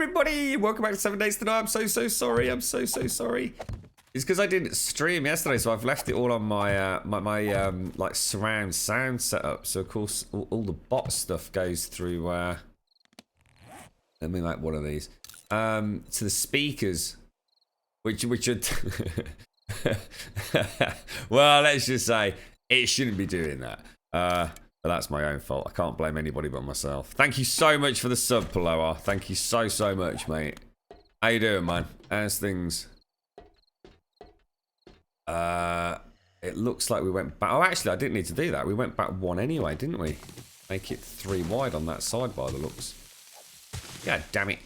everybody! Welcome back to 7 Days Tonight. I'm so sorry. I'm so sorry. It's because I didn't stream yesterday, so I've left it all on my like surround sound setup. So of course all the bot stuff goes through. Let me make one of these to the speakers, which are well, let's just say it shouldn't be doing that. But that's my own fault. I can't blame anybody but myself. Thank you so much for the sub, Paloa. Thank you so much, mate. How you doing, man? How's things? It looks like we went back. Oh, actually, I didn't need to do that. We went back one anyway, didn't we? Make it 3 wide on that side by the looks. God damn it.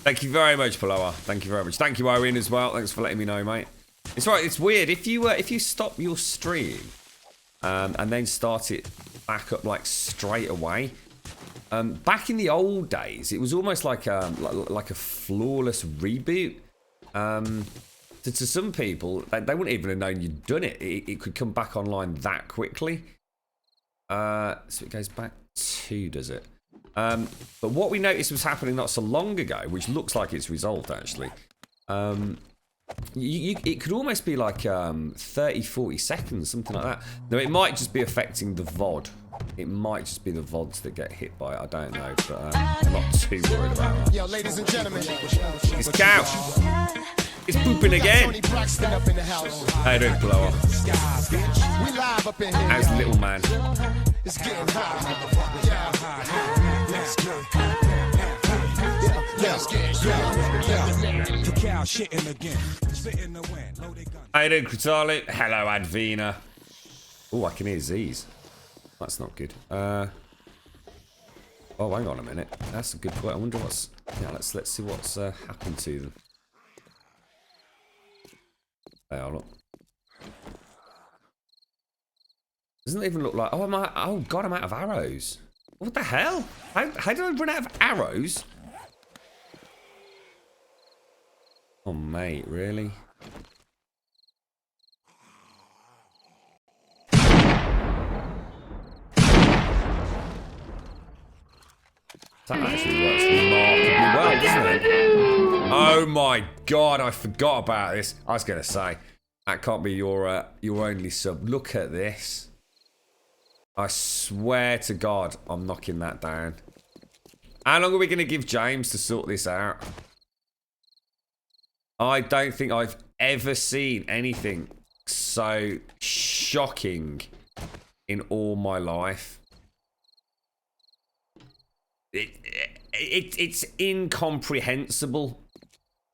Thank you very much, Paloa. Thank you very much. Thank you, Irene, as well. Thanks for letting me know, mate. It's right. It's weird. If you stop your stream and then start it back up like straight away. Back in the old days, it was almost like a flawless reboot. To some people, they wouldn't even have known you'd done it. It could come back online that quickly. So it goes back 2, does it? But what we noticed was happening not so long ago, which looks like it's resolved actually. It could almost be like 30-40 seconds, something like that. No, it might just be affecting the VOD. It might just be the VODs that get hit by it. I don't know, but I'm not too worried about that. Yo, ladies and gentlemen, it's cow. It's pooping again. How you doing, Blower? How's the little man? It's getting hot. How you doing, Critale? Hello, Advina. Oh, I can hear Z's. That's not good. Oh, hang on a minute. That's a good point. I wonder what's. Yeah, let's see what's happened to them. They are. Look. Doesn't even look like. Oh, oh God, I'm out of arrows. What the hell? How did I run out of arrows? Oh, mate, really? That actually works remarkably well, doesn't it? Oh my God, I forgot about this. I was going to say, that can't be your only sub. Look at this. I swear to God, I'm knocking that down. How long are we going to give James to sort this out? I don't think I've ever seen anything so shocking in all my life. It's incomprehensible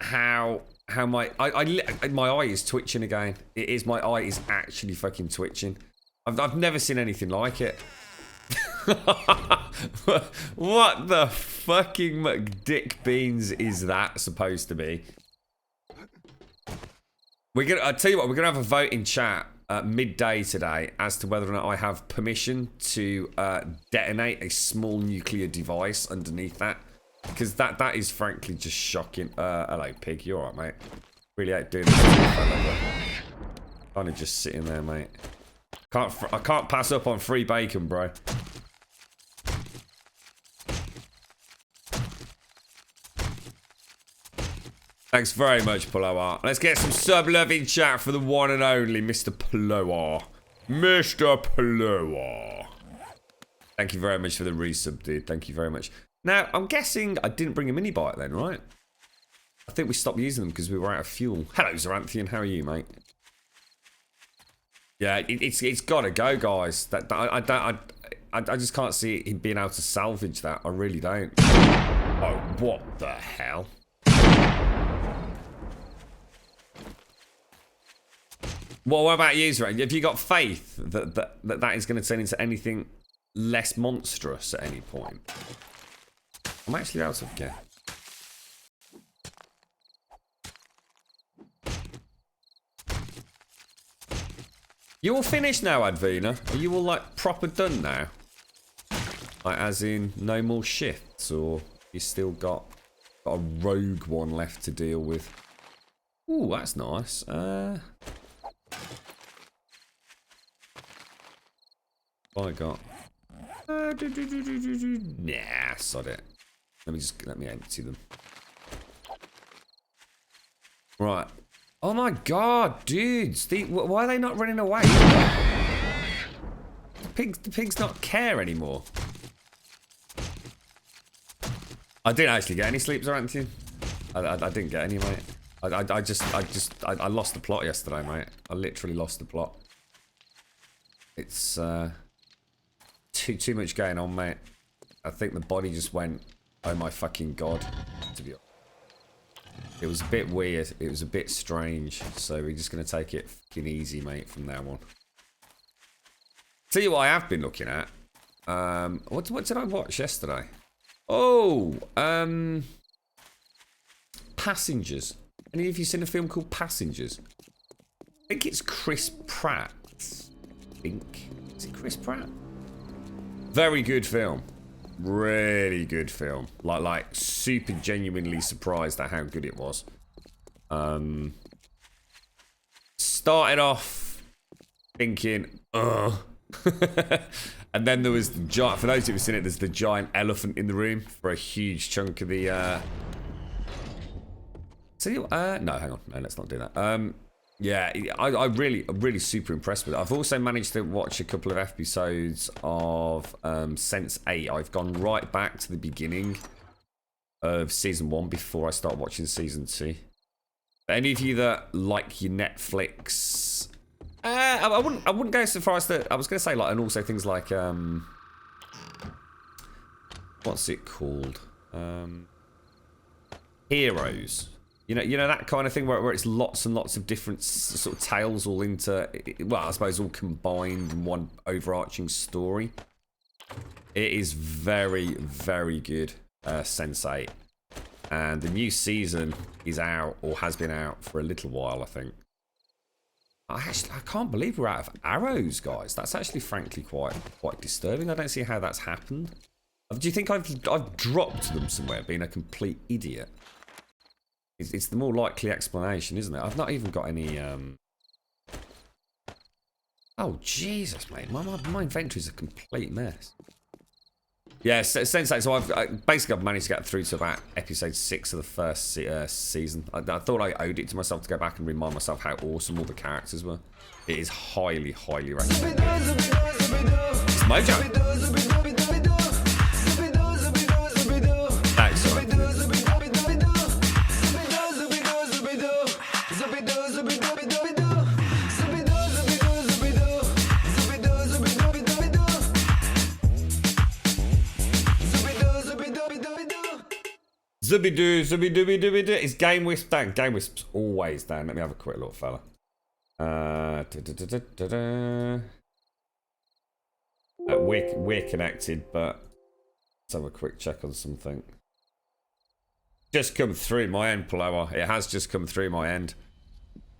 how my eye is twitching again. It is, my eye is actually fucking twitching. I've never seen anything like it. What the fucking McDick beans is that supposed to be? I'll tell you what, we're gonna have a vote in chat midday today as to whether or not I have permission to detonate a small nuclear device underneath that, because that is frankly just shocking. Hello, pig. You alright, mate? Really ain't doing this. Kind of just sitting there, mate. I can't pass up on free bacon, bro. Thanks very much, Paloa. Let's get some sub-love in chat for the one and only Mr. Paloa. Mr. Paloa. Thank you very much for the resub, dude. Thank you very much. Now, I'm guessing I didn't bring a mini bike then, right? I think we stopped using them because we were out of fuel. Hello, Zaranthian. How are you, mate? Yeah, it's got to go, guys. I just can't see him being able to salvage that. I really don't. Oh, what the hell? Well, what about you, Zara? Have you got faith that is going to turn into anything less monstrous at any point? I'm actually out of gas. You all finished now, Advina? Are you all like proper done now? Like as in no more shifts, or you still got a rogue one left to deal with? Ooh, that's nice. What I got? Nah, sod it. Let me empty them. Right. Oh my god, dudes! Why are they not running away? The pigs not care anymore. I didn't actually get any sleep, Zorantian. I didn't get any, mate. I lost the plot yesterday, mate. I literally lost the plot. It's too much going on, mate. I think the body just went, oh my fucking god, to be honest. It was a bit weird. It was a bit strange. So we're just going to take it fucking easy, mate, from now on. Tell you what I have been looking at. What did I watch yesterday? Oh, Passengers. Any of you seen a film called Passengers? I think it's Chris Pratt. I think. Is it Chris Pratt? Very good film. Really good film. Like super genuinely surprised at how good it was. Started off thinking, ugh. And then there was the giant, for those who've seen it, there's the giant elephant in the room for a huge chunk of the no, hang on. No, let's not do that. Yeah, I'm really super impressed with it. I've also managed to watch a couple of episodes of Sense8. I've gone right back to the beginning of season 1 before I start watching season 2. Any of you that like your Netflix, I wouldn't go so far as to. I was going to say like, and also things like what's it called? Heroes. You know that kind of thing where it's lots and lots of different sort of tales all into, well, I suppose all combined in one overarching story. It is very, very good, Sense8. And the new season is out, or has been out for a little while, I think. I can't believe we're out of arrows, guys. That's actually, frankly, quite disturbing. I don't see how that's happened. Do you think I've dropped them somewhere, being a complete idiot? It's the more likely explanation, isn't it? I've not even got any, Oh, Jesus, mate. My inventory's a complete mess. Yeah, Sense8. So I've managed to get through to about episode 6 of the first season. I thought I owed it to myself to go back and remind myself how awesome all the characters were. It is highly, highly recommended. It's Mojo. Thanks, sorry. Zubidoo, zubidoo. It's Game Wisp Dan. Game Wisp's always Dan. Let me have a quick look, fella. We're connected, but let's have a quick check on something. Just come through my end, Plower. It has just come through my end.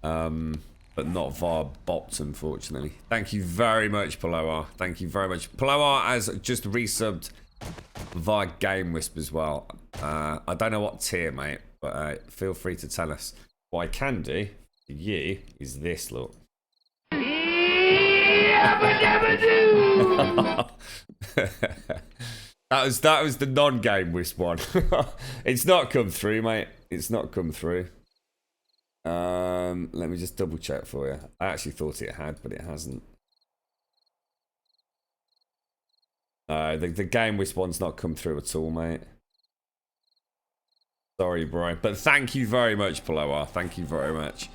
But not via bots, unfortunately. Thank you very much, Plower. Thank you very much. Plower has just resubbed via Game Wisp as well. I don't know what tier, mate, but feel free to tell us. What I can do for you is this, look. That was the non-Game Wisp one. It's not come through, mate. It's not come through. Let me just double check for you. I actually thought it had, but it hasn't. The Game Wisp one's not come through at all, mate. Sorry, bro. But thank you very much, Paloa. Thank you very much.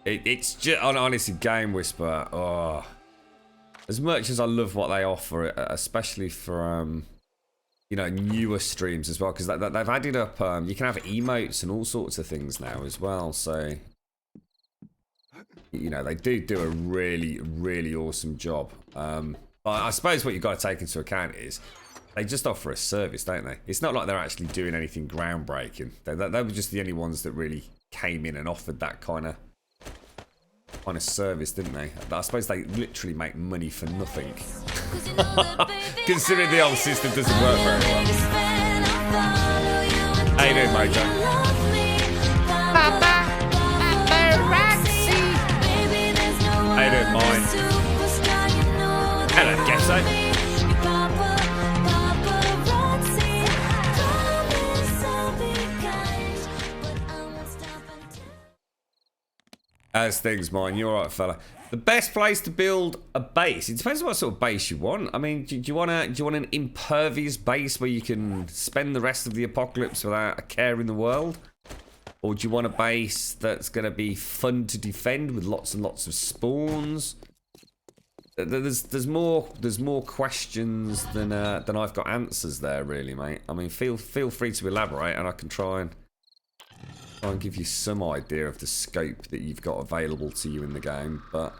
It's just, honestly, Game Whisper. Oh, as much as I love what they offer, especially for you know, newer streams as well, because they've added up. You can have emotes and all sorts of things now as well. So you know, they do a really, really awesome job. But I suppose what you've got to take into account is they just offer a service, don't they? It's not like they're actually doing anything groundbreaking. They were just the only ones that really came in and offered that kind of service, didn't they? I suppose they literally make money for nothing. Considering the old system doesn't work very well. How you doing, Mojo? How you doing, mine? Hello, Gesso. As things, mine. You're right, fella. The best place to build a base. It depends on what sort of base you want. I mean, do you want an impervious base where you can spend the rest of the apocalypse without a care in the world? Or do you want a base that's going to be fun to defend with lots and lots of spawns? There's more questions than I've got answers there, really, mate. I mean, feel free to elaborate, and I can try and give you some idea of the scope that you've got available to you in the game, but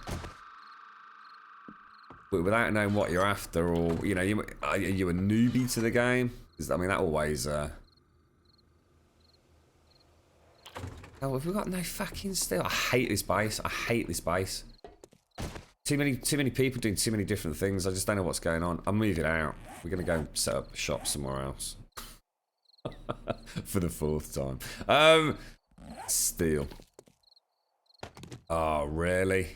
without knowing what you're after, or you know, are you a newbie to the game? I mean, that always. Oh, have we got no fucking steel? I hate this base. I hate this base. Too many people doing too many different things. I just don't know what's going on. I'm moving out. We're gonna go set up a shop somewhere else. For the 4th time. Steel. Oh, really?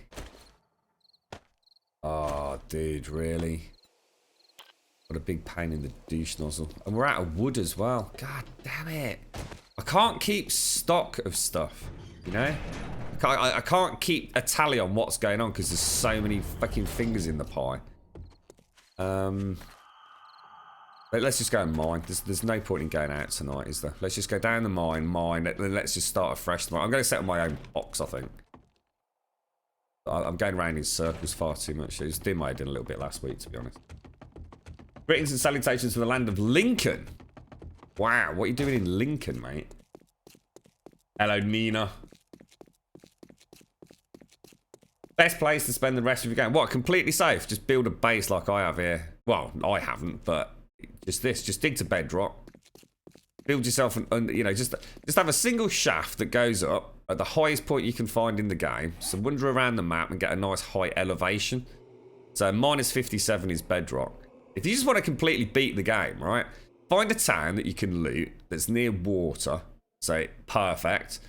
Oh, dude, really? What a big pain in the douche nozzle. And we're out of wood as well. God damn it. I can't keep stock of stuff, you know? I can't keep a tally on what's going on because there's so many fucking fingers in the pie. Let's just go and mine. There's no point in going out tonight, is there? Let's just go down the mine. Let's just start afresh tomorrow. I'm going to set up my own box, I think. I'm going around in circles far too much. It was dim I did a little bit last week, to be honest. Greetings and salutations from the land of Lincoln. Wow, what are you doing in Lincoln, mate? Hello, Nina. Best place to spend the rest of your game. What, completely safe? Just build a base like I have here. Well, I haven't, but just this. Just dig to bedrock. Build yourself an, you know, just have a single shaft that goes up at the highest point you can find in the game. So wander around the map and get a nice high elevation. So minus 57 is bedrock. If you just want to completely beat the game, right? Find a town that you can loot that's near water. So perfect.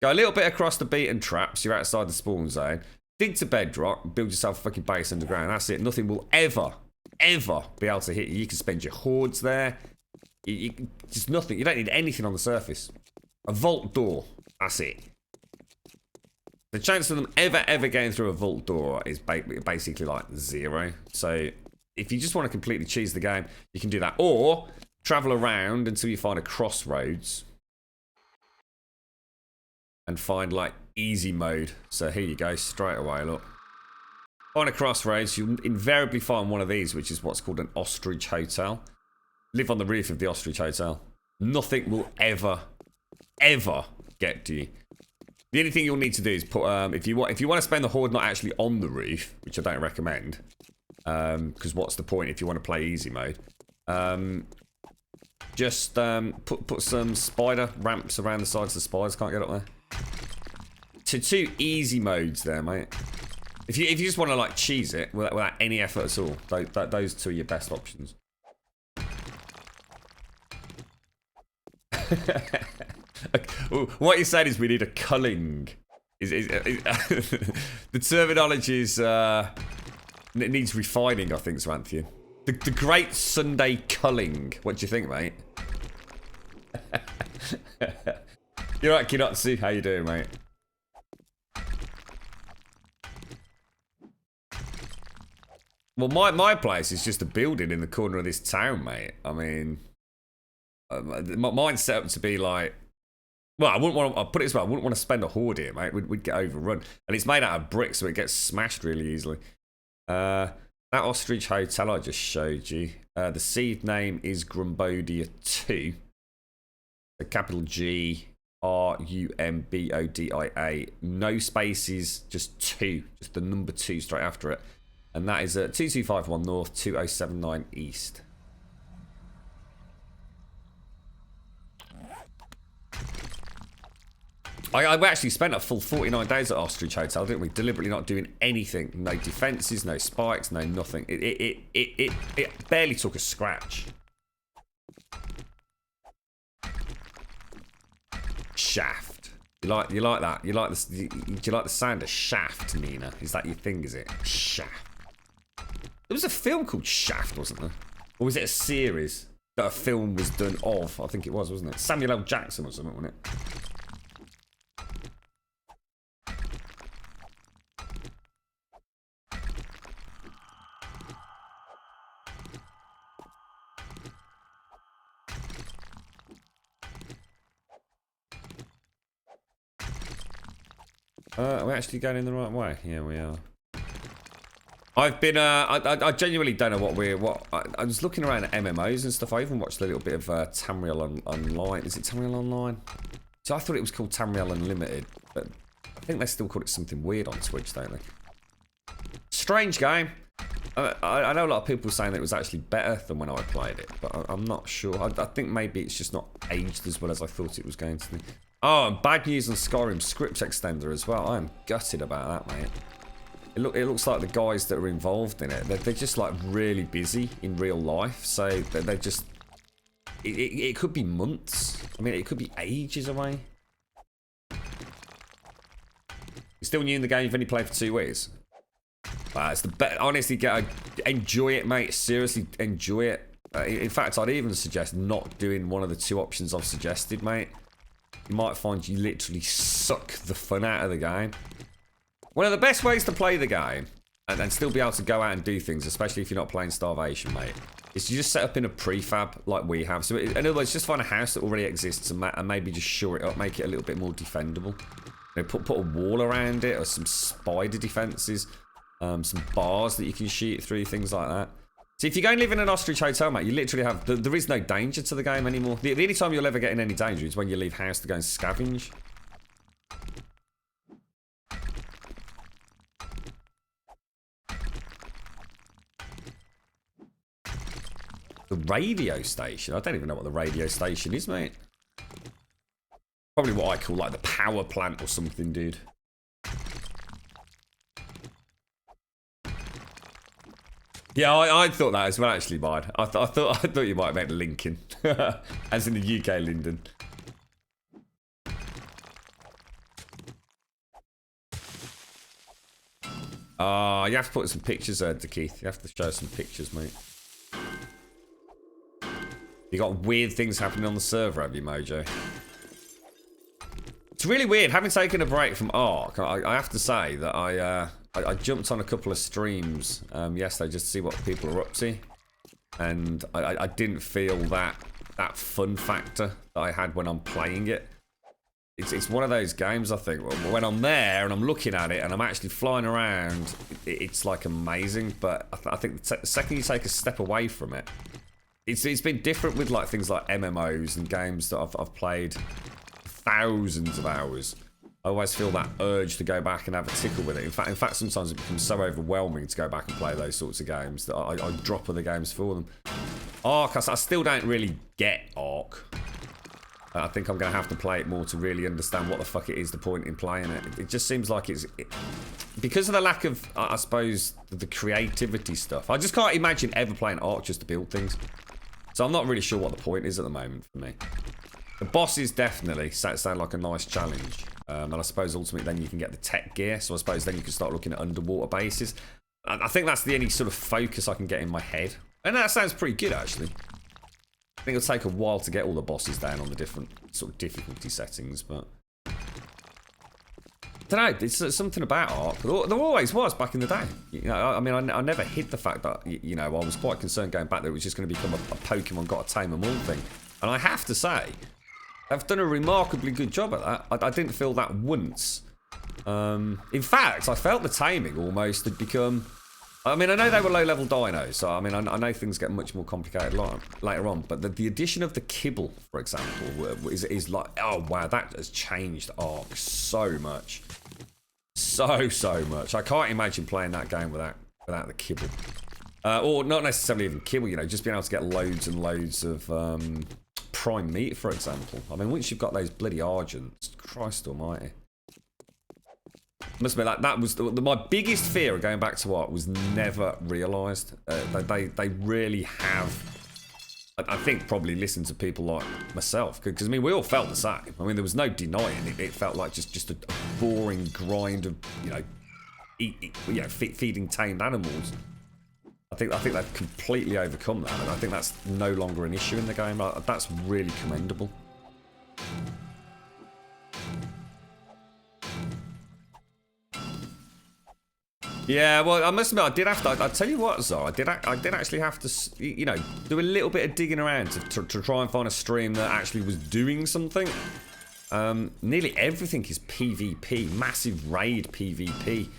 Go a little bit across the beaten traps. You're outside the spawn zone. Dig to bedrock, build yourself a fucking base underground. That's it. Nothing will ever be able to hit you. You can spend your hordes there. Just nothing. You don't need anything on the surface. A vault door. That's it. The chance of them ever getting through a vault door is basically like 0. So if you just want to completely cheese the game, you can do that. Or travel around until you find a crossroads. And find like easy mode. So here you go, straight away, look. On a crossroads, you'll invariably find one of these, which is what's called an ostrich hotel. Live on the roof of the ostrich hotel. Nothing will ever get to you. The only thing you'll need to do is put, if you want to spend the horde not actually on the roof, which I don't recommend, because what's the point if you want to play easy mode? Just put some spider ramps around the sides of the spiders. Can't get up there. Two easy modes there, mate. If you just want to like cheese it without any effort at all, those two are your best options. What you said is we need a culling. The terminology is it needs refining, I think, Samantha. The Great Sunday Culling. What do you think, mate? You're right, Kinotsu. How you doing, mate? Well, my place is just a building in the corner of this town, mate. I mean, mine's set up to be like, well, I wouldn't want to, I'll put it this way, I wouldn't want to spend a horde here, mate. We'd get overrun. And it's made out of bricks, so it gets smashed really easily. That ostrich hotel I just showed you, the seed name is Grumbodia 2. The capital G Rumbodia. No spaces, just 2. Just the number 2 straight after it. And that is at 2251 North, 2079 East. We actually spent a full 49 days at Ostrich Hotel, didn't we? Deliberately not doing anything. No defences, no spikes, no nothing. It barely took a scratch. Shaft. You like that? Do you like the sound of shaft, Nina? Is that your thing, is it? Shaft. There was a film called Shaft, wasn't there? Or was it a series that a film was done of? I think it was, wasn't it? Samuel L. Jackson or something, wasn't it? Are we actually going in the right way? Yeah, we are. I've been, I genuinely don't know what I was looking around at MMOs and stuff. I even watched a little bit of Tamriel Online. Is it Tamriel Online? So I thought it was called Tamriel Unlimited, but I think they still call it something weird on Twitch, don't they? Strange game. I know a lot of people saying that it was actually better than when I played it, but I'm not sure. I think maybe it's just not aged as well as I thought it was going to be. Oh, and bad news on Skyrim script extender as well. I am gutted about that, mate. It looks like the guys that are involved in it, they're just like really busy in real life, so they're just... It could be months. I mean, it could be ages away. You're still new in the game, you've only played for 2 weeks. It's the best. Honestly, enjoy it, mate. Seriously, enjoy it. In fact, I'd even suggest not doing one of the 2 options I've suggested, mate. You might find you literally suck the fun out of the game. One of the best ways to play the game and still be able to go out and do things, especially if you're not playing Starvation, mate, is to just set up in a prefab like we have. So in other words, just find a house that already exists and maybe just shore it up, make it a little bit more defendable. You know, put a wall around it or some spider defenses, some bars that you can shoot through, things like that. So if you go and live in an ostrich hotel, mate, you literally have... There is no danger to the game anymore. The only time you'll ever get in any danger is when you leave house to go and scavenge. The radio station? I don't even know what the radio station is, mate. Probably what I call like the power plant or something, dude. Yeah, I thought that as well, actually, Bard. I thought you might have meant Lincoln, as in the UK, Linden. You have to put some pictures there, Keith. You have to show some pictures, mate. You got weird things happening on the server, have you, Mojo? It's really weird. Having taken a break from Ark, I have to say that I jumped on a couple of streams yesterday just to see what people are up to, and I didn't feel that fun factor that I had when I'm playing it. It's one of those games, I think, when I'm there and I'm looking at it and I'm actually flying around, it's like amazing. But I think the second you take a step away from it, it's been different with like things like MMOs and games that I've played thousands of hours. I always feel that urge to go back and have a tickle with it. In fact, sometimes it becomes so overwhelming to go back and play those sorts of games that I drop other games for them. Ark, I still don't really get Ark. I think I'm going to have to play it more to really understand what the fuck it is, the point in playing it. It just seems like because of the lack of, I suppose, the creativity stuff. I just can't imagine ever playing Ark just to build things. So I'm not really sure what the point is at the moment for me. The bosses definitely sound like a nice challenge. And I suppose ultimately then you can get the tech gear. So I suppose then you can start looking at underwater bases. I think that's the only sort of focus I can get in my head. And that sounds pretty good, actually. I think it'll take a while to get all the bosses down on the different sort of difficulty settings, but... I don't know, it's something about Ark. There always was back in the day. You know, I mean, I never hid the fact that, you know, I was quite concerned going back that it was just going to become a Pokemon got to tame them all thing. And I have to say, they've done a remarkably good job at that. I didn't feel that once. In fact, I felt the taming almost had become... I mean, I know they were low-level dinos, so I mean, I know things get much more complicated later on, but the addition of the kibble, for example, is like, oh wow, that has changed Ark so much. So much. I can't imagine playing that game without the kibble. Or not necessarily even kibble, you know, just being able to get loads and loads of prime meat, for example. I mean, once you've got those bloody Argents, Christ almighty. Must admit, like, that was my biggest fear of going back to Ark was never realised. They really have, I think, probably listened to people like myself, because I mean we all felt the same. I mean there was no denying it. It felt like just a boring grind of feeding tamed animals. I think they've completely overcome that, and I think that's no longer an issue in the game. That's really commendable. Yeah, well, I must admit, I did have to. I tell you what, Zara, I did actually have to, you know, do a little bit of digging around to try and find a stream that actually was doing something. Nearly everything is PvP, massive raid PvP.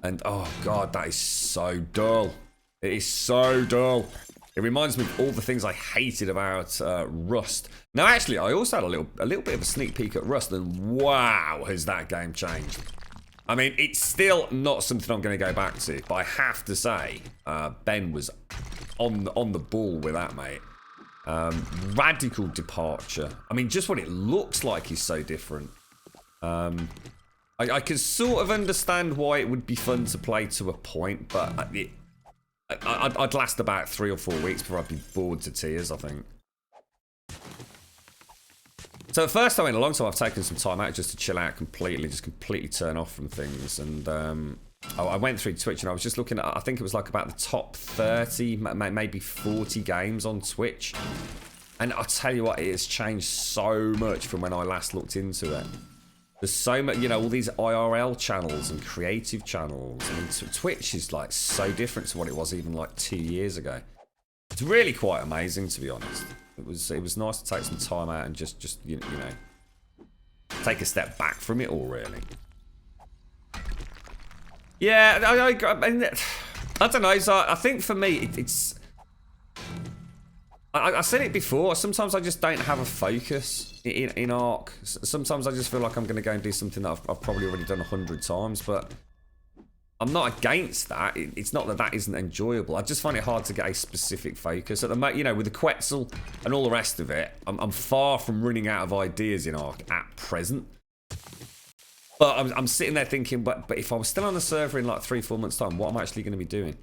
And oh god, that is so dull. It is so dull. It reminds me of all the things I hated about Rust. Now actually, I also had a little bit of a sneak peek at Rust, and wow, has that game changed. I mean, it's still not something I'm going to go back to, but I have to say, Ben was on the ball with that, mate. Radical departure. I mean, just what it looks like is so different. I can sort of understand why it would be fun to play to a point, but I'd last about 3 or 4 weeks before I'd be bored to tears, I think. So the first time in a long time, I've taken some time out just to chill out completely, just completely turn off from things. And I went through Twitch and I was just looking at, I think it was like about the top 30, maybe 40 games on Twitch. And I'll tell you what, it has changed so much from when I last looked into it. There's so much, you know, all these IRL channels and creative channels. I mean, Twitch is like so different to what it was even like 2 years ago. It's really quite amazing, to be honest. It was nice to take some time out and just you know, take a step back from it all, really. Yeah, I don't know. So I think for me, it's. I said it before. Sometimes I just don't have a focus in Ark. Sometimes I just feel like I'm going to go and do something that I've probably already done 100 times, but I'm not against that. It's not that isn't enjoyable. I just find it hard to get a specific focus. At the moment, you know, with the Quetzal and all the rest of it, I'm far from running out of ideas in Ark at present. But I'm sitting there thinking, but if I was still on the server in like 3-4 months' time, what am I actually going to be doing?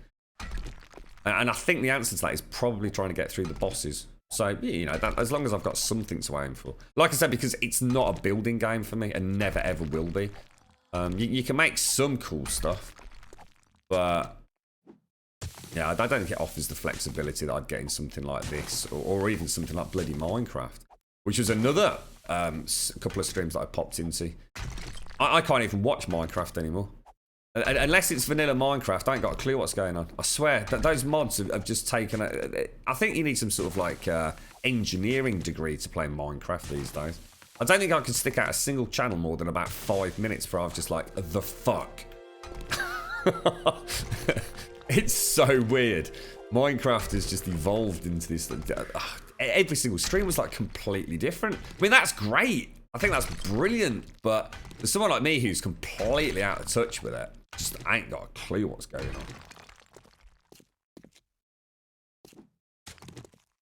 And I think the answer to that is probably trying to get through the bosses. So, you know, as long as I've got something to aim for. Like I said, because it's not a building game for me and never ever will be. You can make some cool stuff. But, yeah, I don't think it offers the flexibility that I'd get in something like this. Or even something like bloody Minecraft. Which was another couple of streams that I popped into. I can't even watch Minecraft anymore. Unless it's vanilla Minecraft, I ain't got a clue what's going on. I swear, that those mods have just taken I think you need some sort of like engineering degree to play Minecraft these days. I don't think I can stick out a single channel more than about 5 minutes before I was just like, the fuck? It's so weird. Minecraft has just evolved into this. Every single stream was like completely different. I mean, that's great. I think that's brilliant. But there's someone like me who's completely out of touch with it. Just ain't got a clue what's going on.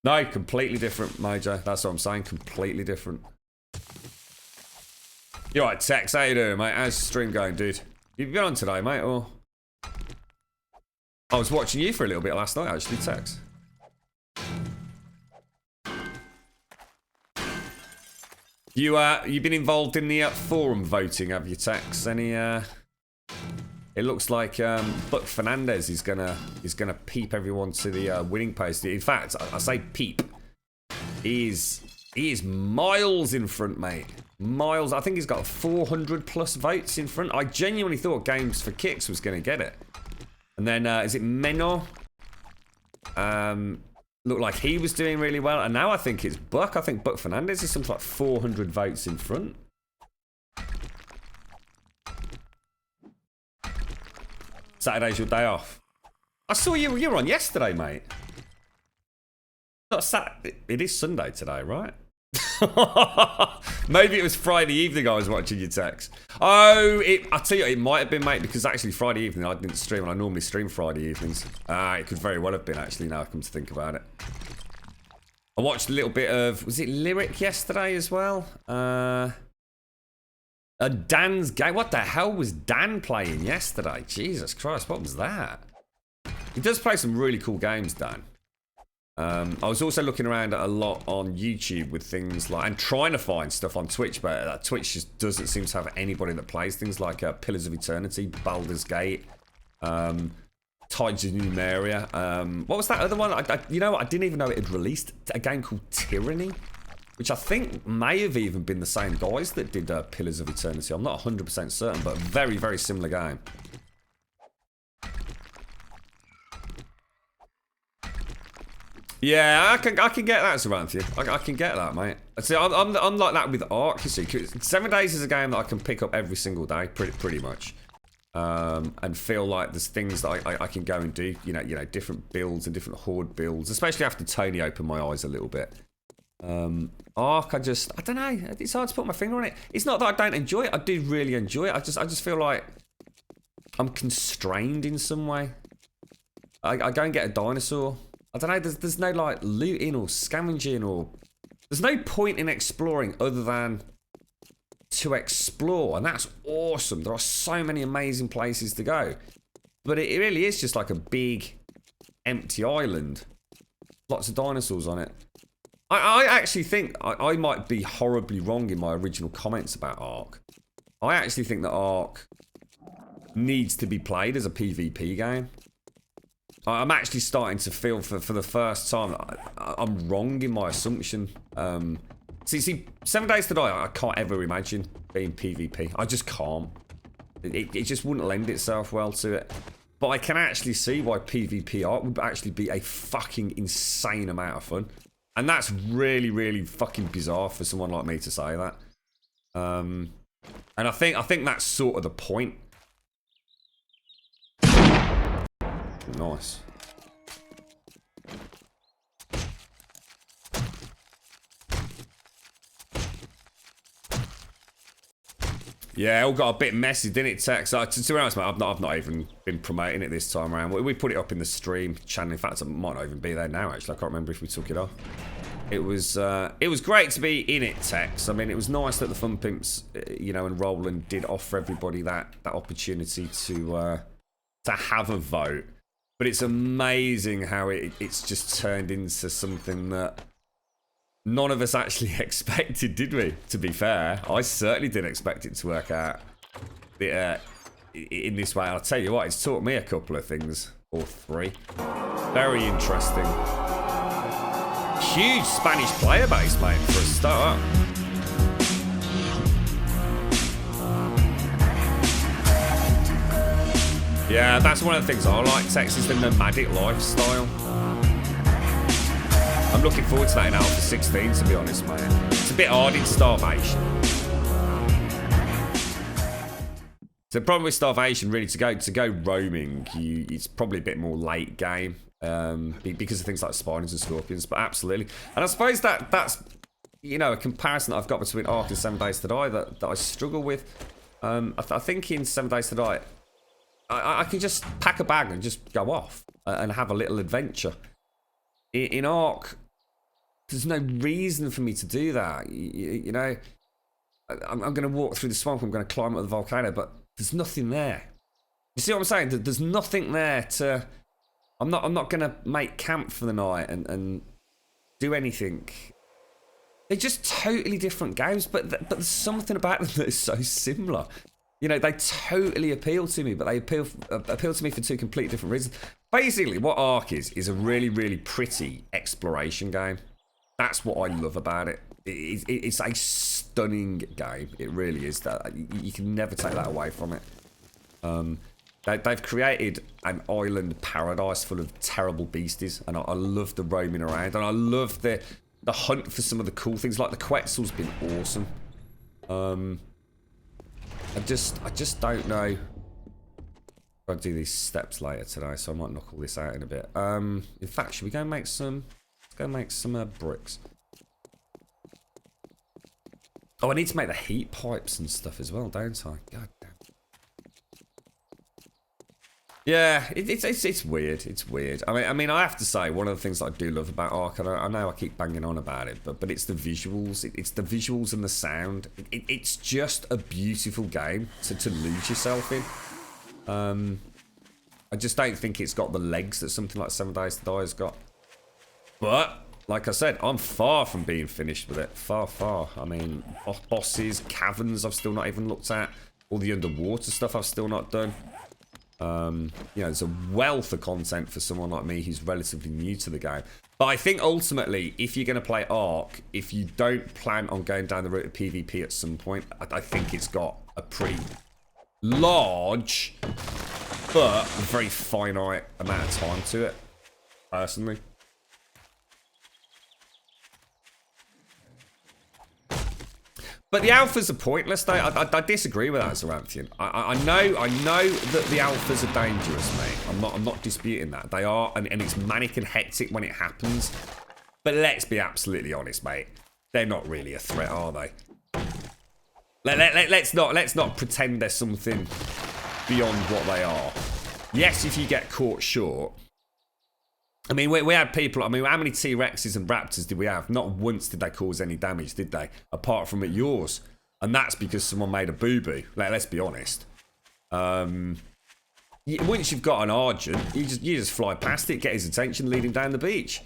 No, completely different, Mojo. That's what I'm saying. Completely different. You alright, Tex? How you doing, mate? How's the stream going, dude? You been on today, mate, or? I was watching you for a little bit last night, actually, Tex. You've been involved in the forum voting, have you, Tex? Any it looks like Buck Fernandez is gonna peep everyone to the winning post. In fact, I say peep. He is miles in front, mate. Miles. I think he's got 400 plus votes in front. I genuinely thought Games for Kicks was gonna get it. And then is it Menor? Looked like he was doing really well, and now I think it's Buck. I think Buck Fernandez is something like 400 votes in front. Saturday's your day off. I saw you were on yesterday, mate. Not Saturday. It is Sunday today, right? Maybe it was Friday evening I was watching your text. Oh, I tell you, it might have been, mate, because actually Friday evening I didn't stream, and I normally stream Friday evenings. It could very well have been, actually, now I come to think about it. I watched a little bit of, was it Lyric yesterday as well? Dan's game. What the hell was Dan playing yesterday? Jesus Christ, what was that? He does play some really cool games, Dan. I was also looking around a lot on YouTube with things like, and trying to find stuff on Twitch, but Twitch just doesn't seem to have anybody that plays things like Pillars of Eternity, Baldur's Gate, Tides of Numeria. What was that other one? You know what? I didn't even know it had released a game called Tyranny, which I think may have even been the same guys that did Pillars of Eternity. I'm not 100% certain, but very, very similar game. Yeah, I can get that, Saranthia. I can get that, mate. See, I'm like that with Ark, you see. 'Cause 7 Days is a game that I can pick up every single day, pretty much. And feel like there's things that I can go and do, you know, different builds and different horde builds, especially after Tony opened my eyes a little bit. Ark, I don't know, it's hard to put my finger on it. It's not that I don't enjoy it, I do really enjoy it. I just feel like I'm constrained in some way. I go and get a dinosaur. I don't know, there's no like looting or scavenging or... There's no point in exploring other than to explore, and that's awesome. There are so many amazing places to go. But it really is just like a big, empty island. Lots of dinosaurs on it. I actually think I might be horribly wrong in my original comments about Ark. I actually think that Ark needs to be played as a PvP game. I'm actually starting to feel for the first time I'm wrong in my assumption. See, 7 Days to Die, I can't ever imagine being PvP. I just can't. It just wouldn't lend itself well to it. But I can actually see why PvP Ark would actually be a fucking insane amount of fun. And that's really, really fucking bizarre for someone like me to say that. And I think that's sort of the point. Nice. Yeah, it all got a bit messy, didn't it, Tex? To be honest, mate, I've not even been promoting it this time around. We put it up in the stream channel. In fact, it might not even be there now, actually. I can't remember if we took it off. It was great to be in it, Tex. I mean, it was nice that the Fun Pimps, you know, and Roland did offer everybody that opportunity to have a vote. But it's amazing how it's just turned into something that none of us actually expected, did we? To be fair, I certainly didn't expect it to work out in this way. I'll tell you what, it's taught me a couple of things, or 3. Very interesting. Huge Spanish player base, mate, for a start. Yeah, that's one of the things I like, Tex, is the nomadic lifestyle. I'm looking forward to that in Alpha 16, to be honest, mate. It's a bit hard in Starvation. The problem with Starvation, really, to go roaming, it's probably a bit more late game because of things like spiders and scorpions. But absolutely, and I suppose that's you know a comparison that I've got between Ark and 7 Days to Die that I struggle with. I think in 7 Days to Die, I can just pack a bag and just go off and have a little adventure. In Ark, there's no reason for me to do that. You know, I'm going to walk through the swamp. I'm going to climb up the volcano, but there's nothing there. You see what I'm saying? There's nothing there to. I'm not going to make camp for the night and do anything. They're just totally different games, but there's something about them that is so similar. You know, they totally appeal to me, but they appeal to me for 2 completely different reasons. Basically, what Ark is a really, really pretty exploration game. That's what I love about it. It's a stunning game. It really is. That you can never take that away from it. They've created an island paradise full of terrible beasties, and I love the roaming around, and I love the hunt for some of the cool things. Like the Quetzal's been awesome. I just don't know. I'll do these steps later today, so I might knock all this out in a bit. In fact, should we go and make some? Let's go make some bricks. Oh, I need to make the heat pipes and stuff as well, don't I? God damn. Yeah, it's weird. It's weird. I mean, I have to say, one of the things that I do love about Ark, and I know I keep banging on about it, but it's the visuals. It's the visuals and the sound. It's just a beautiful game to lose yourself in. I just don't think it's got the legs that something like 7 Days to Die has got. But like I said, I'm far from being finished with it. Far. I mean, bosses, caverns, I've still not even looked at. All the underwater stuff I've still not done. You know, there's a wealth of content for someone like me who's relatively new to the game. But I think ultimately, if you're going to play Ark, if you don't plan on going down the route of PvP at some point, I think it's got a pretty large, but very finite amount of time to it, personally. But the alphas are pointless, though. I disagree with that, Zaranthian. I know that the alphas are dangerous, mate. I'm not disputing that. They are, and it's manic and hectic when it happens. But let's be absolutely honest, mate. They're not really a threat, are they? Let's not pretend they're something beyond what they are. Yes, if you get caught short. I mean, we had people, I mean, how many T-Rexes and Raptors did we have? Not once did they cause any damage, did they? Apart from at yours. And that's because someone made a boo-boo. Let's be honest. Once you've got an Argent, you just fly past it, get his attention, lead him down the beach.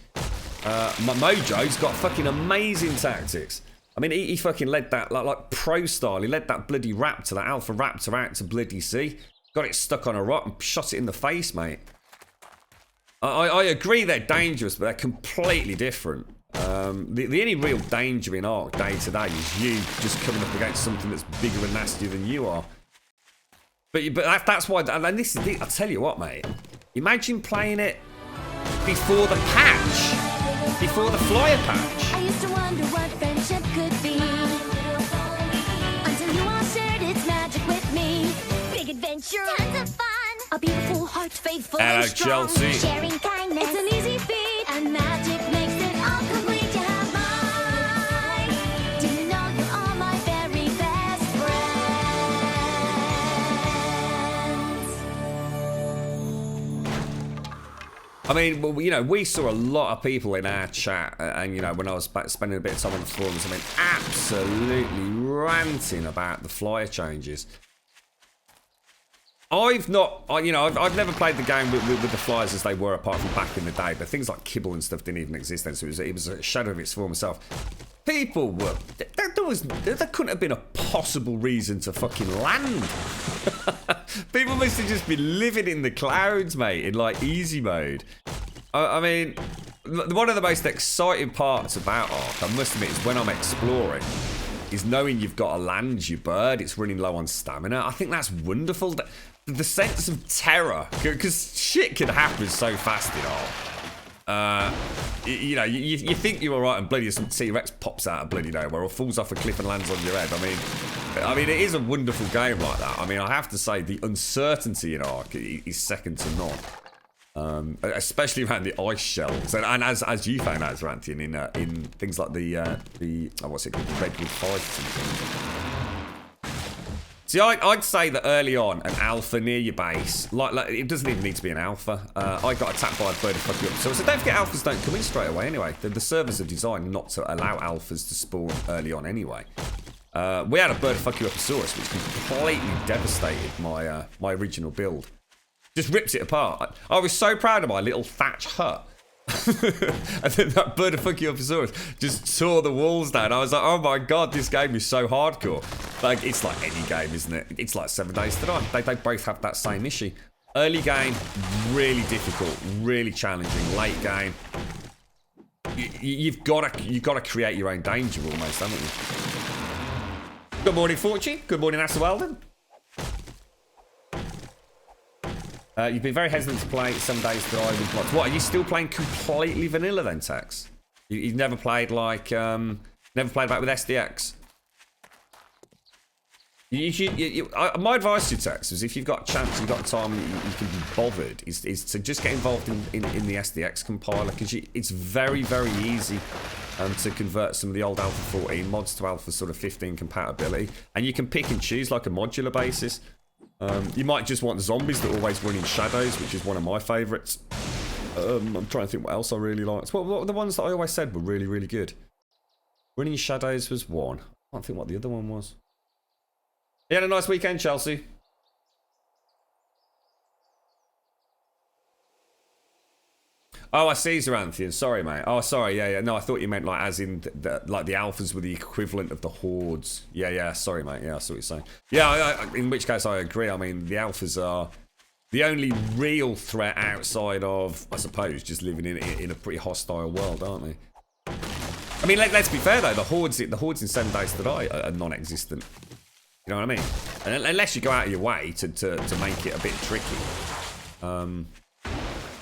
Mojo's got fucking amazing tactics. I mean, he fucking led that, like pro style, he led that bloody Raptor, that Alpha Raptor out to bloody sea. Got it stuck on a rock and shot it in the face, mate. I agree they're dangerous, but they're completely different. The only real danger in Ark day to day is you just coming up against something that's bigger and nastier than you are. But that's why, and this is, I'll tell you what, mate. Imagine playing it before the patch, before the flyer patch. I used to wonder what friendship could be, until you all shared its magic with me. Big adventure, tons of fun. A beautiful heart, faithful and strong. Chelsea. Sharing kindness, it's an easy feat, and magic makes it all complete. You have mine. Do you know you are my very best friends? I mean, well, you know, we saw a lot of people in our chat, and you know, when I was spending a bit of time on the forums, I mean, absolutely ranting about the flyer changes. I've never played the game with the flyers as they were, apart from back in the day. But things like kibble and stuff didn't even exist then, so it was a shadow of its former self. People were there couldn't have been a possible reason to fucking land. People must have just been living in the clouds, mate, in like easy mode. I mean, one of the most exciting parts about Ark, I must admit, is when I'm exploring, is knowing you've got to land your bird, it's running low on stamina. I think that's wonderful. The sense of terror, because shit can happen so fast in Ark. You know, you think you're alright and bloody some T-Rex pops out of bloody nowhere or falls off a cliff and lands on your head. I mean, it is a wonderful game like that. I mean, I have to say, the uncertainty in Ark is second to none. Especially around the ice shelves, and as you found out, Zaranthian, in things like the what's it called, the Redwood Fights and things. See, I'd say that early on, an alpha near your base, like it doesn't even need to be an alpha. I got attacked by a bird and fuck you up. So don't forget, alphas don't come in straight away anyway. The servers are designed not to allow alphas to spawn early on anyway. We had a bird and fuck you uposaurus, which completely devastated my original build. Just rips it apart. I was so proud of my little thatch hut. And then that bird of fucking uposaurus just tore the walls down. I was like, oh my god, this game is so hardcore. Like, it's like any game, isn't it? It's like 7 Days to Die. They both have that same issue. Early game, really difficult, really challenging. Late game, you've got to create your own danger almost, haven't you? Good morning, Fortune. Good morning, Asa Weldon. You've been very hesitant to play 7 Days to Die with mods. What, are you still playing completely vanilla then, Tex? You've never played like, never played back with SDX? My advice to you, Tex, is if you've got a chance, you've got time, and you can be bothered, is to just get involved in the SDX compiler, because it's very, very easy to convert some of the old Alpha 14 mods to Alpha sort of 15 compatibility, and you can pick and choose like a modular basis. You might just want zombies that always run in shadows, which is one of my favourites. I'm trying to think what else I really liked. What were the ones that I always said were really, really good? Running in shadows was one. I can't think what the other one was. You had a nice weekend, Chelsea. Oh, I see, Zaranthian. Sorry, mate. Oh, sorry. Yeah. No, I thought you meant like as in like the alphas were the equivalent of the hordes. Yeah. Sorry, mate. Yeah, I see what you're saying. Yeah, in which case I agree. I mean, the alphas are the only real threat outside of, I suppose, just living in a pretty hostile world, aren't they? I mean, let's be fair though. The hordes in 7 Days to Die are non-existent. You know what I mean? And unless you go out of your way to make it a bit tricky.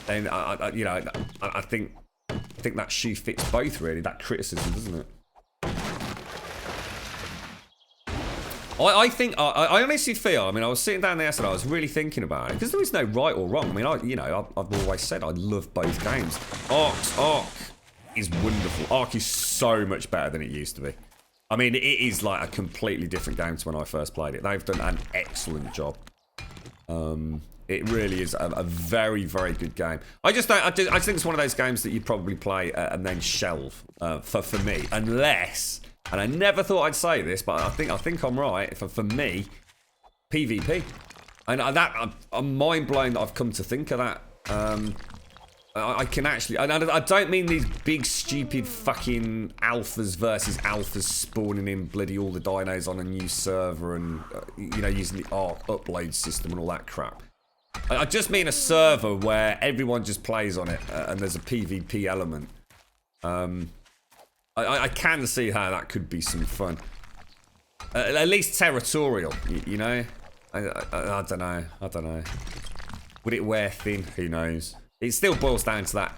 Then I think that shoe fits both really. That criticism, doesn't it? I think I honestly feel. I mean, I was sitting down there yesterday. I was really thinking about it because there is no right or wrong. I mean, I've always said I love both games. Ark is wonderful. Ark is so much better than it used to be. I mean, it is like a completely different game to when I first played it. They've done an excellent job. It really is a very, very good game. I just think it's one of those games that you'd probably play and then shelve for me, unless. And I never thought I'd say this, but I think I'm right. For me, PvP, and I'm mind blown that I've come to think of that. I can actually, and I don't mean these big stupid fucking alphas versus alphas spawning in bloody all the dinos on a new server and using the Ark upload system and all that crap. I just mean a server where everyone just plays on it and there's a PvP element. I can see how that could be some fun. At least territorial, you know? I don't know. Would it wear thin? Who knows? It still boils down to that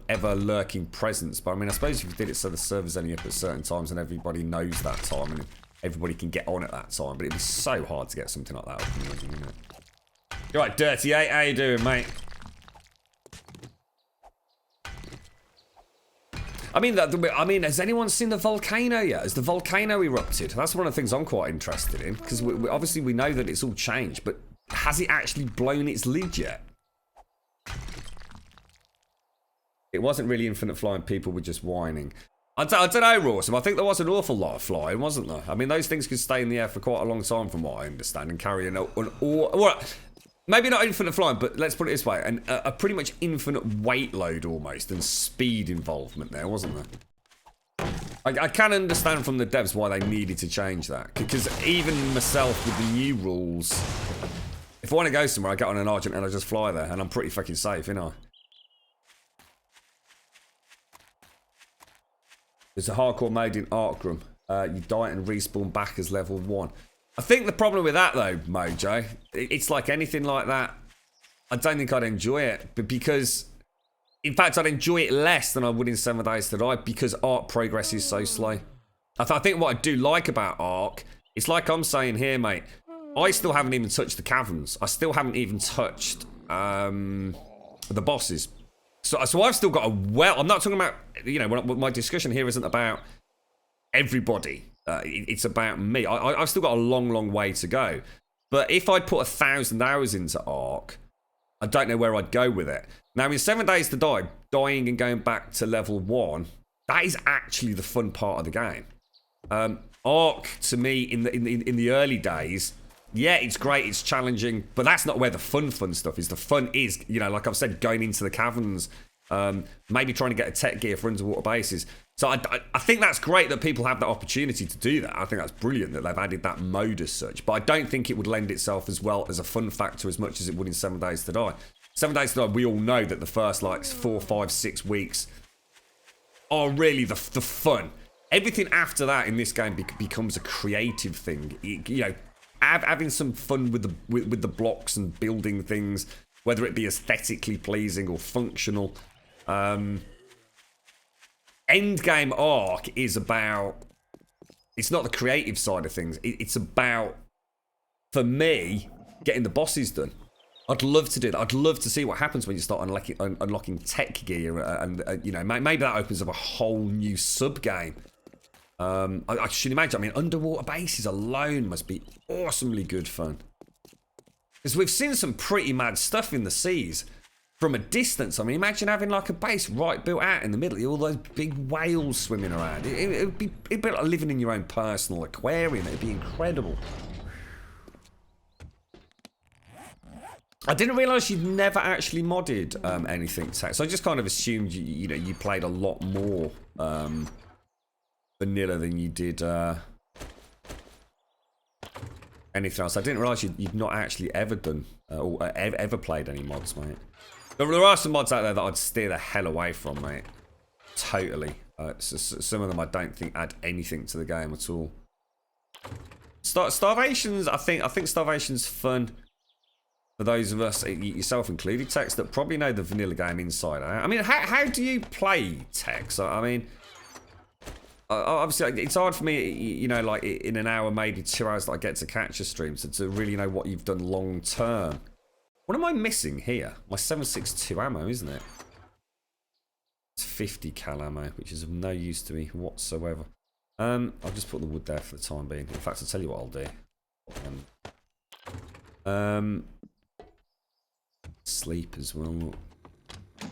ever lurking presence. But I mean, I suppose if you did it so the server's only up at certain times and everybody knows that time and everybody can get on at that time. But it'd be so hard to get something like that up and running, isn't it? You're right, Dirty 8. How you doing, mate? I mean, has anyone seen the volcano yet? Has the volcano erupted? That's one of the things I'm quite interested in, because obviously we know that it's all changed, but has it actually blown its lid yet? It wasn't really infinite flying, people were just whining. I don't know, Rawson. I think there was an awful lot of flying, wasn't there? I mean, those things could stay in the air for quite a long time, from what I understand, and carry maybe not infinite flying, but let's put it this way, a pretty much infinite weight load almost, and speed involvement there, wasn't there? I can understand from the devs why they needed to change that, because even myself with the new rules, if I want to go somewhere, I get on an Argent and I just fly there, and I'm pretty fucking safe, ain't I? There's a hardcore mode in Ark-Grum. You die and respawn back as level 1. I think the problem with that, though, Mojo, it's like anything like that. I don't think I'd enjoy it, but because, in fact, I'd enjoy it less than I would in 7 Days to Die because Ark progress is so slow. I think what I do like about Ark, it's like I'm saying here, mate. I still haven't even touched the caverns. I still haven't even touched the bosses. So I've still got I'm not talking about, my discussion here isn't about everybody. It's about me. I've still got a long, long way to go. But if I'd put 1,000 hours into Ark, I don't know where I'd go with it. Now, in 7 Days to Die, dying and going back to level 1, that is actually the fun part of the game. Ark, to me, in the early days, yeah, it's great, it's challenging, but that's not where the fun stuff is. The fun is, like I've said, going into the caverns, maybe trying to get a tech gear for underwater bases. So I think that's great that people have that opportunity to do that. I think that's brilliant that they've added that mode as such. But I don't think it would lend itself as well as a fun factor as much as it would in 7 Days to Die. 7 Days to Die, we all know that the first 4, 5, 6 weeks are really the fun. Everything after that in this game becomes a creative thing. Having some fun with the blocks and building things, whether it be aesthetically pleasing or functional. Endgame Ark is about, it's not the creative side of things, it's about, for me, getting the bosses done. I'd love to do that. I'd love to see what happens when you start unlocking tech gear and maybe that opens up a whole new sub-game. I should imagine, underwater bases alone must be awesomely good fun. Because we've seen some pretty mad stuff in the seas from a distance. Imagine having like a base right built out in the middle, all those big whales swimming around. It'd be like living in your own personal aquarium. It'd be incredible. I didn't realise you'd never actually modded anything, Tech. So I just kind of assumed you played a lot more vanilla than you did anything else. I didn't realise you'd not actually ever done or ever played any mods, mate. There are some mods out there that I'd steer the hell away from, mate. Totally. Some of them I don't think add anything to the game at all. Starvation's, I think Starvation's fun for those of us, yourself included, Tex, that probably know the vanilla game inside out. How do you play, Tex? obviously, it's hard for me, you know, like in an hour, maybe 2 hours that I get to catch a stream, to really know what you've done long term. What am I missing here? My 7.62 ammo, isn't it? It's 50 cal ammo, which is of no use to me whatsoever. I'll just put the wood there for the time being. In fact, I'll tell you what I'll do. Sleep as well. I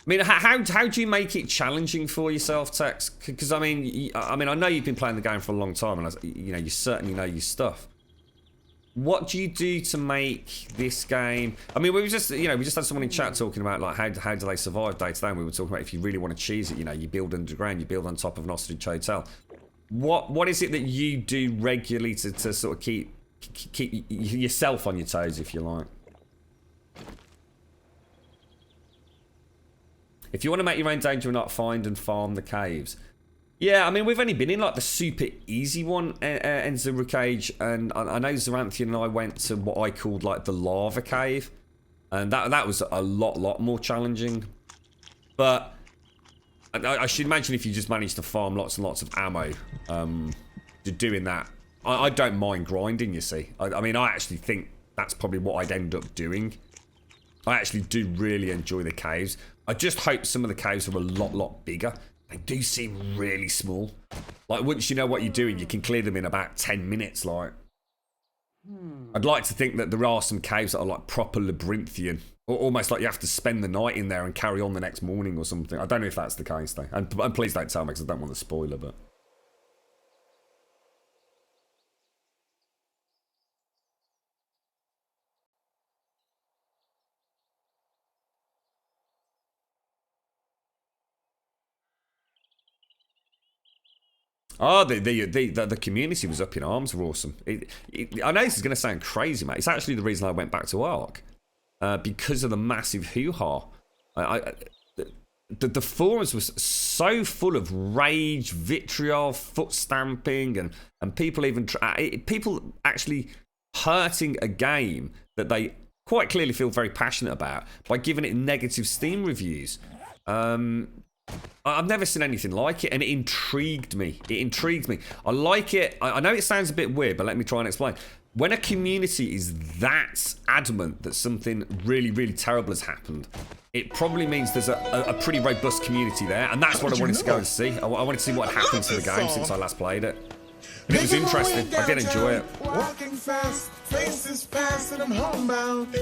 mean, how do you make it challenging for yourself, Tex? Because I mean, I know you've been playing the game for a long time, and you know you certainly know your stuff. What do you do to make this game? I mean, we just had someone in chat talking about like how do they survive day to day. And we were talking about if you really want to cheese it, you know, you build underground, you build on top of an ostrich hotel. What is it that you do regularly to sort of keep yourself on your toes, if you like? If you want to make your own danger or not, find and farm the caves. Yeah, I mean, we've only been in like the super easy one, Enzo Cage, and I know Zaranthian and I went to what I called like the lava cave, and that was a lot more challenging. But I should imagine if you just managed to farm lots and lots of ammo, doing that, I don't mind grinding. You see, I mean, I actually think that's probably what I'd end up doing. I actually do really enjoy the caves. I just hope some of the caves are a lot bigger. They do seem really small. Like, once you know what you're doing, you can clear them in about 10 minutes, like. I'd like to think that there are some caves that are, like, proper labyrinthian. Or almost like you have to spend the night in there and carry on the next morning or something. I don't know if that's the case, though. And please don't tell me, because I don't want the spoiler, but... Oh, the community was up in arms. Were awesome. I know this is going to sound crazy, mate. It's actually the reason I went back to Ark. Because of the massive hoo-ha. The forums was so full of rage, vitriol, foot stamping, and people even... people actually hurting a game that they quite clearly feel very passionate about by giving it negative Steam reviews. I've never seen anything like it, and it intrigued me. I like it. I know it sounds a bit weird, but let me try and explain. When a community is that adamant that something really terrible has happened, it probably means there's a pretty robust community there, and that's what I wanted to go and see. I wanted to see what happened to the game since I last played it. And it was interesting. I did enjoy it. Walking fast, faces fast, and I'm homebound.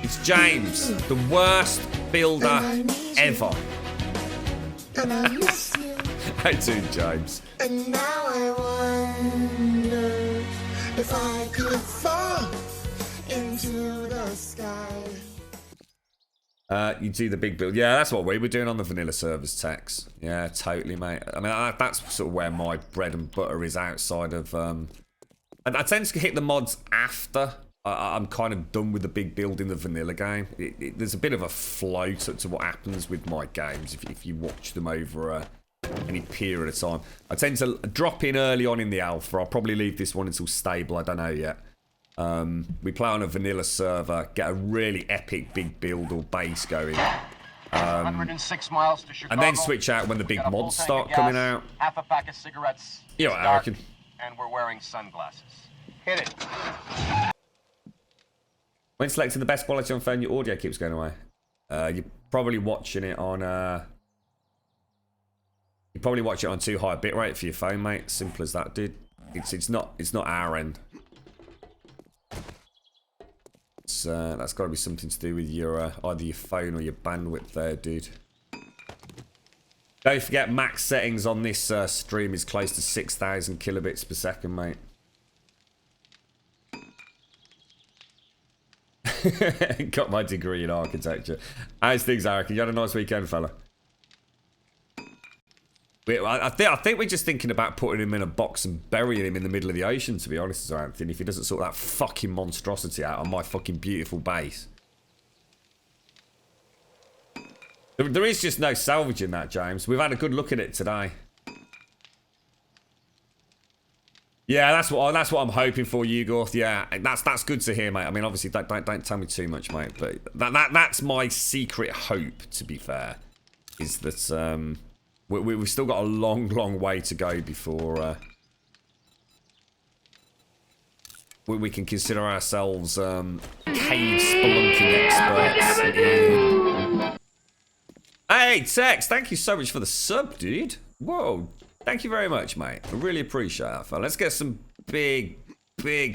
It's James, the worst builder ever. And I miss you. How do, James? And now I wonder if I could fall into the sky. You do the big build. Yeah, that's what we were doing on the vanilla servers, Tex. Yeah, totally, mate. I mean, that's sort of where my bread and butter is outside of... I tend to hit the mods after I'm kind of done with the big build in the vanilla game. There's a bit of a flow to what happens with my games if you watch them over any period of time. I tend to drop in early on in the alpha. I'll probably leave this one until stable. I don't know yet. We play on a vanilla server, get a really epic big build or base going. 106 miles to Chicago. And then switch out when the big mods start coming out. Half a pack of cigarettes. You know what I reckon. And we're wearing sunglasses. Hit it. When selecting the best quality on phone, your audio keeps going away. You're probably watching it on you probably watch it on too high a bitrate for your phone, mate. Simple as that, dude. It's not our end. That's got to be something to do with your either your phone or your bandwidth there, dude. Don't forget, max settings on this stream is close to 6,000 kilobits per second, mate. Got my degree in architecture. How's things, Eric? You had a nice weekend, fella? I think we're just thinking about putting him in a box and burying him in the middle of the ocean, to be honest, Anthony, if he doesn't sort that fucking monstrosity out on my fucking beautiful base. There is just no salvaging that, James. We've had a good look at it today. Yeah, that's what I'm hoping for, Yugorth. Yeah, that's good to hear, mate. I mean, obviously, don't tell me too much, mate. But that's my secret hope. To be fair, is that we've still got a long way to go before we can consider ourselves cave spelunking experts in... Hey, Tex, thank you so much for the sub, dude. Whoa, thank you very much, mate. I really appreciate that, fella. Let's get some big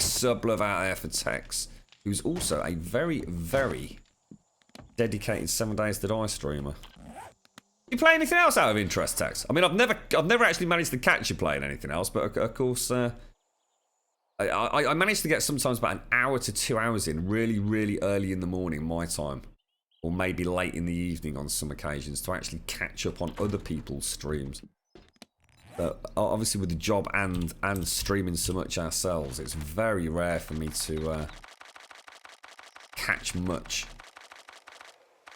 sub love out there for Tex, who's also a very dedicated 7 Days to Die streamer. You play anything else out of interest, Tex? I mean, I've never actually managed to catch you playing anything else, but of course, I managed to get sometimes about an hour to 2 hours in really early in the morning, my time. Or maybe late in the evening on some occasions to actually catch up on other people's streams. But obviously with the job and streaming so much ourselves, it's very rare for me to catch much.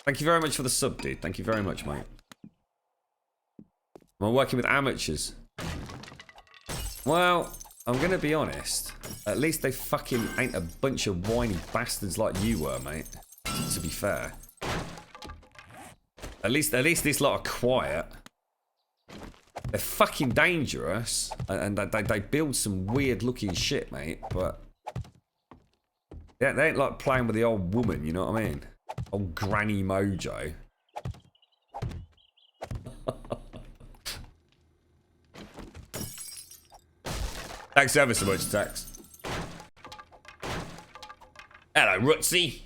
Thank you very much for the sub, dude. Thank you very much, mate. Am I working with amateurs? Well, I'm going to be honest. At least they fucking ain't a bunch of whiny bastards like you were, mate. To be fair. At least this lot are quiet. They're fucking dangerous, and they build some weird looking shit, mate. But yeah, they ain't like playing with the old woman, you know what I mean? Old Granny Mojo. Thanks ever so much, Tex. Hello, Rootsy.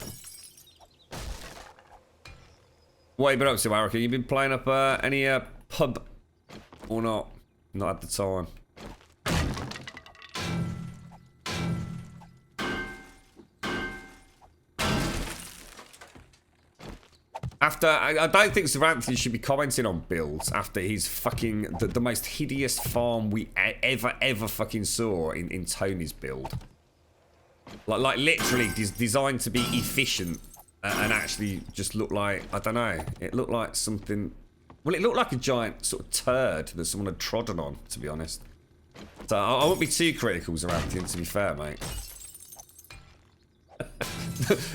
What have you been up to, Erica? You been playing up any pub or not? Not at the time. After, I don't think Sir Anthony should be commenting on builds after he's fucking the most hideous farm we ever fucking saw in Tony's build. Like literally designed to be efficient. And actually just looked like, I don't know, it looked like something... Well, it looked like a giant sort of turd that someone had trodden on, to be honest. So I won't be too critical around him, to be fair, mate.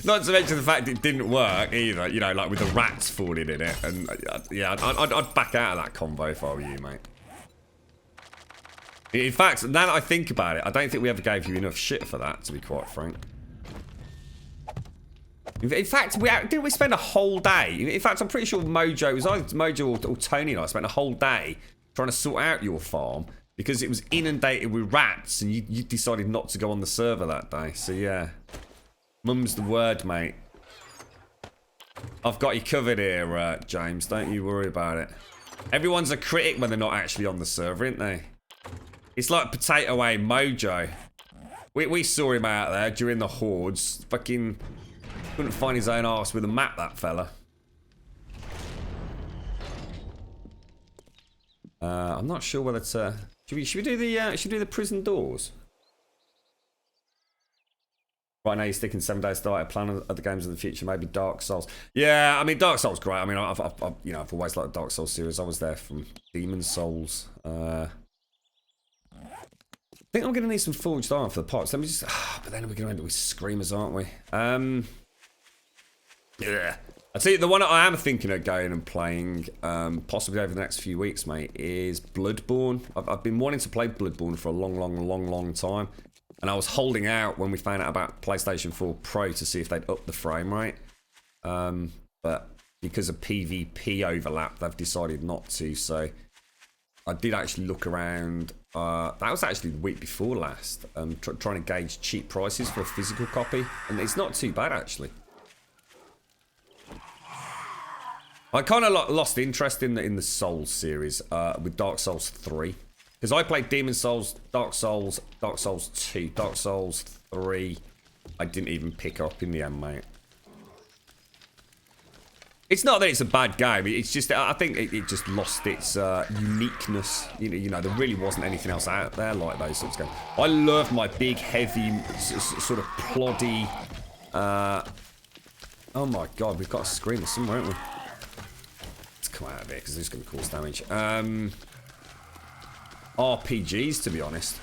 Not to mention the fact it didn't work either, you know, like with the rats falling in it. And yeah, I'd back out of that convo if I were you, mate. In fact, now that I think about it, I don't think we ever gave you enough shit for that, to be quite frank. In fact, didn't we spend a whole day? In fact, I'm pretty sure Mojo, it was either Mojo or Tony and I spent a whole day trying to sort out your farm because it was inundated with rats and you decided not to go on the server that day. So yeah, mum's the word, mate. I've got you covered here, James. Don't you worry about it. Everyone's a critic when they're not actually on the server, aren't they? It's like Potato A Mojo. We saw him out there during the hordes. Fucking... couldn't find his own arse with a map, that fella. I'm not sure whether to... Should we do the prison doors? Right now you're sticking 7 Days to Die. Plan other games in the future, maybe Dark Souls. Yeah, I mean Dark Souls great. I mean I've always liked the Dark Souls series. I was there from Demon Souls. I think I'm gonna need some forged iron for the pots. Let me just... but then we're gonna end up with screamers, aren't we? Yeah. I tell you, the one I am thinking of going and playing, possibly over the next few weeks, mate, is Bloodborne. I've been wanting to play Bloodborne for a long time. And I was holding out when we found out about PlayStation 4 Pro to see if they'd up the frame rate. But because of PvP overlap, they've decided not to. So I did actually look around. That was actually the week before last. Trying to gauge cheap prices for a physical copy. And it's not too bad, actually. I kind of lost interest in the Souls series with Dark Souls 3. Because I played Demon Souls, Dark Souls 2, Dark Souls 3. I didn't even pick up in the end, mate. It's not that it's a bad game. It's just, I think it just lost its uniqueness. You know, there really wasn't anything else out there like those sorts of games. I love my big, heavy, sort of ploddy... oh my god, we've got a screamer somewhere, haven't we? Come out of here because this is going to cause damage. RPGs, to be honest.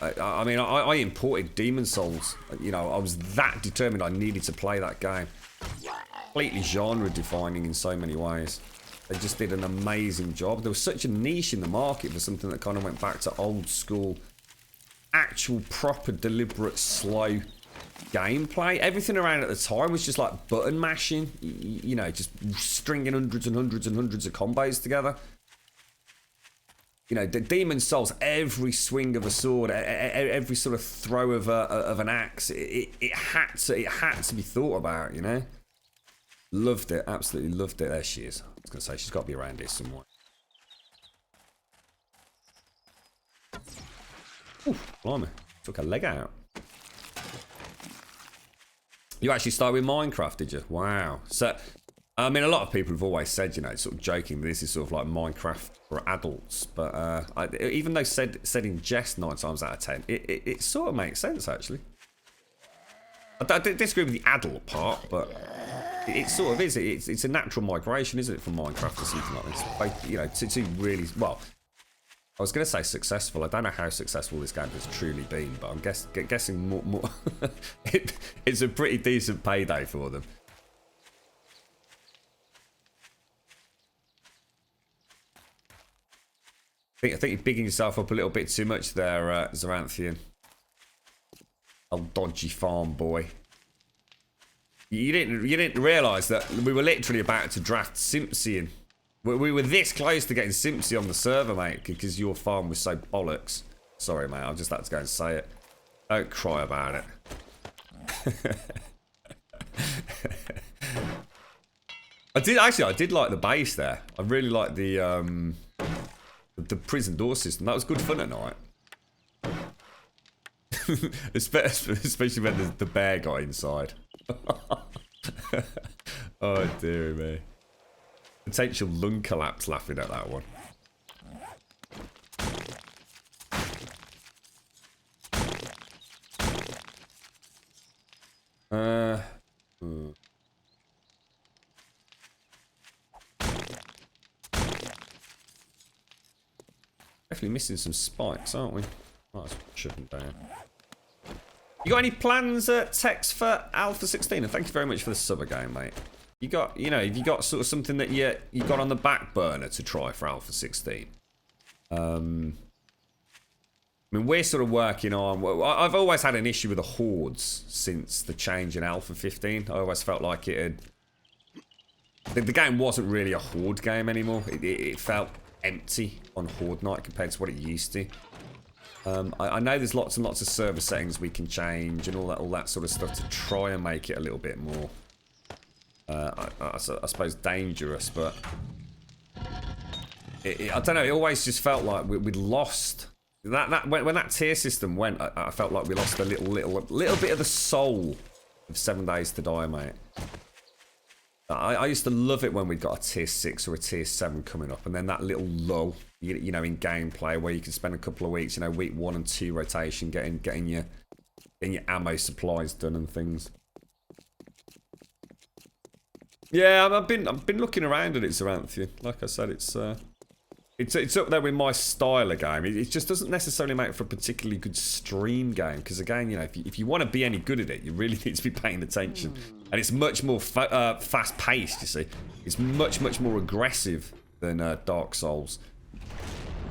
I mean, I imported Demon Souls. You know, I was that determined I needed to play that game. Completely genre defining in so many ways. They just did an amazing job. There was such a niche in the market for something that kind of went back to old school, actual proper deliberate slow gameplay. Everything around at the time was just like button mashing, you know, just stringing hundreds and hundreds and hundreds of combos together. You know, the Demon Souls, every swing of a sword, every sort of throw of an axe, it had to be thought about, you know. Loved it, absolutely loved it. There she is. I was gonna say she's got to be around here somewhere. Ooh, blimey, took a leg out. You actually started with Minecraft, did you? Wow. So, I mean, a lot of people have always said, you know, sort of joking, this is sort of like Minecraft for adults. But even though said in jest 9 times out of 10, it sort of makes sense, actually. I disagree with the adult part, but it sort of is. It's a natural migration, isn't it, from Minecraft to something like this? But, you know, to really, well, I was going to say successful. I don't know how successful this game has truly been, but I'm guessing more it's a pretty decent payday for them. I think you're bigging yourself up a little bit too much there, Zaranthian. Old dodgy farm boy. You didn't realise that we were literally about to draft Simpson. We were this close to getting Simpsy on the server, mate, because your farm was so bollocks. Sorry, mate, I just had to go and say it. Don't cry about it. I did like the base there. I really liked the prison door system. That was good fun at night. Especially when the bear got inside. Oh dear me. Potential lung collapse laughing at that one. Definitely missing some spikes, aren't we? Oh, let's shut them down. You got any plans, Tex, for Alpha 16? And thank you very much for the sub again, mate. You got, you know, have you got sort of something that you got on the back burner to try for Alpha 16? I mean, we're sort of working on... I've always had an issue with the hordes since the change in Alpha 15. I always felt like it had... The game wasn't really a horde game anymore. It felt empty on horde night compared to what it used to. I know there's lots and lots of server settings we can change and all that sort of stuff to try and make it a little bit more... I suppose dangerous, but I don't know. It always just felt like we'd lost that when that tier system went. I felt like we lost a little bit of the soul of 7 Days to Die, mate. I used to love it when we got a tier 6 or a tier 7 coming up, and then that little lull, you know, in gameplay where you can spend a couple of weeks, you know, week 1 and 2 rotation, getting your ammo supplies done and things. Yeah, I've been looking around at it, Zaranthian. Like I said, it's up there with my style of game. It just doesn't necessarily make for a particularly good stream game because, again, you know, if you want to be any good at it, you really need to be paying attention. And it's much more fast-paced. You see, it's much more aggressive than Dark Souls.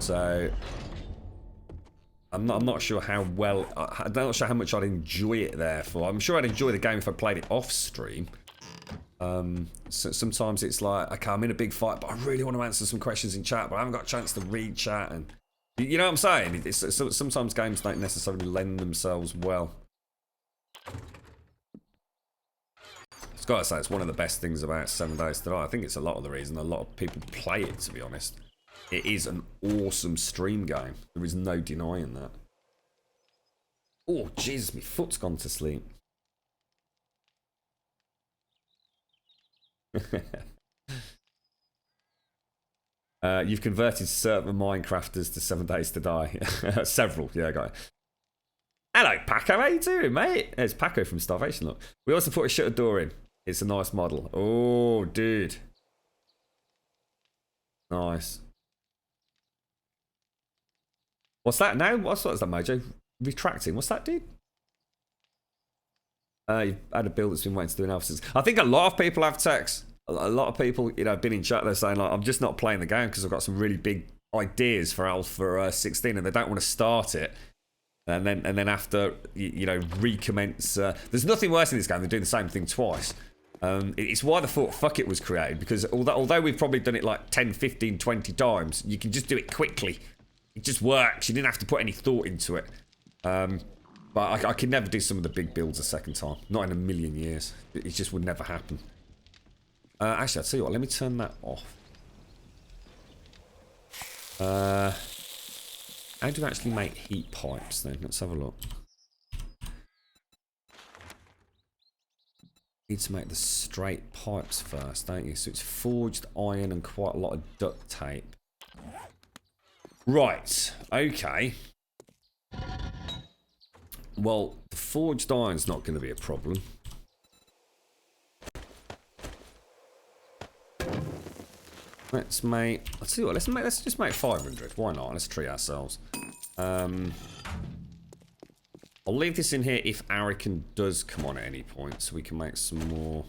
So I'm not sure how well. I'm not sure how much I'd enjoy it. Therefore, I'm sure I'd enjoy the game if I played it off stream. So sometimes it's like, okay, I'm in a big fight, but I really want to answer some questions in chat, but I haven't got a chance to read chat, and you know what I'm saying? Sometimes games don't necessarily lend themselves well. I've got to say, it's one of the best things about 7 Days to Die. I think it's a lot of the reason a lot of people play it, to be honest. It is an awesome stream game. There is no denying that. Oh, Jesus, my foot's gone to sleep. You've converted certain Minecrafters to 7 Days to Die. Several, yeah, I got it. Hello, Paco, how you doing, mate? It's Paco from Starvation, look. We also put a shutter door in. It's a nice model. Oh, dude. Nice. What's that now? What's that, Mojo? Retracting. What's that, dude? You've had a build that's been waiting to do analysis. I think a lot of people have text. a lot of people, you know, have been in chat there saying like, I'm just not playing the game because I've got some really big ideas for Alpha 16 and they don't want to start it. And then after, you know, recommence. There's nothing worse in this game than doing the same thing twice. It's why the thought fuck it was created, because although we've probably done it like 10, 15, 20 times, you can just do it quickly. It just works. You didn't have to put any thought into it. But I could never do some of the big builds a second time. Not in a million years. It just would never happen. Actually, I'll tell you what. Let me turn that off. How do you actually make heat pipes then? Let's have a look. Need to make the straight pipes first, don't you? So it's forged iron and quite a lot of duct tape. Right, okay. Well, the forged iron's not going to be a problem. Let's make. I'll tell you what. Let's just make 500. Why not? Let's treat ourselves. I'll leave this in here if Arikan does come on at any point, so we can make some more.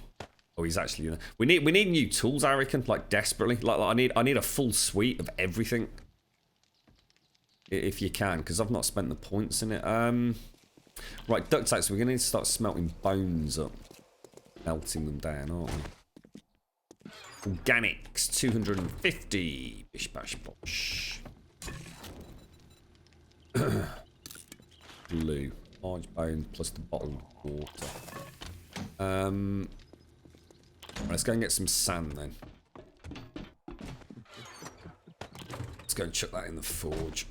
Oh, he's actually. We need new tools, Arikan, like desperately. Like I need a full suite of everything. If you can, because I've not spent the points in it. Right, duct tape. So we're gonna need to start smelting bones up, melting them down, aren't we? Organics, 250. Bish bash bosh. Blue. Large bone plus the bottled water. Let's go and get some sand then. Let's go and chuck that in the forge.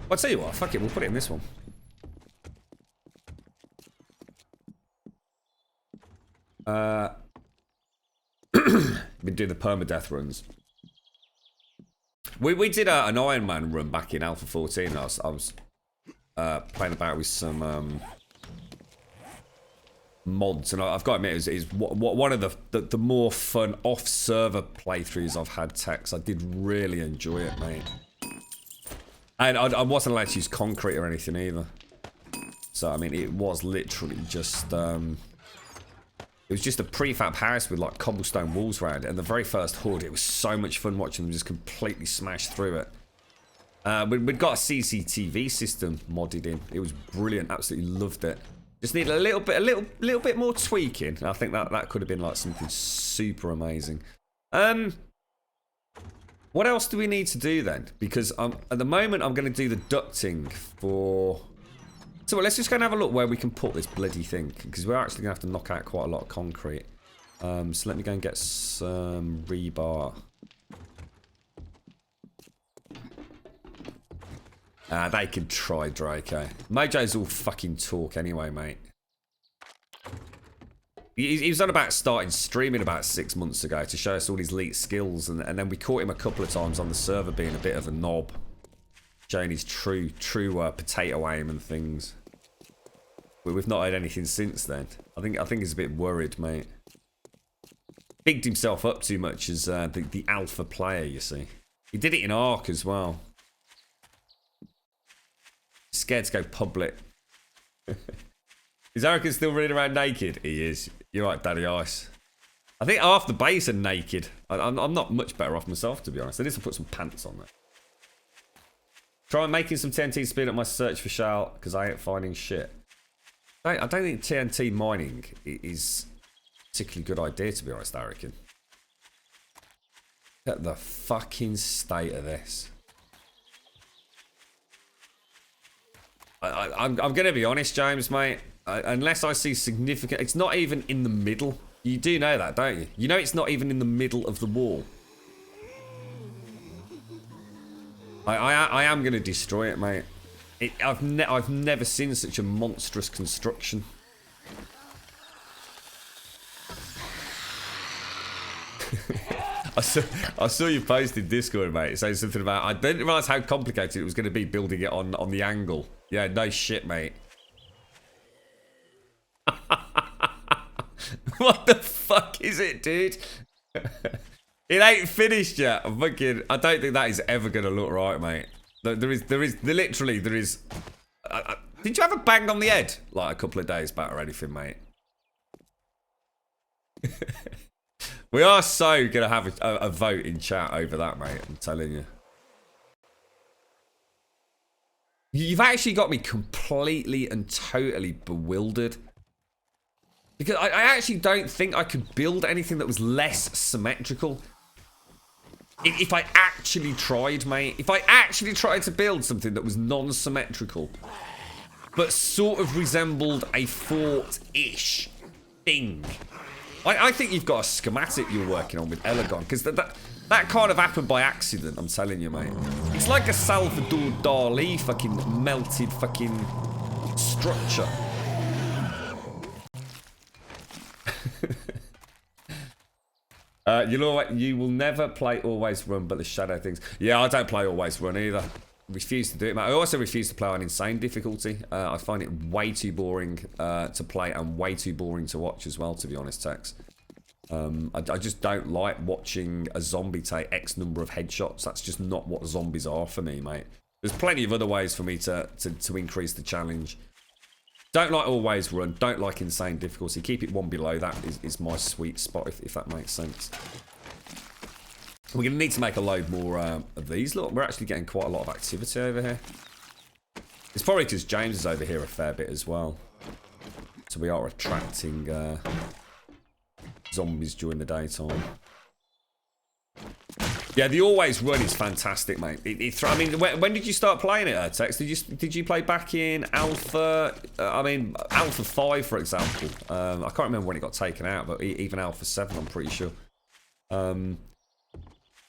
I'll tell you what, fuck it, we'll put it in this one. Been doing the permadeath runs. We did an Iron Man run back in Alpha 14. I was playing about with some mods, and I've got to admit, it's one of the more fun off-server playthroughs I've had. Tex, I did really enjoy it, mate. And I wasn't allowed to use concrete or anything either. So I mean, it was literally just. It was just a prefab house with like cobblestone walls around it, and the very first HUD, it was so much fun watching them just completely smash through it. We'd got a CCTV system modded in. It was brilliant. Absolutely loved it. Just needed a little bit more tweaking. I think that could have been like something super amazing. What else do we need to do then? Because at the moment I'm going to do the ducting for. So let's just go and have a look where we can put this bloody thing, because we're actually going to have to knock out quite a lot of concrete. So let me go and get some rebar. They could try, Draco. Mojo's all fucking talk anyway, mate. He was on about starting streaming about 6 months ago to show us all his elite skills, and then we caught him a couple of times on the server being a bit of a knob, showing his true potato aim and things. But we've not heard anything since then. I think he's a bit worried, mate. Bigged himself up too much as the alpha player, you see. He did it in Ark as well. Scared to go public. Is Arikan still running around naked? He is. You're right, Daddy Ice. I think half the base are naked. I'm not much better off myself, to be honest. I need to put some pants on there. Try making some TNT to speed up my search for shale, because I ain't finding shit. I don't think TNT mining is a particularly good idea, to be honest, Arikan. Look at the fucking state of this. I'm going to be honest, James, mate. Unless I see significant... It's not even in the middle. You do know that, don't you? You know it's not even in the middle of the wall. I am going to destroy it, mate. I've never seen such a monstrous construction. I saw you posted Discord, mate, saying something about... I didn't realise how complicated it was going to be building it on the angle. Yeah, no shit, mate. What the fuck is it, dude? It ain't finished yet. I don't think that is ever going to look right, mate. There is. Did you have a bang on the head like a couple of days back or anything, mate? We are so going to have a vote in chat over that, mate. I'm telling you. You've actually got me completely and totally bewildered. Because I actually don't think I could build anything that was less symmetrical. If I actually tried, mate. If I actually tried to build something that was non-symmetrical, but sort of resembled a fort-ish thing. I think you've got a schematic you're working on with Elegon, because that kind of happened by accident, I'm telling you, mate. It's like a Salvador Dali fucking melted fucking structure. You will never play Always Run, but the shadow things. Yeah, I don't play Always Run either. Refuse to do it, mate. I also refuse to play on insane difficulty. I find it way too boring to play and way too boring to watch as well, to be honest, Tex. I just don't like watching a zombie take X number of headshots. That's just not what zombies are for me, mate. There's plenty of other ways for me to increase the challenge. Don't like Always Run. Don't like insane difficulty. Keep it one below that is my sweet spot, if that makes sense. We're going to need to make a load more of these. Look, we're actually getting quite a lot of activity over here. It's probably because James is over here a fair bit as well. So we are attracting zombies during the daytime. Yeah, the Always Run is fantastic, mate. I mean, when did you start playing it, Tex? Did you play back in Alpha? Alpha 5, for example. I can't remember when it got taken out, but even Alpha 7, I'm pretty sure.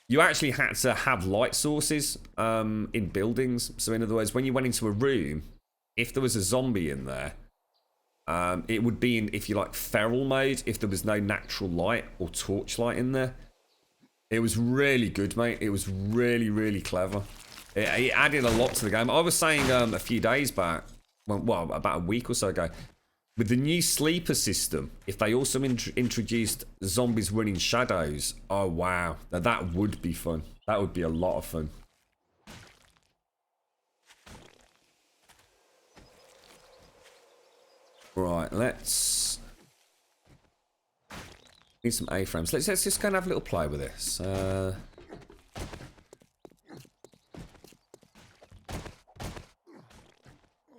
You actually had to have light sources in buildings. So in other words, when you went into a room, if there was a zombie in there, it would be in, if you like, feral mode if there was no natural light or torchlight in there. It was really good, mate. It was really, really clever. It added a lot to the game. I was saying a few days back, well, about a week or so ago, with the new sleeper system, if they also introduced zombies running shadows, oh wow, that would be fun. That would be a lot of fun. Right, let's need some A-frames. Let's just go and have a little play with this.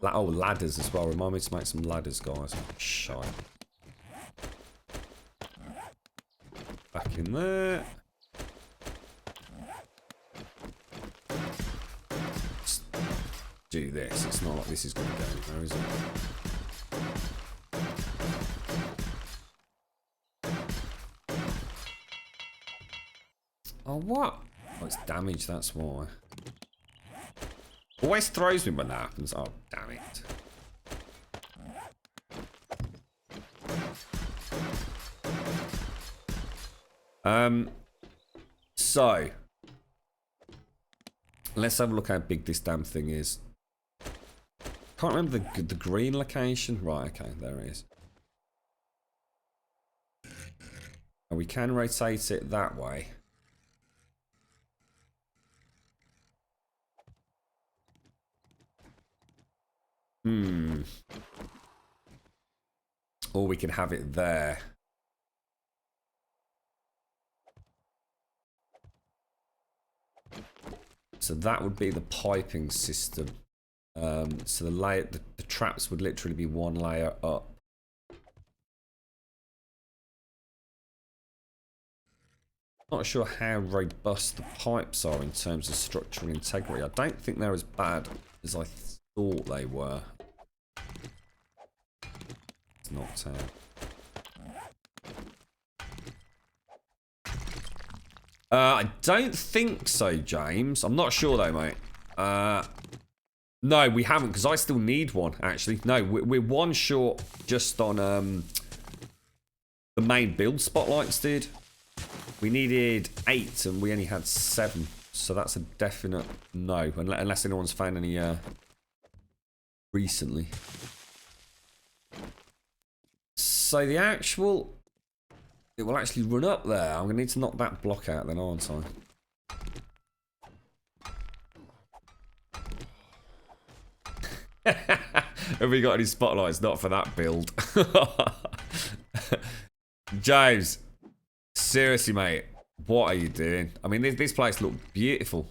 Oh, ladders as well. Remind me to make some ladders, guys. Shite. Back in there. Let's do this. It's not like this is going to go anywhere, is it? Oh, what? Oh, it's damaged, that's why. Always throws me when that happens. Oh, damn it. So let's have a look how big this damn thing is. Can't remember the green location. Right, okay, there it is. And we can rotate it that way. Or we can have it there. So that would be the piping system. So the traps would literally be one layer up. Not sure how robust the pipes are in terms of structural integrity. I don't think they're as bad as I thought they were. It's knocked out. I don't think so, James. I'm not sure though, mate. No, we haven't, because I still need one, actually. No, we're one short just on the main build spotlights, dude. We needed 8 and we only had 7. So that's a definite no, unless anyone's found any recently. So the actual... It will actually run up there. I'm going to need to knock that block out then, aren't I? Have we got any spotlights? Not for that build. James, seriously, mate, what are you doing? I mean, this place looks beautiful.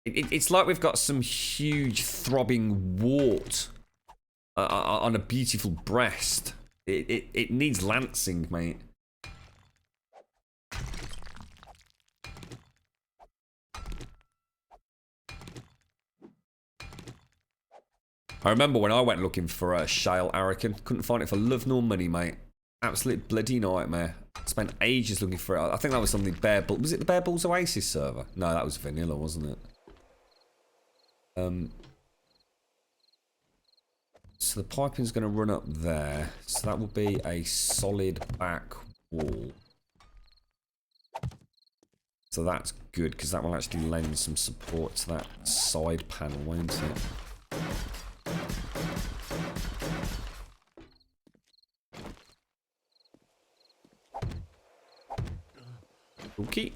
It's like we've got some huge throbbing wart on a beautiful breast. It needs lancing, mate. I remember when I went looking for a shale Arakan, couldn't find it for love nor money, mate. Absolute bloody nightmare. Spent ages looking for it. I think that was on the Bear Bull. Was it the Bear Bulls Oasis server? No, that was vanilla, wasn't it? So the piping's going to run up there. So that will be a solid back wall. So that's good, because that will actually lend some support to that side panel, won't it? Okay.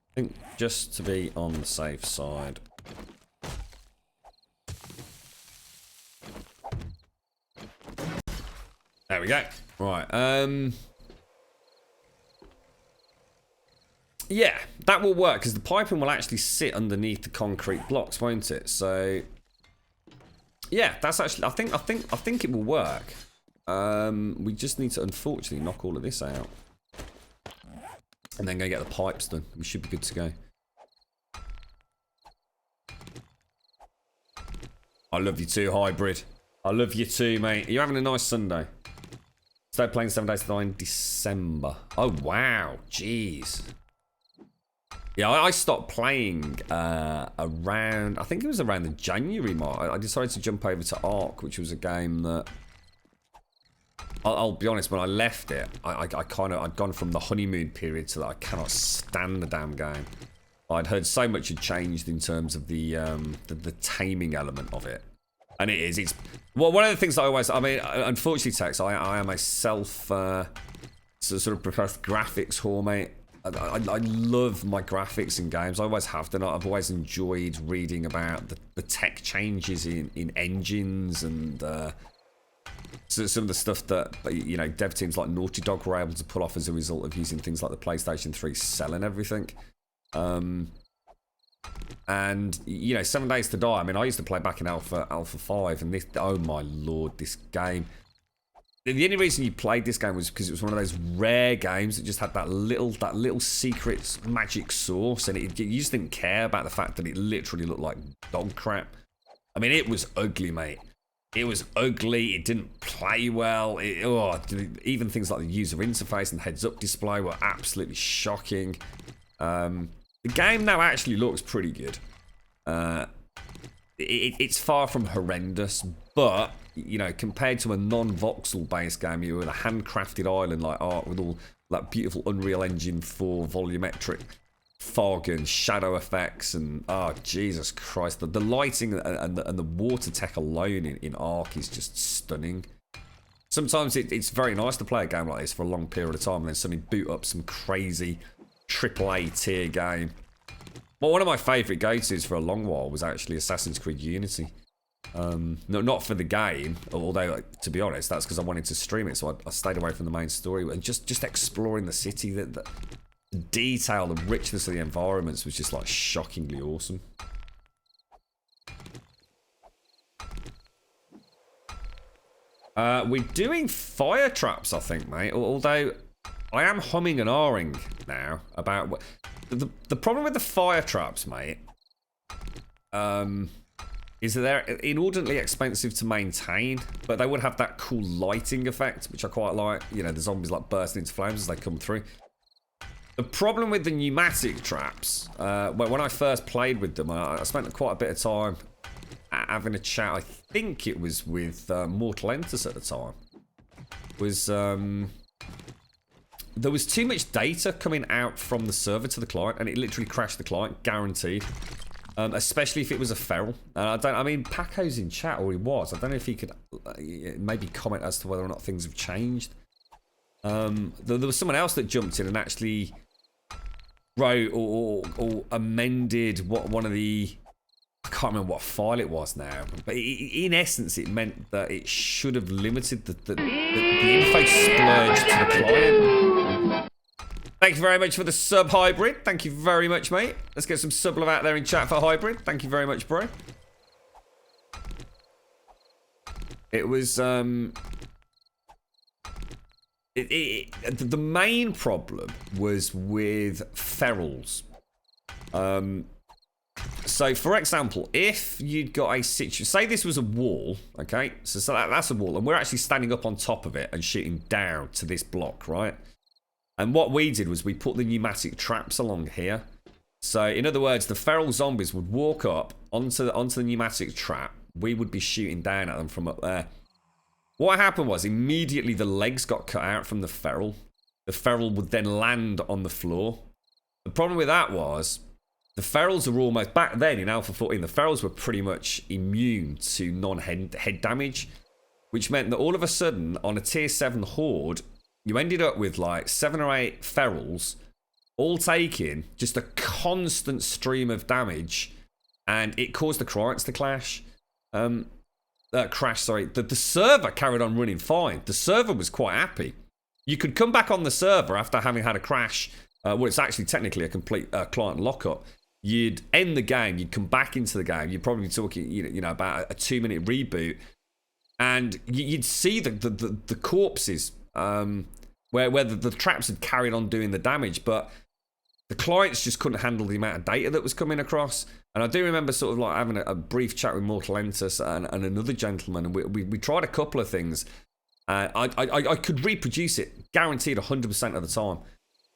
I think just to be on the safe side. There we go. Right. Yeah, that will work because the piping will actually sit underneath the concrete blocks, won't it? So, yeah, that's actually. I think it will work. We just need to unfortunately knock all of this out, and then go get the pipes done. We should be good to go. I love you too, Hybrid. I love you too, mate. Are you having a nice Sunday? Started playing 7 Days to Die in December. Oh wow, jeez. Yeah, I stopped playing around, I think it was around the January mark. I decided to jump over to Ark, which was a game that, I'll be honest, when I left it, I'd gone from the honeymoon period to that I cannot stand the damn game. I'd heard so much had changed in terms of the taming element of it. And it's, well, one of the things that I mean, unfortunately, Tex, I am a sort of professed graphics whore, mate. I love my graphics in games. I always have done. I've always enjoyed reading about the tech changes in engines and so some of the stuff that, you know, dev teams like Naughty Dog were able to pull off as a result of using things like the PlayStation 3 cell and everything. And, you know, 7 Days to Die, I mean, I used to play back in Alpha 5, and this, oh my lord, this game. The only reason you played this game was because it was one of those rare games that just had that little secret magic sauce, and you just didn't care about the fact that it literally looked like dog crap. I mean, it was ugly, mate. It was ugly. It didn't play well. Even things like the user interface and heads-up display were absolutely shocking. The game now actually looks pretty good. It's far from horrendous, but, you know, compared to a non-voxel based game, you were in a handcrafted island like Ark with all that beautiful Unreal Engine 4 volumetric fog and shadow effects, and oh Jesus Christ, the lighting and the water tech alone in Ark is just stunning. Sometimes it's very nice to play a game like this for a long period of time and then suddenly boot up some crazy AAA tier game. Well, one of my favourite go-tos for a long while was actually Assassin's Creed Unity. No, not for the game, although, like, to be honest, that's because I wanted to stream it, so I stayed away from the main story. And just exploring the city, the detail, the richness of the environments was just, like, shockingly awesome. We're doing fire traps, I think, mate. Although I am humming and ahhing now about what... The problem with the fire traps, mate, is that they're inordinately expensive to maintain, but they would have that cool lighting effect, which I quite like. You know, the zombies like bursting into flames as they come through. The problem with the pneumatic traps, when I first played with them, I spent quite a bit of time having a chat. I think it was with Mortal Entus at the time. There was too much data coming out from the server to the client, and it literally crashed the client, guaranteed. Especially if it was a feral. I mean, Paco's in chat, or he was. I don't know if he could maybe comment as to whether or not things have changed. There was someone else that jumped in and actually wrote or amended one of the... I can't remember what file it was now, but in essence, it meant that it should have limited the info splurge to the client. Thank you very much for the sub, Hybrid. Thank you very much, mate. Let's get some sub love out there in chat for Hybrid. Thank you very much, bro. It was the main problem was with ferals. So, for example, if you'd got a situation, say this was a wall, okay? So that's a wall, and we're actually standing up on top of it and shooting down to this block, right? And what we did was we put the pneumatic traps along here. So, in other words, the feral zombies would walk up onto the pneumatic trap. We would be shooting down at them from up there. What happened was, immediately the legs got cut out from the feral. The feral would then land on the floor. The problem with that was... the ferals are almost, back then in Alpha 14, the ferals were pretty much immune to non-head damage, which meant that all of a sudden, on a tier 7 horde, you ended up with like 7 or 8 ferals, all taking just a constant stream of damage, and it caused the clients to clash. The server carried on running fine. The server was quite happy. You could come back on the server after having had a crash. Well, it's actually technically a complete client lockup. You'd end the game, you'd come back into the game, you'd probably be talking, you know, about a 2-minute reboot, and you'd see the corpses where the traps had carried on doing the damage, but the clients just couldn't handle the amount of data that was coming across. And I do remember sort of like having a brief chat with Mortal Entus and another gentleman, and we tried a couple of things. I could reproduce it, guaranteed 100% of the time.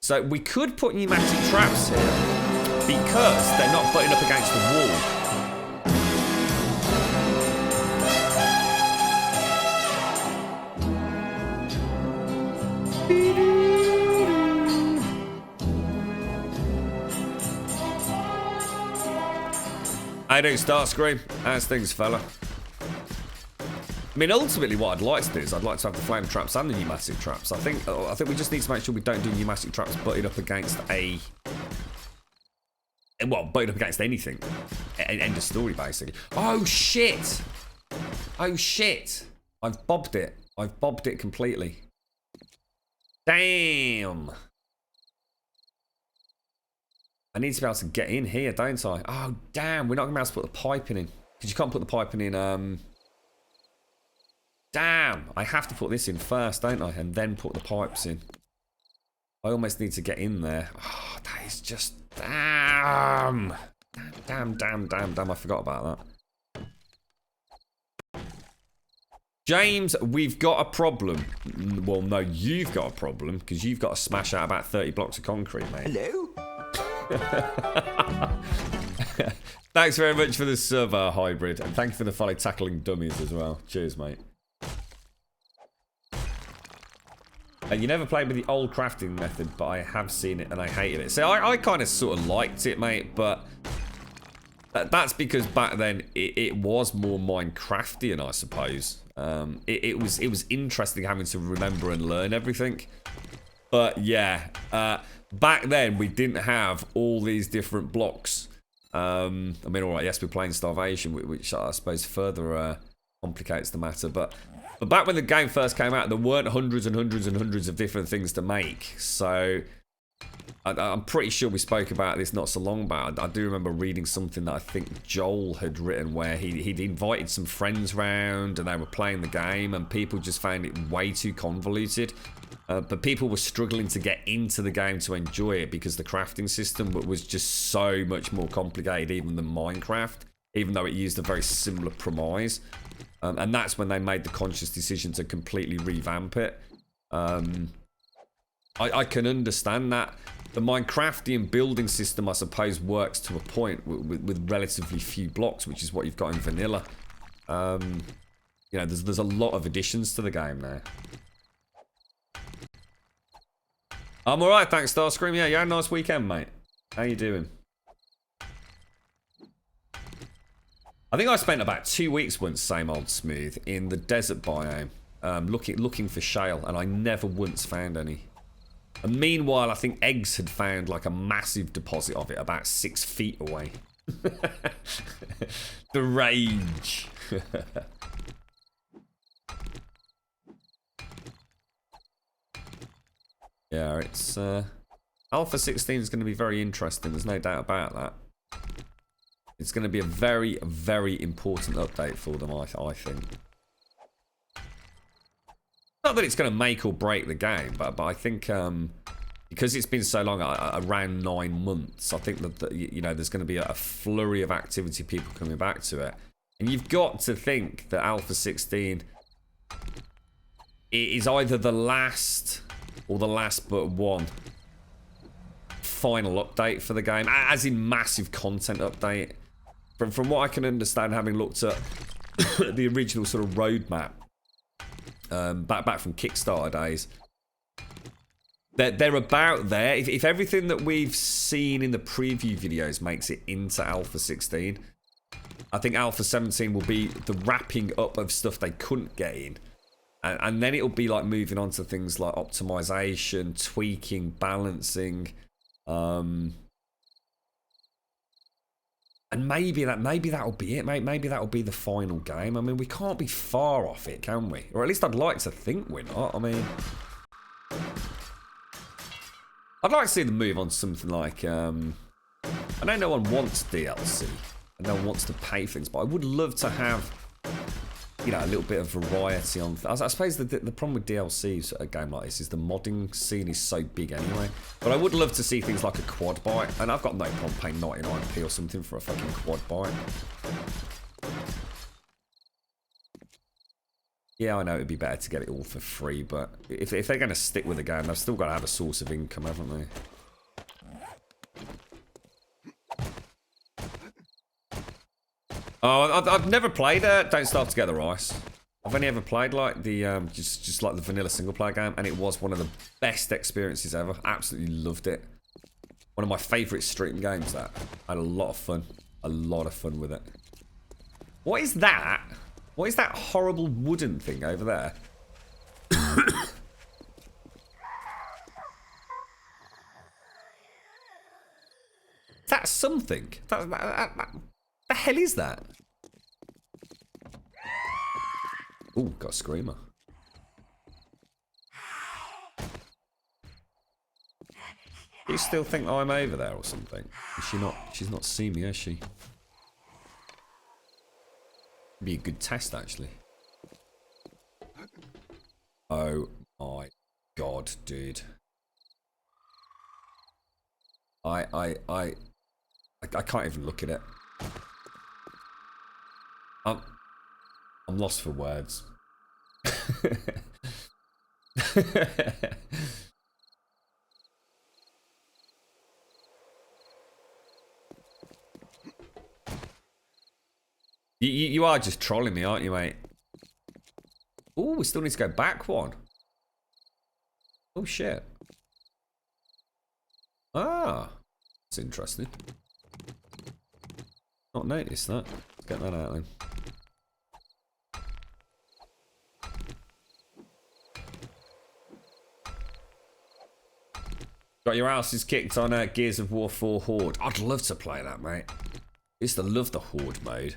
So we could put pneumatic traps here, because they're not butting up against the wall. How you doing, Starscream? How's things, fella? I mean, ultimately, what I'd like to do is I'd like to have the flame traps and the pneumatic traps. I think we just need to make sure we don't do pneumatic traps butted up against a... well, butted up against anything. End of story, basically. Oh, shit! Oh, shit! I've bobbed it. I've bobbed it completely. Damn! I need to be able to get in here, don't I? Oh, damn. We're not going to be able to put the piping in. Because you can't put the piping in, Damn! I have to put this in first, don't I? And then put the pipes in. I almost need to get in there. Oh, that is just... Damn! Damn, I forgot about that. James, we've got a problem. Well, no, you've got a problem, because you've got to smash out about 30 blocks of concrete, mate. Hello? Thanks very much for the server, Hybrid, and thank you for the follow tackling dummies as well. Cheers, mate. And you never played with the old crafting method, but I have seen it and I hated it. So I kind of sort of liked it, mate, but that's because back then it was more Minecraftian, I suppose. It was interesting having to remember and learn everything. But yeah, back then we didn't have all these different blocks. I mean, all right, yes, we're playing Starvation, which I suppose further complicates the matter, but back when the game first came out, there weren't hundreds and hundreds and hundreds of different things to make. So I'm pretty sure we spoke about this not so long back. I do remember reading something that I think Joel had written, where he'd invited some friends round and they were playing the game, and people just found it way too convoluted. But people were struggling to get into the game to enjoy it because the crafting system was just so much more complicated even than Minecraft, even though it used a very similar premise. And that's when they made the conscious decision to completely revamp it. I can understand that. The Minecraftian building system, I suppose, works to a point with relatively few blocks, which is what you've got in vanilla. You know, there's a lot of additions to the game now. I'm alright, thanks, Starscream. Yeah, you had a nice weekend, mate. How you doing? I think I spent about 2 weeks once, same old smooth, in the desert biome, looking for shale, and I never once found any. And meanwhile, I think Eggs had found like a massive deposit of it about 6 feet away. The rage. Yeah, it's Alpha 16 is going to be very interesting. There's no doubt about that. It's going to be a very, very important update for them, I think. Not that it's going to make or break the game, but I think because it's been so long, around 9 months, I think that you know, there's going to be a flurry of activity, people coming back to it. And you've got to think that Alpha 16 is either the last or the last but one final update for the game, as in massive content update. From what I can understand, having looked at the original sort of roadmap back from Kickstarter days, they're about there. If everything that we've seen in the preview videos makes it into Alpha 16, I think Alpha 17 will be the wrapping up of stuff they couldn't get in. And then it'll be like moving on to things like optimization, tweaking, balancing, and maybe that'll be it, mate. Maybe that'll be the final game. I mean, we can't be far off it, can we? Or at least I'd like to think we're not. I mean, I'd like to see them move on to something like, I know no one wants DLC and no one wants to pay things, but I would love to have, you know, a little bit of variety on. I suppose the problem with DLCs at a game like this is the modding scene is so big anyway. But I would love to see things like a quad bike, and I've got no problem paying 99p or something for a fucking quad bike. Yeah, I know it'd be better to get it all for free, but if they're going to stick with the game, they've still got to have a source of income, haven't they? Oh, I've never played Don't Starve Together Ice. I've only ever played like the just like the vanilla single player game, and it was one of the best experiences ever. Absolutely loved it. One of my favourite stream games. That I had a lot of fun with it. What is that? What is that horrible wooden thing over there? That's something. The hell is that? Ooh, got a screamer. You still think I'm over there or something? Is she not? She's not seen me, has she? Be a good test, actually. Oh my god, dude. I can't even look at it. I'm lost for words. You are just trolling me, aren't you, mate? Oh, we still need to go back one. Oh, shit. Ah, that's interesting. Not noticed that. Let's get that out then. Got your asses kicked on Gears of War 4 Horde. I'd love to play that, mate. I used to love the Horde mode.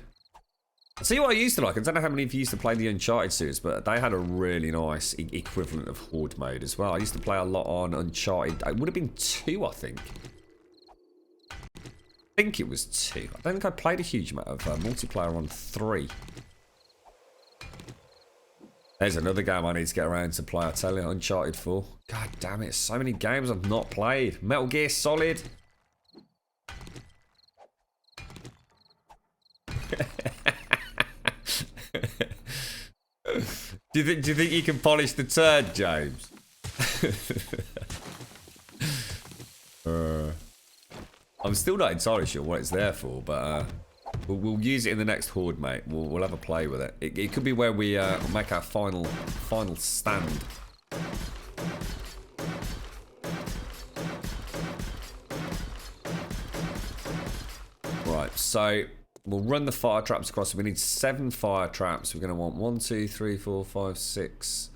I'll tell you what I used to like. I don't know how many of you used to play the Uncharted series, but they had a really nice equivalent of Horde mode as well. I used to play a lot on Uncharted. It would have been 2, I think. I think it was 2. I don't think I played a huge amount of multiplayer on 3. There's another game I need to get around to play, I tell you, Uncharted 4. God damn it, so many games I've not played. Metal Gear Solid. Do you think you can polish the turd, James? I'm still not entirely sure what it's there for, but we'll use it in the next Horde, mate. We'll have a play with it. It could be where we make our final stand. Right, so we'll run the fire traps across. We need 7 fire traps. We're going to want 1, 2, 3, 4, 5, 6.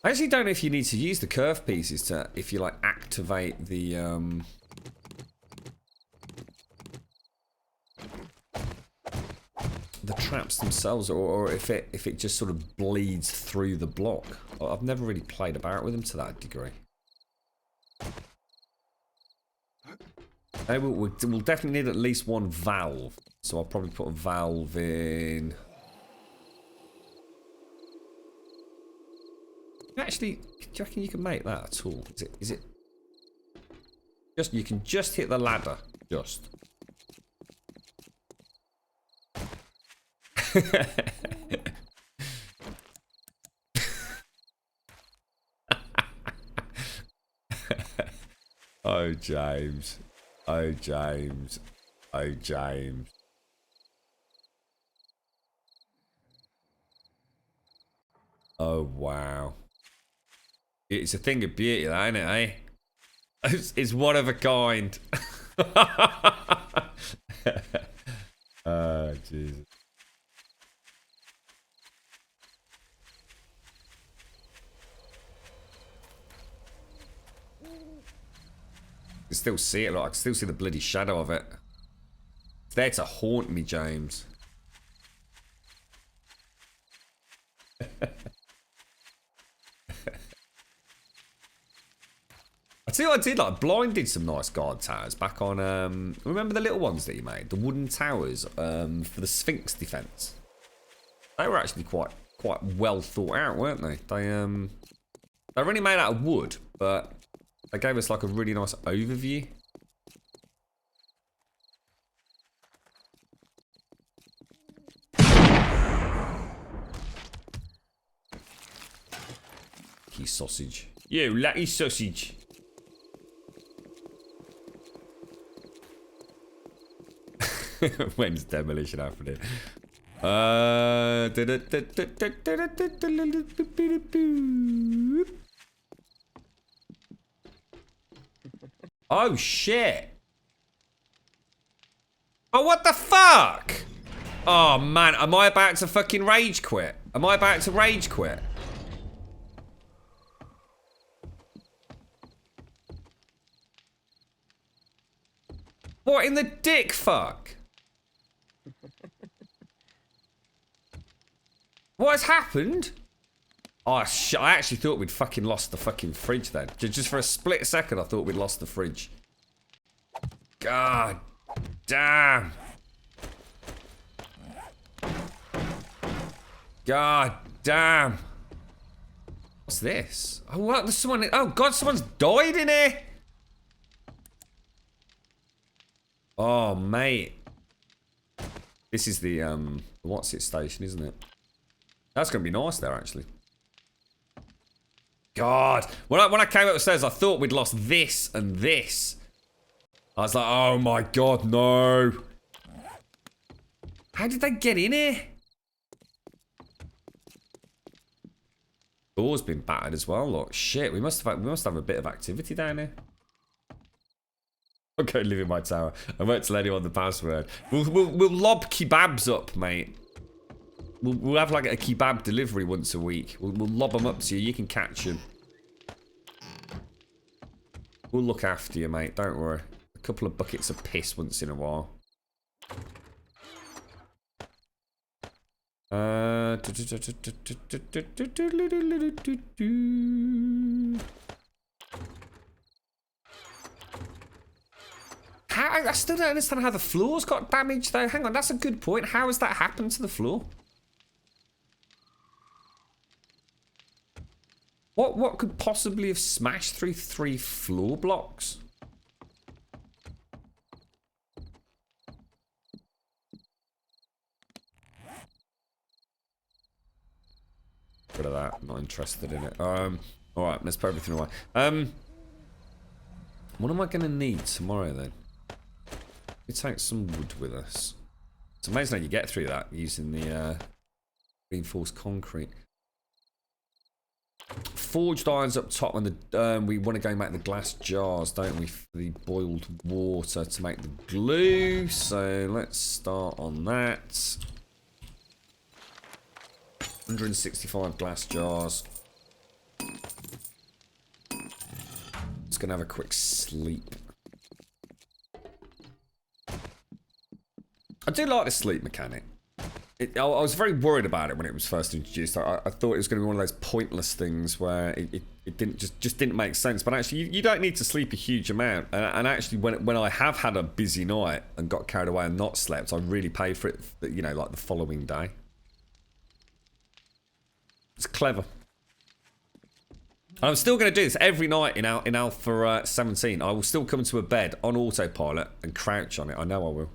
I actually don't know if you need to use the curve pieces to, if you like, activate the traps themselves, or if it just sort of bleeds through the block. I've never really played about with them to that degree. We'll definitely need at least one valve, so I'll probably put a valve in. Actually, do you reckon you can make that at all? Is it just, you can just hit the ladder, just. Oh, James. Oh, James. Oh, James. Oh, wow. It's a thing of beauty, that, isn't it, eh? It's one of a kind. Oh, Jesus. I can still see it, like, I can still see the bloody shadow of it. It's there to haunt me, James. I tell you what I did, like, Blind did some nice guard towers back on, remember the little ones that you made? The wooden towers, for the Sphinx defense. They were actually quite well thought out, weren't they? They were only made out of wood, but they gave us like a really nice overview. Lucky sausage. You lucky sausage. When's demolition happening? Oh shit! Oh, what the fuck? Oh man, am I about to fucking rage quit? Am I about to rage quit? What in the dick fuck? What has happened? Oh shit, I actually thought we'd fucking lost the fucking fridge then. Just for a split second I thought we'd lost the fridge. God damn. God damn. What's this? Oh what, there's someone, oh god, someone's died in here. Oh mate. This is the what's it station, isn't it? That's gonna be nice there, actually. God, when I came up the stairs, I thought we'd lost this and this. I was like, oh my god, no! How did they get in here? Door's been battered as well. Look, shit, we must have a bit of activity down here. I'll go live in my tower. I won't tell anyone the password. We'll lob kebabs up, mate. We'll have like a kebab delivery once a week. We'll lob them up to you. You can catch them. We'll look after you, mate. Don't worry. A couple of buckets of piss once in a while. I still don't understand how the floor's got damaged, though. Hang on, that's a good point. How has that happened to the floor? What could possibly have smashed through 3 floor blocks? Rid of that. I'm not interested in it. Alright, let's put everything away. What am I gonna need tomorrow then? We take some wood with us. It's amazing how you get through that using the reinforced concrete. Forged irons up top, and we want to go make the glass jars, don't we? For the boiled water to make the glue. So let's start on that. 165 glass jars. just gonna have a quick sleep. I do like the sleep mechanic. I was very worried about it when it was first introduced. I thought it was going to be one of those pointless things where it didn't just didn't make sense. But actually, you don't need to sleep a huge amount. And actually, when I have had a busy night and got carried away and not slept, I really paid for it. You know, like the following day. It's clever. And I'm still going to do this every night in Alpha 17. I will still come to a bed on autopilot and crouch on it. I know I will.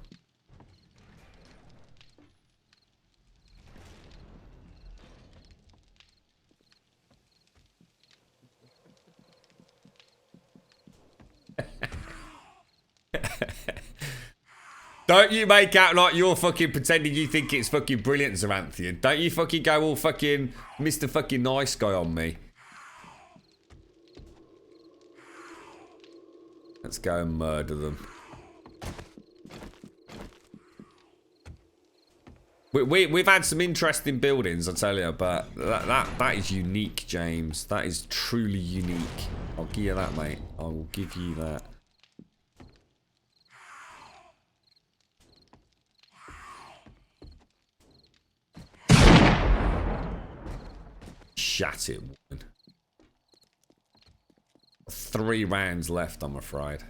Don't you make out like you're fucking pretending you think it's fucking brilliant, Zaranthian. Don't you fucking go all fucking Mr. fucking nice guy on me. Let's go and murder them. We've had some interesting buildings, I tell you, but that is unique, James. That is truly unique. I'll give you that, mate. I will give you that. Shat it, woman. 3 rounds left, I'm afraid.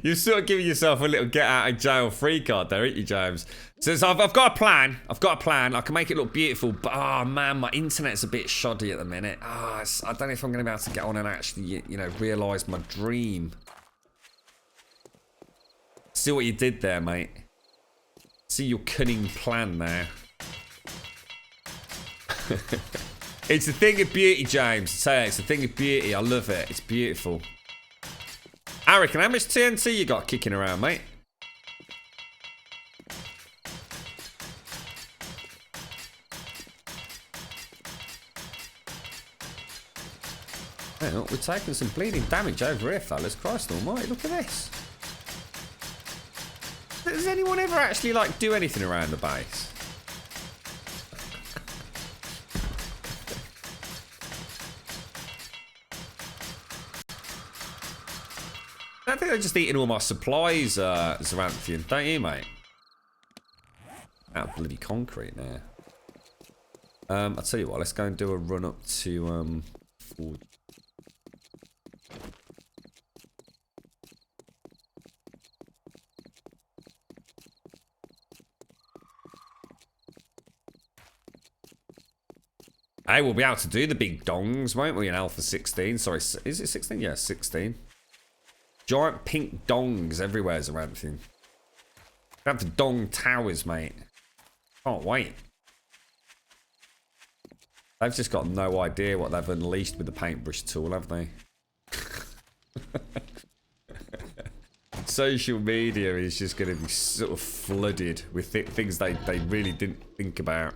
You're sort of giving yourself a little get out of jail free card there, aren't you, James? So I've got a plan. I've got a plan. I can make it look beautiful, but oh man, my internet's a bit shoddy at the minute. I don't know if I'm going to be able to get on and actually, you know, realise my dream. See what you did there, mate. See your cunning plan there. It's a thing of beauty, James. Say it, it's a thing of beauty. I love it. It's beautiful. Eric, how much TNT you got kicking around, mate? Well, we're taking some bleeding damage over here, fellas. Christ almighty, look at this. Does anyone ever actually, like, do anything around the base? I think they're just eating all my supplies, Zaranthian, don't you, mate? Out of bloody concrete now. I'll tell you what, let's go and do a run up to, Ford. Hey, we'll be able to do the big dongs, won't we, in Alpha 16? Sorry, is it 16? Yeah, 16. Giant pink dongs everywhere, Zaranthian. Have the dong towers, mate. Can't wait. They've just got no idea what they've unleashed with the paintbrush tool, have they? Social media is just going to be sort of flooded with things they really didn't think about.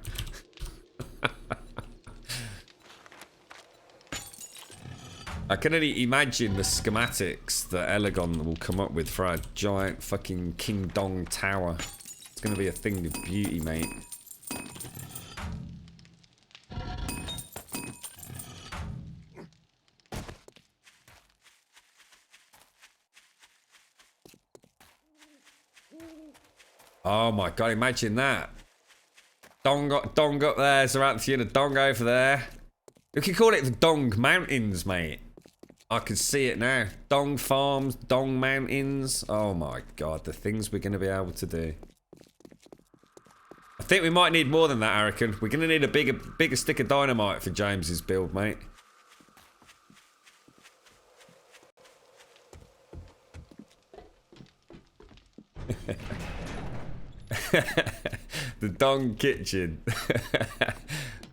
I can only imagine the schematics that Elegon will come up with for a giant fucking King Dong tower. It's going to be a thing of beauty, mate. Oh my god, imagine that. Dong up there, Zaranthian, a dong over there. We could call it the Dong Mountains, mate. I can see it now. Dong Farms, Dong Mountains. Oh my god, the things we're going to be able to do. I think we might need more than that, I reckon. We're going to need a bigger stick of dynamite for James's build, mate. The Dong Kitchen.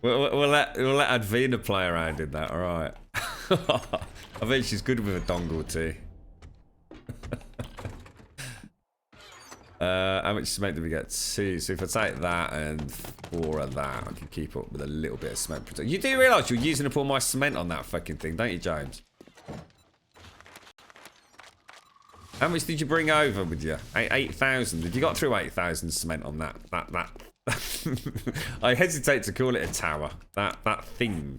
we'll let Advina play around in that, alright. I bet she's good with a dong or two. How much cement do we get? 2. So if I take that and 4 of that, I can keep up with a little bit of cement protection. You do realise you're using up all my cement on that fucking thing, don't you, James? How much did you bring over with you? 8,000. Did you got through 8,000 cement on that? I hesitate to call it a tower. That thing.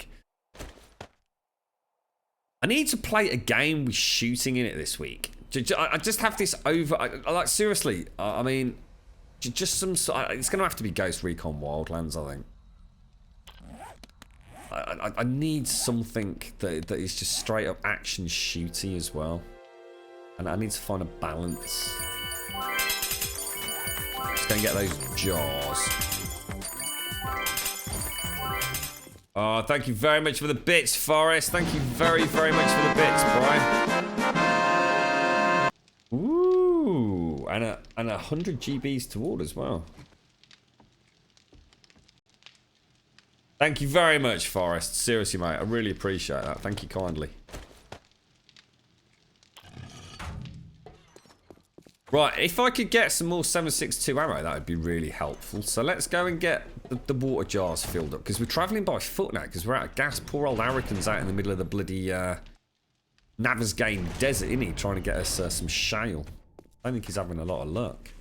I need to play a game with shooting in it this week. I just have this over. Like seriously. I mean, just some. It's gonna have to be Ghost Recon Wildlands, I think. I need something that is just straight up action shooty as well. And I need to find a balance. Just gonna get those jars. Oh, thank you very much for the bits, Forrest. Thank you very, very much for the bits, Brian. Ooh, and 100 GBs toward as well. Thank you very much, Forrest. Seriously, mate, I really appreciate that. Thank you kindly. Right, if I could get some more 7.62 ammo, that would be really helpful. So let's go and get the water jars filled up, because we're travelling by foot now, because we're out of gas. Poor old Arikan's out in the middle of the bloody Navasgain desert, isn't he? Trying to get us some shale. I don't think he's having a lot of luck.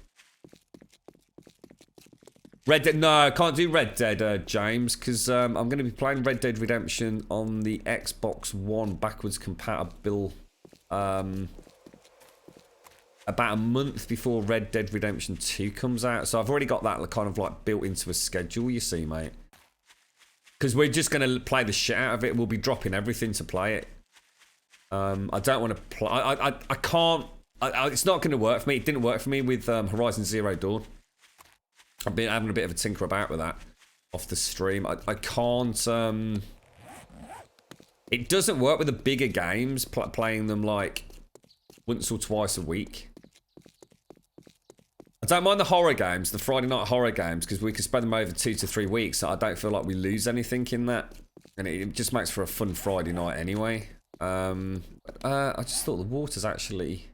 Red Dead, no, I can't do Red Dead, James, because I'm going to be playing Red Dead Redemption on the Xbox One backwards compatible about a month before Red Dead Redemption 2 comes out. So I've already got that kind of like built into a schedule, you see, mate. Because we're just going to play the shit out of it. We'll be dropping everything to play it. I don't want to play... I can't... it's not going to work for me. It didn't work for me with Horizon Zero Dawn. I've been having a bit of a tinker about with that off the stream. I can't... it doesn't work with the bigger games, playing them like once or twice a week. I don't mind the horror games, the Friday night horror games, because we can spread them over 2 to 3 weeks. So I don't feel like we lose anything in that. And it just makes for a fun Friday night anyway. I just thought the water's actually...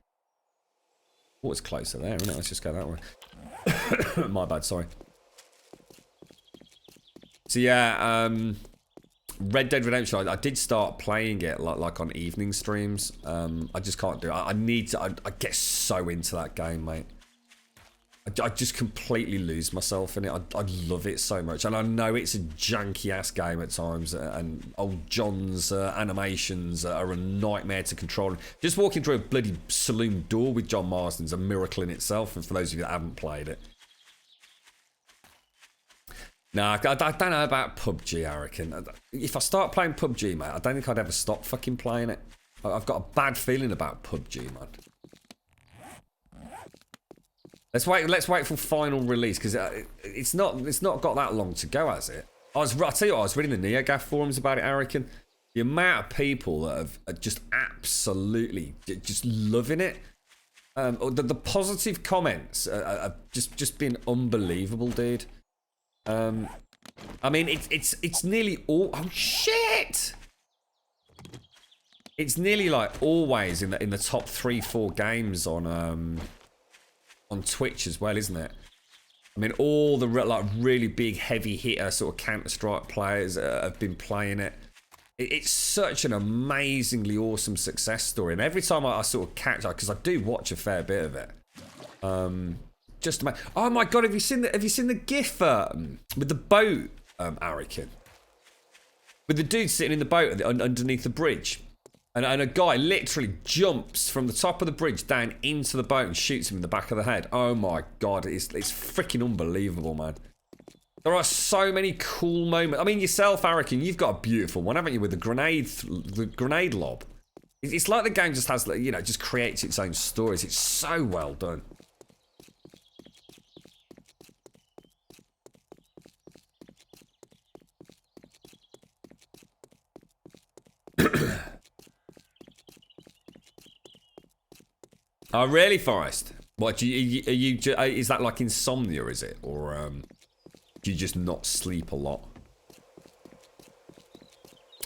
Water's closer there, isn't it? Let's just go that way. My bad, sorry. So yeah, Red Dead Redemption, I did start playing it like on evening streams. I just can't do it. I need to... I get so into that game, mate. I just completely lose myself in it. I love it so much. And I know it's a janky-ass game at times. And old John's animations are a nightmare to control. Just walking through a bloody saloon door with John Marsden's a miracle in itself. And for those of you that haven't played it. Nah, I don't know about PUBG, Arikan. If I start playing PUBG, mate, I don't think I'd ever stop fucking playing it. I've got a bad feeling about PUBG, man. Let's wait for final release, because it's not got that long to go, has it? I tell you what, I was reading the NeoGAF forums about it, Arikan. The amount of people that are just absolutely just loving it. The positive comments have just been unbelievable, dude. I mean, it's nearly all... Oh shit! It's nearly like always in the top 3-4 games on Twitch as well, isn't it? I mean, all the like really big heavy hitter sort of Counter-Strike players have been playing it. It's such an amazingly awesome success story, and every time I sort of catch up, because I do watch a fair bit of it. Just to oh my god, have you seen the GIF with the boat, Arikan? With the dude sitting in the boat underneath the bridge. And a guy literally jumps from the top of the bridge down into the boat and shoots him in the back of the head. Oh my god, it's freaking unbelievable, man. There are so many cool moments. I mean, yourself, Arikan, you've got a beautiful one, haven't you, with the grenade lob. It's like the game just has, you know, just creates its own stories. It's so well done. Oh, really, Forrest? What, is that like insomnia, is it? Or do you just not sleep a lot?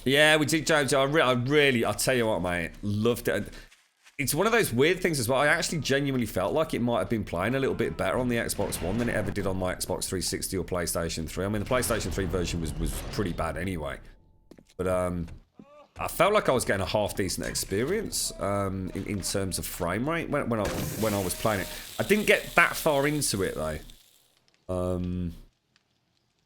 Yeah, we did, James. I tell you what, mate, loved it. It's one of those weird things as well. I actually genuinely felt like it might have been playing a little bit better on the Xbox One than it ever did on my Xbox 360 or PlayStation 3. I mean, the PlayStation 3 version was pretty bad anyway. But I felt like I was getting a half decent experience in terms of frame rate when I was playing it. I didn't get that far into it though.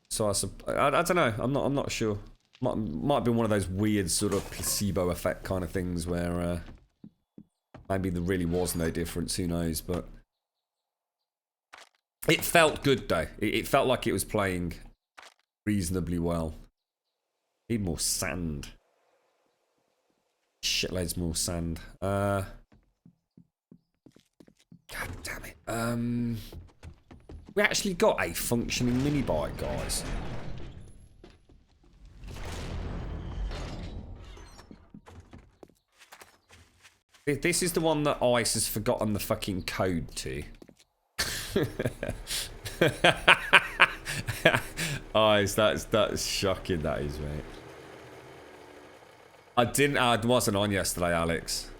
So I don't know. I'm not sure. Might have been one of those weird sort of placebo effect kind of things where maybe there really was no difference. Who knows? But it felt good though. It felt like it was playing reasonably well. Need more sand. Shitloads more sand. God damn it. We actually got a functioning mini bike, guys. This is the one that Ice has forgotten the fucking code to. Ice, that's shocking, that is, mate. I wasn't on yesterday, Alex.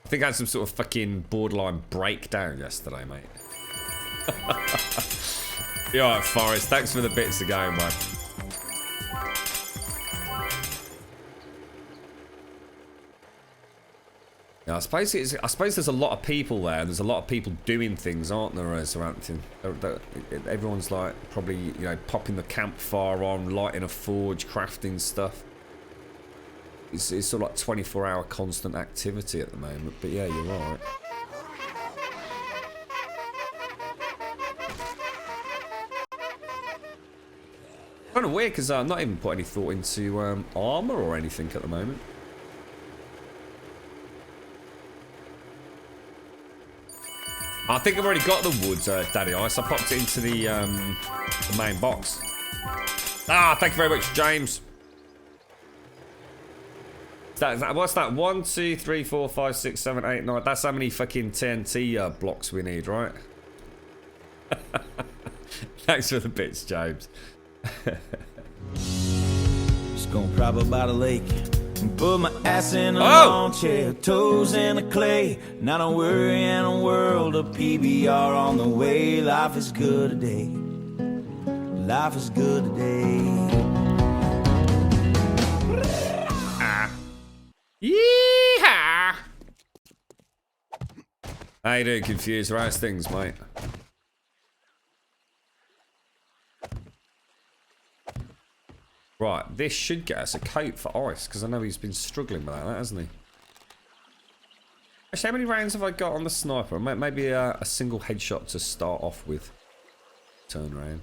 I think I had some sort of fucking borderline breakdown yesterday, mate. You're alright, Forrest. Thanks for the bits again, man. Yeah, I suppose there's a lot of people there. There's a lot of people doing things, aren't there, Southampton? Everyone's like probably, you know, popping the campfire on, lighting a forge, crafting stuff. It's sort of like 24-hour constant activity at the moment. But yeah, you're right. Kind of weird because I'm not even put any thought into armor or anything at the moment. I think I've already got the wood, Daddy Ice. I popped it into the main box. Ah, thank you very much, James. What's that? 1, 2, 3, 4, 5, 6, 7, 8, 9. That's how many fucking TNT blocks we need, right? Thanks for the bits, James. Just gonna prop up by the lake and put my ass in a lawn chair, toes in the clay. Not a worry in a world of PBR on the way. Life is good today. Life is good today. Yeehaw! How you doing, Confused? How's things, mate? Right, this should get us a coat for Ice, because I know he's been struggling with that, hasn't he? Actually, how many rounds have I got on the sniper? Maybe a single headshot to start off with. Turn around.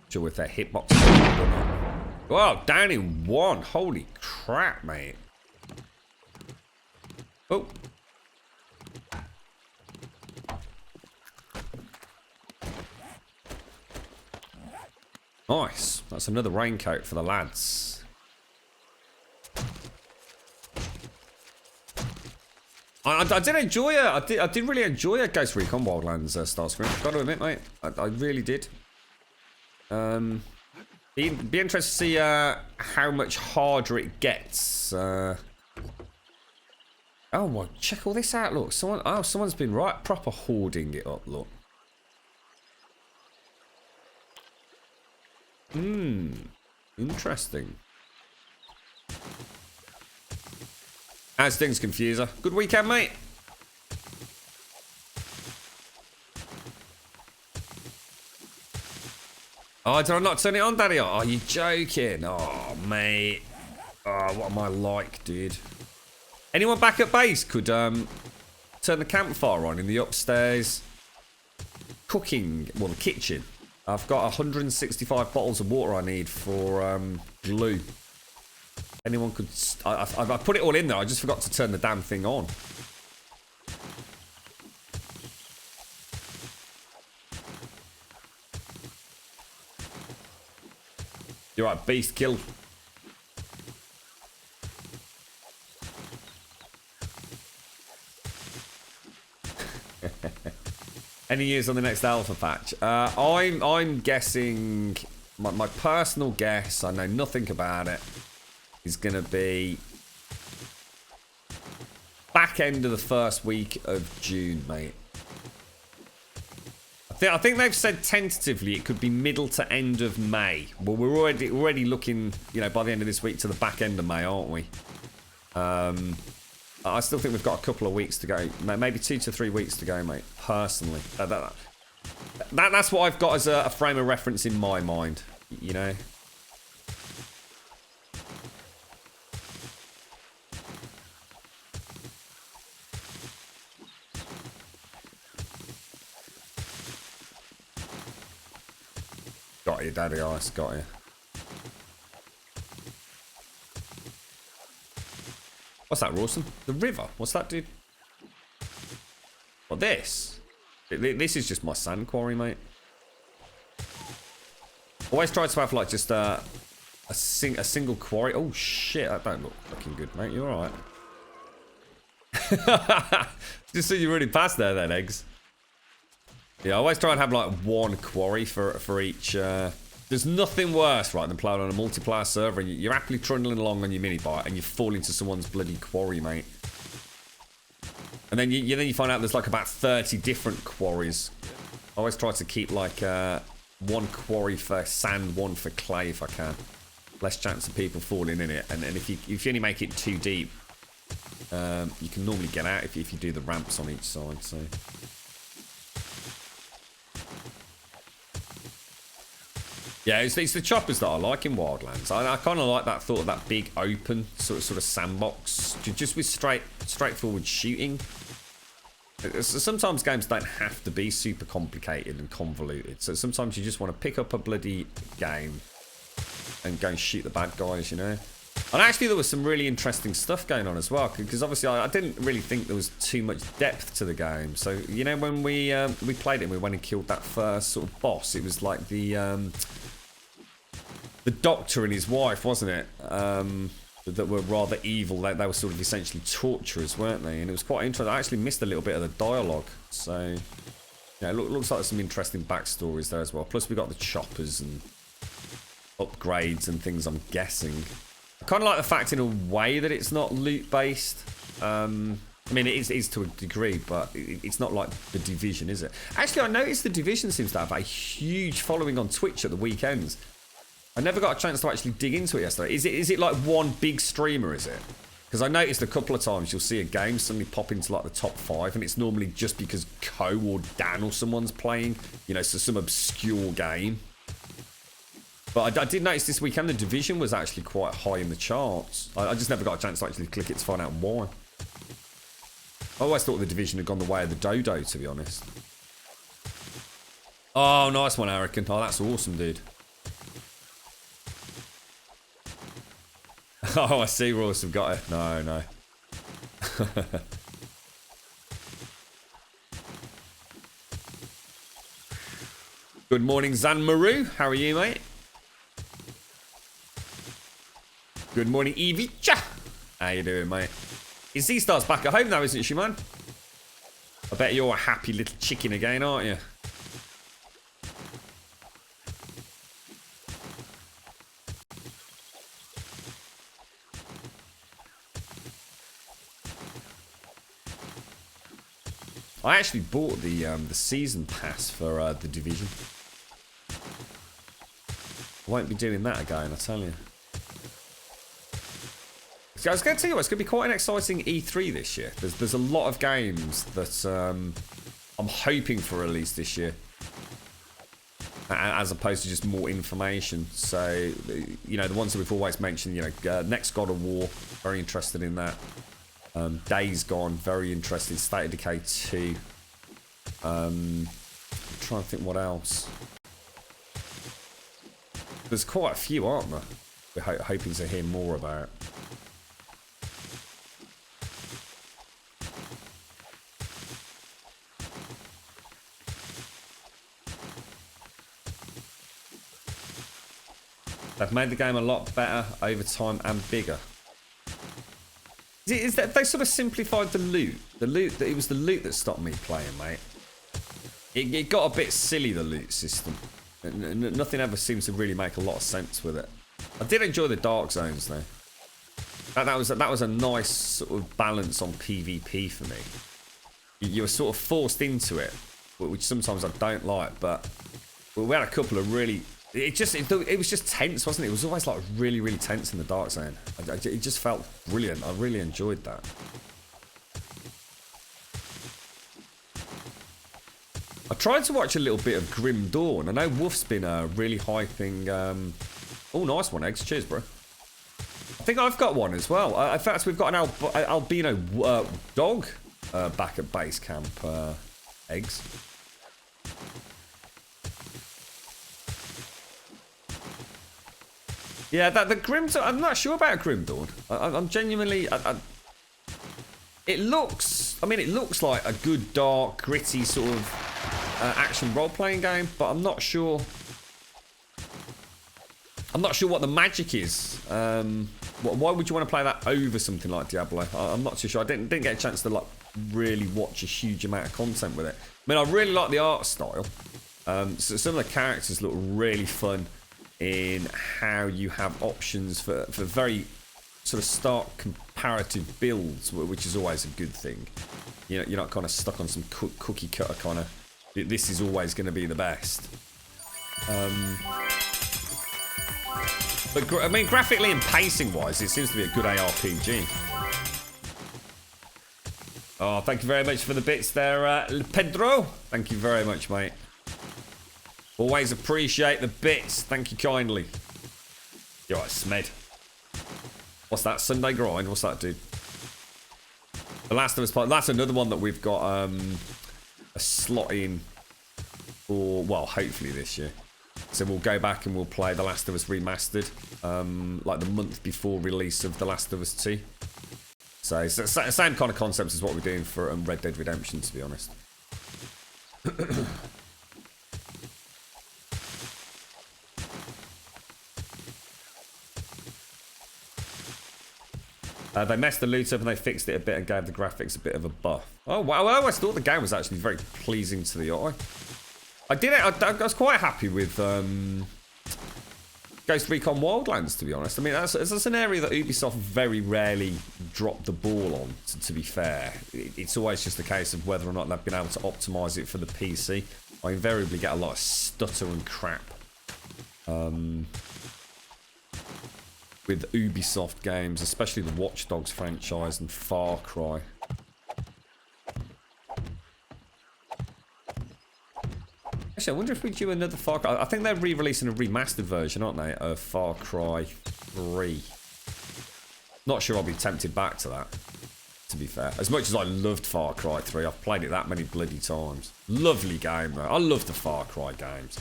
Sure if that hitbox is good or not. Wow, down in one. Holy crap, mate. Oh. Nice. That's another raincoat for the lads. I did enjoy it. I did really enjoy a Ghost Recon Wildlands Starscream. Got to admit, mate. I really did. Be interested to see how much harder it gets. Oh, well, check all this out. Look, someone's been right proper hoarding it up. Look. Interesting. How's things, Confuser? Good weekend, mate. Oh, did I not turn it on, Daddy? Oh, are you joking? Oh, mate. Oh, what am I like, dude? Anyone back at base could turn the campfire on in the upstairs cooking, well, the kitchen. I've got 165 bottles of water I need for glue. Anyone could... I put it all in there. I just forgot to turn the damn thing on. You're right, beast kill. Any news on the next alpha patch? I'm guessing, my personal guess, I know nothing about it, is going to be back end of the first week of June, mate. I think they've said tentatively it could be middle to end of May. Well, we're already looking, you know, by the end of this week to the back end of May, aren't we? I still think we've got a couple of weeks to go, maybe 2 to 3 weeks to go, mate. Personally, that's what I've got as a frame of reference in my mind, you know. Got you, Daddy Ice, got you. What's that, Rawson? The river? What's that, dude? What, this? This is just my sand quarry, mate. Always try to have, like, just a single quarry. Oh, shit, that don't look fucking good, mate. You alright? Just so you really passed there, then, Eggs. Yeah, I always try and have like one quarry for each. There's nothing worse, right, than playing on a multiplayer server and you're happily trundling along on your mini bike and you fall into someone's bloody quarry, mate. And then you find out there's like about 30 different quarries. I always try to keep like one quarry for sand, one for clay if I can. Less chance of people falling in it. And if you only make it too deep, you can normally get out if you do the ramps on each side. So. Yeah, it's the choppers that I like in Wildlands. I kind of like that thought of that big open sort of sandbox, just with straightforward shooting. Sometimes games don't have to be super complicated and convoluted. So sometimes you just want to pick up a bloody game and go and shoot the bad guys, you know. And actually there was some really interesting stuff going on as well, because obviously I didn't really think there was too much depth to the game. So, you know, when we played it and we went and killed that first sort of boss, it was like the doctor and his wife, wasn't it? That were rather evil. They were sort of essentially torturers, weren't they? And it was quite interesting. I actually missed a little bit of the dialogue. So, yeah, it looks like there's some interesting backstories there as well. Plus, we got the choppers and upgrades and things, I'm guessing. I kind of like the fact in a way that it's not loot-based. I mean, it is to a degree, but it's not like The Division, is it? Actually, I noticed The Division seems to have a huge following on Twitch at the weekends. I never got a chance to actually dig into it yesterday. Is it like one big streamer, is it? Because I noticed a couple of times you'll see a game suddenly pop into like the top 5 and it's normally just because Co or Dan or someone's playing, you know, so some obscure game. But I did notice this weekend The Division was actually quite high in the charts. I just never got a chance to actually click it to find out why. I always thought The Division had gone the way of the dodo, to be honest. Oh, nice one, Arican. Oh, that's awesome, dude. Oh, I see, Royce have got it. No. Good morning, Zan Maru. How are you, mate? Good morning, Evicha. How you doing, mate? Is Z-Star's back at home now, isn't she, man? I bet you're a happy little chicken again, aren't you? I actually bought the season pass for The Division. I won't be doing that again, I tell you. I was going to tell you what, it's going to be quite an exciting E3 this year. There's a lot of games that I'm hoping for release this year, as opposed to just more information. So, you know, the ones that we've always mentioned, you know, next God of War, very interested in that. Days Gone, very interested. State of Decay 2. I'm trying to think what else. There's quite a few, aren't there? We're hoping to hear more about. They've made the game a lot better over time and bigger. Is that they sort of simplified the loot? It was the loot that stopped me playing, mate. It got a bit silly, the loot system. Nothing ever seems to really make a lot of sense with it. I did enjoy the dark zones though. That was a nice sort of balance on PvP for me. You were sort of forced into it which sometimes I don't like, but we had a couple of really... It was just tense, wasn't it? It was always like really, really tense in the dark zone. It just felt brilliant. I really enjoyed that. I tried to watch a little bit of Grim Dawn. I know Wolf's been really hyping... Oh, nice one, Eggs. Cheers, bro. I think I've got one as well. In fact, we've got an albino dog back at base camp, Eggs. Yeah, the Grim Dawn... I'm not sure about Grim Dawn. I'm genuinely... it looks... I mean, it looks like a good, dark, gritty sort of... action role-playing game, but I'm not sure what the magic is. Why would you want to play that over something like Diablo? I'm not too sure. I didn't get a chance to like really watch a huge amount of content with it. I mean, I really like the art style. So some of the characters look really fun in how you have options for very sort of stark comparative builds, which is always a good thing. You know, you're not kind of stuck on some cookie cutter kind of... This is always going to be the best. But I mean, graphically and pacing-wise, it seems to be a good ARPG. Oh, thank you very much for the bits there, Pedro. Thank you very much, mate. Always appreciate the bits. Thank you kindly. You're right, Smed. What's that? Sunday grind? What's that, dude? The Last of Us part. That's another one that we've got a slot in for, well, hopefully this year. So we'll go back and we'll play The Last of Us Remastered, like the month before release of The Last of Us 2. So it's the same kind of concepts as what we're doing for Red Dead Redemption, to be honest. They messed the loot up and they fixed it a bit and gave the graphics a bit of a buff. Oh wow! I always thought the game was actually very pleasing to the eye. I was quite happy with Ghost Recon Wildlands, to be honest. I mean, that's an area that Ubisoft very rarely dropped the ball on, to be fair. It's always just a case of whether or not they've been able to optimise it for the PC. I invariably get a lot of stutter and crap with Ubisoft games, especially the Watch Dogs franchise and Far Cry. Actually, I wonder if we do another Far Cry. I think they're re-releasing a remastered version, aren't they, of Far Cry 3. Not sure I'll be tempted back to that, to be fair. As much as I loved Far Cry 3, I've played it that many bloody times. Lovely game, though. I love the Far Cry games.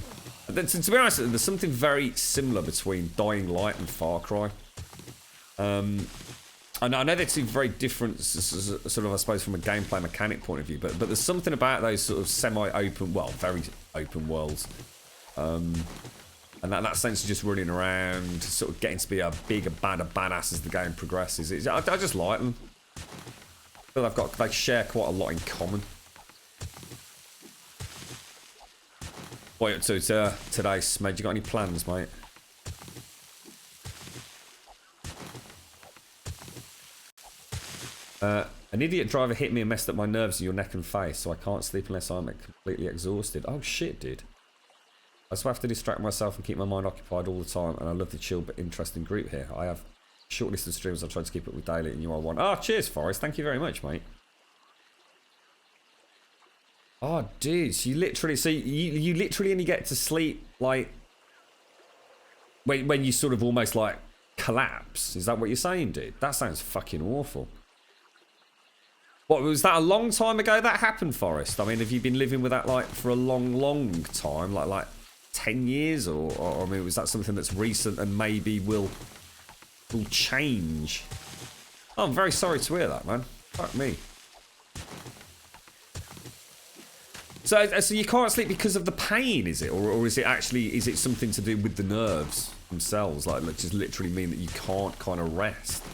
And to be honest, there's something very similar between Dying Light and Far Cry. And I know they're two very different, sort of, I suppose, from a gameplay mechanic point of view, but there's something about those sort of semi-open, well, very open worlds. And that sense of just running around, sort of getting to be a bigger, badder badass as the game progresses. I just like them. I feel they share quite a lot in common. What are you up to today, Smed? You got any plans, mate? An idiot driver hit me and messed up my nerves in your neck and face, so I can't sleep unless I'm completely exhausted. Oh shit, dude. I just have to distract myself and keep my mind occupied all the time, and I love the chill but interesting group here. I have a short list of streams I try to keep up with daily, and you are one. Oh, cheers, Forrest. Thank you very much, mate. Oh, dude, so you literally, you literally only get to sleep, like, when you sort of almost, like, collapse. Is that what you're saying, dude? That sounds fucking awful. What, was that a long time ago that happened, Forrest? I mean, have you been living with that, like, for a long, long time? Like 10 years? Or I mean, was that something that's recent and maybe will change? Oh, I'm very sorry to hear that, man. Fuck me. So you can't sleep because of the pain, is it? Or is it actually, is it something to do with the nerves themselves? Like, it just literally mean that you can't kind of rest?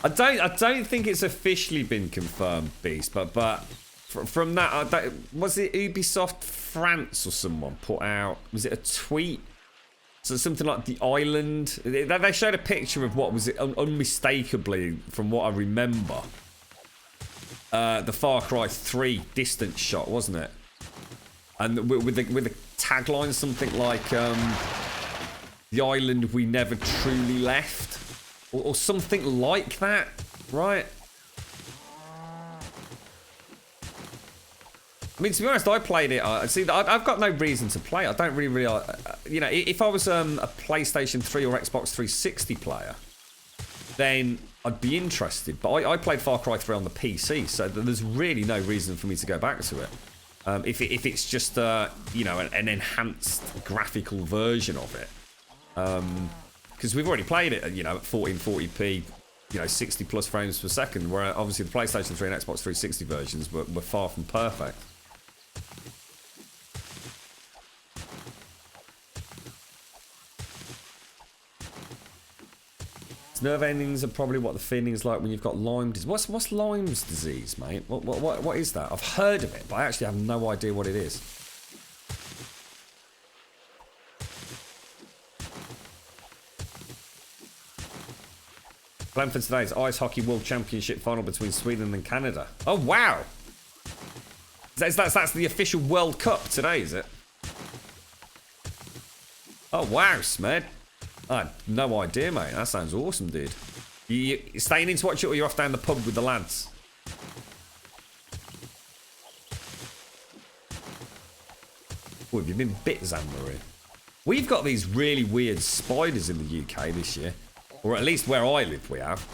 I don't think it's officially been confirmed, Beast, but from that, was it Ubisoft France or someone put out, was it a tweet So something like the island. They showed a picture of what was unmistakably, from what I remember, the Far Cry 3 distance shot, wasn't it? And with the tagline something like the island we never truly left, or something like that, right? I mean, to be honest, I played it. See, I've got no reason to play. I don't really, you know, if I was a PlayStation 3 or Xbox 360 player, then I'd be interested. But I played Far Cry 3 on the PC, so there's really no reason for me to go back to it. If it's just, you know, an enhanced graphical version of it. Because we've already played it, you know, at 1440p, you know, 60 plus frames per second, where obviously the PlayStation 3 and Xbox 360 versions were far from perfect. Nerve endings are probably what the feeling is like when you've got Lyme disease. What's Lyme's disease, mate? What is that? I've heard of it, but I actually have no idea what it is. Plan for today's Ice Hockey World Championship final between Sweden and Canada. Oh, wow! That's the official World Cup today, is it? Oh, wow, Smed. I had no idea, mate. That sounds awesome, dude. You staying in to watch it, or you're off down the pub with the lads? Oh, have you been bit, Zan-Marie? We've got these really weird spiders in the UK this year. Or at least where I live, we have.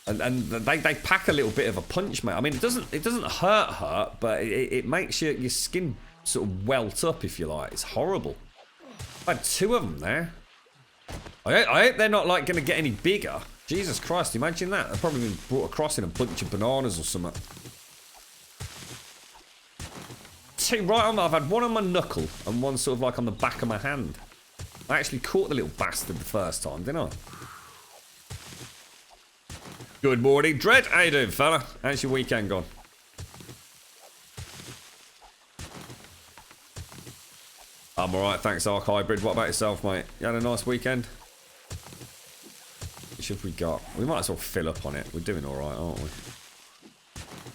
And they pack a little bit of a punch, mate. I mean, it doesn't hurt, but it makes your skin sort of welt up, if you like. It's horrible. I had 2 of them there. I hope they're not, like, going to get any bigger. Jesus Christ, imagine that. They've probably been brought across in a bunch of bananas or something. 2 right on. I've had 1 on my knuckle and 1 sort of like on the back of my hand. I actually caught the little bastard the first time, didn't I? Good morning, Dread. How you doing, fella? How's your weekend gone? I'm alright, thanks, Arc Hybrid. What about yourself, mate? You had a nice weekend? What have we got? We might as well fill up on it. We're doing alright, aren't we?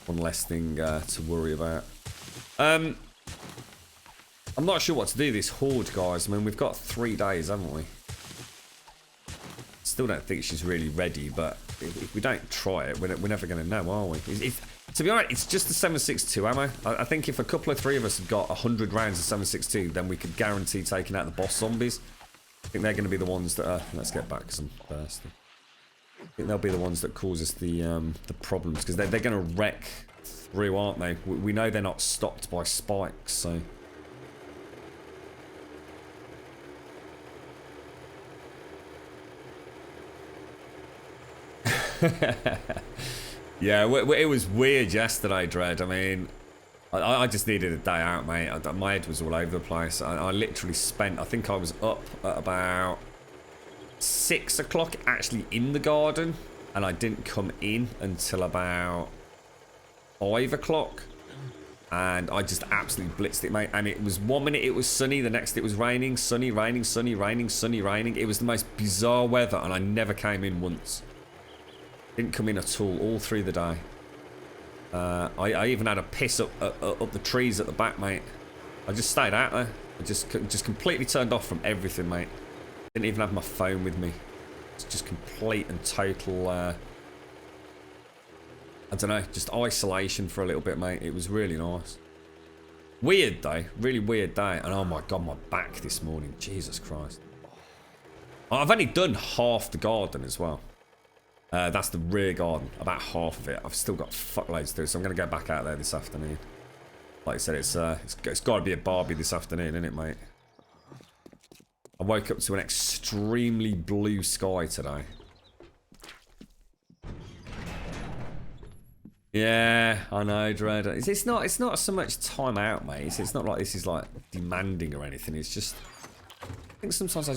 One less thing to worry about. I'm not sure what to do this horde, guys. I mean, we've got 3 days, haven't we? Still don't think she's really ready, but if we don't try it, we're never going to know, are we? To be honest, it's just the 7.62 ammo. I think if a couple of 3 of us had got 100 rounds of 7.62, then we could guarantee taking out the boss zombies. I think they're going to be the ones that are... Let's get back because I'm thirsty. I think they'll be the ones that cause us the problems, because they're going to wreck through, aren't they? We know they're not stopped by spikes, so... Yeah, it was weird yesterday, Dread. I mean, I just needed a day out, mate. My head was all over the place. I literally spent, I think I was up at about 6 o'clock actually in the garden, and I didn't come in until about 5 o'clock. And I just absolutely blitzed it, mate. And it was 1 minute it was sunny, the next it was raining, sunny, raining, sunny, raining, sunny, raining. It was the most bizarre weather, and I never came in once. Didn't come in at all through the day. I even had a piss up the trees at the back, mate. I just stayed out there. I just completely turned off from everything, mate. Didn't even have my phone with me. It's just complete and total, I don't know, just isolation for a little bit, mate. It was really nice. Weird day, really weird day. And oh my God, my back this morning. Jesus Christ. I've only done half the garden as well. That's the rear garden, about half of it. I've still got fuckloads to do, so I'm going to go back out there this afternoon. Like I said, it's got to be a Barbie this afternoon, isn't it, mate? I woke up to an extremely blue sky today. Yeah, I know, Dread. It's not so much time out, mate. It's not like this is like demanding or anything. It's just, I think sometimes I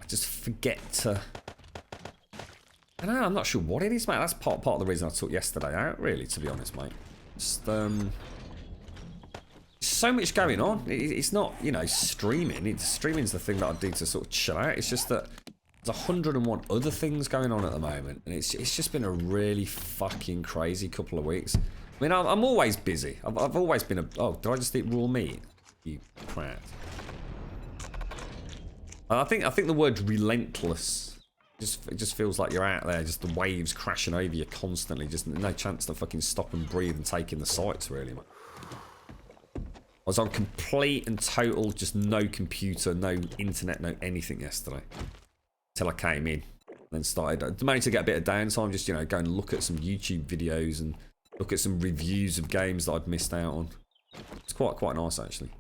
just forget to. I don't know, I'm not sure what it is, mate. That's part of the reason I took yesterday out, really, to be honest, mate. Just so much going on. It's not, you know, streaming. Streaming's the thing that I do to sort of chill out. It's just that there's 101 other things going on at the moment, and it's just been a really fucking crazy couple of weeks. I mean, I'm always busy. I've always been a... Oh, did I just eat raw meat? You prat. I think the word relentless it just feels like you're out there, just the waves crashing over you constantly, just no chance to fucking stop and breathe and take in the sights, really, man. I was on complete and total, just no computer, no internet, no anything yesterday. Till I came in. Then started, I managed to get a bit of downtime, just, you know, go and look at some YouTube videos and look at some reviews of games that I'd missed out on. It's quite nice, actually.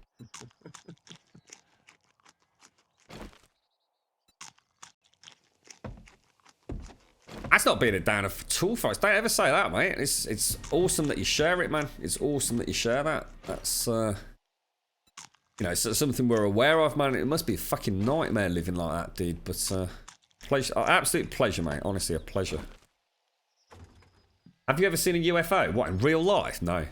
That's not being a downer at all, folks. Don't ever say that, mate. It's awesome that you share it, man. It's awesome that you share that. That's, you know, it's something we're aware of, man. It must be a fucking nightmare living like that, dude. But, pleasure, absolute pleasure, mate. Honestly, a pleasure. Have you ever seen a UFO? What, in real life? No.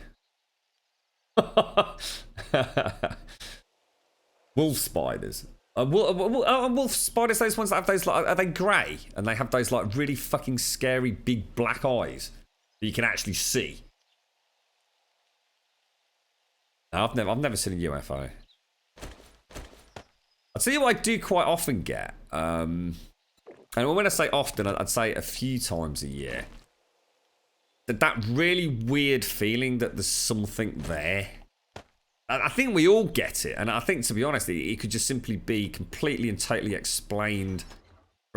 Wolf spiders. Wolf spiders, those ones that have those, like, are they grey? And they have those, like, really fucking scary big black eyes that you can actually see. No, I've never seen a UFO. I'll tell you what I do quite often get. And when I say often, I'd say a few times a year. That really weird feeling that there's something there. I think we all get it, and I think, to be honest, it could just simply be completely and totally explained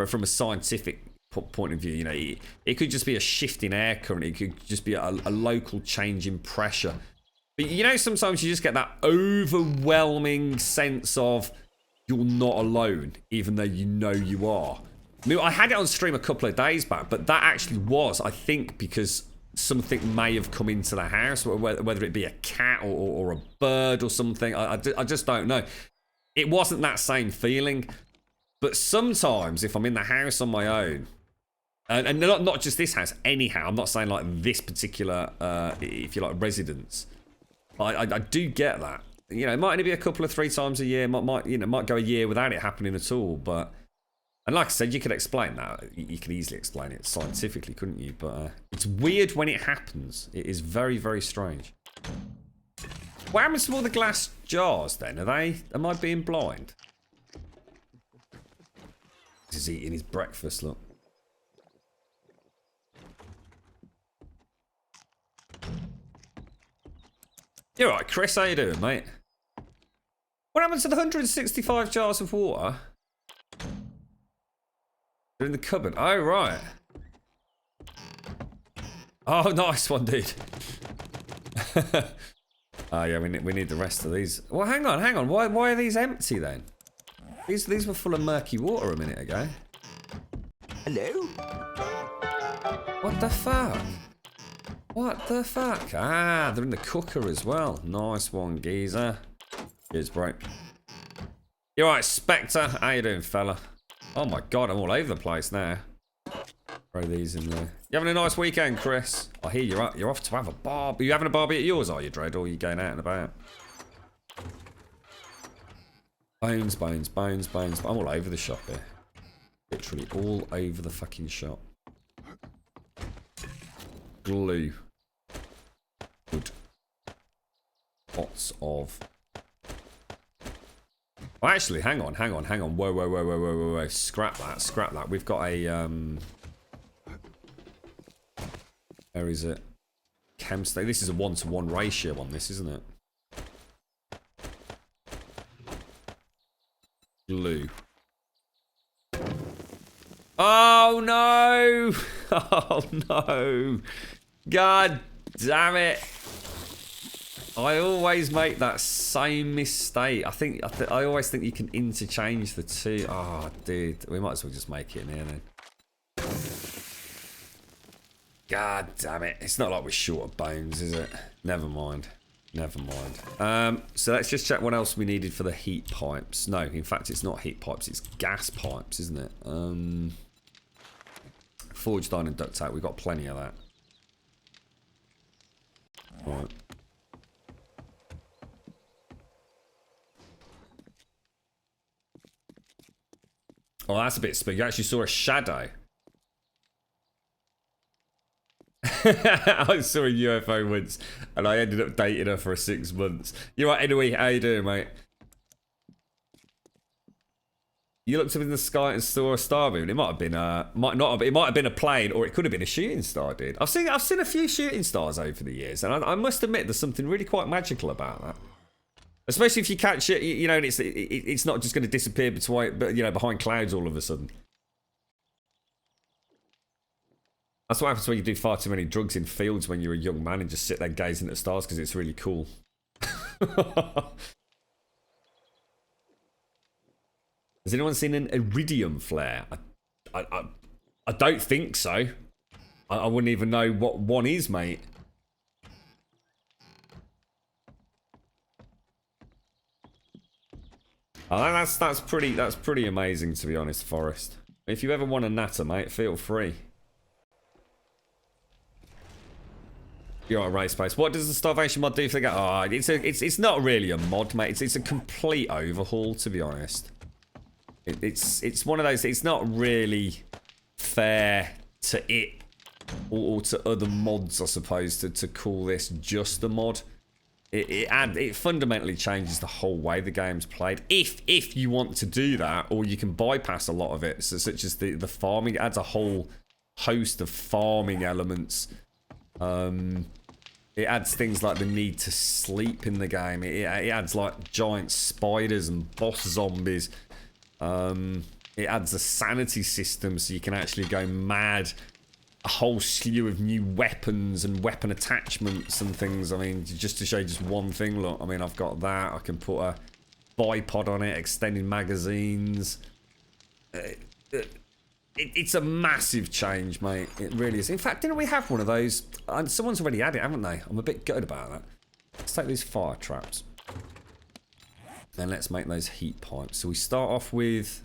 from a scientific point of view. You know, it could just be a shift in air current. It could just be a local change in pressure. But, you know, sometimes you just get that overwhelming sense of you're not alone, even though you know you are. I mean, I had it on stream a couple of days back, but that actually was, I think, because something may have come into the house, whether it be a cat or a bird or something. I just don't know. It wasn't that same feeling. But sometimes, if I'm in the house on my own, and not just this house, anyhow, I'm not saying like this particular, if you like, residence, I do get that. You know, it might only be a couple of 3 times a year. Might go a year without it happening at all. But, and like I said, you could explain that. You could easily explain it scientifically, couldn't you? But it's weird when it happens. It is very, very strange. What happens to all the glass jars then? Am I being blind? He's eating his breakfast, look. You're right, Chris. How you doing, mate? What happened to the 165 jars of water? They're in the cupboard. Oh, right. Oh, nice one, dude. Oh, yeah, we need the rest of these. Well, hang on. Why are these empty, then? These were full of murky water a minute ago. Hello? What the fuck? What the fuck? Ah, they're in the cooker as well. Nice one, geezer. Cheers, bro. You alright, Spectre? How you doing, fella? Oh my god, I'm all over the place now. Throw these in there. You having a nice weekend, Chris? I hear you're off to have a barbie. Are you having a barbie at yours, are you, Dread? Or are you going out and about? Bones. I'm all over the shop here. Literally all over the fucking shop. Glue. Good. Lots of... Oh, actually, hang on. Whoa. Scrap that. We've got a, where is it? Chemstay. This is a 1-to-1 ratio on this, isn't it? Glue. Oh, no! Oh, no! God damn it! I always make that same mistake. I always think you can interchange the two. Oh, dude. We might as well just make it in here then. God damn it. It's not like we're short of bones, is it? Never mind. So let's just check what else we needed for the heat pipes. No, in fact, it's not heat pipes. It's gas pipes, isn't it? Forged iron and duct tape. We've got plenty of that. Right. Oh, that's a bit spooky. You actually saw a shadow. I saw a UFO once, and I ended up dating her for 6 months. You're right, anyway. How you doing, mate? You looked up in the sky and saw a starbeam. It might have been might not have. It might have been a plane, or it could have been a shooting star, dude. I've seen a few shooting stars over the years, and I must admit there's something really quite magical about that. Especially if you catch it, you know, and it's not just going to disappear behind clouds all of a sudden. That's what happens when you do far too many drugs in fields when you're a young man and just sit there gazing at stars because it's really cool. Has anyone seen an iridium flare? I don't think so. I wouldn't even know what one is, mate. Oh, that's pretty amazing, to be honest, Forrest. If you ever want a natter, mate, feel free. You're on Race Space. What does the Starvation mod do for the game? Oh, it's not really a mod, mate. It's a complete overhaul, to be honest. It's one of those. It's not really fair to it or to other mods, I suppose, to call this just a mod. It fundamentally changes the whole way the game's played. If you want to do that, or you can bypass a lot of it, such as the farming. It adds a whole host of farming elements. It adds things like the need to sleep in the game. It adds like giant spiders and boss zombies. It adds a sanity system so you can actually go mad. A whole slew of new weapons and weapon attachments and things. I mean, just to show you just one thing, look. I mean, I've got that. I can put a bipod on it, extending magazines. It's a massive change, mate. It really is. In fact, didn't we have one of those? Someone's already had it, haven't they? I'm a bit gutted about that. Let's take these fire traps. And let's make those heat pipes. So we start off with...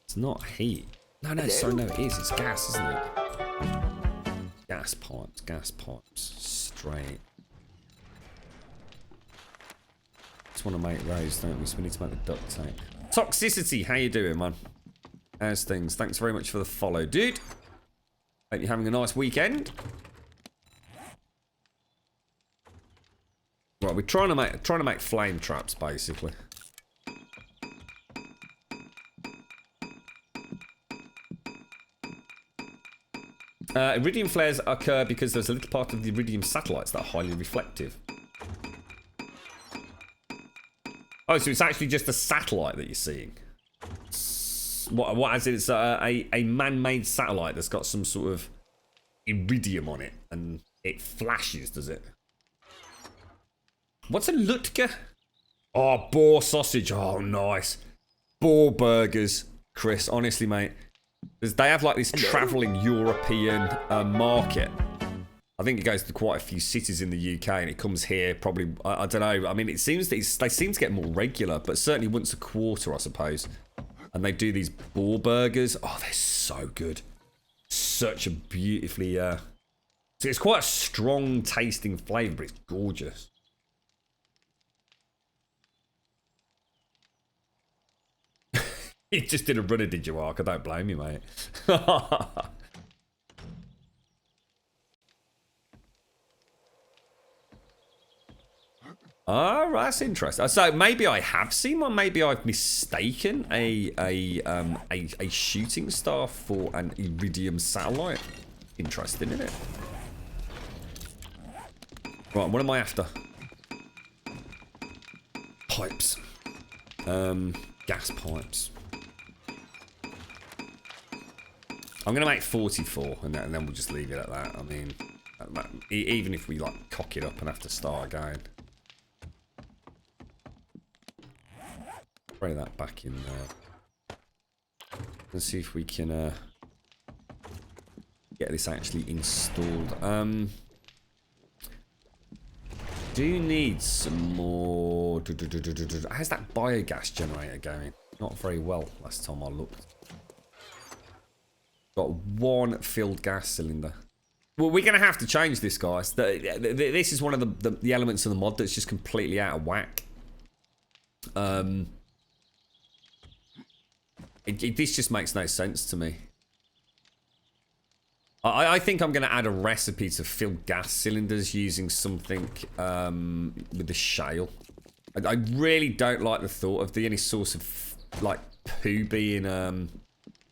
It's not heat. No, sorry, no, it is. It's gas, isn't it? Gas pipes. Straight. Just want to make those, don't we? So we need to make the duct tape. Toxicity, how you doing, man? How's things? Thanks very much for the follow, dude. Hope you're having a nice weekend. Right, we're trying to make flame traps, basically. Iridium flares occur because there's a little part of the iridium satellites that are highly reflective. Oh, so it's actually just a satellite that you're seeing. What as in it's a man-made satellite that's got some sort of iridium on it and it flashes, does it? What's a Lutke? Oh, boar sausage. Oh, nice. Boar burgers, Chris. Honestly, mate. They have like this travelling European market. I think it goes to quite a few cities in the UK, and it comes here probably. I don't know. I mean, it seems that they seem to get more regular, but certainly once a quarter, I suppose. And they do these boar burgers. Oh, they're so good. Such a beautifully. So it's quite a strong tasting flavour, but it's gorgeous. You just did a runner, did you, Ark? I don't blame you, mate. Oh, that's interesting. So maybe I have seen one. Maybe I've mistaken a shooting star for an iridium satellite. Interesting, isn't it? Right, what am I after? Pipes. Gas pipes. I'm going to make 44, and then we'll just leave it at that. I mean, even if we, like, cock it up and have to start again. Spray that back in there. Let's see if we can get this actually installed. Do you need some more... How's that biogas generator going? Not very well last time I looked. Got one filled gas cylinder. Well, we're going to have to change this, guys. This is one of the elements of the mod that's just completely out of whack. This just makes no sense to me. I think I'm going to add a recipe to fill gas cylinders using something with the shale. I really don't like the thought of any source of like poo being.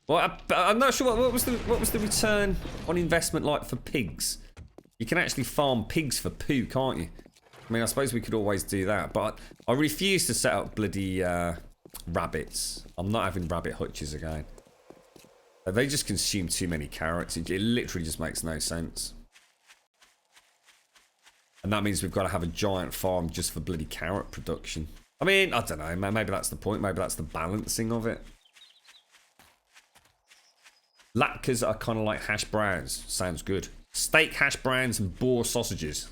Well, I'm not sure what was the return on investment like for pigs. You can actually farm pigs for poo, can't you? I mean, I suppose we could always do that, but I refuse to set up bloody rabbits. I'm not having rabbit hutches again. They just consume too many carrots. It literally just makes no sense. And that means we've got to have a giant farm just for bloody carrot production. I mean, I don't know. Maybe that's the point. Maybe that's the balancing of it. Latkes are kind of like hash browns. Sounds good. Steak hash browns and boar sausages.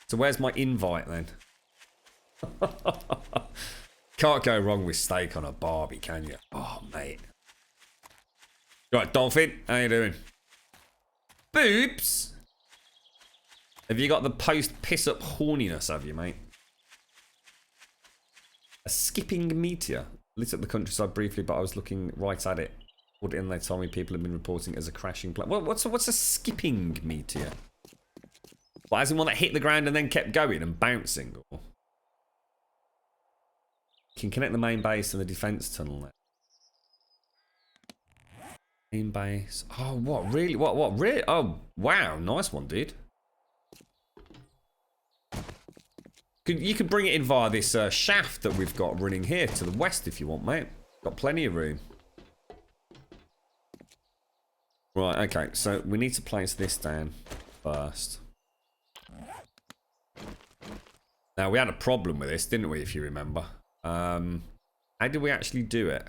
So where's my invite then? Can't go wrong with steak on a barbie, can you? Oh, mate. Right, Dolphin, how you doing? Boobs! Have you got the post-piss-up horniness, have you, mate? A skipping meteor. Lit up the countryside briefly, but I was looking right at it. What in they told me people have been reporting it as a crashing plane. What's a skipping meteor? Well, as in one that hit the ground and then kept going and bouncing? Or... Can connect the main base and the defense tunnel there. Main base. Oh, what? Really? What? Really? Oh, wow. Nice one, dude. You could bring it in via this shaft that we've got running here to the west if you want, mate. Got plenty of room. Right, okay. So we need to place this down first. Now, we had a problem with this, didn't we, if you remember? How did we actually do it?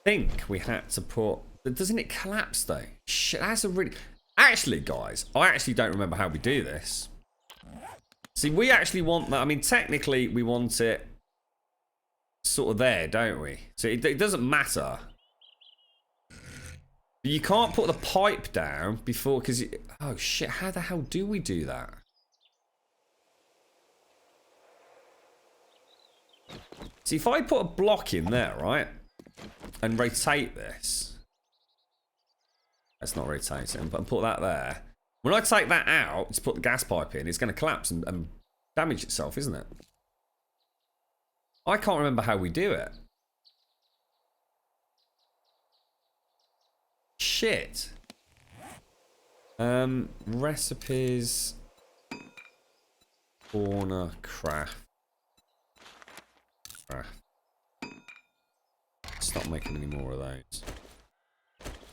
I think we had to put... Doesn't it collapse, though? Shit, that's a really... Actually, guys, I actually don't remember how we do this. See, we actually want that... I mean, technically, we want it sort of there, don't we? So it doesn't matter. But you can't put the pipe down before... Because... Oh, shit, how the hell do we do that? See, if I put a block in there, right? And rotate this. Let's not rotate it, but put that there. When I take that out to put the gas pipe in, it's going to collapse and damage itself, isn't it? I can't remember how we do it. Shit. Recipes. Corner craft. Stop making any more of those.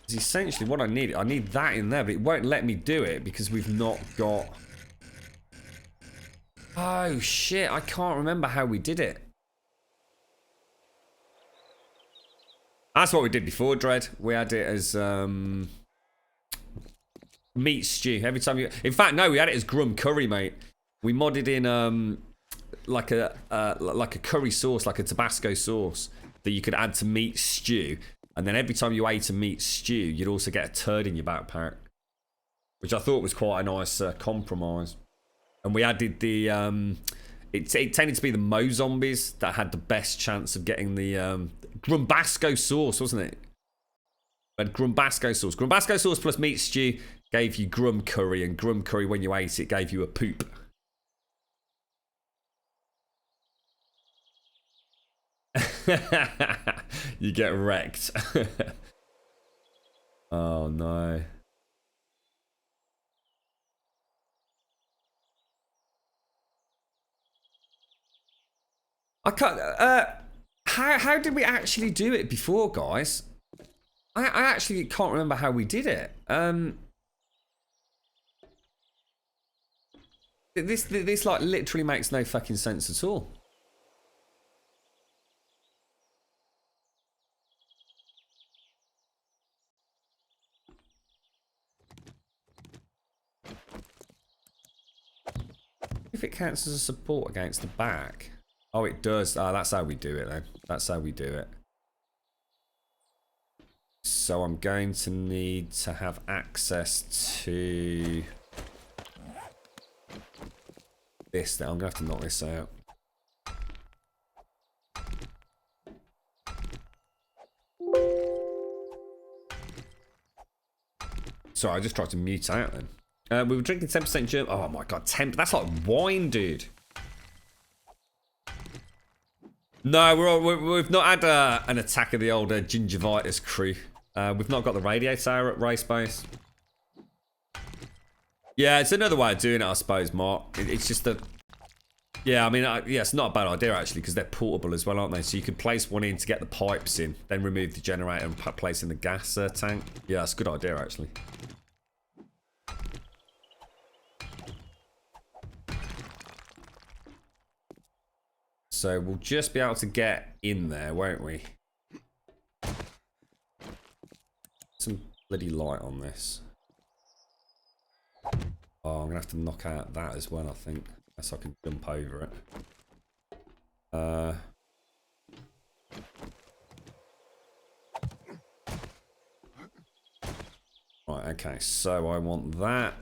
It's essentially what I need that in there, but it won't let me do it because we've not got... Oh shit, I can't remember how we did it. That's what we did before, Dread. We had it as meat stew. Every time you... In fact, no, we had it as grum curry, mate. We modded in like a curry sauce, like a Tabasco sauce that you could add to meat stew, and then every time you ate a meat stew, you'd also get a turd in your backpack, which I thought was quite a nice compromise. And we added the it tended to be the Mo zombies that had the best chance of getting the Grumbasco sauce, wasn't it? But Grumbasco sauce plus meat stew gave you grum curry, and grum curry, when you ate it, gave you a poop. You get wrecked. Oh no. I can't. How did we actually do it before, guys? I actually can't remember how we did it. This like literally makes no fucking sense at all. If it counts as a support against the back. Oh, it does. Ah, that's how we do it then. That's how we do it. So I'm going to need to have access to this now. I'm going to have to knock this out. Sorry, I just tried to mute out then. We were drinking 10% German. Oh my god, 10. That's like wine, dude. No, we've not had an attack of the old gingivitis crew. We've not got the radiator at race base. Yeah, it's another way of doing it, I suppose, Mark. It's just a... Yeah, I mean, yeah, it's not a bad idea, actually, because they're portable as well, aren't they? So you can place one in to get the pipes in, then remove the generator and place in the gas tank. Yeah, that's a good idea, actually. So we'll just be able to get in there, won't we? Some bloody light on this. Oh, I'm gonna have to knock out that as well, I think. Unless I can jump over it. Right, okay, so I want that.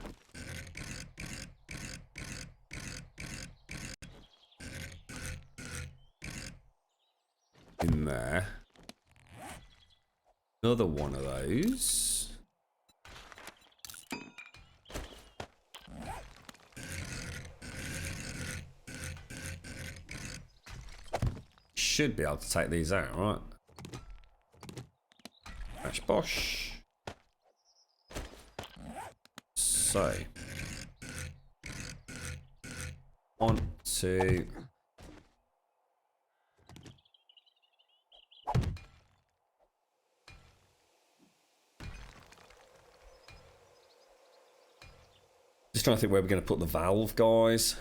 In there. Another one of those. Should be able to take these out, right? Bash bosh. So. 1, 2. Just trying to think where we're going to put the valve, guys.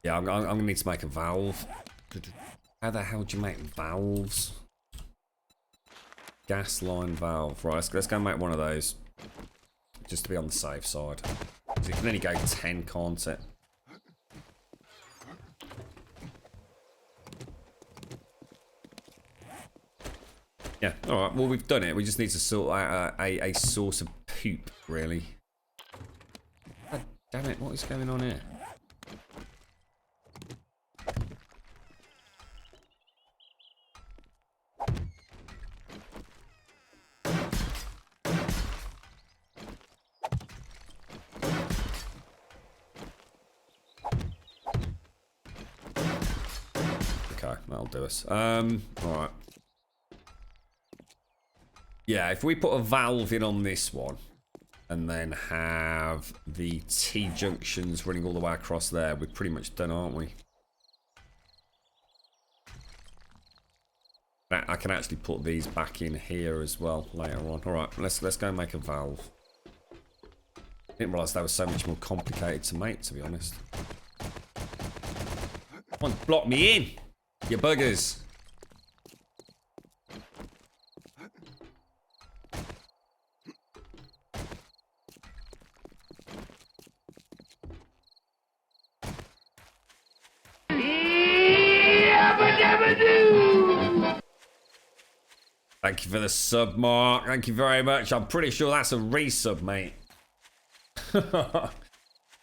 Yeah, I'm going to need to make a valve. How the hell do you make valves? Gas line valve. Right, let's go and make one of those. Just to be on the safe side. So you can only go 10, can't it? Yeah, alright, well we've done it. We just need to sort out a source of poop, really. God damn it, what is going on here? Okay, that'll do us. Alright. Yeah, if we put a valve in on this one, and then have the T-junctions running all the way across there, we're pretty much done, aren't we? I can actually put these back in here as well later on. Alright, let's go and make a valve. I didn't realise that was so much more complicated to make, to be honest. Come on, block me in, you buggers. Thank you for the sub, Mark. Thank you very much. I'm pretty sure that's a resub, mate.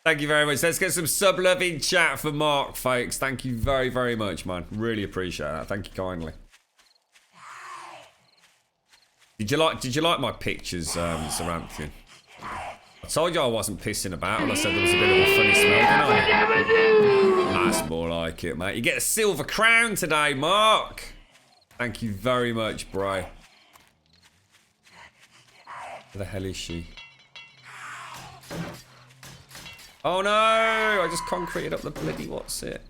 Thank you very much. Let's get some sub love in chat for Mark, folks. Thank you very, very much, man. Really appreciate that. Thank you kindly. Did you like my pictures, Saranthian? I told you I wasn't pissing about when I said there was a bit of a funny smell, didn't I? That's more like it, mate. You get a silver crown today, Mark. Thank you very much, bro. Where the hell is she? Oh no! I just concreted up the bloody what's it?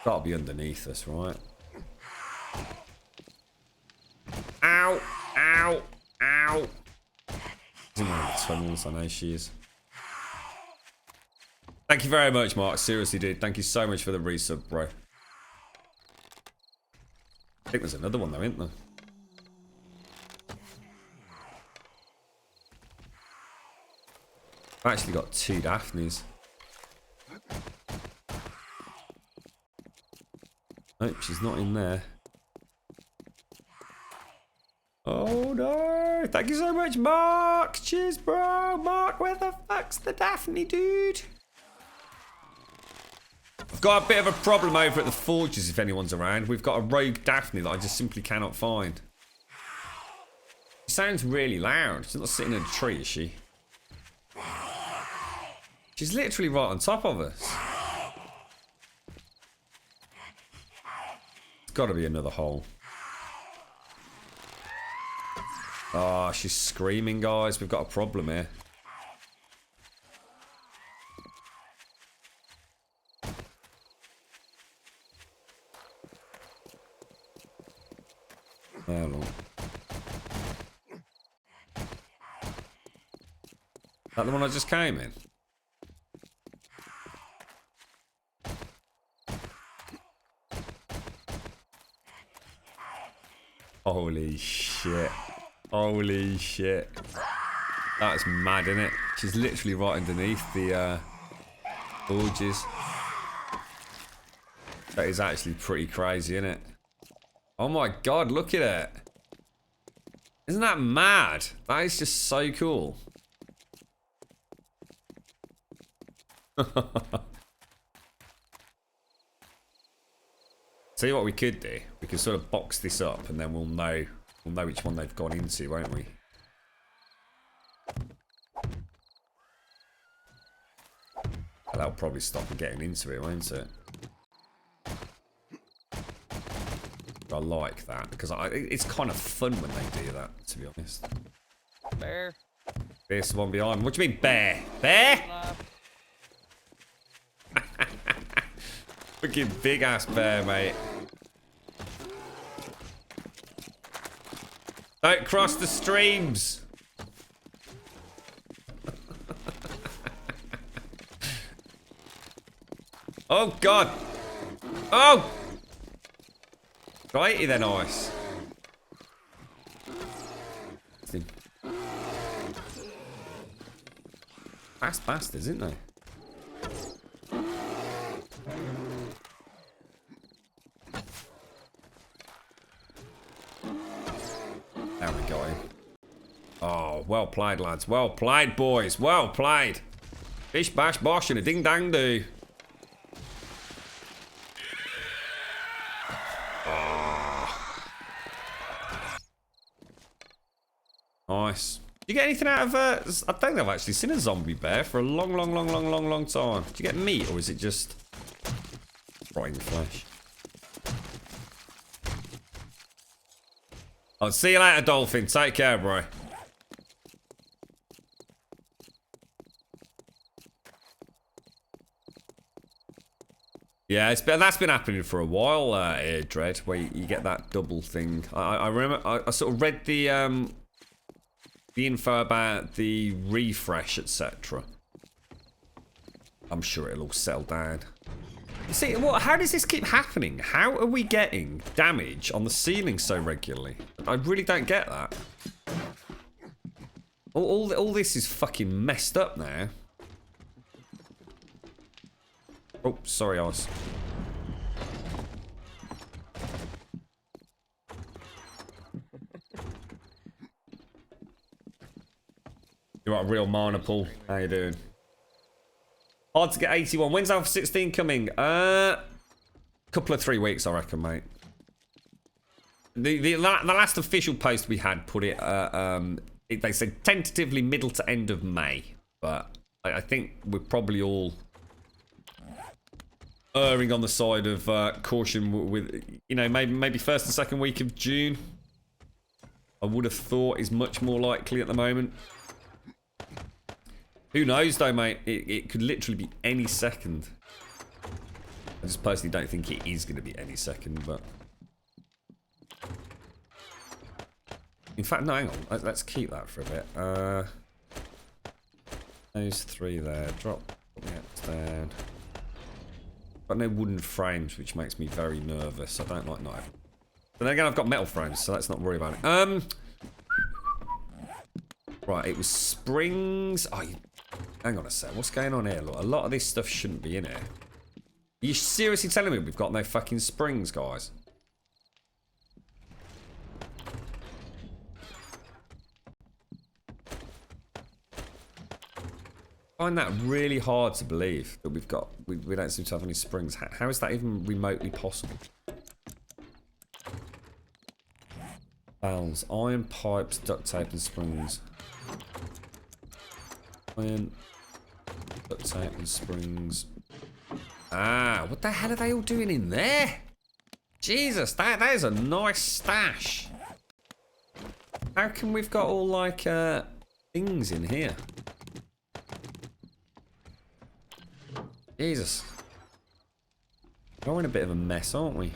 Gotta be underneath us, right? Ow! Ow! Ow! She's in one of the tunnels, I know she is. Thank you very much, Mark. Seriously, dude. Thank you so much for the resub, bro. I think there's another one though, isn't there? I've actually got 2 Daphnes. Nope, she's not in there. No, thank you so much, Mark. Cheers, bro. Mark, where the fuck's the Daphne, dude? I've got a bit of a problem over at the forges if anyone's around. We've got a rogue Daphne that I just simply cannot find. She sounds really loud. She's not sitting in a tree, is she? She's literally right on top of us. It's got to be another hole. Oh, she's screaming, guys. We've got a problem here. Oh, Lord. That the one I just came in? Holy shit. Holy shit. That's mad, isn't it? She's literally right underneath the forges. That is actually pretty crazy, isn't it? Oh my god, look at it. Isn't that mad? That is just so cool. Tell you what we could do. We could sort of box this up and then we'll know which one they've gone into, won't we? That'll probably stop them getting into it, won't it? I like that because it's kind of fun when they do that, to be honest. Bear. There's one behind. What do you mean, bear? Bear? Fucking big ass bear, mate. Don't cross the streams. Oh god. Oh. Righty then, ice. Fast bastards, isn't they? There we go. Oh, well played, lads. Well played, boys. Well played. Bish bash bosh and a ding dang do. Nice. Did you get anything out of I don't think I've actually seen a zombie bear for a long time. Did you get meat or is it just rotting flesh? I'll see you later, Dolphin. Take care, bro. Yeah, that's been happening for a while, here, Dread, where you get that double thing. I remember I sort of read the info about the refresh, etc. I'm sure it'll all settle down. You see, how does this keep happening? How are we getting damage on the ceiling so regularly? I really don't get that. All this is fucking messed up now. Oh, sorry, Oz. You're right, real mana pool. How you doing? Hard to get 81. When's Alpha 16 coming? Couple of 3 weeks, I reckon, mate. The last official post we had put it, they said tentatively middle to end of May, but I think we're probably all erring on the side of caution with, you know, maybe first and second week of June. I would have thought is much more likely at the moment. Who knows though, mate? It could literally be any second. I just personally don't think it is going to be any second, but... In fact, no, hang on. Let's keep that for a bit. Those 3 there. Drop the X down. Got no wooden frames, which makes me very nervous. I don't like knife. But then again, I've got metal frames, so let's not worry about it. Right, it was springs. Oh, hang on a sec. What's going on here? Look, a lot of this stuff shouldn't be in here. Are you seriously telling me we've got no fucking springs, guys? I find that really hard to believe that we don't seem to have any springs. How is that even remotely possible? Valves, iron pipes, duct tape and springs. Iron, duct tape and springs. Ah, what the hell are they all doing in there? Jesus, that is a nice stash. How come we've got all like things in here? Jesus. We're in a bit of a mess, aren't we?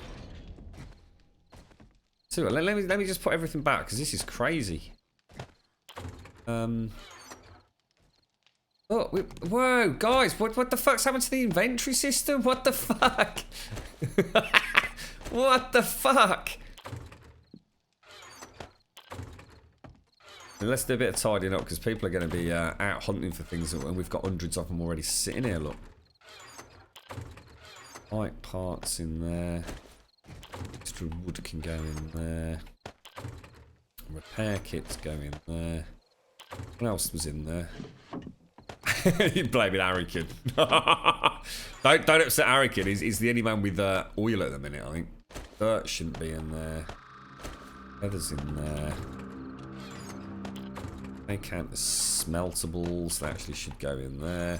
So let me just put everything back because this is crazy. Oh, whoa, guys! What the fuck's happened to the inventory system? What the fuck? What the fuck? Let's do a bit of tidying up because people are going to be out hunting for things, and we've got hundreds of them already sitting here. Look, light parts in there. Extra wood can go in there. Repair kits go in there. What else was in there? You blame it, Arikin. don't upset Arikin. He's the only man with oil at the minute, I think. Dirt shouldn't be in there. Leather's in there. They count as smeltables. They actually should go in there.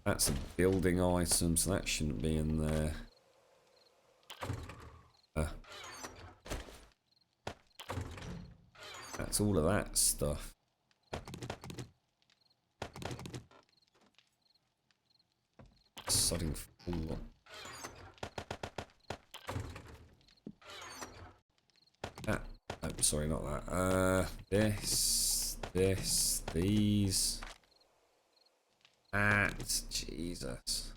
That's a building item, so that shouldn't be in there. That's all of that stuff. Sodding fool. Oh, sorry, not that. This, these. That, Jesus.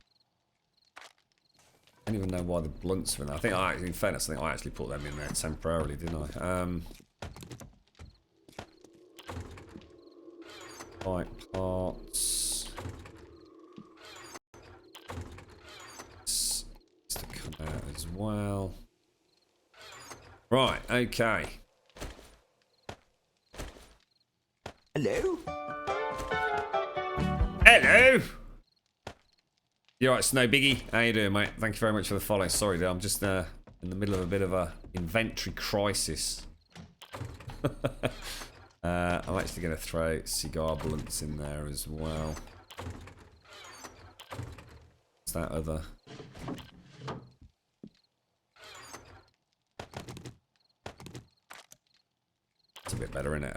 I don't even know why the blunts are in there. I think in fairness, I think I actually put them in there temporarily, didn't I? Pipe parts. This to come out as well. Right, okay. Hello? Hello! You alright, Snow Biggie? How you doing, mate? Thank you very much for the follow. Sorry, dude, I'm just in the middle of a bit of a inventory crisis. I'm actually going to throw cigar blunts in there as well. What's that other? It's a bit better, isn't it?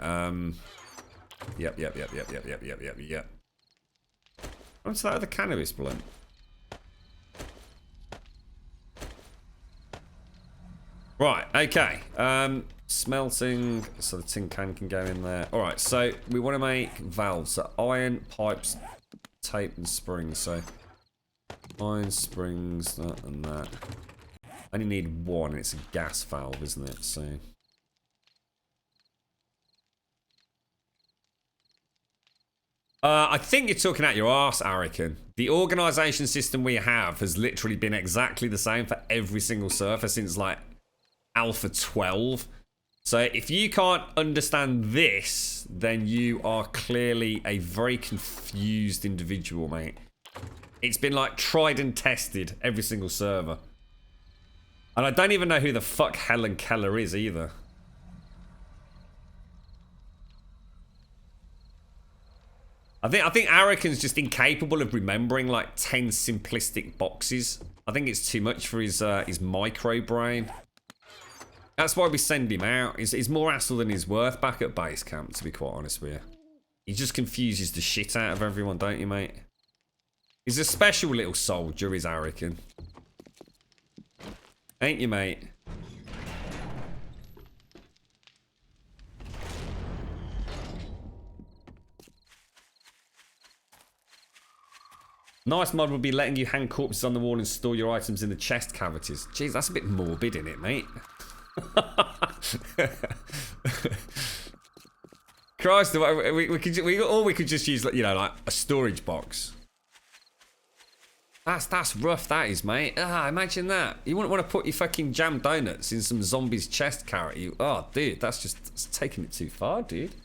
Yep. What's that other cannabis blunt? Right, okay. Smelting, so the tin can go in there. Alright, so we want to make valves. So iron, pipes, tape and springs. So iron, springs, that and that. I only need one, and it's a gas valve, isn't it? So I think you're talking out your arse, Arican. The organisation system we have has literally been exactly the same for every single server since like Alpha 12. So if you can't understand this, then you are clearly a very confused individual, mate. It's been like tried and tested every single server. And I don't even know who the fuck Helen Keller is either. I think Arican's just incapable of remembering like 10 simplistic boxes. I think it's too much for his micro brain. That's why we send him out. He's more hassle than he's worth back at base camp, to be quite honest with you. He just confuses the shit out of everyone, don't you, mate? He's a special little soldier, is Arican. Ain't you, mate? Nice mod would be letting you hang corpses on the wall and store your items in the chest cavities. Jeez, that's a bit morbid, isn't it, mate? Christ, we could just use, you know, like a storage box. That's rough, that is, mate. Imagine that. You wouldn't want to put your fucking jam donuts in some zombie's chest cavity. Oh, dude, that's taking it too far, dude.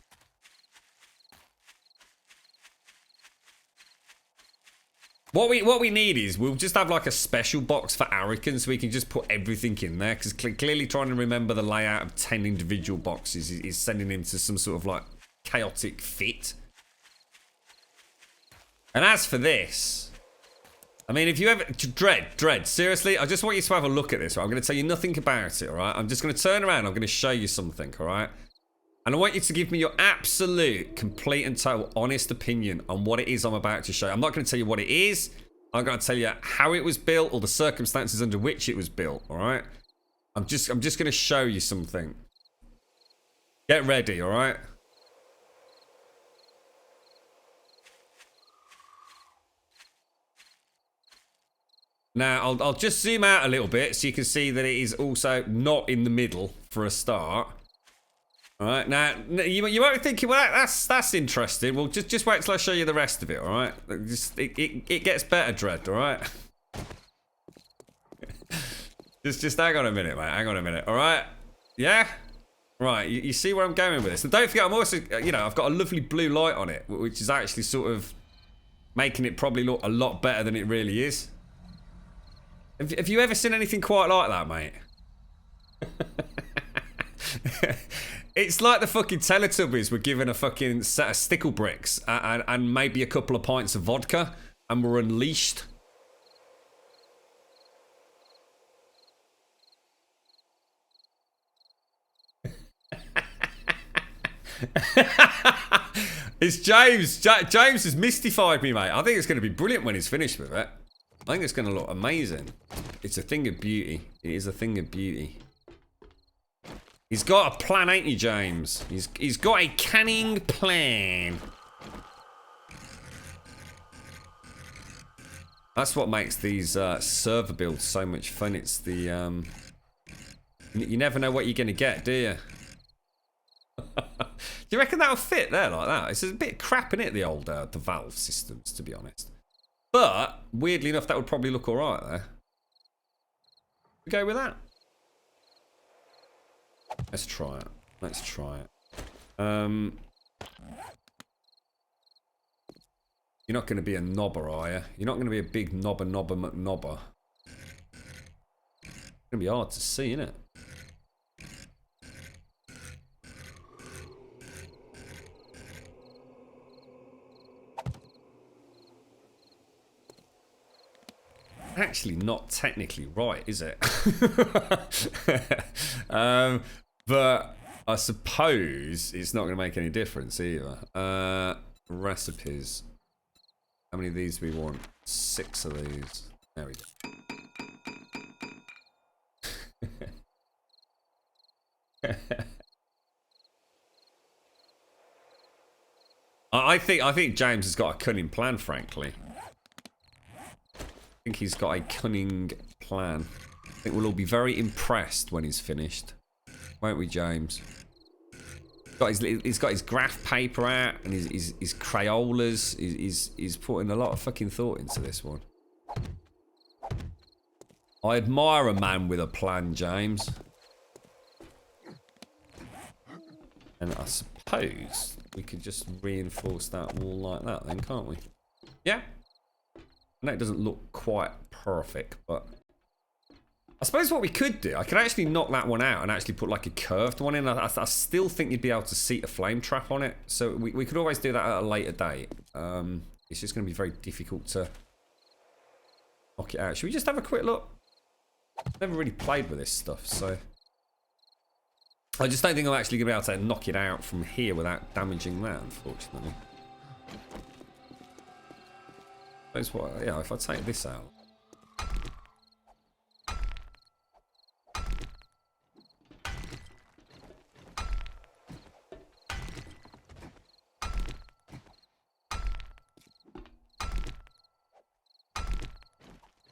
What we need is we'll just have like a special box for Arican so we can just put everything in there, because clearly trying to remember the layout of 10 individual boxes is sending him to some sort of like chaotic fit. And as for this, I mean, if you ever... Dread, seriously, I just want you to have a look at this, right? I'm going to tell you nothing about it, all right? I'm just going to turn around, I'm going to show you something, all right? And I want you to give me your absolute, complete and total honest opinion on what it is I'm about to show you. I'm not going to tell you what it is. I'm going to tell you how it was built or the circumstances under which it was built, all right? I'm just going to show you something. Get ready, all right? Now, I'll just zoom out a little bit so you can see that it is also not in the middle for a start. All right, now you might be thinking, well, that's interesting. Well, just wait till I show you the rest of it. All right, it gets better, Dread. All right, just hang on a minute, mate. Hang on a minute. All right, yeah, right. You see where I'm going with this? And don't forget, I'm also, you know, I've got a lovely blue light on it, which is actually sort of making it probably look a lot better than it really is. Have you ever seen anything quite like that, mate? It's like the fucking Teletubbies were given a fucking set of stickle bricks and maybe a couple of pints of vodka and were unleashed. It's James. James has mystified me, mate. I think it's going to be brilliant when he's finished with it. I think it's going to look amazing. It's a thing of beauty. It is a thing of beauty. He's got a plan, ain't he, James? He's got a cunning plan. That's what makes these server builds so much fun. It's the you never know what you're gonna get, do you? Do you reckon that'll fit there like that? It's a bit crap in it, the old the valve systems, to be honest. But weirdly enough, that would probably look all right there. We go with that. Let's try it. Let's try it. You're not going to be a knobber, are you? You're not going to be a big knobber McKnobber. It's going to be hard to see, isn't it? Actually not technically right, is it? But I suppose it's not going to make any difference either. Recipes. How many of these do we want? 6 of these. There we go. I think James has got a cunning plan, frankly. I think he's got a cunning plan. I think we'll all be very impressed when he's finished. Won't we, James? He's got his graph paper out and his Crayolas. He's putting a lot of fucking thought into this one. I admire a man with a plan, James. And I suppose we could just reinforce that wall like that then, can't we? Yeah. I know it doesn't look quite perfect, but I suppose what we could do, I could actually knock that one out and actually put like a curved one in. I still think you'd be able to seat a flame trap on it. So we could always do that at a later date. It's just going to be very difficult to knock it out. Should we just have a quick look? Never really played with this stuff, so I just don't think I'm actually going to be able to knock it out from here without damaging that, unfortunately. That's what, yeah, if I take this out.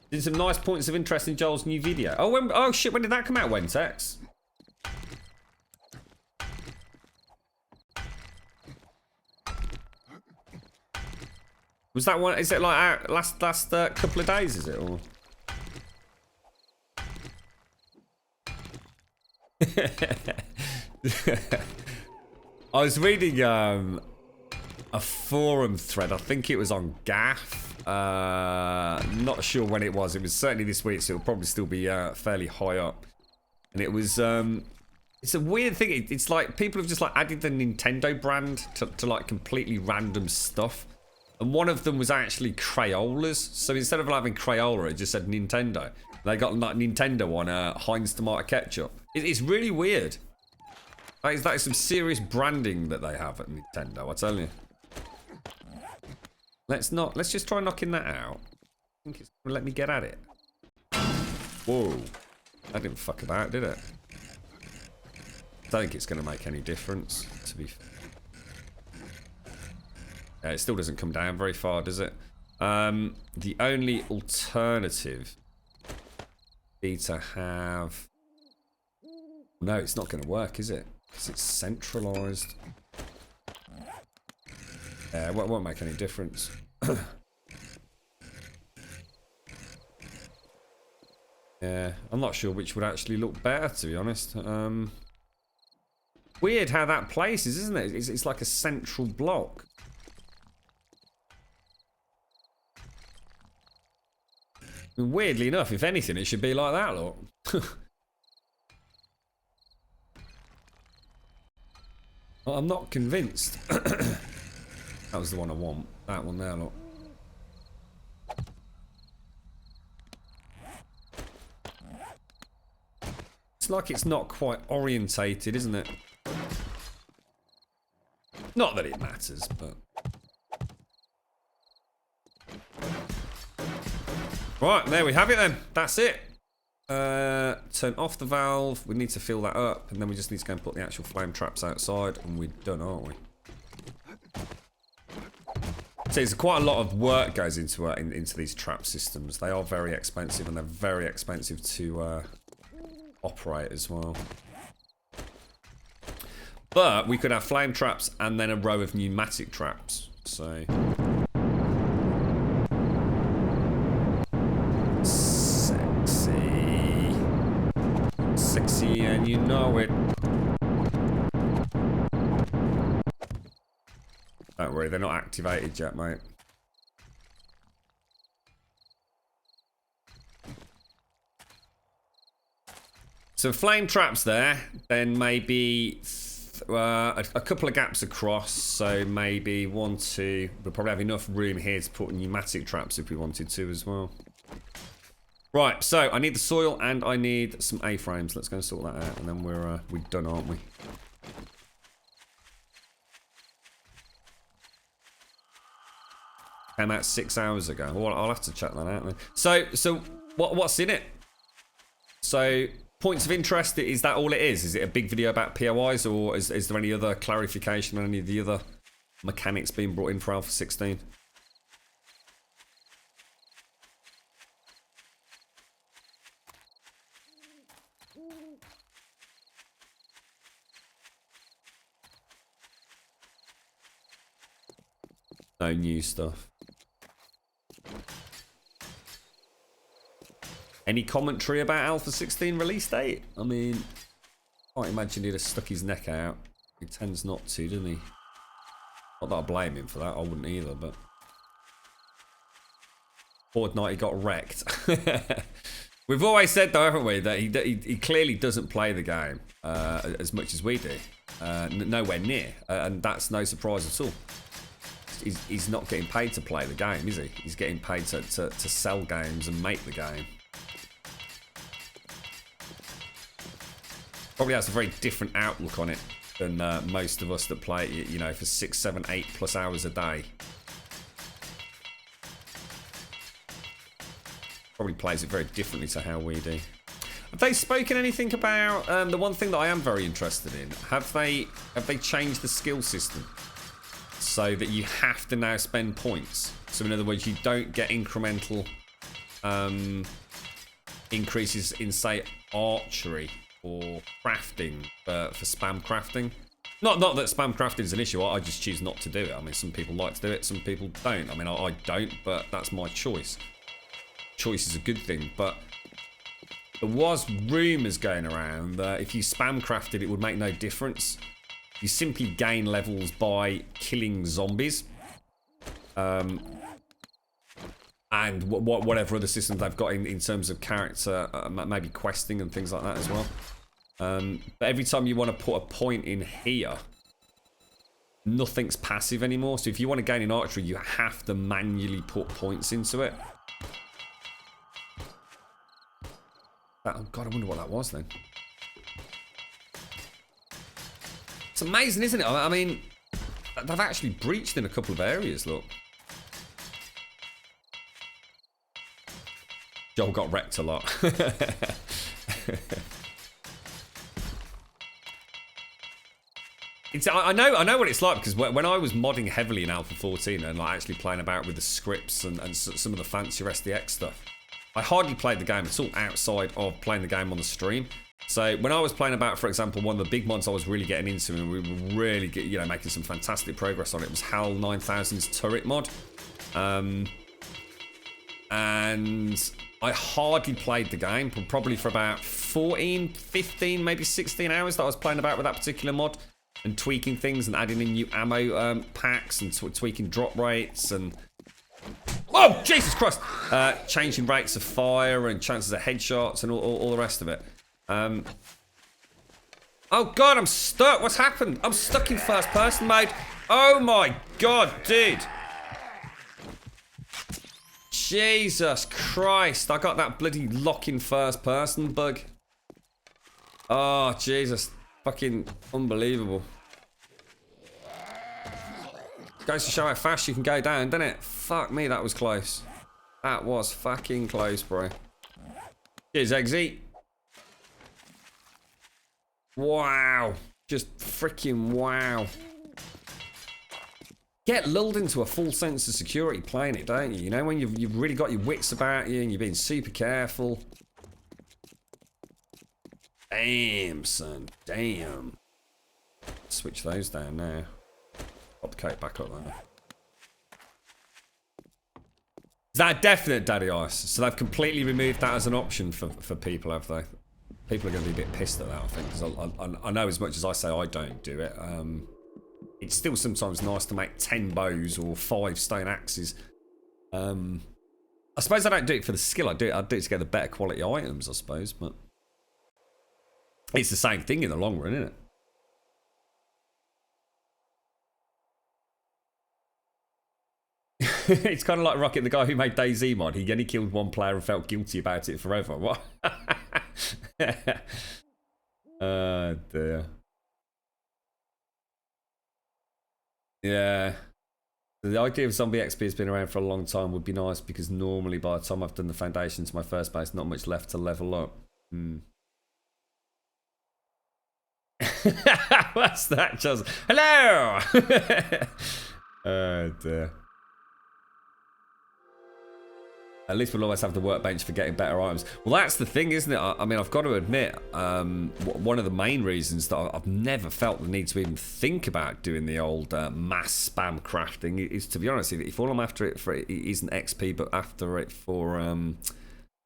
Did some nice points of interest in Joel's new video. Oh shit, when did that come out, Wentex? Was that one, is it like out last couple of days, is it, or? I was reading a forum thread, I think it was on Gaff, Not sure when it was. It was certainly this week, so it'll probably still be fairly high up. And it was, it's a weird thing. It's like people have just like added the Nintendo brand to like completely random stuff. And one of them was actually Crayolas. So instead of having Crayola, it just said Nintendo. They got like Nintendo on Heinz tomato ketchup. It's really weird. That is some serious branding that they have at Nintendo, I tell you. Let's just try knocking that out. I think it's gonna let me get at it. Whoa. That didn't fuck about, did it? I don't think it's gonna make any difference, to be fair. Yeah, it still doesn't come down very far, does it? The only alternative be to have... No, it's not gonna work, is it? Because it's centralized. Yeah, it won't make any difference. Yeah, I'm not sure which would actually look better, to be honest. Weird how that places, isn't it? It's like a central block. I mean, weirdly enough, if anything, it should be like that, look. Well, I'm not convinced. That was the one I want. That one there, look. It's like it's not quite orientated, isn't it? Not that it matters, but... Right, there we have it then. That's it. Turn off the valve. We need to fill that up, and then we just need to go and put the actual flame traps outside, and we're done, aren't we? So there's quite a lot of work goes into these trap systems. They are very expensive, and they're very expensive to operate as well. But we could have flame traps and then a row of pneumatic traps. So sexy, sexy, and you know it. Don't worry, they're not activated yet, mate. So flame traps there, then maybe a couple of gaps across, so maybe 1, 2. We'll probably have enough room here to put pneumatic traps if we wanted to as well. Right, so I need the soil and I need some A-frames. Let's go and sort that out, and then we're done, aren't we? Came out 6 hours ago. Well, I'll have to check that out then. So what's in it? So points of interest, is that all it is? Is it a big video about POIs, or is there any other clarification on any of the other mechanics being brought in for Alpha 16? No new stuff. Any commentary about Alpha 16 release date? I mean, I can't imagine he'd have stuck his neck out. He tends not to, doesn't he? Not that I blame him for that, I wouldn't either, but... Fortnite, he got wrecked. We've always said, though, haven't we, that he clearly doesn't play the game as much as we do. Nowhere near, and that's no surprise at all. He's not getting paid to play the game, is he? He's getting paid to sell games and make the game. Probably has a very different outlook on it than most of us that play it, you know, for 6, 7, 8+ hours a day. Probably plays it very differently to how we do. Have they spoken anything about the one thing that I am very interested in? Have they changed the skill system so that you have to now spend points? So in other words, you don't get incremental increases in, say, archery or crafting for spam crafting. Not that spam crafting is an issue. I just choose not to do it. I mean, some people like to do it, some people don't. I mean, I don't, but that's my choice. Choice is a good thing, but there was rumours going around that if you spam crafted, it would make no difference. You simply gain levels by killing zombies. and whatever other systems they've got in terms of character, maybe questing and things like that as well. But every time you want to put a point in here, nothing's passive anymore. So if you want to gain in archery, you have to manually put points into it. Oh God, I wonder what that was then. It's amazing, isn't it? I mean, they've actually breached in a couple of areas, look. Joel got wrecked a lot. I know what it's like, because when I was modding heavily in Alpha 14 and like actually playing about with the scripts and some of the fancier SDX stuff, I hardly played the game at all outside of playing the game on the stream. So when I was playing about, for example, one of the big mods I was really getting into, and we were really making some fantastic progress on it, was HAL 9000's turret mod. And I hardly played the game, probably for about 14, 15, maybe 16 hours that I was playing about with that particular mod, and tweaking things and adding in new ammo packs and tweaking drop rates and... Oh, Jesus Christ! Changing rates of fire and chances of headshots and all the rest of it. Oh God, I'm stuck. What's happened? I'm stuck in first person mode. Oh my God, dude. Jesus Christ. I got that bloody lock in first person bug. Oh, Jesus. Fucking unbelievable. Goes to show how fast you can go down, doesn't it? Fuck me, that was close. That was fucking close, bro. Cheers, Eggsy. Wow. Just freaking wow. Get lulled into a full sense of security playing it, don't you? You know, when you've really got your wits about you and you're being super careful. Damn, son. Damn. Switch those down now. Pop the coat back up there. Is that a definite, Daddy Ice? So they've completely removed that as an option for people, have they? People are going to be a bit pissed at that, I think, because I know as much as I say I don't do it, it's still sometimes nice to make 10 bows or 5 stone axes. I suppose I don't do it for the skill. I do it to get the better quality items, I suppose, but it's the same thing in the long run, isn't it? It's kind of like Rocket, the guy who made DayZ mod. He only killed one player and felt guilty about it forever. What? Oh dear. Yeah. The idea of zombie XP has been around for a long time would be nice, because normally by the time I've done the foundation to my first base, not much left to level up. What's that, Charles? Hello! Oh dear. At least we'll always have the workbench for getting better items. Well, that's the thing, isn't it? I mean, I've got to admit, one of the main reasons that I've never felt the need to even think about doing the old mass spam crafting is, to be honest, if all I'm after it for it isn't XP, but after it for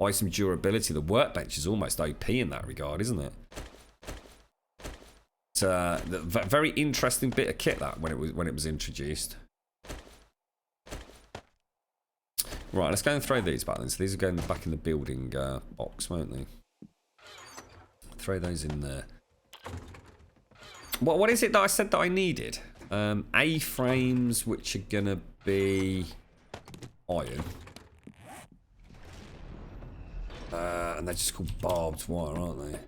item durability, the workbench is almost OP in that regard, isn't it? It's a very interesting bit of kit, that, when it was introduced. Right, let's go and throw these back then. So these are going back in the building box, won't they? Throw those in there. What is it that I said that I needed? A-frames, which are going to be iron. And they're just called barbed wire, aren't they?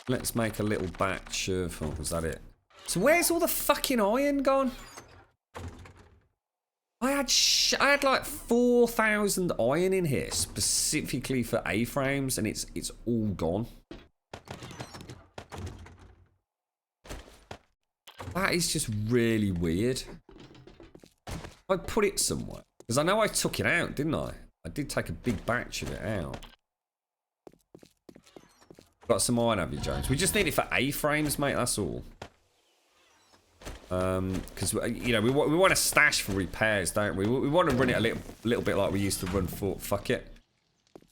Let's make a little batch of... Oh, was that it? So where's all the fucking iron gone? I had like 4,000 iron in here specifically for A-frames, and it's all gone. That is just really weird. I put it somewhere, because I know I took it out, didn't I? I did take a big batch of it out. Got some iron, have you, Jones? We just need it for A-frames, mate. That's all. Because you know we want a stash for repairs, don't we? We want to run it a little bit like we used to run for Fuck It.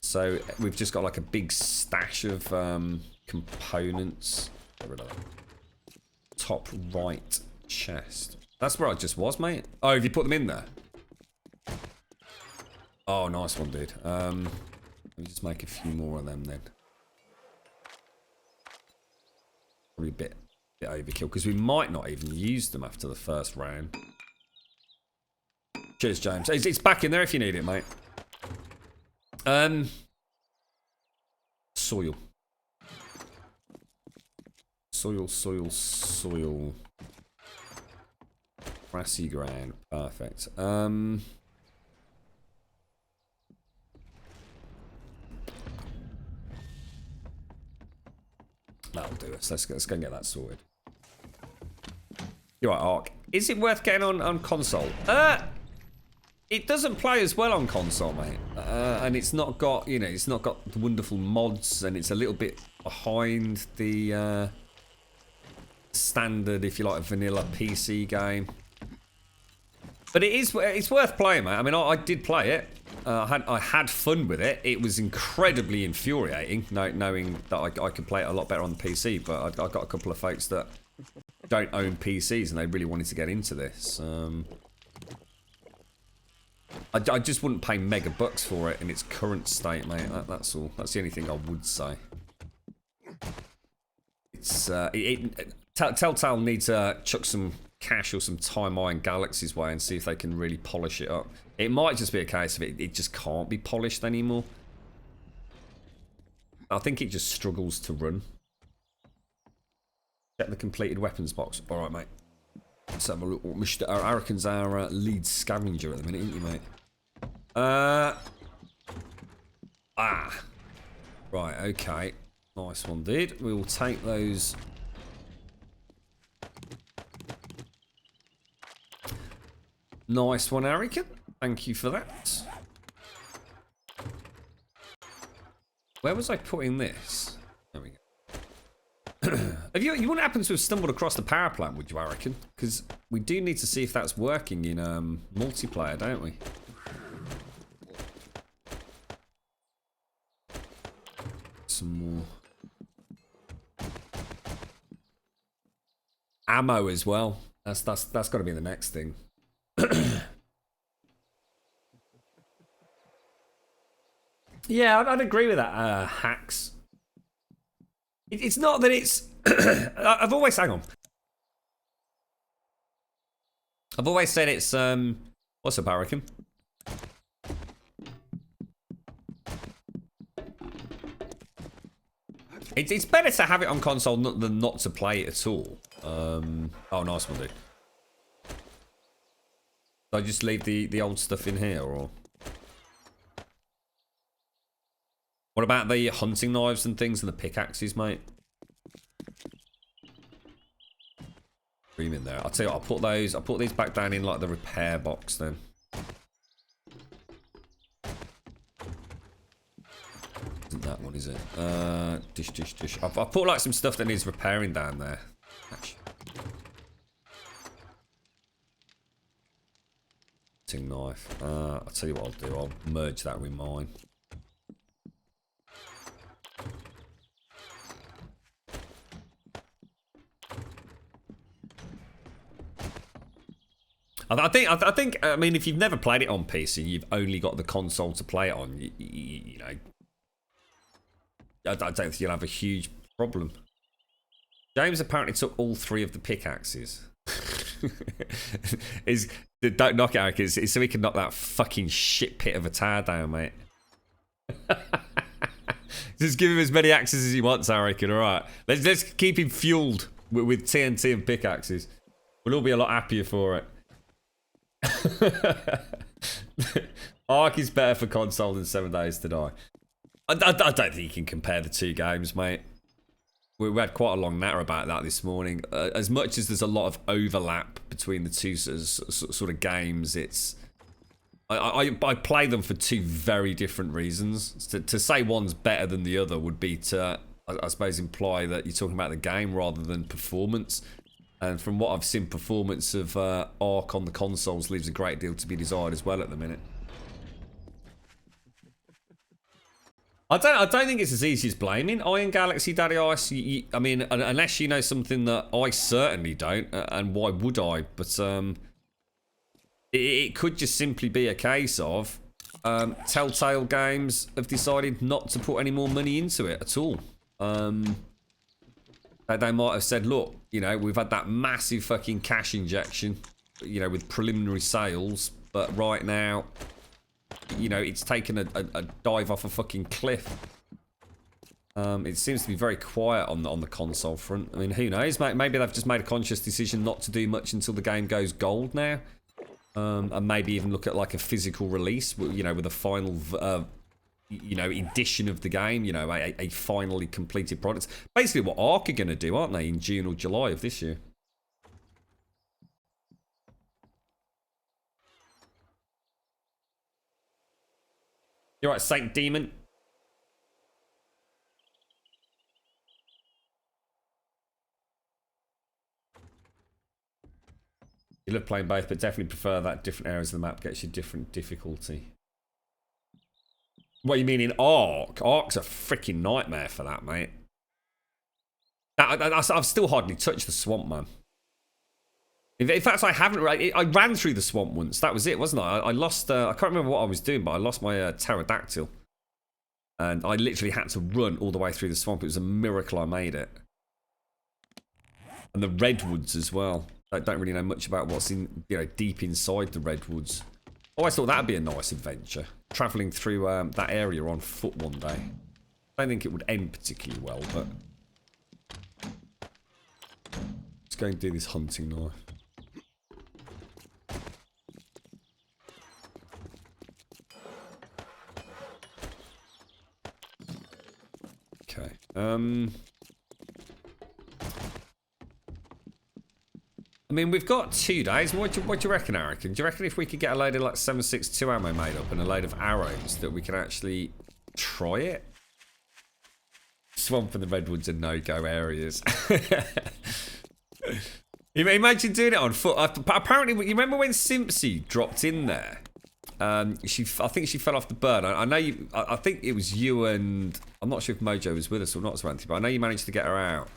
So we've just got like a big stash of components. Get rid of that. Top right chest. That's where I just was, mate. Oh, have you put them in there? Oh, nice one, dude. Let me just make a few more of them then. Probably a bit overkill because we might not even use them after the first round. Cheers, James. It's back in there if you need it, mate. Soil. Soil. Grassy ground. Perfect. That'll do us. Let's go and get that sorted. You're right, Ark. Is it worth getting on console? It doesn't play as well on console, mate. And it's not got, you know, it's not got the wonderful mods, and it's a little bit behind the standard, if you like, vanilla PC game. But it's worth playing, mate. I mean, I did play it. I had fun with it. It was incredibly infuriating, knowing that I could play it a lot better on the PC. But I got a couple of folks that don't own PCs, and they really wanted to get into this. I just wouldn't pay mega bucks for it in its current state, mate. That's all. That's the only thing I would say. It's Telltale needs to chuck some cash or some Time Iron Galaxy's way and see if they can really polish it up. It might just be a case of it just can't be polished anymore. I think it just struggles to run. Check the completed weapons box. All right, mate. Let's have a look. Mr. Arakan's our lead scavenger at the minute, isn't he, mate? Right, okay. Nice one, dude. We will take those. Nice one, Arakan. Thank you for that. Where was I putting this? There we go. You wouldn't happen to have stumbled across the power plant, would you, Arakan? Because we do need to see if that's working in multiplayer, don't we? Some more ammo as well. That's got to be the next thing. Yeah, I'd agree with that, Hacks. It's not that it's... I've always... Hang on. I've always said it's... What's up, Arakan? It's better to have it on console than not to play it at all. Oh, nice one, dude. Do I just leave the old stuff in here, or... What about the hunting knives and things and the pickaxes, mate? Leave them in there. I'll tell you what, I'll put these back down in like the repair box then. Isn't that one, is it? Dish. I've put like some stuff that needs repairing down there. Actually. Hunting knife. I'll tell you what I'll do. I'll merge that with mine. I think. I mean, if you've never played it on PC, you've only got the console to play it on. You know, I don't think you'll have a huge problem. James apparently took all 3 of the pickaxes. Don't knock it, Eric. It's so he can knock that fucking shit pit of a tower down, mate. Just give him as many axes as he wants, I reckon. All right, let's keep him fueled with TNT and pickaxes. We'll all be a lot happier for it. Ark is better for console than 7 Days to Die. I don't think you can compare the 2 games, mate. We had quite a long natter about that this morning. As much as there's a lot of overlap between the 2 sort of games, it's I play them for 2 very different reasons. To say one's better than the other would be to, I suppose, imply that you're talking about the game rather than performance. And from what I've seen, performance of Ark on the consoles leaves a great deal to be desired as well at the minute. I don't think it's as easy as blaming Iron Galaxy Daddy Ice. I mean, unless you know something that I certainly don't, and why would I? But it could just simply be a case of Telltale Games have decided not to put any more money into it at all. They might have said, look, you know, we've had that massive fucking cash injection, you know, with preliminary sales, but right now, you know, it's taken a dive off a fucking cliff. It seems to be very quiet on the console front. I mean, who knows? Maybe they've just made a conscious decision not to do much until the game goes gold now. And maybe even look at like a physical release, you know, with a final, you know, edition of the game, you know, a finally completed product. Basically what Ark are going to do, aren't they, in June or July of this year. You're right, Saint Demon. You love playing both, but definitely prefer that different areas of the map gets you different difficulty. What you mean in Ark? Ark's a freaking nightmare for that, mate. I've still hardly touched the swamp, man. In fact, I haven't. I ran through the swamp once. That was it, wasn't I? I lost. I can't remember what I was doing, but I lost my pterodactyl, and I literally had to run all the way through the swamp. It was a miracle I made it. And the redwoods as well. I don't really know much about what's in, you know, deep inside the redwoods. I always thought that'd be a nice adventure. Travelling through that area on foot one day. I don't think it would end particularly well, but let's go and do this hunting knife. Okay. I mean, we've got 2 days. What do you reckon, Aaron? Do you reckon if we could get a load of like 7.62 ammo made up and a load of arrows that we can actually try it? Swamp and the redwoods are no-go areas. Imagine doing it on foot. Apparently, you remember when Simpsy dropped in there? I think she fell off the bird. I know you. I think it was you and I'm not sure if Mojo was with us or not, Samantha, but I know you managed to get her out.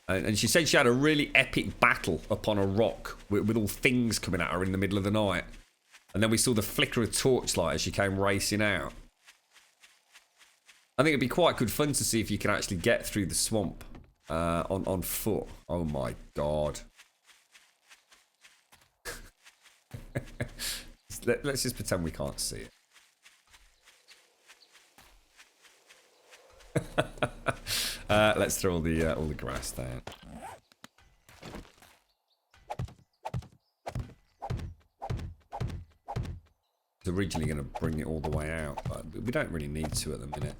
And she said she had a really epic battle upon a rock with all things coming at her in the middle of the night. And then we saw the flicker of torchlight as she came racing out. I think it'd be quite good fun to see if you can actually get through the swamp on foot. Oh my god. Let's just pretend we can't see it. Let's throw all the grass down. I was originally going to bring it all the way out, but we don't really need to at the minute.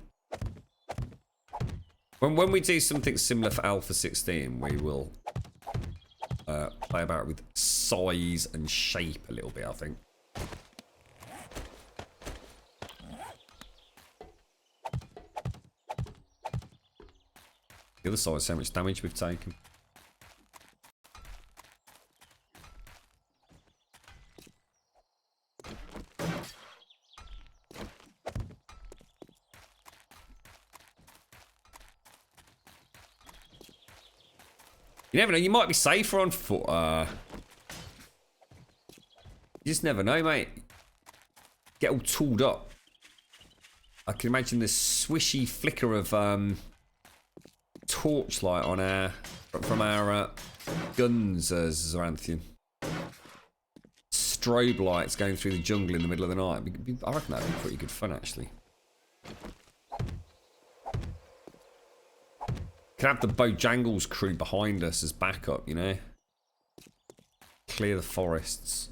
When we do something similar for Alpha 16, we will play about with size and shape a little bit, I think. The other side is how much damage we've taken. You never know, you might be safer on foot. You just never know, mate. Get all tooled up. I can imagine the swishy flicker of torchlight on from our guns as Zaranthian. Strobe lights going through the jungle in the middle of the night. I reckon that'd be pretty good fun, actually. Can have the Bojangles crew behind us as backup, you know? Clear the forests.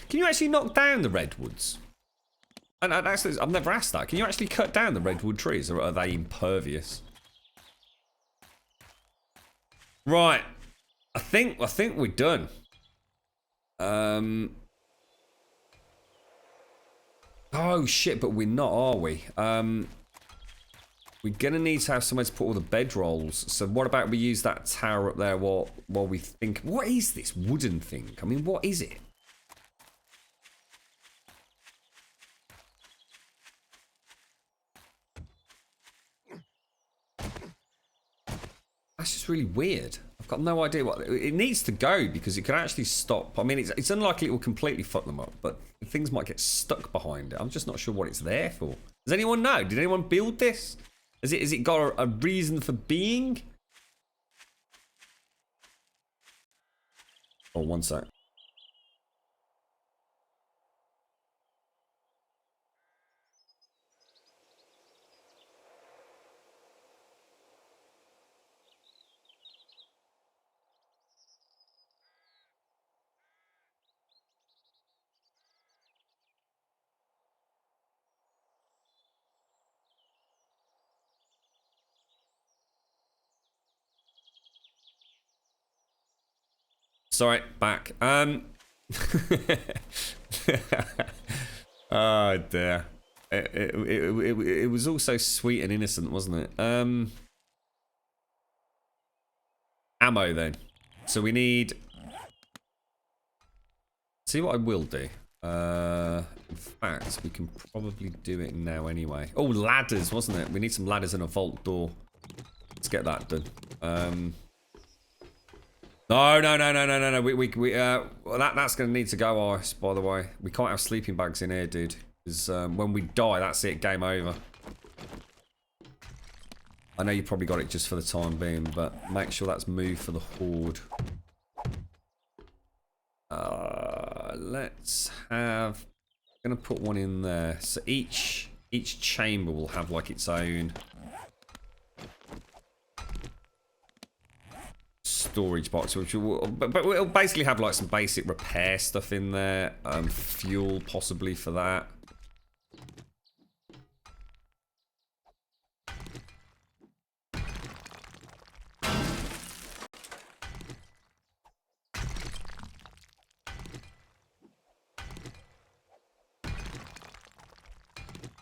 Can you actually knock down the redwoods? And actually, I've never asked that. Can you actually cut down the redwood trees, or are they impervious? Right. I think we're done. Oh shit, but we're not, are we? We're gonna need to have somewhere to put all the bedrolls. So what about we use that tower up there while we think... What is this wooden thing? I mean, what is it? That's just That's really weird. I've got no idea what... It needs to go because it could actually stop. I mean, it's unlikely it will completely fuck them up, but things might get stuck behind it. I'm just not sure what it's there for. Does anyone know? Did anyone build this? Has it got a reason for being? Oh, one sec. Sorry, back. Oh dear. It was all so sweet and innocent, wasn't it? Ammo then. So we need... See what I will do. In fact, we can probably do it now anyway. Oh, ladders, wasn't it? We need some ladders and a vault door. Let's get that done. No. Well, that's going to need to go, Ice, by the way. We can't have sleeping bags in here, dude. Because when we die, that's it. Game over. I know you probably got it just for the time being, but make sure that's moved for the horde. Let's have... I'm going to put one in there. So each chamber will have like its own... storage box, which will, but it'll basically have like some basic repair stuff in there, fuel possibly for that.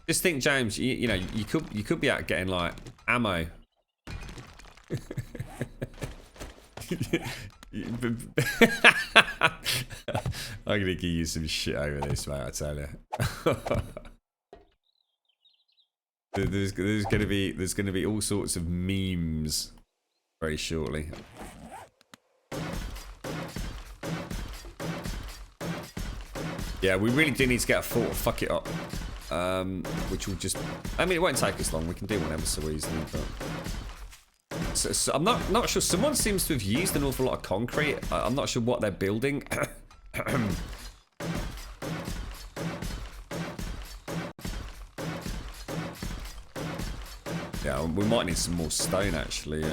Just think, James, you know, you could be out getting like ammo. I'm gonna give you some shit over this, mate, I tell you. there's gonna be all sorts of memes very shortly. Yeah, we really do need to get a fort. Fuck it up. Which will just... I mean, it won't take us long. We can do one ever so easily, but... So I'm not sure. Someone seems to have used an awful lot of concrete. I'm not sure what they're building. Yeah, we might need some more stone, actually.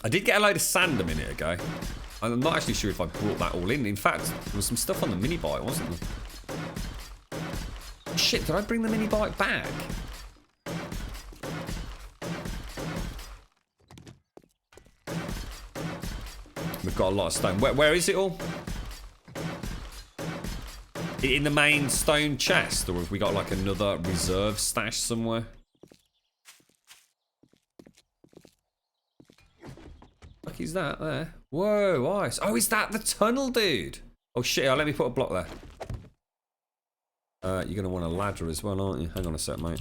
I did get a load of sand a minute ago. I'm not actually sure if I brought that all in. In fact, there was some stuff on the mini bike, wasn't there? Shit, did I bring the mini bike back? We've got a lot of stone. Where is it all? In the main stone chest, or have we got like another reserve stash somewhere? Look, is that there? Whoa, ice. Oh, is that the tunnel, dude? Oh shit, let me put a block there. You're gonna want a ladder as well, aren't you? Hang on a sec, mate.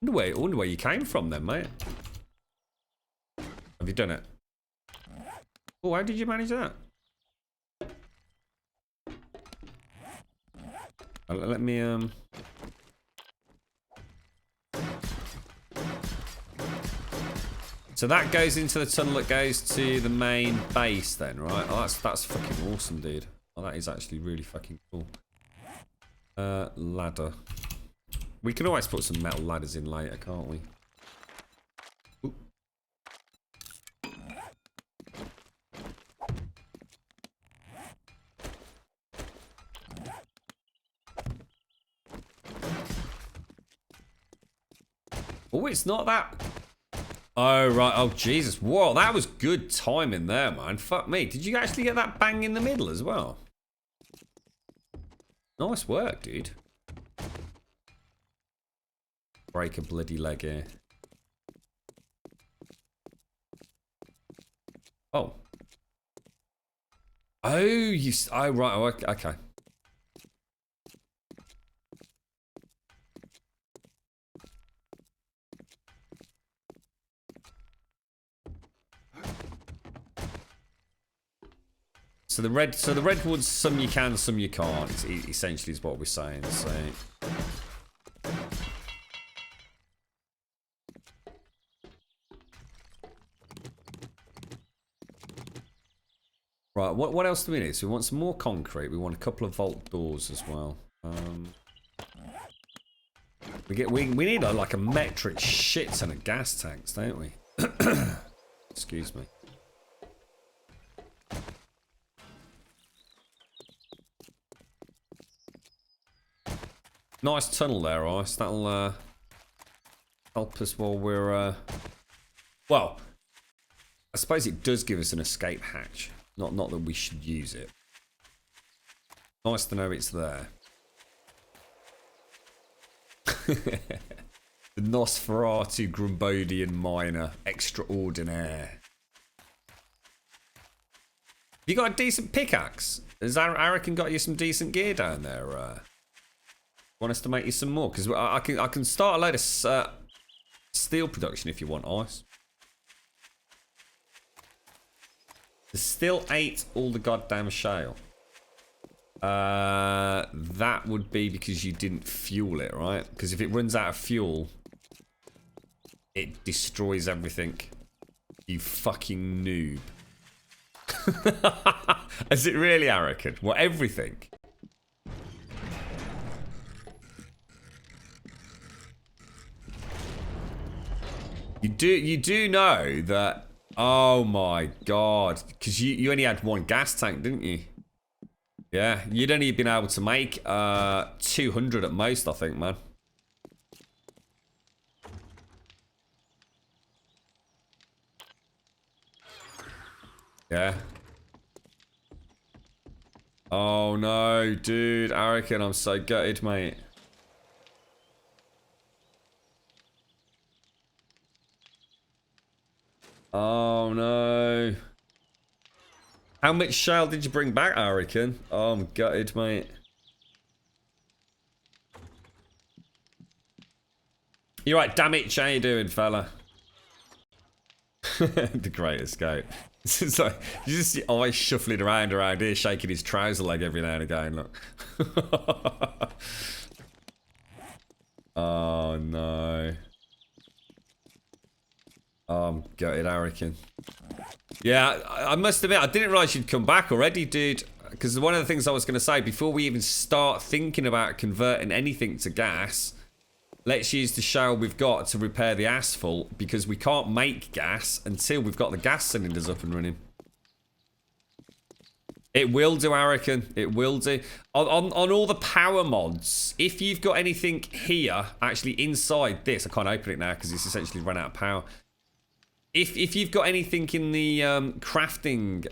I wonder where you came from then, mate. Have you done it? Oh, how did you manage that? Let me, So that goes into the tunnel that goes to the main base then, right? Oh, that's fucking awesome, dude. Oh, that is actually really fucking cool. Ladder. We can always put some metal ladders in later, can't we? Ooh. Oh, it's not that. Oh, right. Oh, Jesus. Whoa, that was good timing there, man. Fuck me. Did you actually get that bang in the middle as well? Nice work, dude. Break a bloody leg here. Oh. Oh, you... Oh, right. Oh, okay. So the redwoods, some you can, some you can't. Essentially, is what we're saying. So. Right, what else do we need? So we want some more concrete. We want a couple of vault doors as well. We need like a metric shit ton of gas tanks, don't we? Excuse me. Nice tunnel there, Ice. That'll help us while we're well, I suppose it does give us an escape hatch. Not that we should use it. Nice to know it's there. The Nosferatu Grumbodian miner extraordinaire. You got a decent pickaxe? Has Arakin got you some decent gear down there? Want us to make you some more? Because I can start a load of steel production if you want, Ice. There's still 8 all the goddamn shale. That would be because you didn't fuel it, right? Because if it runs out of fuel, it destroys everything. You fucking noob. Is it really, Arakin? What, everything? You do know that. Oh my god, because you only had 1 gas tank, didn't you? Yeah, you'd only been able to make 200 at most, I think, man. Yeah. Oh no, dude, Arakin, I'm so gutted, mate. Oh no. How much shale did you bring back, Arakin? Oh, I'm gutted, mate. You're right, damn it, how you doing, fella? The great escape. It's like, you just see Ice shuffling around here, shaking his trouser leg every now and again, look. Oh no. Oh, I'm gutted, Arakin. Yeah, I must admit, I didn't realise you'd come back already, dude. Because one of the things I was going to say, before we even start thinking about converting anything to gas, let's use the shale we've got to repair the asphalt, because we can't make gas until we've got the gas cylinders up and running. It will do, Arakin. It will do. On all the power mods, if you've got anything here, actually inside this, I can't open it now because it's essentially run out of power. If you've got anything in the crafting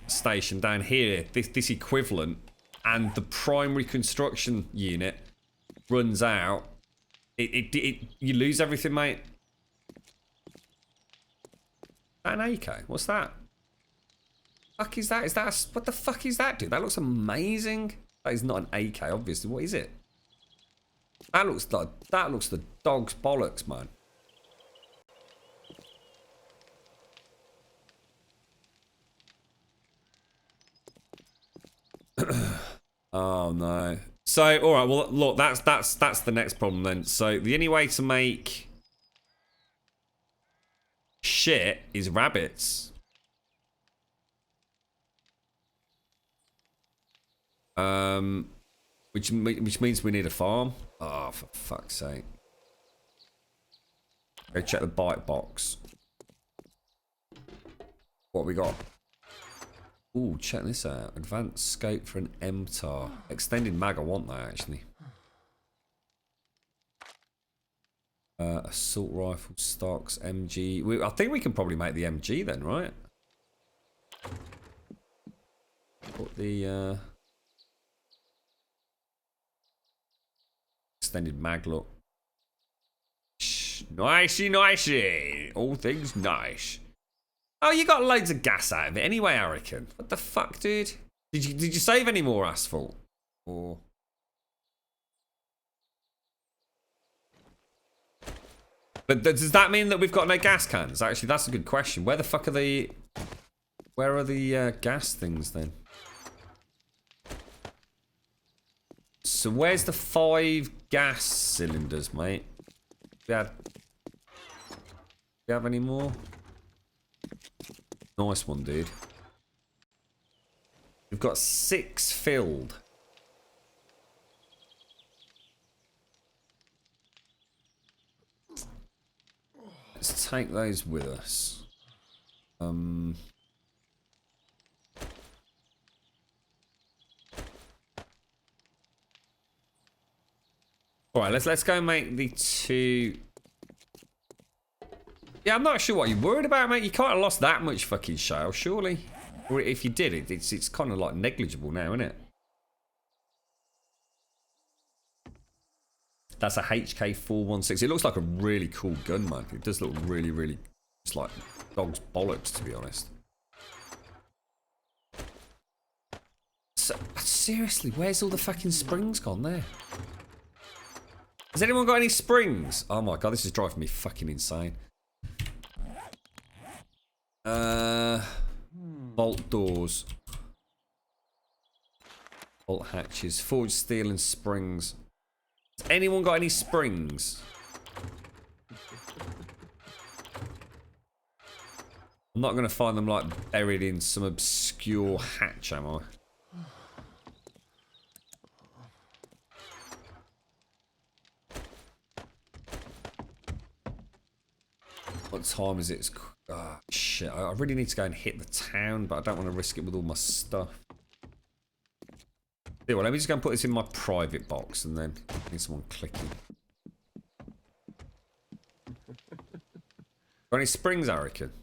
station down here, this equivalent, and the primary construction unit runs out, you lose everything, mate. Is that an AK? What's that? Fuck is that? What the fuck is that, dude? That looks amazing. That is not an AK, obviously. What is it? That looks the dog's bollocks, man. Oh no. So all right, well look, that's the next problem then. So the only way to make shit is rabbits. Which means we need a farm. Oh, for fuck's sake. Go check the bite box. What we got? Ooh, check this out. Advanced scope for an MTAR. Extended mag, I want that actually. Assault rifle stocks, MG. I think we can probably make the MG then, right? Put the extended mag look. Nicey. All things nice. Oh, you got loads of gas out of it anyway, Arakin. What the fuck, dude? Did you save any more asphalt? Or but does that mean that we've got no gas cans? Actually, that's a good question. Where the fuck are Where are the gas things then? So where's the 5 gas cylinders, mate? Do you have any more? Nice one, dude. We've got 6 filled. Let's take those with us. All right, let's go make the 2. Yeah, I'm not sure what you're worried about, mate. You can't have lost that much fucking shale, surely. Or if you did, it's kind of like negligible now, isn't it? That's a HK416. It looks like a really cool gun, man. It does look really, really... It's like dog's bollocks, to be honest. So, seriously, where's all the fucking springs gone there? Has anyone got any springs? Oh my god, this is driving me fucking insane. Bolt doors. Bolt hatches. Forged steel and springs. Has anyone got any springs? I'm not going to find them like buried in some obscure hatch, am I? What time is it? Oh, shit. I really need to go and hit the town, but I don't want to risk it with all my stuff. Yeah, well, let me just go and put this in my private box and then I need someone clicking. Got any springs, I reckon?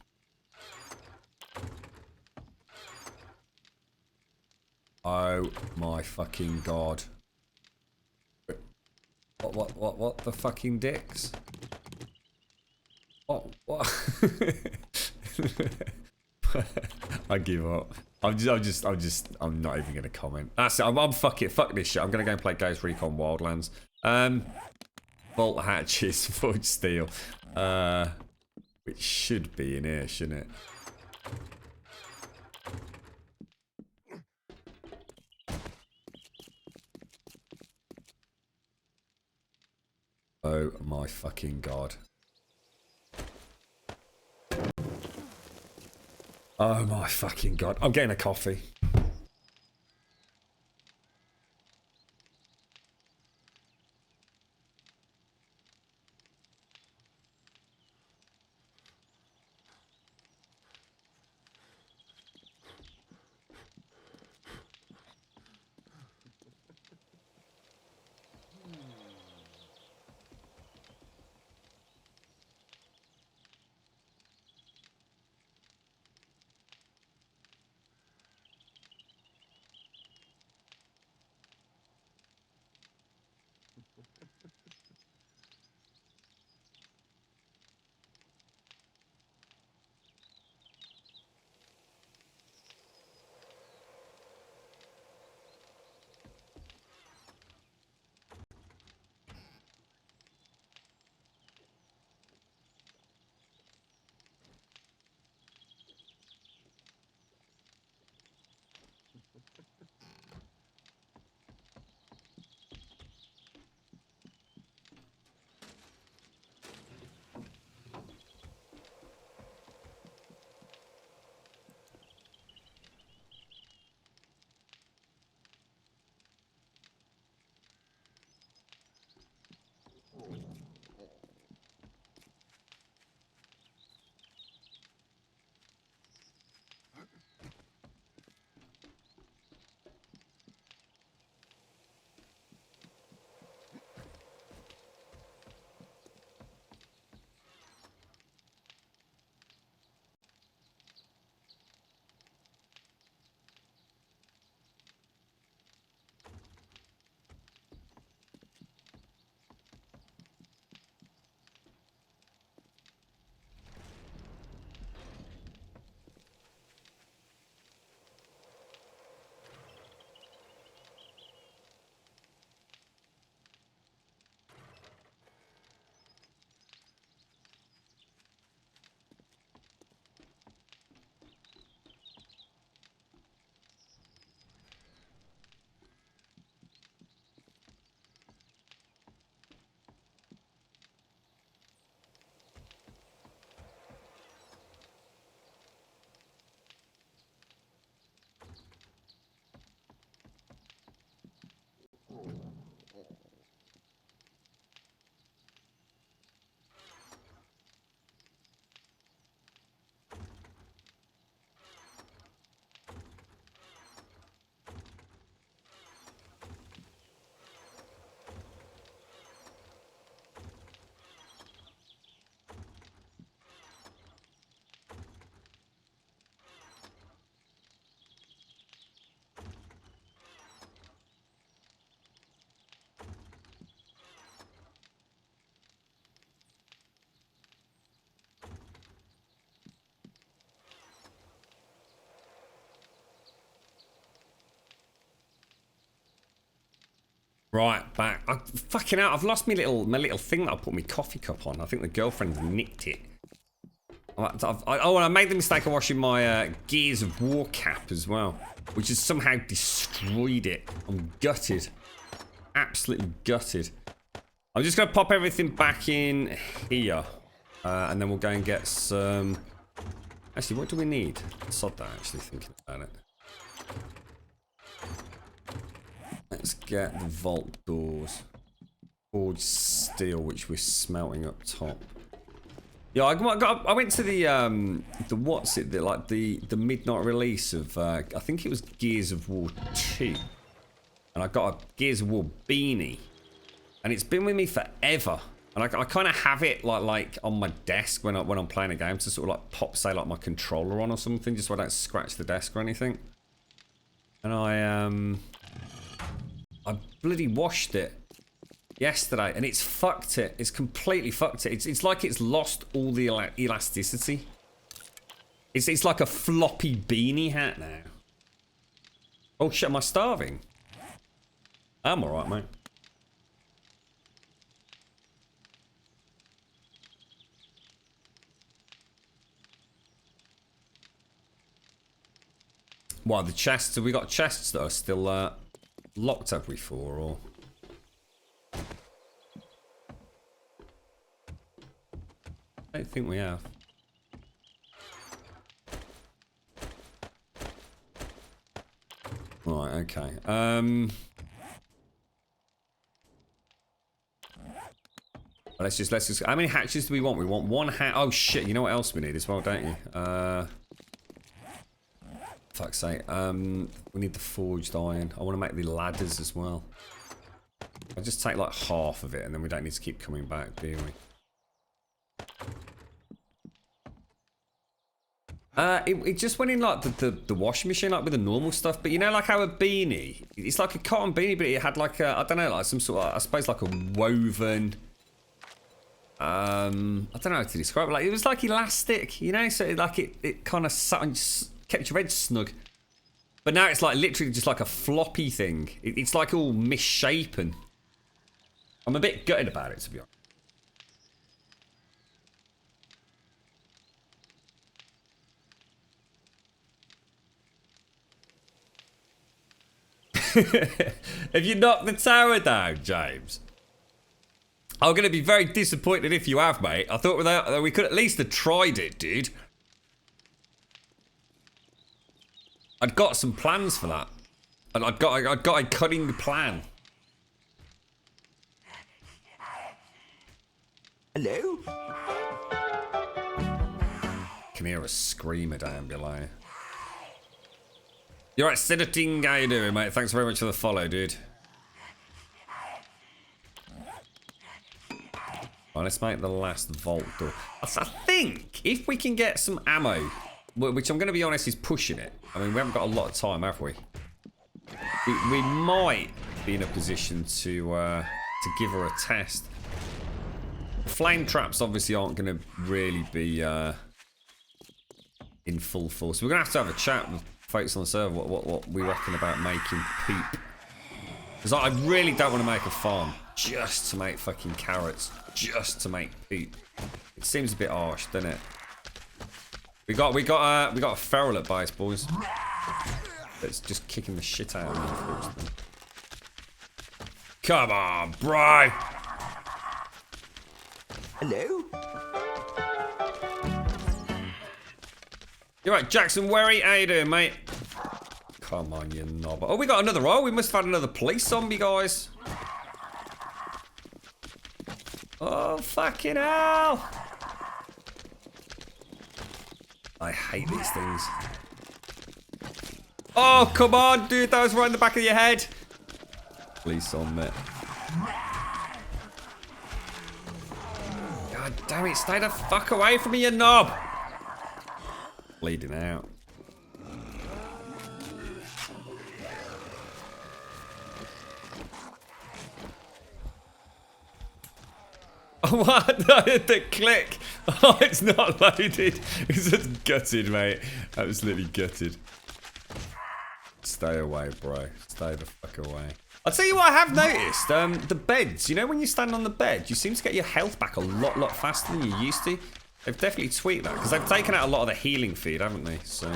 Oh my fucking god. What the fucking dicks? What? I give up. I'm not even gonna comment. That's it. I'm fuck this shit. I'm gonna go and play Ghost Recon Wildlands. Bolt hatches, forged steel. Which should be in here, shouldn't it? Oh my fucking god. Oh my fucking god. I'm getting a coffee. Right, back. Fucking out. I've lost my little thing that I put my coffee cup on. I think the girlfriend nicked it. And I made the mistake of washing my Gears of War cap as well, which has somehow destroyed it. I'm gutted. Absolutely gutted. I'm just going to pop everything back in here. And then we'll go and get some... Actually, what do we need? Sod that, actually, thinking about it. Let's get the vault doors. Forged steel, which we're smelting up top. Yeah, I went to the midnight release of I think it was Gears of War 2, and I got a Gears of War beanie, and it's been with me forever. And I kind of have it like on my desk when I'm playing a game to sort of like pop, say, like my controller on or something, just so I don't scratch the desk or anything. And I bloody washed it yesterday, and it's fucked it. It's completely fucked it. It's like it's lost all the elasticity. It's like a floppy beanie hat now. Oh shit, am I starving? I'm alright, mate. What, the chests? Have we got chests that are still locked, have we, for, or? I don't think we have. Right, okay. Let's just. How many hatches do we want? We want one hat. Oh shit! You know what else we need as well, don't you? Fuck's sake. We need the forged iron. I want to make the ladders as well. I'll just take like half of it, and then we don't need to keep coming back, do we? It just went in like the washing machine, like with the normal stuff. But you know, like our beanie, it's like a cotton beanie, but it had like a, I don't know, like some sort of, I suppose, like a woven. I don't know how to describe it. Like it was like elastic, you know, so like it kind of sat and kept your head snug. But now it's like literally just like a floppy thing. It's like all misshapen. I'm a bit gutted about it, to be honest. Have you knocked the tower down, James? I'm going to be very disappointed if you have, mate. I thought we could at least have tried it, dude. I'd got some plans for that. And I'd got a cunning plan. Hello? Can hear a screamer down below. You're right, Sedating. How you doing, mate? Thanks very much for the follow, dude. Right, let's make the last vault door. I think if we can get some ammo, which I'm going to be honest is pushing it. I mean, we haven't got a lot of time, have we? We might be in a position to give her a test. Flame traps obviously aren't going to really be in full force. We're going to have a chat with folks on the server what we reckon about making poop. Because I really don't want to make a farm just to make fucking carrots, just to make poop. It seems a bit harsh, doesn't it? We got a feral at base, boys. That's just kicking the shit out of me, unfortunately. Come on, bro. Hello? You're right, Jackson Werry. How you doing, mate? Come on, you knob. Oh, we got another roll. We must have had another police zombie, guys. Oh, fucking hell. I hate these things. Oh, come on, dude. That was right in the back of your head. Police zombie. God damn it. Stay the fuck away from me, you knob. Bleeding out. Oh, what? The click. Oh, it's not loaded. It's just gutted, mate. Absolutely gutted. Stay away, bro. Stay the fuck away. I'll tell you what I have noticed. The beds, you know when you stand on the bed, you seem to get your health back a lot faster than you used to. They've definitely tweaked that, because they've taken out a lot of the healing feed, haven't they? So...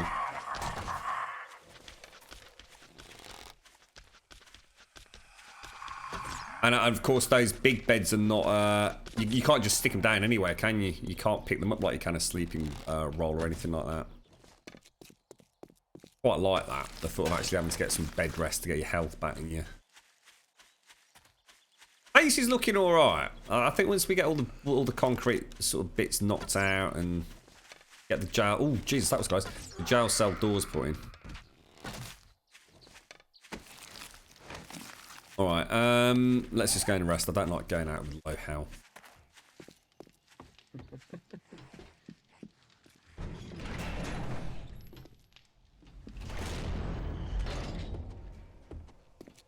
And of course, those big beds are not... you can't just stick them down anywhere, can you? You can't pick them up like you can a sleeping roll or anything like that. Quite like that. The thought of actually having to get some bed rest to get your health back in you. Base is looking alright. I think once we get all the concrete sort of bits knocked out and get the jail... Oh, Jesus, that was close. The jail cell doors put in. Alright, let's just go and rest. I don't like going out with low health.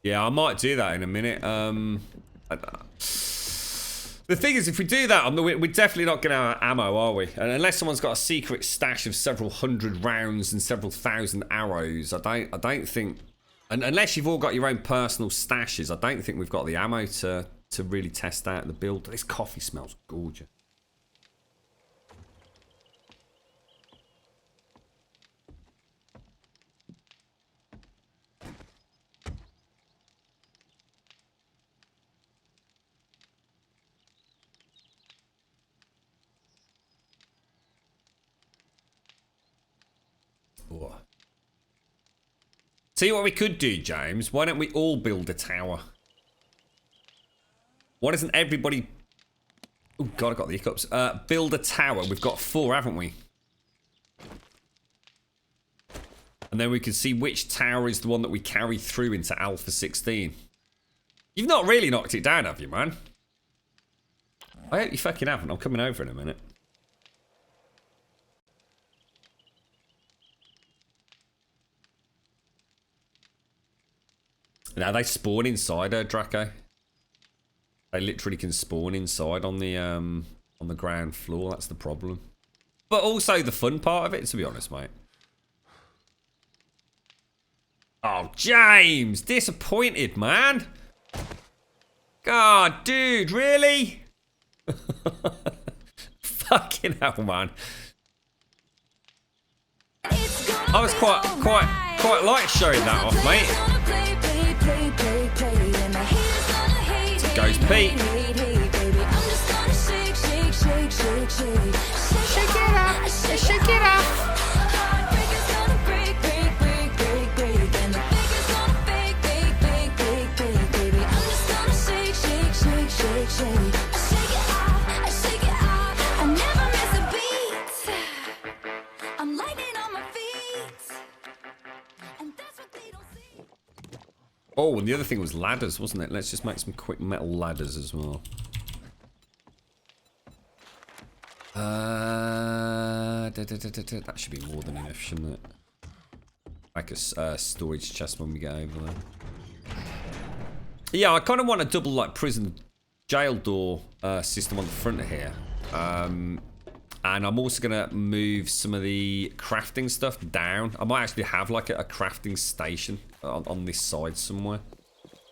Yeah, I might do that in a minute. The thing is, if we do that, we're definitely not going to have ammo, are we? And unless someone's got a secret stash of several hundred rounds and several thousand arrows, I don't think... And unless you've all got your own personal stashes, I don't think we've got the ammo to really test out the build. This coffee smells gorgeous. Oh. See what we could do, James? Why don't we all build a tower? Why doesn't everybody... Oh, God, I got the hiccups. Build a tower. We've got 4, haven't we? And then we can see which tower is the one that we carry through into Alpha 16. You've not really knocked it down, have you, man? I hope you fucking haven't. I'm coming over in a minute. Now they spawn inside Draco. They literally can spawn inside on the ground floor. That's the problem. But also the fun part of it, to be honest, mate. Oh, James! Disappointed, man! God, dude, really? Fucking hell, man. I was quite like showing that off, mate. Goes Pete. Shake it up, shake it up. Oh, and the other thing was ladders, wasn't it? Let's just make some quick metal ladders as well. That should be more than enough, shouldn't it? Like a storage chest when we get over there. Yeah, I kind of want a double like prison jail door system on the front of here. And I'm also going to move some of the crafting stuff down. I might actually have like a crafting station on this side somewhere,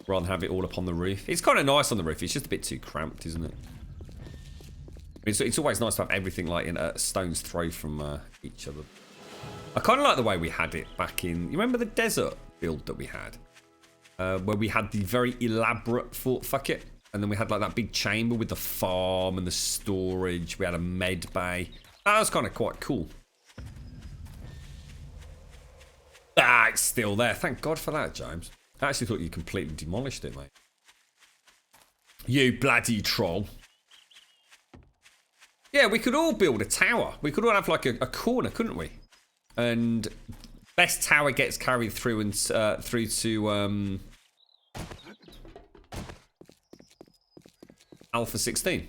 rather than have it all up on the roof. It's kind of nice on the roof. It's just a bit too cramped, isn't it? It's always nice to have everything like in a stone's throw from each other. I kind of like the way we had it back in... You remember the desert build that we had? Where we had the very elaborate fort, fuck it. And then we had like that big chamber with the farm and the storage. We had a med bay. That was kind of quite cool. Ah, it's still there. Thank God for that, James. I actually thought you completely demolished it, mate. You bloody troll. Yeah, we could all build a tower. We could all have like a corner, couldn't we? And best tower gets carried through and through to Alpha 16.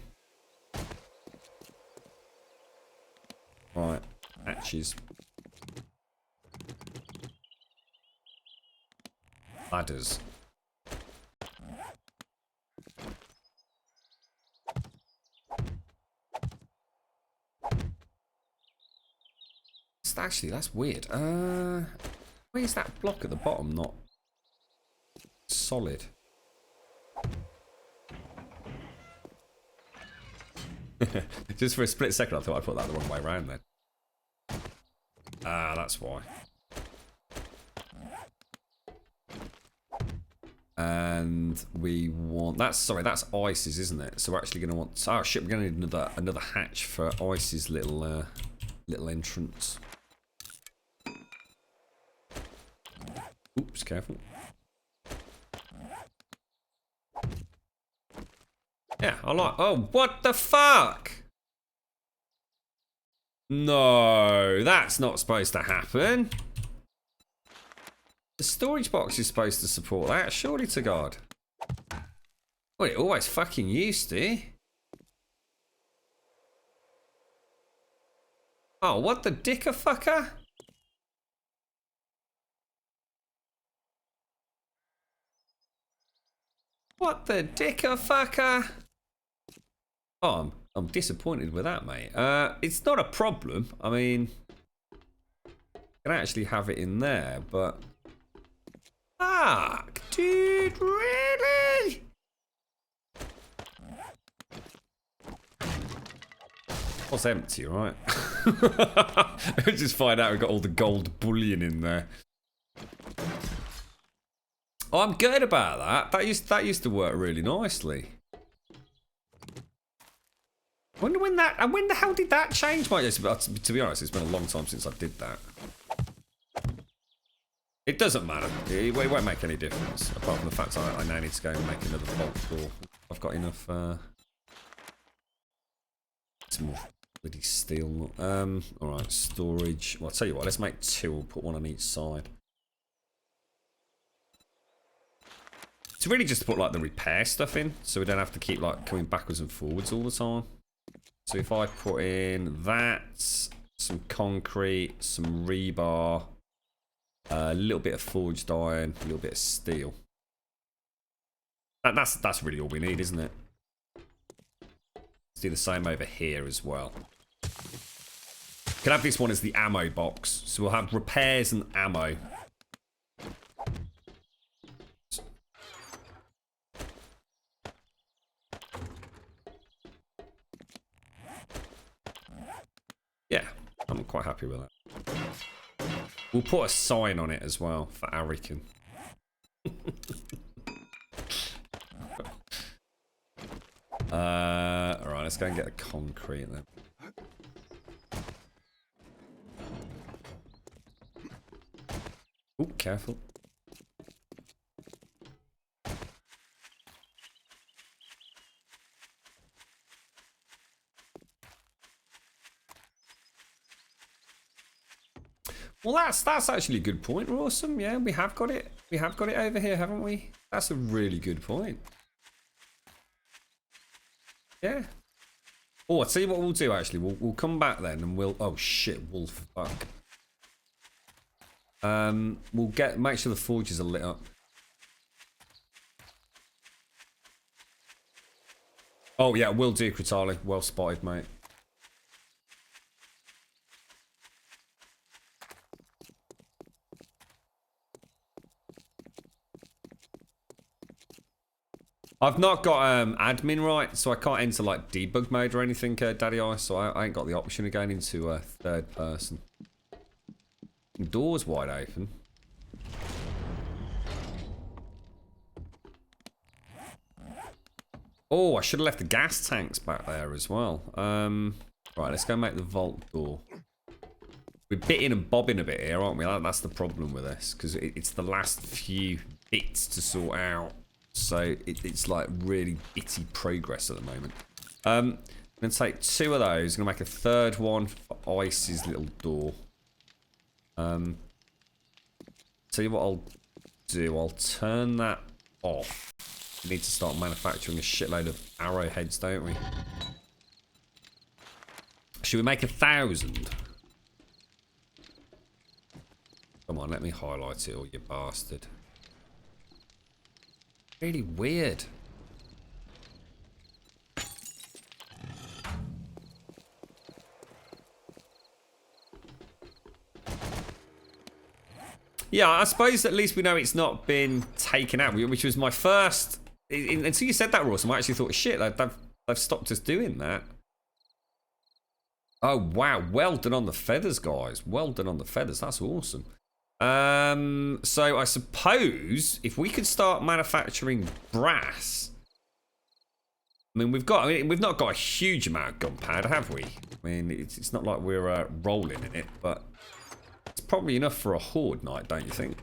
Right, hatches. Ladders. Actually, that's weird. Where's that block at the bottom not solid? Just for a split second, I thought I put that the wrong way around then. Ah, that's why. And we want that's Ice's, isn't it? So we're actually going to want. Oh shit, we're going to need another hatch for Ice's little entrance. Oops, careful. Yeah, I like. Oh, what the fuck? No, that's not supposed to happen. The storage box is supposed to support that, surely to God. Well, it always fucking used to. Oh, what the dicker fucker? What the dicker fucker? Oh, I'm disappointed with that, mate. It's not a problem. I mean, I can actually have it in there, but... Fuck, dude, really? What's empty, right? Just find out we've got all the gold bullion in there. Oh, I'm good about that. That used to work really nicely. Wonder when the hell did that change? To be honest, it's been a long time since I did that. It doesn't matter. It won't make any difference, apart from the fact I now need to go and make another vault door. I've got enough. Some more bloody steel. All right, storage. Well, I'll tell you what. Let's make two. We'll put one on each side. It's really just to put like the repair stuff in, so we don't have to keep like coming backwards and forwards all the time. So if I put in that, some concrete, some rebar, a little bit of forged iron, a little bit of steel. That's really all we need, isn't it? Let's do the same over here as well. Can have this one as the ammo box, so we'll have repairs and ammo. Yeah, I'm quite happy with that. We'll put a sign on it as well for Arican. Alright, let's go and get the concrete then. Oh, careful. Well, that's actually a good point, Rawsome. Yeah, we have got it. We have got it over here, haven't we? That's a really good point. Yeah. Oh, I'll tell you what we'll do, actually. We'll come back then and we'll... Oh, shit, wolf. Fuck. We'll make sure the forges are lit up. Oh, yeah, will do, Kritali. Well spotted, mate. I've not got admin right, so I can't enter like debug mode or anything, Daddy Eye, so I ain't got the option of going into third person. Door's wide open. Oh, I should have left the gas tanks back there as well. Right, let's go make the vault door. We're bitting and bobbing a bit here, aren't we? That's the problem with this, because it's the last few bits to sort out. So it's like really bitty progress at the moment. I'm going to take two of those. I'm going to make a third one for Ice's little door. Tell you what I'll do. I'll turn that off. We need to start manufacturing a shitload of arrowheads, don't we? Should we make 1,000? Come on, let me highlight it, all you bastard. Really weird. Yeah, I suppose at least we know it's not been taken out, which was my first... Until you said that, Ross, I actually thought, shit, they've stopped us doing that. Oh, wow. Well done on the feathers, guys. Well done on the feathers. That's awesome. So I suppose if we could start manufacturing brass... I mean, we've not got a huge amount of gunpowder, have we? I mean, it's not like we're rolling in it, but it's probably enough for a horde night, don't you think?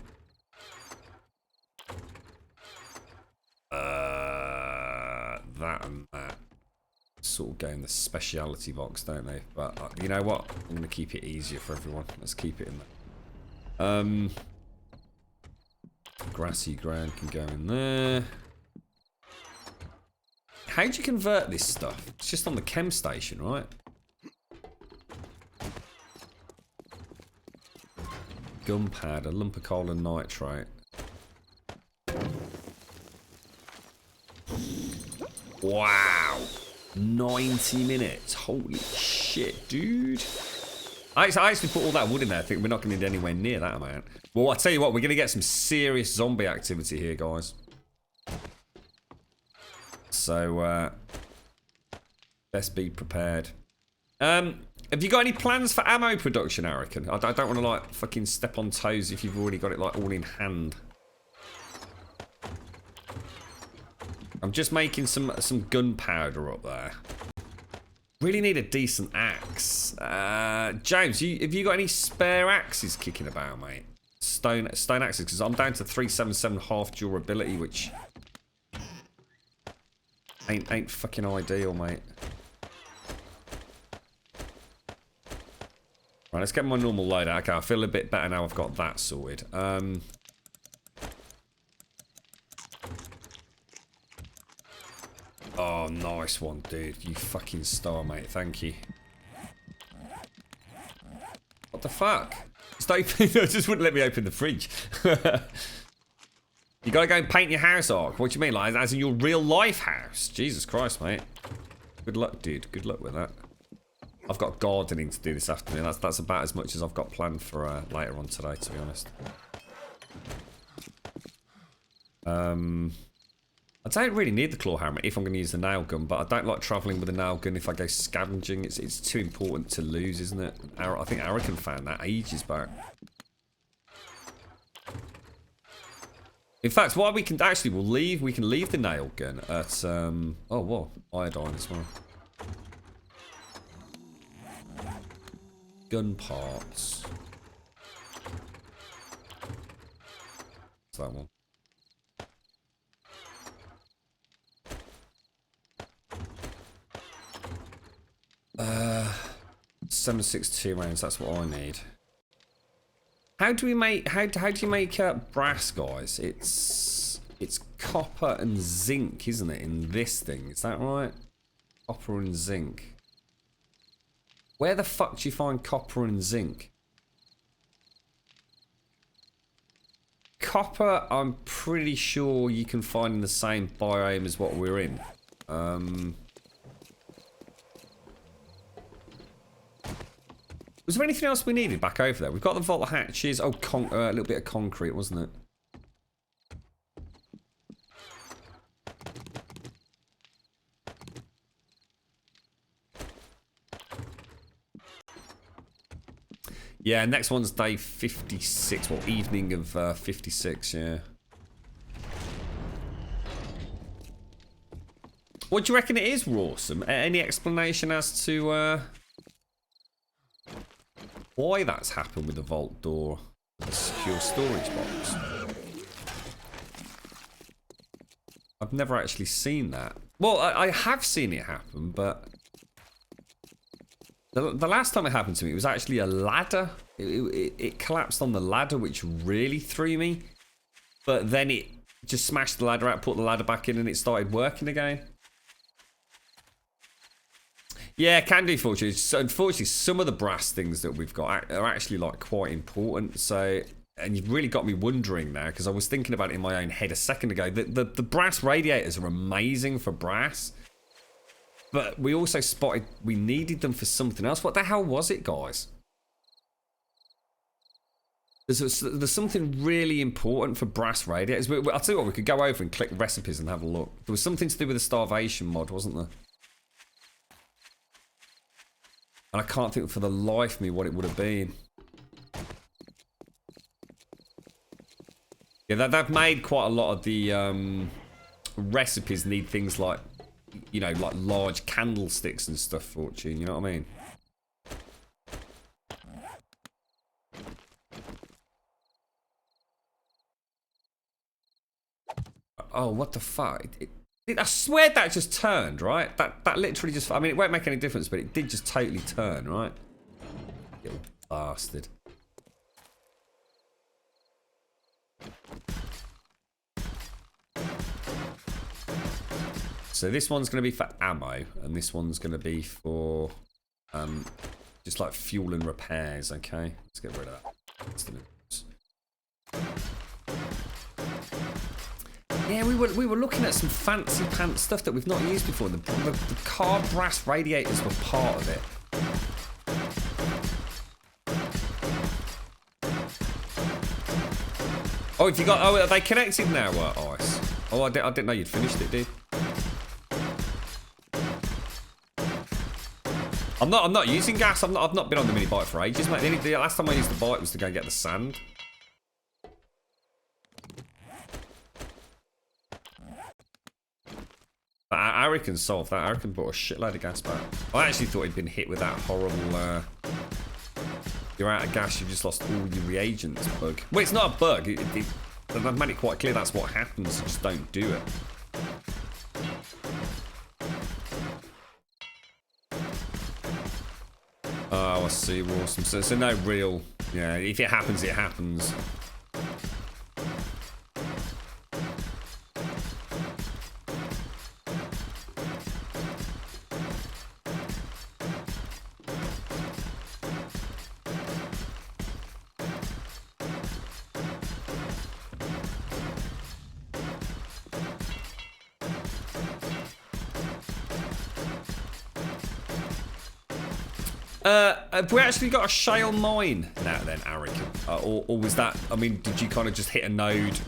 That and that sort of go in the speciality box, don't they? But you know what? I'm going to keep it easier for everyone. Let's keep it in there. Grassy ground can go in there. How do you convert this stuff? It's just on the chem station, right? Gunpowder, lump of coal and nitrate. Wow. 90 minutes. Holy shit, dude. I actually put all that wood in there. I think we're not going to need anywhere near that amount. Well, I'll tell you what, we're going to get some serious zombie activity here, guys. So, best be prepared. Have you got any plans for ammo production, Arican? I don't want to, like, fucking step on toes if you've already got it, like, all in hand. I'm just making some gunpowder up there. Really need a decent axe. James, have you got any spare axes kicking about, mate? Stone axes, because I'm down to 377 half durability, which ain't fucking ideal, mate. Right, let's get my normal load out. Okay, I feel a bit better now I've got that sorted. Oh, nice one, dude. You fucking star, mate. Thank you. What the fuck? I just wouldn't let me open the fridge. You gotta go and paint your house, Ark. What do you mean? Like, as in your real life house? Jesus Christ, mate. Good luck, dude. Good luck with that. I've got gardening to do this afternoon. That's about as much as I've got planned for later on today, to be honest. I don't really need the claw hammer if I'm going to use the nail gun, but I don't like travelling with a nail gun if I go scavenging. It's too important to lose, isn't it? I think Arican found that ages back. In fact, what we can actually, we can leave the nail gun at oh well, iodine as well. Gun parts. What's that one? 762 rounds, that's what I need. How do you make brass, guys? It's copper and zinc, isn't it, in this thing? Is that right? Copper and zinc. Where the fuck do you find copper and zinc? Copper, I'm pretty sure you can find in the same biome as what we're in. Was there anything else we needed back over there? We've got the vault hatches. Oh, a little bit of concrete, wasn't it? Yeah, next one's day 56. Well, evening of 56, yeah. What do you reckon it is, Rawsome? Any explanation as to why that's happened with the vault door, the secure storage box? I've never actually seen that. Well, I have seen it happen, but the last time it happened to me, it was actually a ladder. It collapsed on the ladder, which really threw me. But then it just smashed the ladder out, put the ladder back in, and it started working again. Yeah, can do, fortunately. So, unfortunately, some of the brass things that we've got are actually like quite important. So, and you've really got me wondering now, because I was thinking about it in my own head a second ago. The brass radiators are amazing for brass, but we also spotted we needed them for something else. What the hell was it, guys? There's something really important for brass radiators. I'll tell you what, we could go over and click recipes and have a look. There was something to do with the Starvation mod, wasn't there? And I can't think for the life of me what it would have been. Yeah, they've made quite a lot of the recipes need things like, you know, like large candlesticks and stuff, Fortune, you know what I mean? Oh, what the fuck? I swear that just turned, right? That literally just... I mean, it won't make any difference, but it did just totally turn, right? Little bastard. So this one's going to be for ammo, and this one's going to be for just like fuel and repairs, okay? Let's get rid of that. Yeah, we were looking at some fancy pants stuff that we've not used before. The car brass radiators were part of it. Oh, have you got... Oh, are they connected now, Ice? Oh, I didn't know you'd finished it, dude. I'm not using gas. I've not been on the mini bike for ages, mate. The last time I used the bike was to go and get the sand. Ari can solve that. Ari can put a shitload of gas back. I actually thought he'd been hit with that horrible... you're out of gas, you've just lost all your reagents bug. Well, it's not a bug. They've made it quite clear that's what happens. So just don't do it. Oh, I see. Awesome. So no real... Yeah, if it happens, it happens. Have we actually got a shale mine now then, Arik? Or was that... I mean, did you kind of just hit a node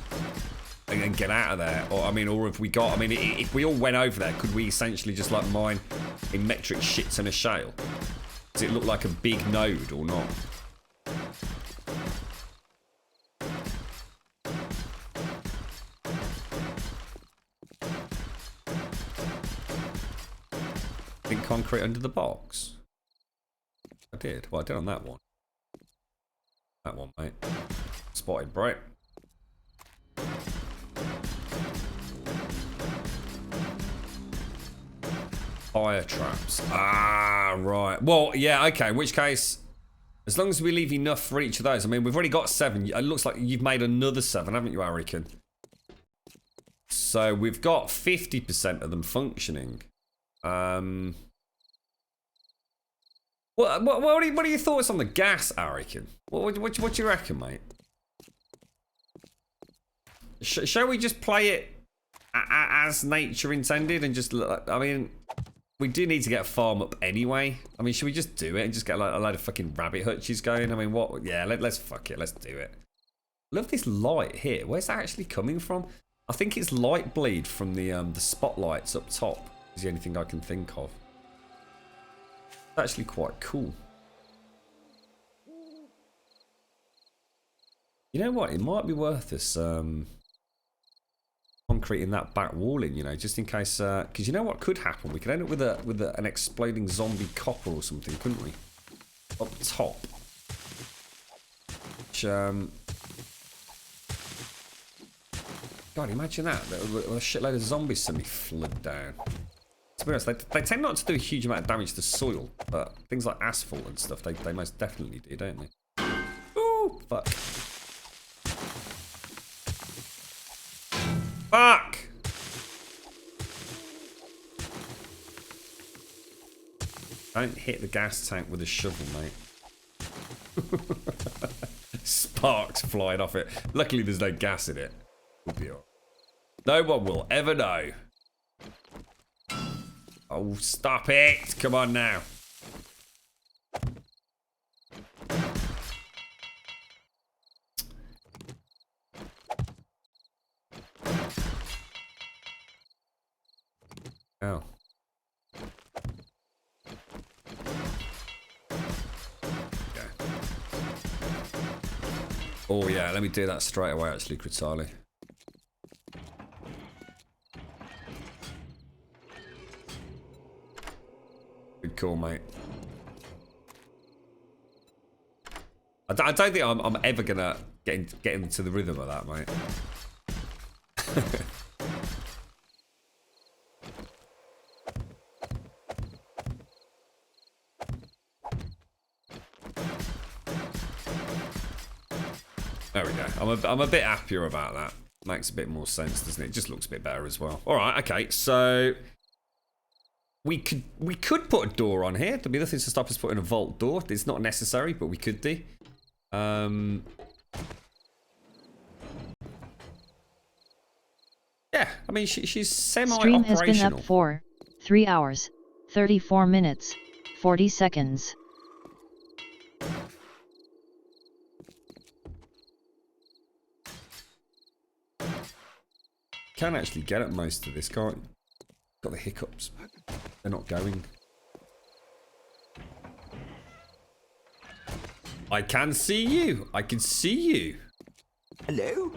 and get out of there? Or, I mean, or have we got... I mean, if we all went over there, could we essentially just, like, mine in metric shits in a shale? Does it look like a big node or not? Think concrete under the box? I did. Well, I did on that one. That one, mate. Spotted, bright. Fire traps. Ah, right. Well, yeah, okay. In which case, as long as we leave enough for each of those. I mean, we've already got 7. It looks like you've made another 7, haven't you, Arican? So we've got 50% of them functioning. What are your thoughts on the gas, Arican? What do you reckon, mate? Shall we just play it as nature intended and just... I mean, we do need to get a farm up anyway. I mean, should we just do it and just get like a load of fucking rabbit hutches going? I mean, what? Yeah, let's fuck it. Let's do it. Love this light here. Where's that actually coming from? I think it's light bleed from the spotlights up top. Is the only thing I can think of. Actually quite cool. You know what? It might be worth us concreting that back wall in, you know, just in case. Because you know what could happen? We could end up with an exploding zombie copper or something, couldn't we? Up top. Which, God, imagine that. A shitload of zombies suddenly flood down. To be honest, they tend not to do a huge amount of damage to soil, but things like asphalt and stuff, they most definitely do, don't they? Ooh, fuck. Fuck! Don't hit the gas tank with a shovel, mate. Sparks flying off it. Luckily, there's no gas in it. We'll be all right. No one will ever know. Oh, stop it! Come on now. Oh. Oh yeah, let me do that straight away actually, Critali. Good call, mate. I don't think I'm ever gonna get into the rhythm of that, mate. There we go. I'm a bit happier about that. Makes a bit more sense, doesn't it? It just looks a bit better as well. All right, okay. So we could put a door on here. There'd be nothing to stop us putting a vault door. It's not necessary, but we could do. Yeah, I mean she's semi-operational. Stream has been up for 3 hours, 34 minutes, 40 seconds. Can actually get at most of this, can't you? Got the hiccups. They're not going. I can see you. I can see you. Hello?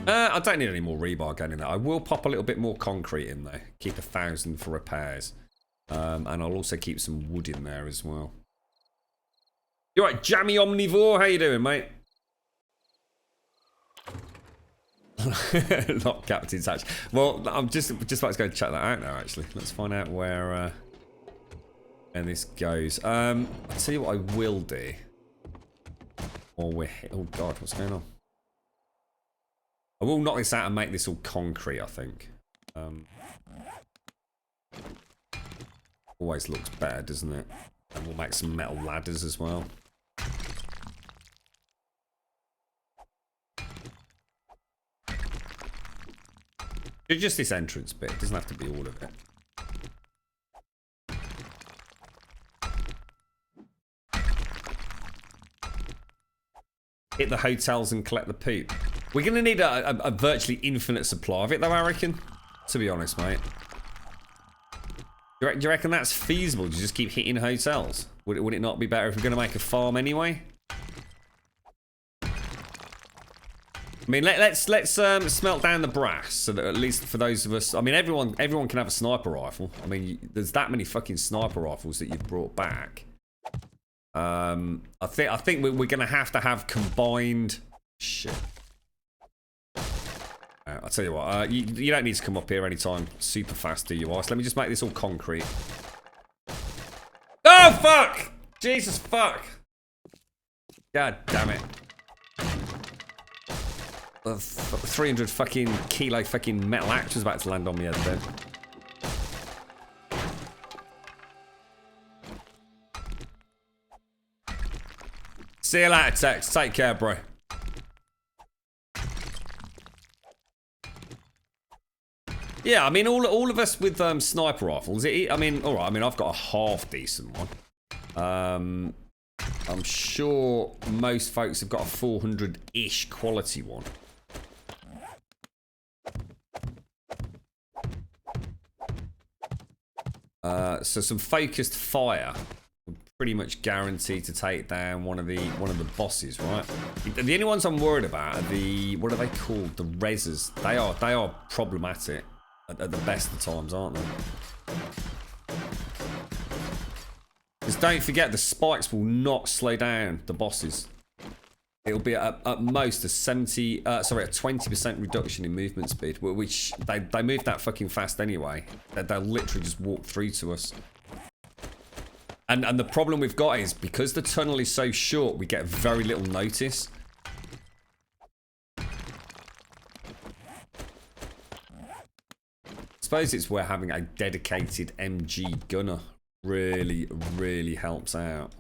I don't need any more rebar going in there. I will pop a little bit more concrete in there. Keep 1,000 for repairs. And I'll also keep some wood in there as well. You're right, Jammy Omnivore. How you doing, mate? Not Captain's Hatch. Well, I'm just about to go check that out now, actually. Let's find out where this goes. I'll tell you what I will do. Or we're... Oh, God, what's going on? I will knock this out and make this all concrete, I think. Always looks better, doesn't it? And we'll make some metal ladders as well. It's just this entrance bit. It doesn't have to be all of it. Hit the hotels and collect the poop. We're going to need a virtually infinite supply of it, though, I reckon. To be honest, mate. Do you reckon that's feasible? Do you just keep hitting hotels? Would it not be better if we're going to make a farm anyway? I mean, let's smelt down the brass so that at least for those of us, I mean, everyone can have a sniper rifle. I mean, there's that many fucking sniper rifles that you've brought back. I think we're gonna have to have combined shit. I'll tell you what, you don't need to come up here anytime super fast, do you, Ice? Let me just make this all concrete. Oh fuck! Jesus fuck! God damn it. 300 fucking kilo fucking metal axe was about to land on me head then. See you later, Tex. Take care, bro. Yeah, I mean, all of us with sniper rifles. I mean, all right. I mean, I've got a half decent one. I'm sure most folks have got a 400-ish quality one. So some focused fire will pretty much guaranteed to take down one of the bosses, right? The only ones I'm worried about are the, what are they called? The reses. They are problematic at the best of times, aren't they? Because don't forget, the spikes will not slow down the bosses. It'll be at most a 20% reduction in movement speed, which they move that fucking fast anyway. They'll literally just walk through to us. And the problem we've got is, because the tunnel is so short, we get very little notice. I suppose it's where having a dedicated MG gunner really helps out.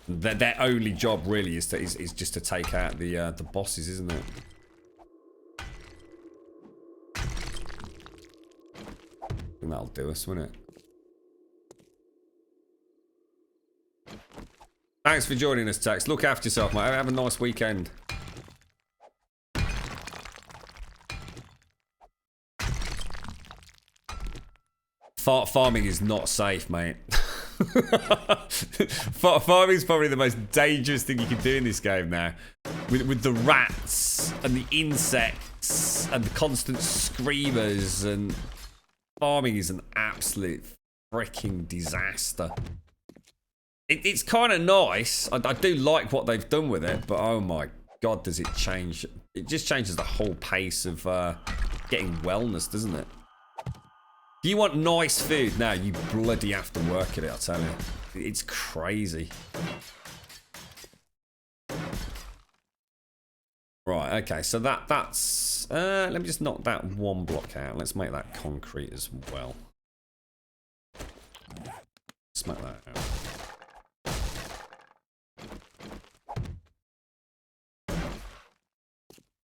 Their only job really is just to take out the bosses, isn't it? And that'll do us, won't it? Thanks for joining us, Tex. Look after yourself, mate. Have a nice weekend. Farming is not safe, mate. Farming's probably the most dangerous thing you can do in this game now. With the rats and the insects and the constant screamers, and farming is an absolute freaking disaster. It's kind of nice. I do like what they've done with it, but oh my god, does it change. It just changes the whole pace of getting wellness, doesn't it? If you want nice food now, you bloody have to work at it, I tell you. It's crazy. Right, okay, so that's... let me just knock that one block out. Let's make that concrete as well. Smack that out.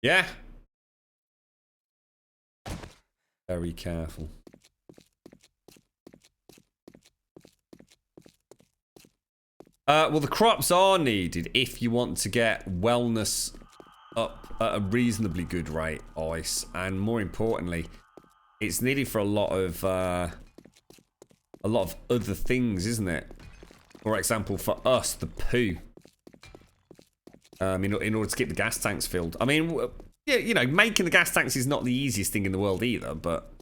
Yeah. Very careful. Well, the crops are needed if you want to get wellness up at a reasonably good rate, Ice, and more importantly, it's needed for a lot of other things, isn't it? For example, for us, the poo. In order to keep the gas tanks filled. I mean, yeah, you know, making the gas tanks is not the easiest thing in the world either, but.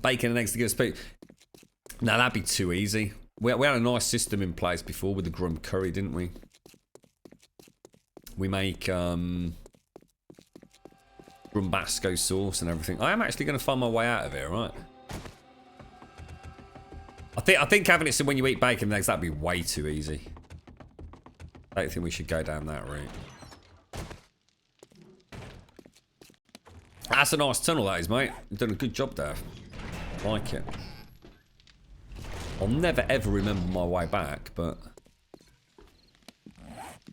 Bacon and eggs to give us poo. Now that'd be too easy. We had a nice system in place before with the Grum curry, didn't we? We make Grumbasco sauce and everything. I am actually going to find my way out of here, right? I think having it so when you eat bacon and eggs, that'd be way too easy. I don't think we should go down that route. That's a nice tunnel, that is, mate. You've done a good job there. Like it. I'll never ever remember my way back, but...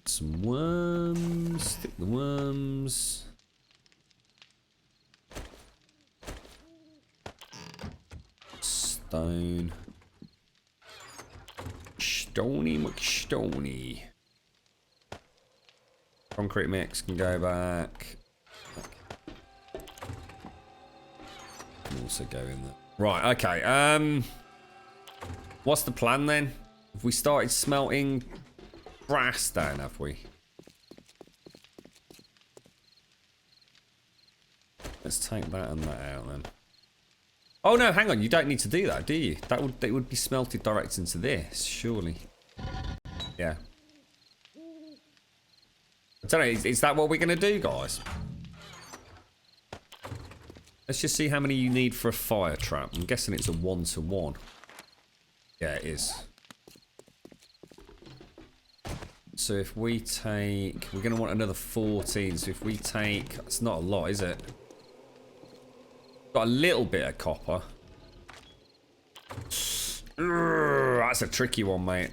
Some worms. Stick the worms. Stone. Stony McStony. Concrete mix can go back. Can also go in there. Right, okay. What's the plan then? Have we started smelting brass down, have we? Let's take that and that out then. Oh no, hang on, you don't need to do that, do you? It would be smelted direct into this, surely. Yeah. I don't know, is that what we're gonna do, guys? Let's just see how many you need for a fire trap. I'm guessing it's a 1-to-1. Yeah, it is. So if we take... We're going to want another 14. So if we take... It's not a lot, is it? Got a little bit of copper. Urgh, that's a tricky one, mate.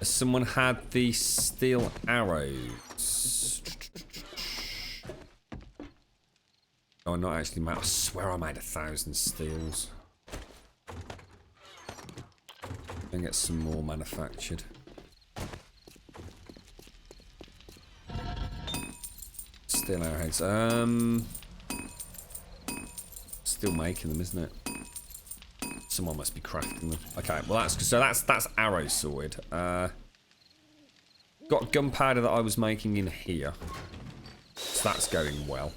Someone had the steel arrows. Oh, not actually made. I swear I made 1,000 steels. And get some more manufactured. Steel arrowheads. Still making them, isn't it? Someone must be crafting them. Okay, well that's arrows sorted. Got gunpowder that I was making in here. So that's going well.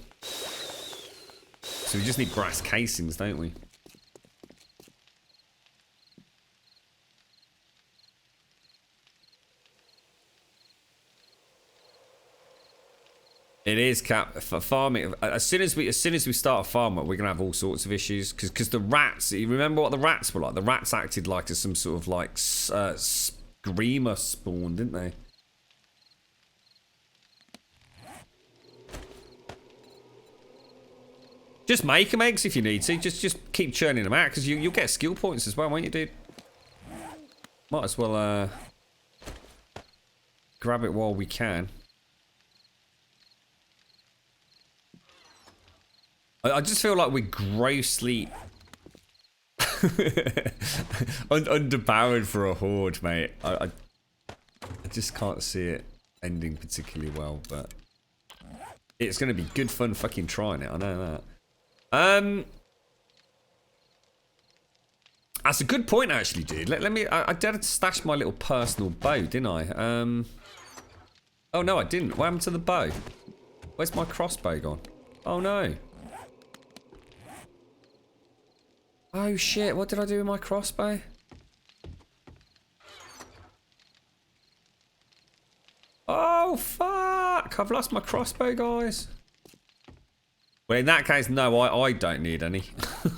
So we just need brass casings, don't we? It is, Cap. For farming, as soon as we start a farm, we're gonna have all sorts of issues because the rats. You remember what the rats were like? The rats acted like some sort of like screamer spawn, didn't they? Just make them eggs if you need to. Just keep churning them out because you'll get skill points as well, won't you, dude? Might as well grab it while we can. I just feel like we're grossly underpowered for a horde, mate. I just can't see it ending particularly well, but it's going to be good fun fucking trying it. I know that. That's a good point, actually, dude. Let me. I did stash my little personal bow, didn't I? Oh no, I didn't. What happened to the bow? Where's my crossbow gone? Oh no. Oh shit! What did I do with my crossbow? Oh fuck! I've lost my crossbow, guys. Well, in that case, no, I don't need any.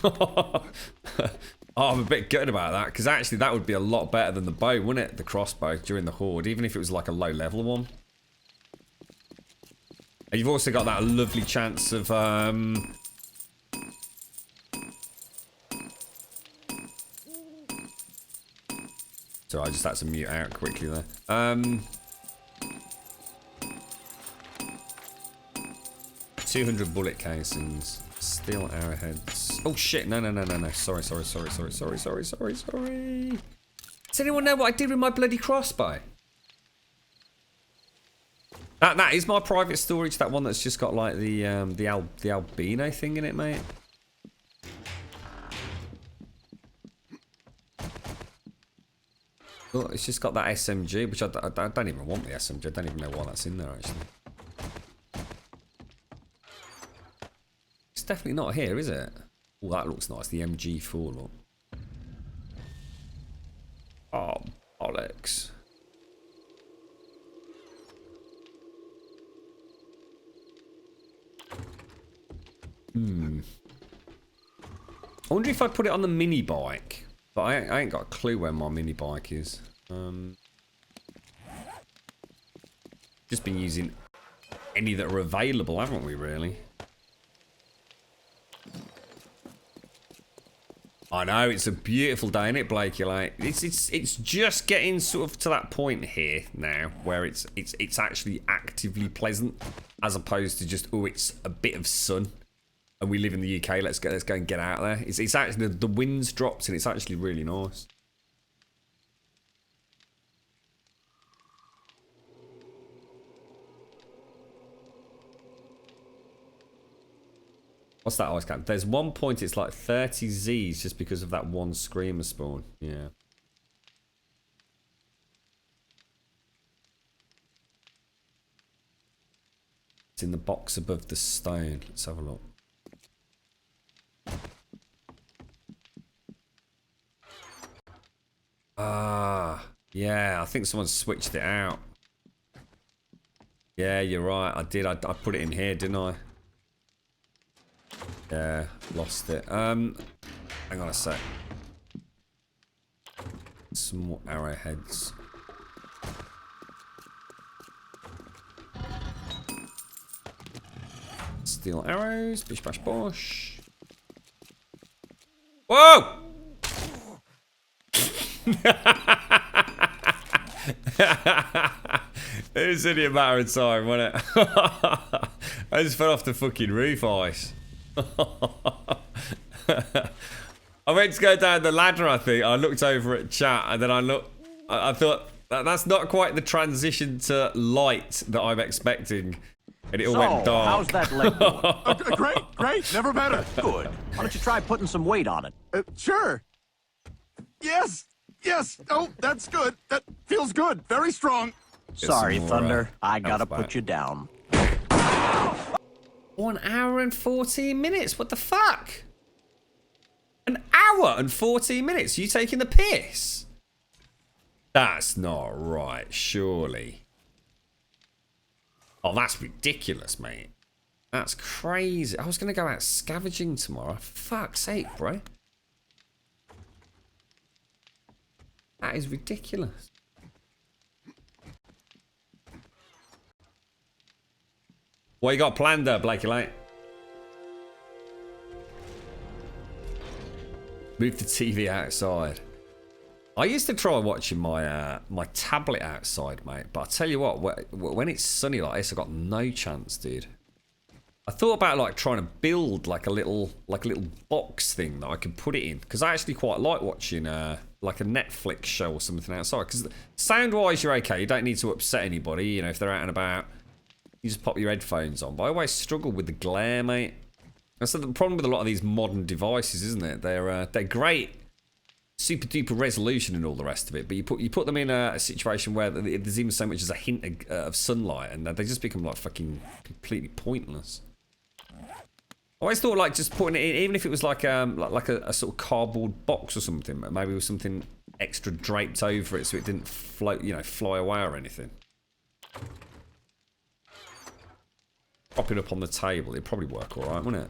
Oh, I'm a bit gutted about that, because actually that would be a lot better than the bow, wouldn't it? The crossbow during the horde, even if it was like a low level one. And you've also got that lovely chance of so I just had to mute out quickly there. 200 bullet casings. Steel arrowheads. Oh shit, no. Sorry. Does anyone know what I did with my bloody crossbow? That is my private storage, that one that's just got like the albino thing in it, mate. Oh, it's just got that SMG, which I don't even want the SMG. I don't even know why that's in there, actually. It's definitely not here, is it? Oh, that looks nice. The MG4, look. Oh, bollocks. I wonder if I put it on the mini bike. But I ain't got a clue where my mini bike is. Just been using any that are available, haven't we, really? I know, it's a beautiful day, isn't it, Blakey? Like, it's just getting sort of to that point here now where it's actually actively pleasant, as opposed to just, oh, it's a bit of sun and we live in the UK. Let's go and get out there. It's actually the wind's dropped and it's actually really nice. What's that ice cap? There's one point it's like 30 Z's just because of that one screamer spawn. Yeah. It's in the box above the stone. Let's have a look. Ah, yeah, I think someone switched it out. Yeah, you're right. I did. I put it in here, didn't I? Yeah, lost it. Hang on a sec. Some more arrowheads. Steel arrows. Bish bash bosh. Whoa! It was only a matter of time, wasn't it? I just fell off the fucking roof ice. I went to go down the ladder, I think. I looked over at chat and then I thought that's not quite the transition to light that I'm expecting. And it all went dark. How's that leg going? Great, never better. Good. Why don't you try putting some weight on it? Sure. Yes. Oh, that's good. That feels good. Very strong. Sorry, more, Thunder. I gotta back. put you down. 1 hour and 14 minutes. What the fuck? An hour and 14 minutes. You taking the piss? That's not right, surely. Oh, that's ridiculous, mate. That's crazy. I was going to go out scavenging tomorrow. Fuck's sake, bro. That is ridiculous. What you got planned there, Blakey Light? Move the TV outside. I used to try watching my my tablet outside, mate. But I tell you what, when it's sunny like this, I've got no chance, dude. I thought about like trying to build like a little box thing that I could put it in, because I actually quite like watching like a Netflix show or something outside. Because sound-wise, you're okay. You don't need to upset anybody. You know, if they're out and about, you just pop your headphones on. But I always struggle with the glare, mate. That's the problem with a lot of these modern devices, isn't it? They're great, super duper resolution and all the rest of it, but you put them in a situation where there's even so much as a hint of sunlight, and they just become like fucking completely pointless. I always thought like just putting it in, even if it was like a sort of cardboard box or something, maybe with something extra draped over it so it didn't float, you know, fly away or anything. Pop it up on the table, it'd probably work alright, wouldn't it?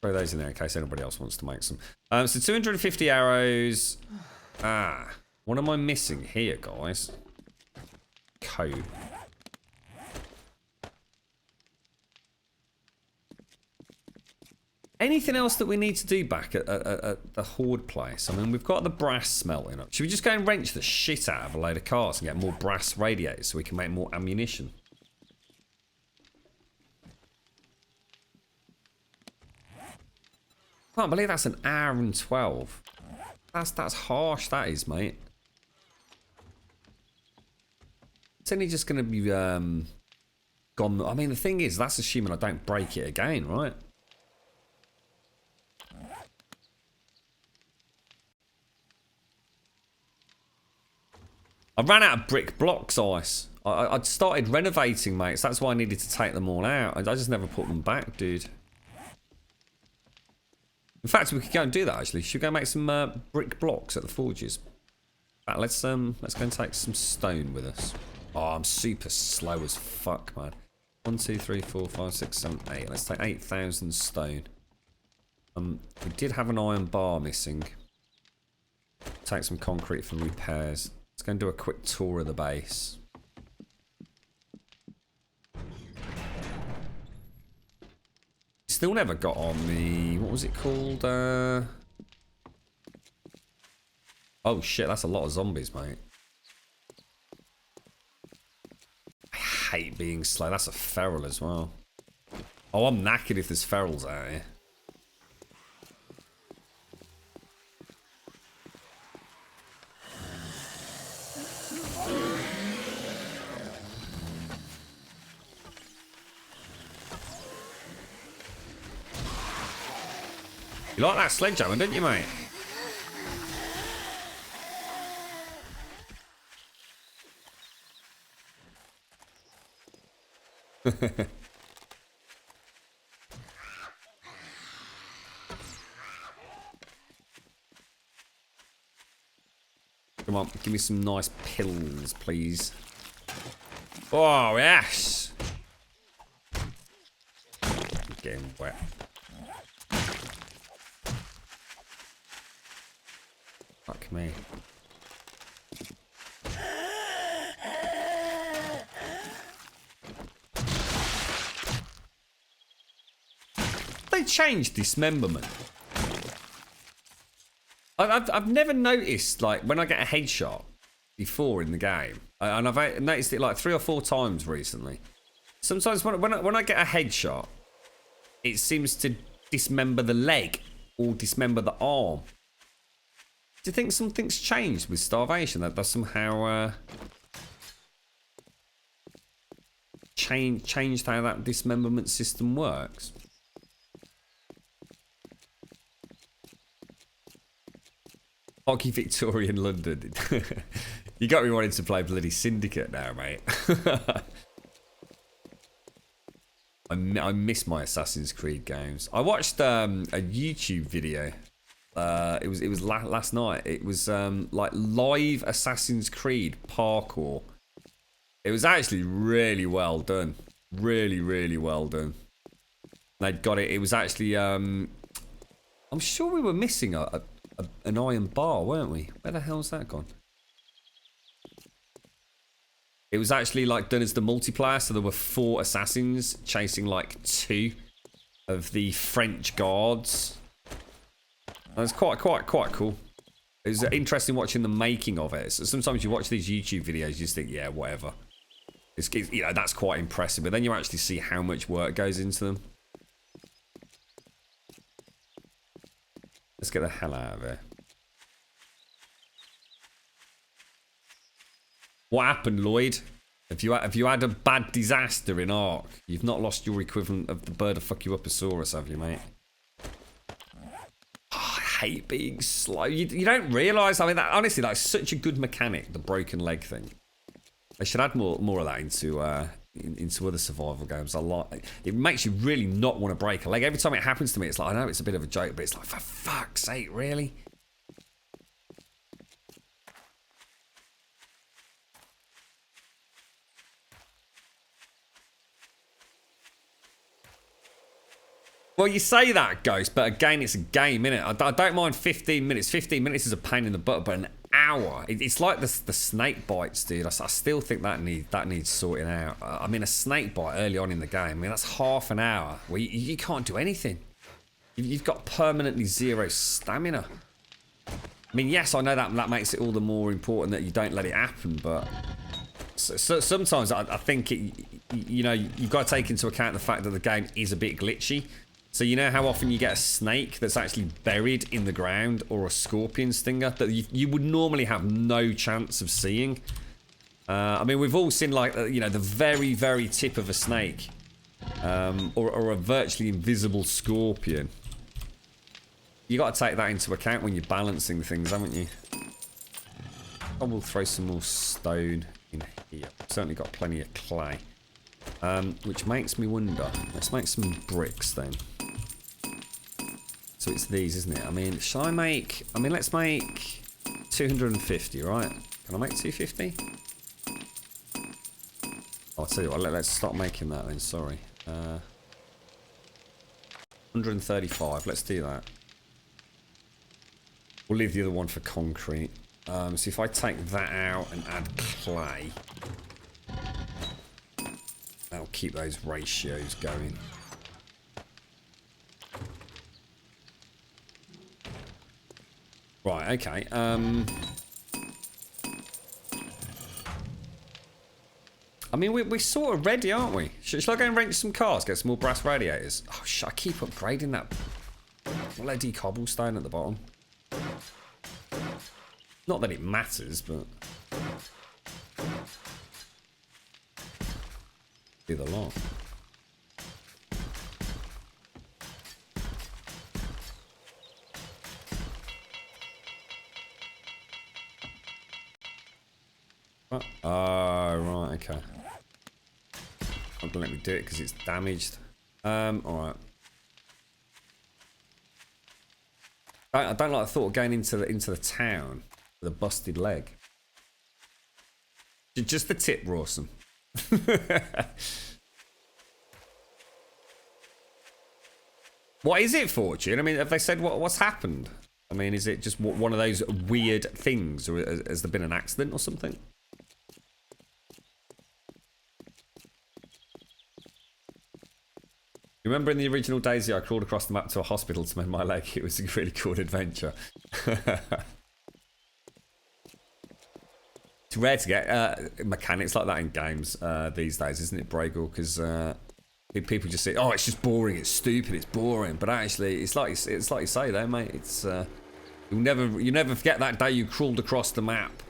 Throw those in there in case anybody else wants to make some. So 250 arrows. What am I missing here, guys? Code. Anything else that we need to do back at the Horde place? I mean, we've got the brass smelting up. Should we just go and wrench the shit out of a load of cars and get more brass radiators so we can make more ammunition? Can't believe that's an hour and 12. That's harsh, that is, mate. It's only just going to be gone. I mean, the thing is, that's assuming I don't break it again, right? I ran out of brick blocks, Ice. I'd started renovating, mate, so that's why I needed to take them all out. I just never put them back, dude. In fact, we could go and do that, actually. Should we go make some brick blocks at the forges? In fact, let's go and take some stone with us. Oh, I'm super slow as fuck, man. 1, 2, 3, 4, 5, 6, 7, 8. Let's take 8,000 stone. We did have an iron bar missing. Take some concrete for repairs. Let's go and do a quick tour of the base. Still never got on the... What was it called? Oh shit, that's a lot of zombies, mate. I hate being slow. That's a feral as well. Oh, I'm knackered if there's ferals out here. You like that sledgehammer, don't you, mate? Come on, give me some nice pills, please. Oh, yes! Getting wet. Fuck me. They changed dismemberment. I've never noticed, like, when I get a headshot before in the game, and I've noticed it like 3 or 4 times recently. Sometimes when I get a headshot, it seems to dismember the leg or dismember the arm. Do you think something's changed with Starvation that does somehow changed how that dismemberment system works? Hockey Victorian London. You got me wanting to play bloody Syndicate now, mate. I miss my Assassin's Creed games. I watched a YouTube video. It was last night. It was like live Assassin's Creed parkour. It was actually really well done. Really well done. They'd got it. It was actually I'm sure we were missing an iron bar, weren't we? Where the hell's that gone? It was actually like done as the multiplayer, so there were 4 assassins chasing like 2 of the French guards. That was quite cool. It was interesting watching the making of it. So sometimes you watch these YouTube videos, you just think, yeah, whatever. You know, that's quite impressive. But then you actually see how much work goes into them. Let's get the hell out of here. What happened, Lloyd? Have you had a bad disaster in Ark? You've not lost your equivalent of the bird of fuck you upasaurus, have you, mate? Oh, I hate being slow. You don't realise. I mean, that, honestly, that's such a good mechanic. The broken leg thing. They should add more of that into other survival games. It makes you really not want to break a leg. Every time it happens to me, it's like, I know it's a bit of a joke, but it's like, for fuck's sake, really? Well, you say that, Ghost, but again, it's a game, innit? I don't mind 15 minutes. 15 minutes is a pain in the butt, but an hour. It's like the snake bites, dude. I still think that needs sorting out. I mean, a snake bite early on in the game, I mean, that's half an hour where you can't do anything. You've got permanently zero stamina. I mean, yes, I know that makes it all the more important that you don't let it happen, but so sometimes I think you know, you've got to take into account the fact that the game is a bit glitchy. So you know how often you get a snake that's actually buried in the ground, or a scorpion stinger that you would normally have no chance of seeing. I mean, we've all seen, like, you know, the very, very tip of a snake, or a virtually invisible scorpion. You got to take that into account when you're balancing things, haven't you? I will throw some more stone in here. Certainly got plenty of clay, which makes me wonder. Let's make some bricks then. So it's these, isn't it? I mean, shall I make... I mean, let's make 250, right? Can I make 250? I'll tell you what, let's stop making that then, sorry. 135, let's do that. We'll leave the other one for concrete. So if I take that out and add clay, that'll keep those ratios going. Right, okay. I mean, we're sort of ready, aren't we? Shall I go and rent some cars, get some more brass radiators? Oh, I keep upgrading that bloody cobblestone at the bottom. Not that it matters, but... do the lot. Oh, right, okay. Not gonna let me do it because it's damaged. Alright. I don't like the thought of going into the town with a busted leg. Just the tip, Rawson. What is it, Fortune? I mean, have they said what's happened? I mean, is it just one of those weird things, or has there been an accident or something? Remember in the original Daisy, I crawled across the map to a hospital to mend my leg. It was a really cool adventure. It's rare to get mechanics like that in games these days, isn't it, Bragel? Because people just say, "Oh, it's just boring. It's stupid. It's boring." But actually, it's like you say, though, mate. It's you never forget that day you crawled across the map.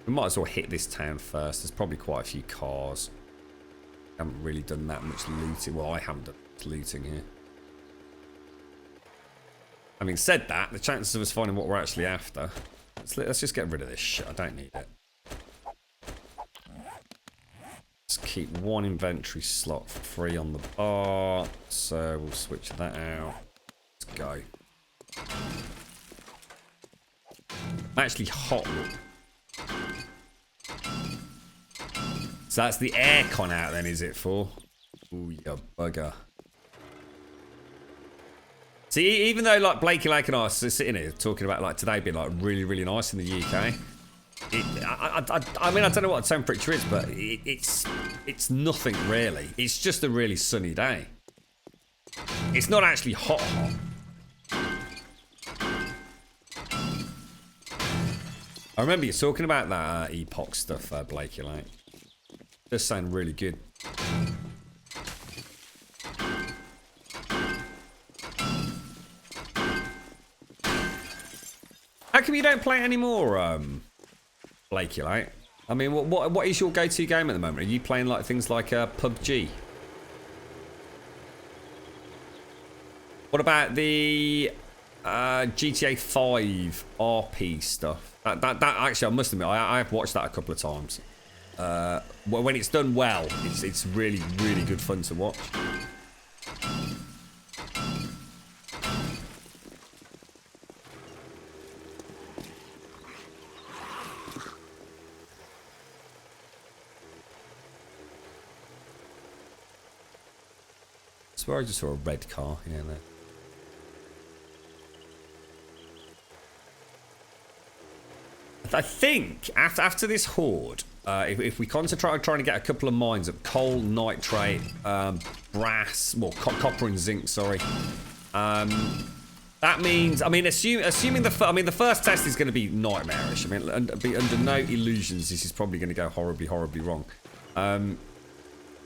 We might as well hit this town first. There's probably quite a few cars. Haven't really done that much looting. Well, I haven't done much looting here. Having said that, the chances of us finding what we're actually after... Let's just get rid of this shit. I don't need it. Let's keep one inventory slot free on the bar. So we'll switch that out. Let's go. I'm actually hot, look. So that's the aircon out then, is it, for? Ooh, you bugger. See, even though like Blakey Lake and I are sitting here talking about like today being like really, really nice in the UK, I mean, I don't know what the temperature is, but it's nothing really. It's just a really sunny day. It's not actually hot. I remember you talking about that epoch stuff, Blakey. Like, does sound really good. How come you don't play it anymore, Blakey? Like, I mean, what is your go-to game at the moment? Are you playing like things like PUBG? What about the GTA 5 RP stuff? That actually, I must admit, I have watched that a couple of times. When it's done well, it's really, really good fun to watch. I swear I just saw a red car here and there. I think after this horde, if we concentrate on trying to get a couple of mines of coal, nitrate, brass, well, copper and zinc, sorry. That means, I mean, assuming the first test is going to be nightmarish. I mean, be under no illusions, this is probably going to go horribly, horribly wrong. And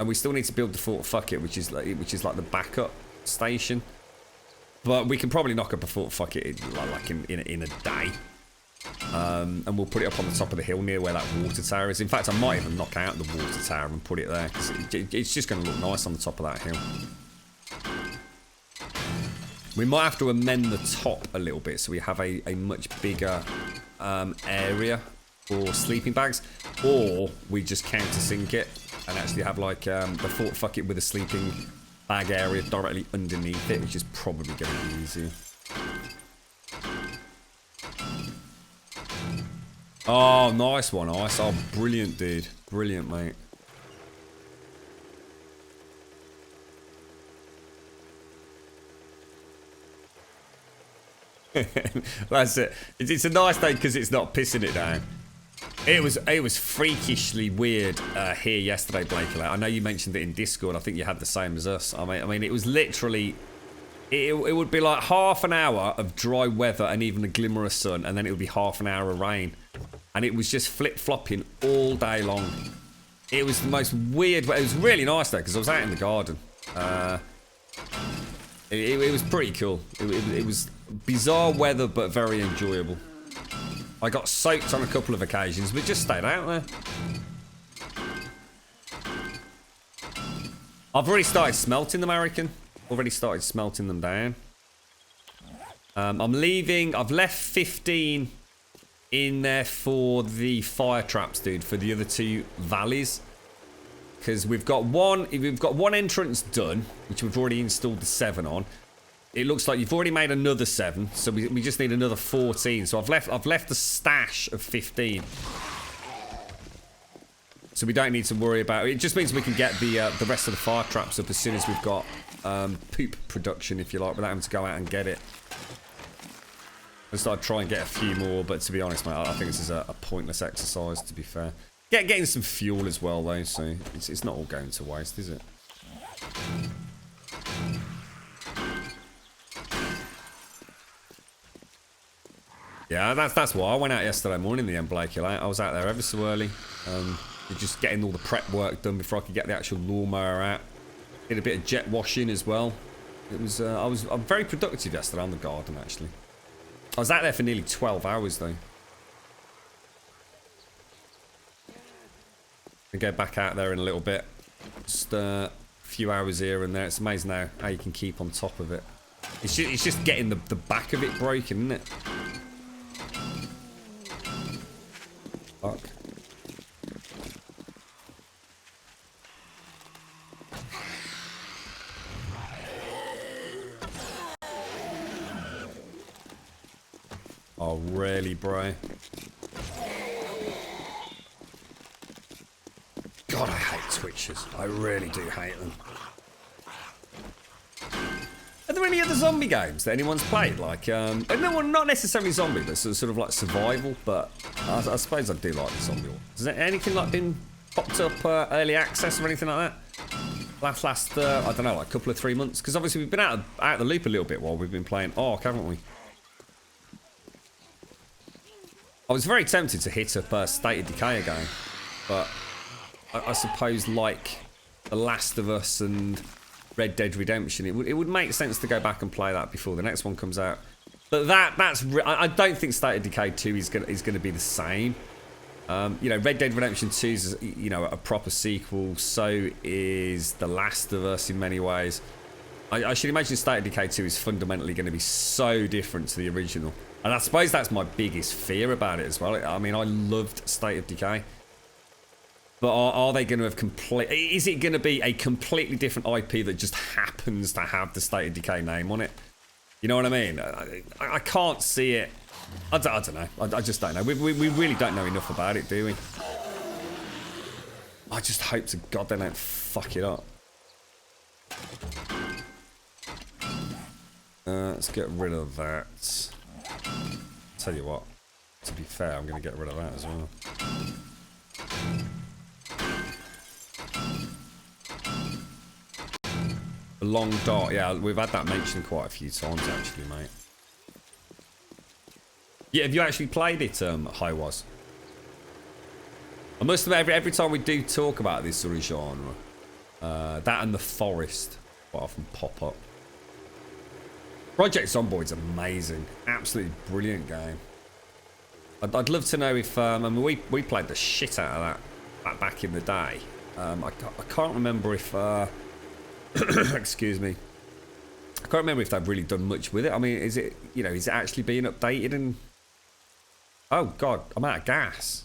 we still need to build the Fort Fuck It, which is like the backup station. But we can probably knock up a Fort Fuck It in a day. And we'll put it up on the top of the hill near where that water tower is. In fact, I might even knock out the water tower and put it there, because it's just going to look nice on the top of that hill. We might have to amend the top a little bit so we have a much bigger area for sleeping bags, or we just countersink it and actually have like the Fort Fuck It with a sleeping bag area directly underneath it, which is probably going to be easier. Oh, nice one, Ice. Oh, brilliant, dude. Brilliant, mate. That's it. It's a nice day because it's not pissing it down. It was freakishly weird here yesterday, Blake. I know you mentioned it in Discord. I think you had the same as us. I mean, it was literally... It would be like half an hour of dry weather and even a glimmer of sun, and then it would be half an hour of rain. And it was just flip-flopping all day long. It was the most weird... It was really nice, though, because I was out in the garden. It was pretty cool. It was bizarre weather, but very enjoyable. I got soaked on a couple of occasions, but just stayed out there. I've already started smelting them, I reckon. Already started smelting them down. I'm leaving... I've left 15... in there for the fire traps, dude, for the other two valleys, because we've got one entrance done, which we've already installed the 7 on. It looks like you've already made another 7, so we just need another 14. So I've left the stash of 15, so we don't need to worry about it. It just means we can get the rest of the fire traps up as soon as we've got poop production, if you like, without having to go out and get it. I'd try and get a few more, but to be honest, mate, I think this is a pointless exercise, to be fair. Getting some fuel as well, though, so it's not all going to waste, is it? Yeah, that's why I went out yesterday morning, the end, Blakey. I was out there ever so early, just getting all the prep work done before I could get the actual lawnmower out. Did a bit of jet washing as well. It was I'm very productive yesterday on the garden, actually. I was out there for nearly 12 hours, though. I'll go back out there in a little bit. Just a few hours here and there. It's amazing how you can keep on top of it. It's just getting the back of it broken, isn't it? Fuck. Oh, really, bro? God, I hate Twitchers. I really do hate them. Are there there any other zombie games that anyone's played? Like, no, well, not necessarily zombie, but sort of like survival. But I suppose I do like the zombie one. Has there anything like been popped up early access or anything like that? Last I don't know, like a couple of 3 months, because obviously we've been out of the loop a little bit while we've been playing Ark, haven't we? I was very tempted to hit up State of Decay again, but I suppose like The Last of Us and Red Dead Redemption, it would make sense to go back and play that before the next one comes out. But I don't think State of Decay 2 is gonna be the same. You know, Red Dead Redemption 2 is, you know, a proper sequel. So is The Last of Us in many ways. I should imagine State of Decay 2 is fundamentally going to be so different to the original. And I suppose that's my biggest fear about it as well. I mean, I loved State of Decay. But are they going to have is it going to be a completely different IP that just happens to have the State of Decay name on it? You know what I mean? I can't see it. I don't know. I just don't know. We really don't know enough about it, do we? I just hope to God they don't fuck it up. Let's get rid of that. Tell you what, to be fair, I'm going to get rid of that as well. The long dart, yeah, we've had that mentioned quite a few times actually, mate. Yeah, have you actually played it, Highwas? I must admit, every time we do talk about this sort of genre, that and The Forest quite often pop up. Project Zomboid's amazing. Absolutely brilliant game. I'd love to know if... I mean, we played the shit out of that back in the day. I can't remember if... excuse me. I can't remember if they've really done much with it. I mean, is it actually being updated and... Oh, God, I'm out of gas.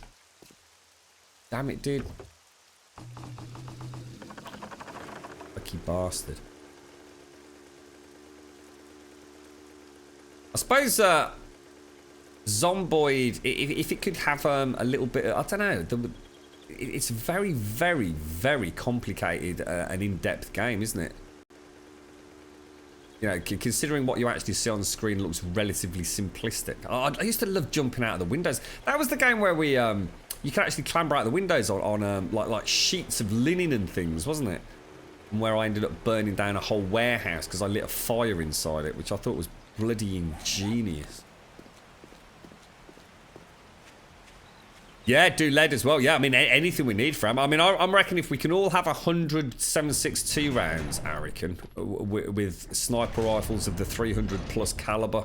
Damn it, dude. Lucky bastard. I suppose Zomboid, if it could have a little bit of, I don't know, it's a very, very, very complicated and in-depth game, isn't it? You know, considering what you actually see on the screen looks relatively simplistic. I used to love jumping out of the windows. That was the game where we, you could actually clamber out the windows on like sheets of linen and things, wasn't it? And where I ended up burning down a whole warehouse because I lit a fire inside it, which I thought was bloody ingenious. Yeah, do lead as well. Yeah, I mean, anything we need from. I mean, I'm reckoning if we can all have 100 7.62 rounds, I reckon, with sniper rifles of the 300 plus caliber,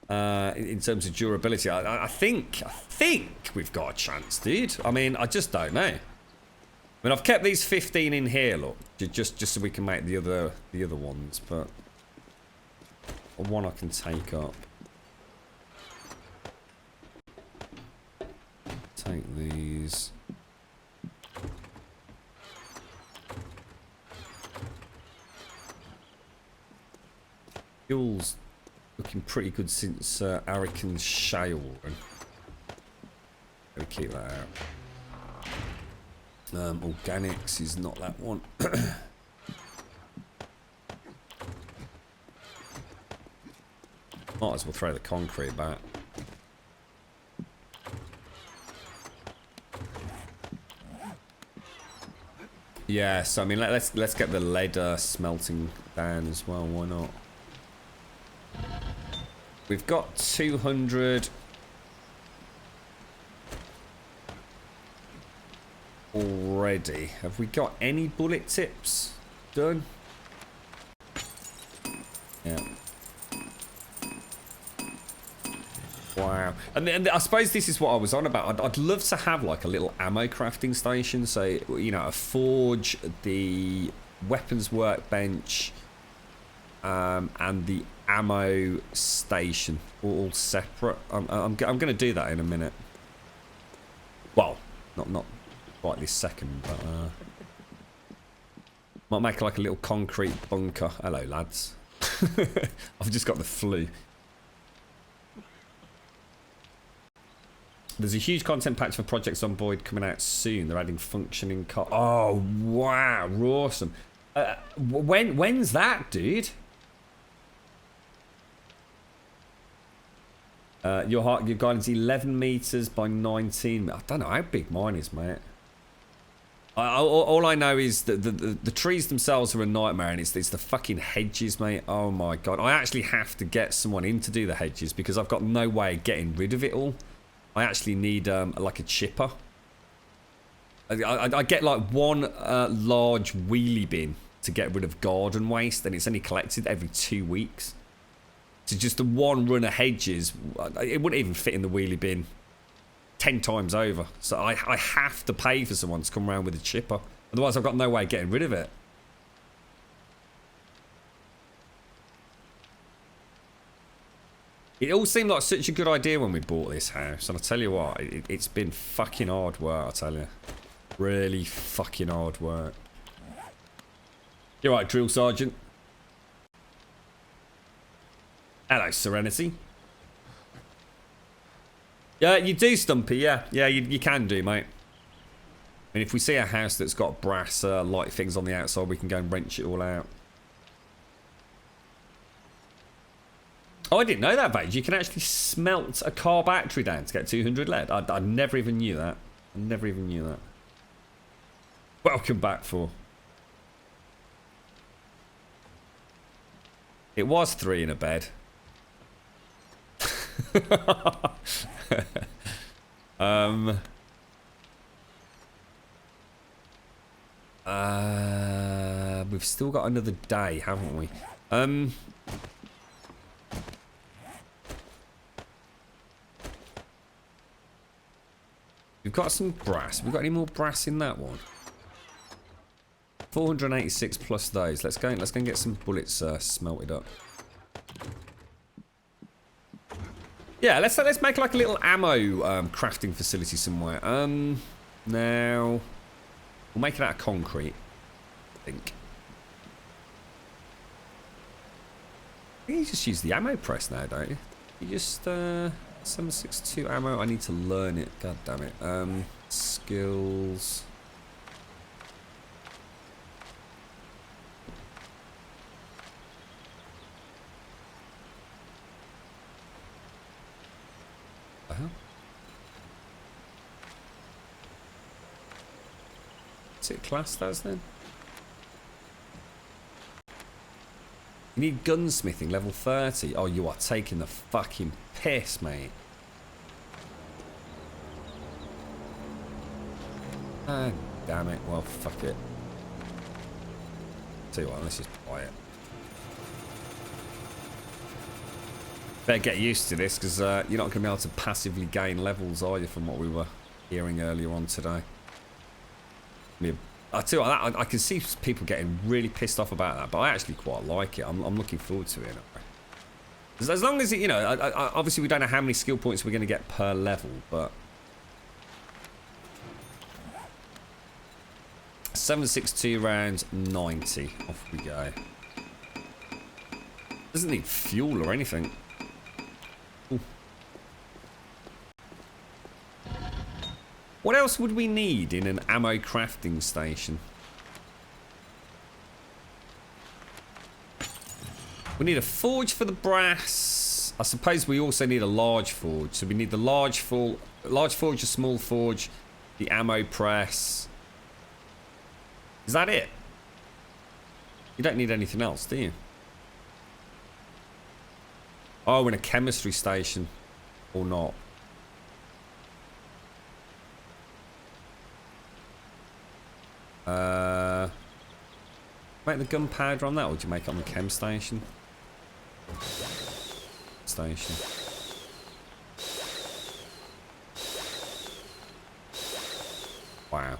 in terms of durability, I think we've got a chance, dude. I mean, I just don't know. I mean, I've kept these 15 in here, look, just so we can make the other ones, but one I can take up. Take these. Fuel's looking pretty good since Arikan's Shale. Gotta keep that out. Organics is not that one. Might as well throw the concrete back. Yeah, so I mean, let's get the lead smelting down as well. Why not? We've got 200 already. Have we got any bullet tips done? Yeah. Wow. And I suppose this is what I was on about. I'd love to have like a little ammo crafting station. So, you know, a forge, the weapons workbench, and the ammo station all separate. I'm going to do that in a minute. Well, not quite this second, but might make like a little concrete bunker. Hello, lads. I've just got the flu. There's a huge content patch for Project Zomboid coming out soon. They're adding functioning car. Oh wow, awesome! When's that, dude? Your garden's 11 meters by 19. I don't know how big mine is, mate. All I know is that the trees themselves are a nightmare, and it's the fucking hedges, mate. Oh my god. I actually have to get someone in to do the hedges because I've got no way of getting rid of it all. I actually need like a chipper. I get like one large wheelie bin to get rid of garden waste, and it's only collected every 2 weeks. So just the one run of hedges, it wouldn't even fit in the wheelie bin 10 times over. So I have to pay for someone to come around with a chipper. Otherwise I've got no way of getting rid of it. It all seemed like such a good idea when we bought this house. And I tell you what, it's been fucking hard work, I tell you. Really fucking hard work. You're right, Drill Sergeant. Hello, Serenity. Yeah, you do, Stumpy, yeah. Yeah, you can do, mate. And if we see a house that's got brass light things on the outside, we can go and wrench it all out. Oh, I didn't know that, Vage. You can actually smelt a car battery down to get 200 lead. I never even knew that. I never even knew that. Welcome back, for. It was 3 in a bed. We've still got another day, haven't we? We've got some brass. We've got any more brass in that one? 486 plus those. Let's go and get some bullets smelted up. Yeah, let's make like a little ammo crafting facility somewhere. Now we'll make it out of concrete, I think. You just use the ammo press now, don't you? You just 762 ammo. I need to learn it. God damn it. Skills. What's it classed as then? You need gunsmithing level 30. Oh, you are taking the fucking piss, mate. Ah, damn it. Well, fuck it. Tell you what, let's just buy it. Better get used to this, because you're not going to be able to passively gain levels, are you, from what we were hearing earlier on today. I tell you what, I can see people getting really pissed off about that, but I actually quite like it. I'm looking forward to it. As long as it, you know, obviously we don't know how many skill points we're going to get per level, but 762 rounds, 90. Off we go. Doesn't need fuel or anything. Ooh. What else would we need in an ammo crafting station? We need a forge for the brass. I suppose we also need a large forge. So we need the large forge, a small forge, the ammo press. Is that it? You don't need anything else, do you? Oh, in a chemistry station. Or not. Make the gunpowder on that, or do you make it on the chem station? Station. Wow.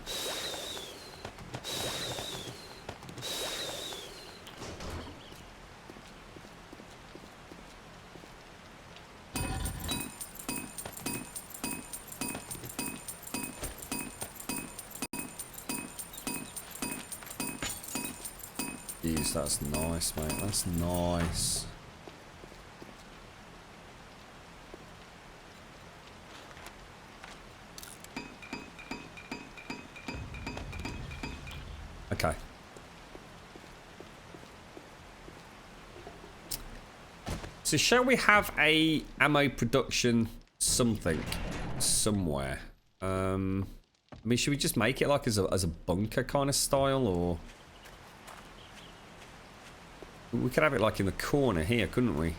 Jeez, that's nice, mate. That's nice. Okay. So shall we have a ammo production something somewhere? I mean, should we just make it like as a bunker kind of style, or we could have it like in the corner here, couldn't we?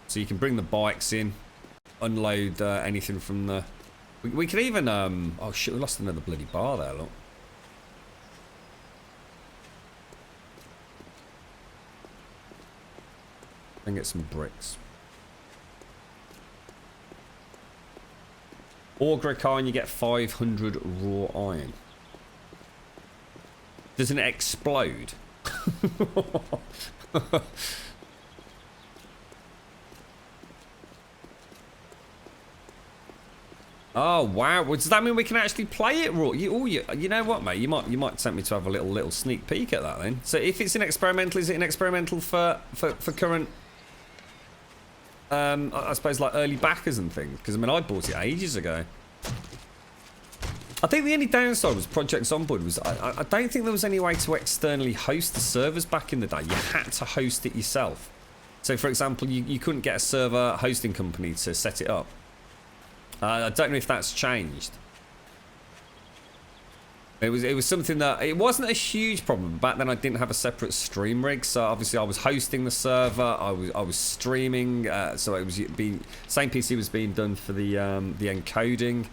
So you can bring the bikes in, unload anything from the. We could even oh shit, we lost another bloody bar there. Look. And get some bricks. Auger a car and you get 500 raw iron. Doesn't it explode? Oh wow! Well, does that mean we can actually play it raw? You know what, mate? You might tempt me to have a little sneak peek at that then. So if it's an experimental, is it an experimental for current? I suppose like early backers and things. Because I mean, I bought it ages ago. I think the only downside was Project Zomboid was I don't think there was any way to externally host the servers back in the day. You had to host it yourself. So for example, you couldn't get a server hosting company to set it up. I don't know if that's changed. It was something that it wasn't a huge problem. Back then I didn't have a separate stream rig, so obviously I was hosting the server. I was streaming, so it was being same PC was being done for the encoding.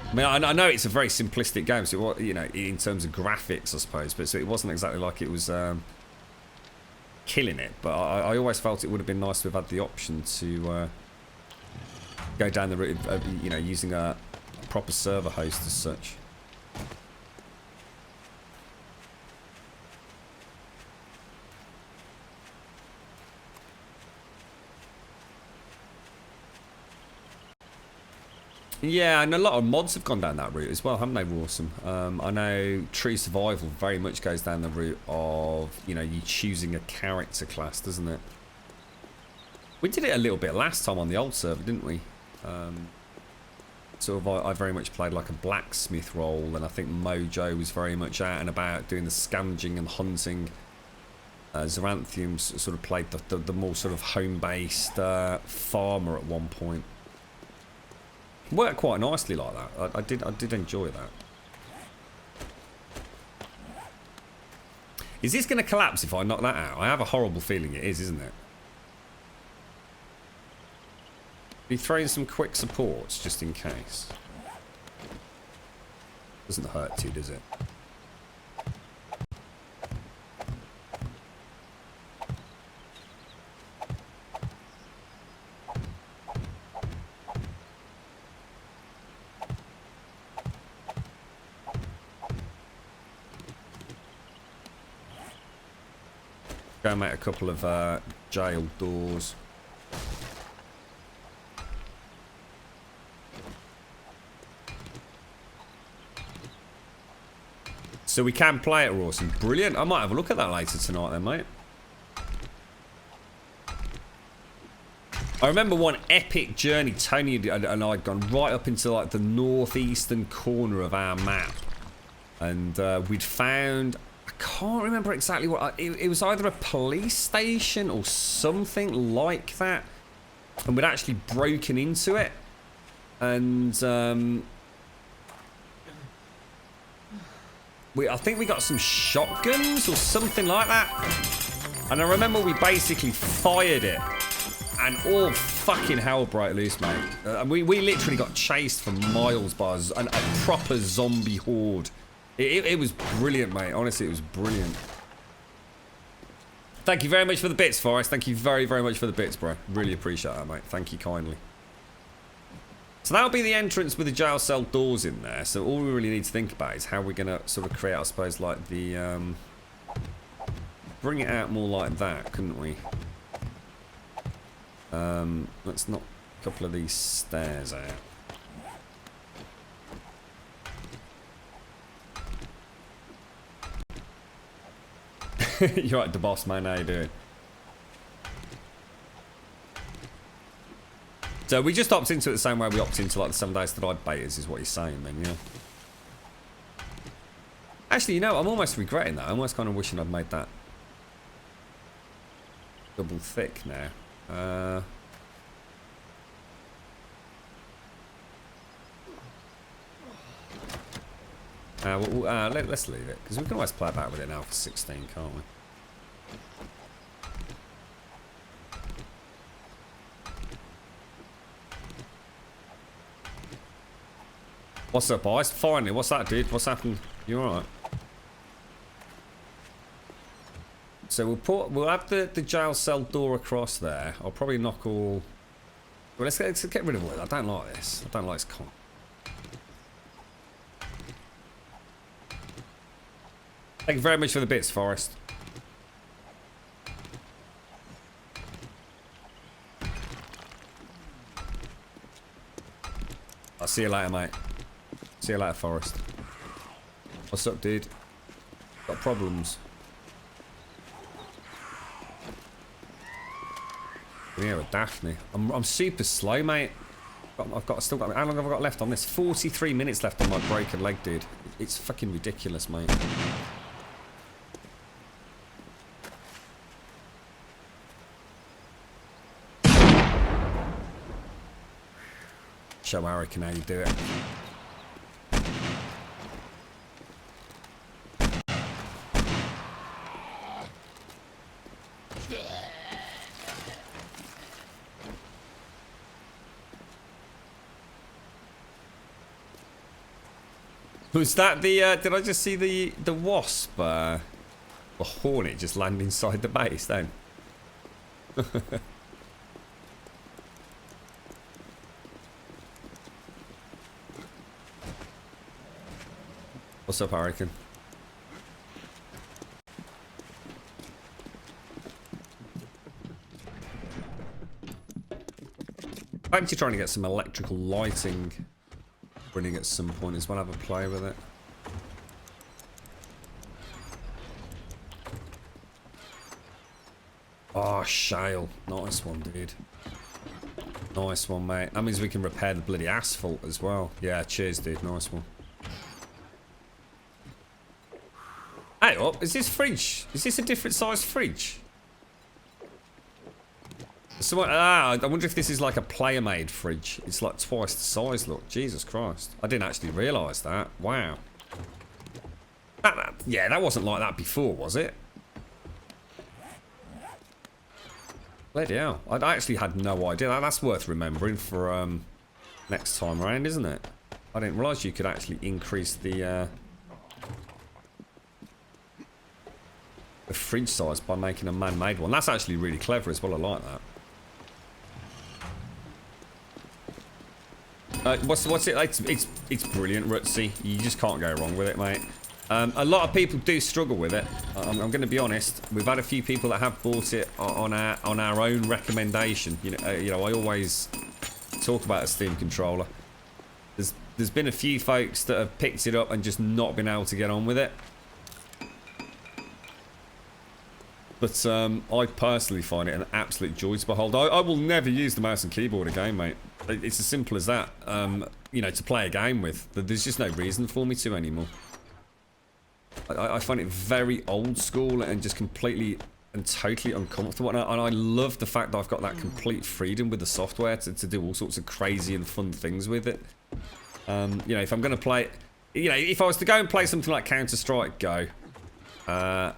I mean, I know it's a very simplistic game, so it, you know, in terms of graphics, I suppose, but so it wasn't exactly like it was killing it. But I always felt it would have been nice to have had the option to go down the route of you know, using a proper server host as such. Yeah, and a lot of mods have gone down that route as well, haven't they, Rawsome? I know True Survival very much goes down the route of, you know, you choosing a character class, doesn't it? We did it a little bit last time on the old server, didn't we? Sort of, I very much played like a blacksmith role, and I think Mojo was very much out and about doing the scavenging and hunting. Xeranthium sort of played the more sort of home-based farmer at one point. Worked quite nicely like that. I did enjoy that. Is this going to collapse if I knock that out? I have a horrible feeling it is, isn't it? Be throwing some quick supports just in case. Doesn't hurt too, does it? Go and make a couple of jail doors. So we can play it, Rawson. Brilliant. I might have a look at that later tonight then, mate. I remember one epic journey Tony and I had gone right up into like the northeastern corner of our map. And we'd found... I can't remember exactly what... It was either a police station or something like that. And we'd actually broken into it. And... I think we got some shotguns or something like that. And I remember we basically fired it. And all fucking hell broke loose, mate. We literally got chased for miles by a proper zombie horde. It was brilliant, mate. Honestly, it was brilliant. Thank you very much for the bits, Forrest. Thank you very, very much for the bits, bro. Really appreciate that, mate. Thank you kindly. So that'll be the entrance with the jail cell doors in there. So all we really need to think about is how we're going to sort of create, I suppose, like the... bring it out more like that, couldn't we? Let's knock a couple of these stairs out. You're right, the boss man, how you doing? So we just opted into it the same way we opted into like the 7 Days to Die betas, is what you're saying then, yeah? Actually, you know, I'm almost regretting that. I'm almost kind of wishing I'd made that double thick now. Let's leave it, because we can always play about with it now for 16, can't we? What's up, Ice? Finally, what's that, dude? What's happened? You alright? So we'll have the jail cell door across there. I'll probably knock all... Well, let's get rid of all. I don't like this. I don't like this con. Thank you very much for the bits, Forrest. I'll see you later, mate. See you later, Forrest. What's up, dude? Got problems. Yeah, with Daphne. I'm super slow, mate. Still got. How long have I got left on this? 43 minutes left on my broken leg, dude. It's fucking ridiculous, mate. Show Arican how you do it. Was that the, did I just see the wasp, the hornet just land inside the base then? What's up, Hurricane? I'm actually trying to get some electrical lighting running at some point as well. Have a play with it. Oh, shale. Nice one, dude. Nice one, mate. That means we can repair the bloody asphalt as well. Yeah, cheers, dude. Nice one. Hey, up. Is this fridge? Is this a different size fridge? So, I wonder if this is like a player-made fridge. It's like twice the size, look. Jesus Christ. I didn't actually realise that. Wow. Yeah, that wasn't like that before, was it? Bloody hell. I actually had no idea. That's worth remembering for next time around, isn't it? I didn't realise you could actually increase the fridge size by making a man-made one. That's actually really clever as well. I like that. What's it? It's brilliant, Rutsy. You just can't go wrong with it, mate. A lot of people do struggle with it. I'm going to be honest. We've had a few people that have bought it on our own recommendation. You know, I always talk about a Steam controller. There's been a few folks that have picked it up and just not been able to get on with it. But I personally find it an absolute joy to behold. I will never use the mouse and keyboard again, mate. It's as simple as that. You know, to play a game with. There's just no reason for me to anymore. I find it very old school and just completely and totally uncomfortable. And I love the fact that I've got that complete freedom with the software to do all sorts of crazy and fun things with it. You know, if I'm going to play... You know, if I was to go and play something like Counter-Strike Go...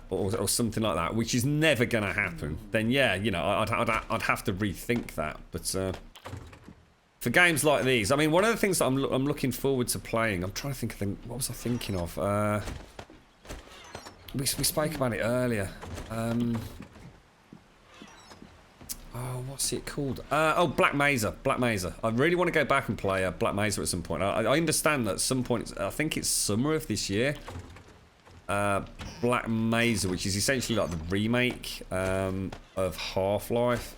or something like that, which is never going to happen, then yeah, you know, I'd have to rethink that. But for games like these, I mean, one of the things that I'm looking forward to playing, I'm trying to think of what was I thinking of? We spoke about it earlier. Oh, what's it called? Oh, Black Mesa. Black Mesa. I really want to go back and play Black Mesa at some point. I understand that at some point, I think it's summer of this year. Black Mesa, which is essentially like the remake of Half-Life,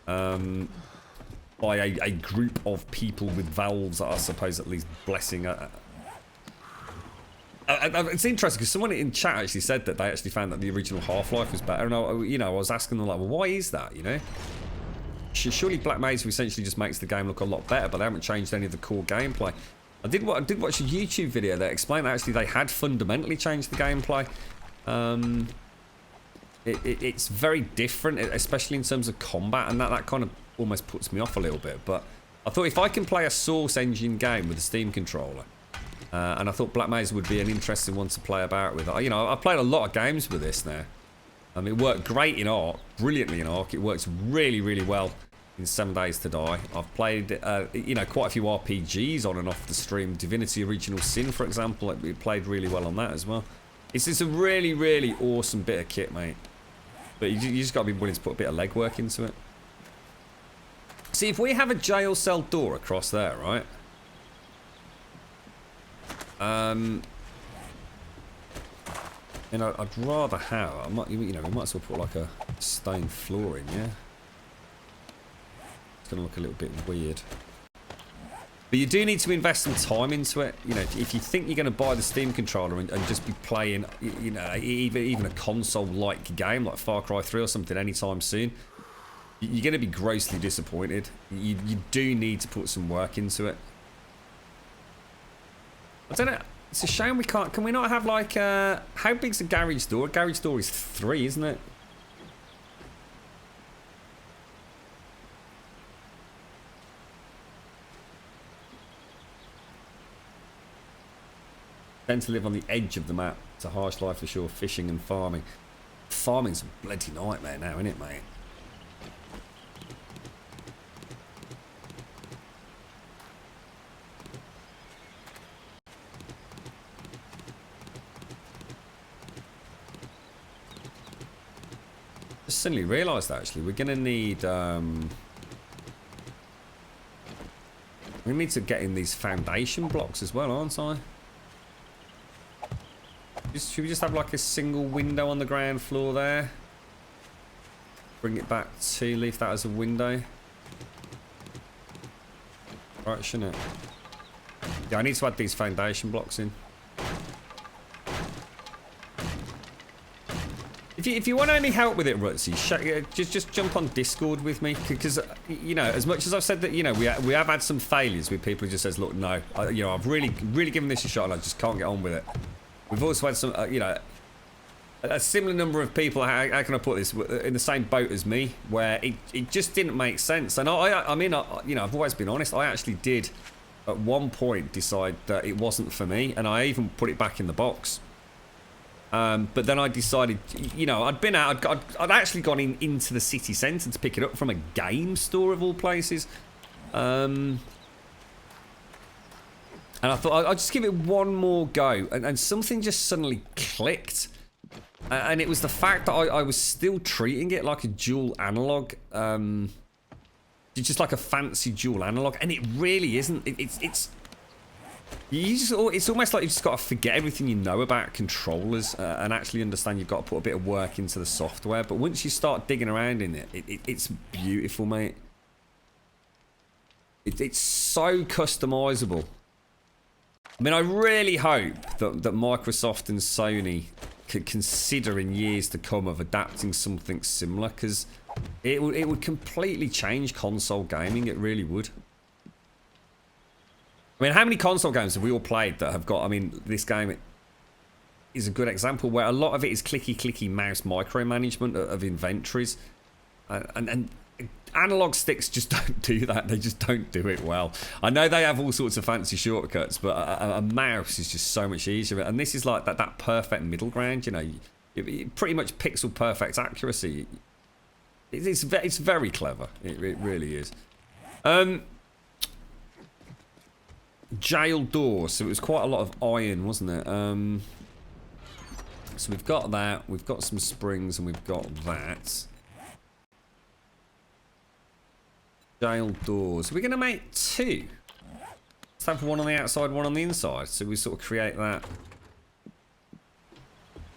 by a group of people with valves that are supposed at least blessing. It's interesting because someone in chat actually said that they actually found that the original Half-Life was better, and I was asking them like, well, why is that? You know, surely Black Mesa essentially just makes the game look a lot better, but they haven't changed any of the core gameplay. I did watch a YouTube video that explained that actually they had fundamentally changed the gameplay. it's very different, especially in terms of combat, and that kind of almost puts me off a little bit. But I thought if I can play a Source engine game with a Steam controller, and I thought Black Mesa would be an interesting one to play about with. You know, I've played a lot of games with this now. It worked great in Ark, brilliantly in Ark. It works really, really well in 7 Days to Die. I've played, you know, quite a few RPGs on and off the stream. Divinity Original Sin, for example, it played really well on that as well. It's just a really, really awesome bit of kit, mate. But you just got to be willing to put a bit of legwork into it. See, if we have a jail cell door across there, right? You know, I'd rather have. You know, we might as well put like a stone floor in, yeah. It's gonna look a little bit weird. But you do need to invest some time into it. You know, if you think you're going to buy the Steam controller and just be playing, you know, even a console-like game like Far Cry 3 or something anytime soon, you're going to be grossly disappointed. You do need to put some work into it. I don't know. It's a shame we can't. Can we not have like how big's a garage door? A garage door is 3, isn't it? Tend to live on the edge of the map. It's a harsh life for sure. Fishing and farming. Farming's a bloody nightmare now, isn't it, mate? Just suddenly realised actually we're gonna need we need to get in these foundation blocks as well, aren't I? Should we just have like a single window on the ground floor there? Bring it back to leave that as a window. Right, shouldn't it? Yeah, I need to add these foundation blocks in. If you want any help with it, Rutsy, just jump on Discord with me, because you know, as much as I've said that, you know, we have had some failures with people who just says, look, no, you know, I've really given this a shot and I just can't get on with it. We've also had some, you know, a similar number of people, how can I put this, in the same boat as me, where it just didn't make sense. And I mean, you know, I've always been honest. I actually did, at one point, decide that it wasn't for me, and I even put it back in the box. But then I decided, you know, I'd been out, I'd actually gone into the city centre to pick it up from a game store of all places. And I thought, I'll just give it one more go. And something just suddenly clicked. And it was the fact that I was still treating it like a dual analog. Just like a fancy dual analog. And it really isn't. It's almost like you've just got to forget everything you know about controllers and actually understand you've got to put a bit of work into the software. But once you start digging around in it, it's beautiful, mate. It's so customizable. I mean, I really hope that Microsoft and Sony could consider in years to come of adapting something similar, because it would completely change console gaming. It really would. I mean, how many console games have we all played that have got... I mean, this game is a good example where a lot of it is clicky mouse micromanagement of inventories. And analog sticks just don't do that. They just don't do it well. I know they have all sorts of fancy shortcuts, but a mouse is just so much easier. And this is like that perfect middle ground, you know. Pretty much pixel perfect accuracy. It's very clever. It really is. Jail door. So it was quite a lot of iron, wasn't it? So we've got that. We've got some springs, and we've got that. Jail doors. We're going to make 2. Let's have one on the outside, one on the inside. So we sort of create that.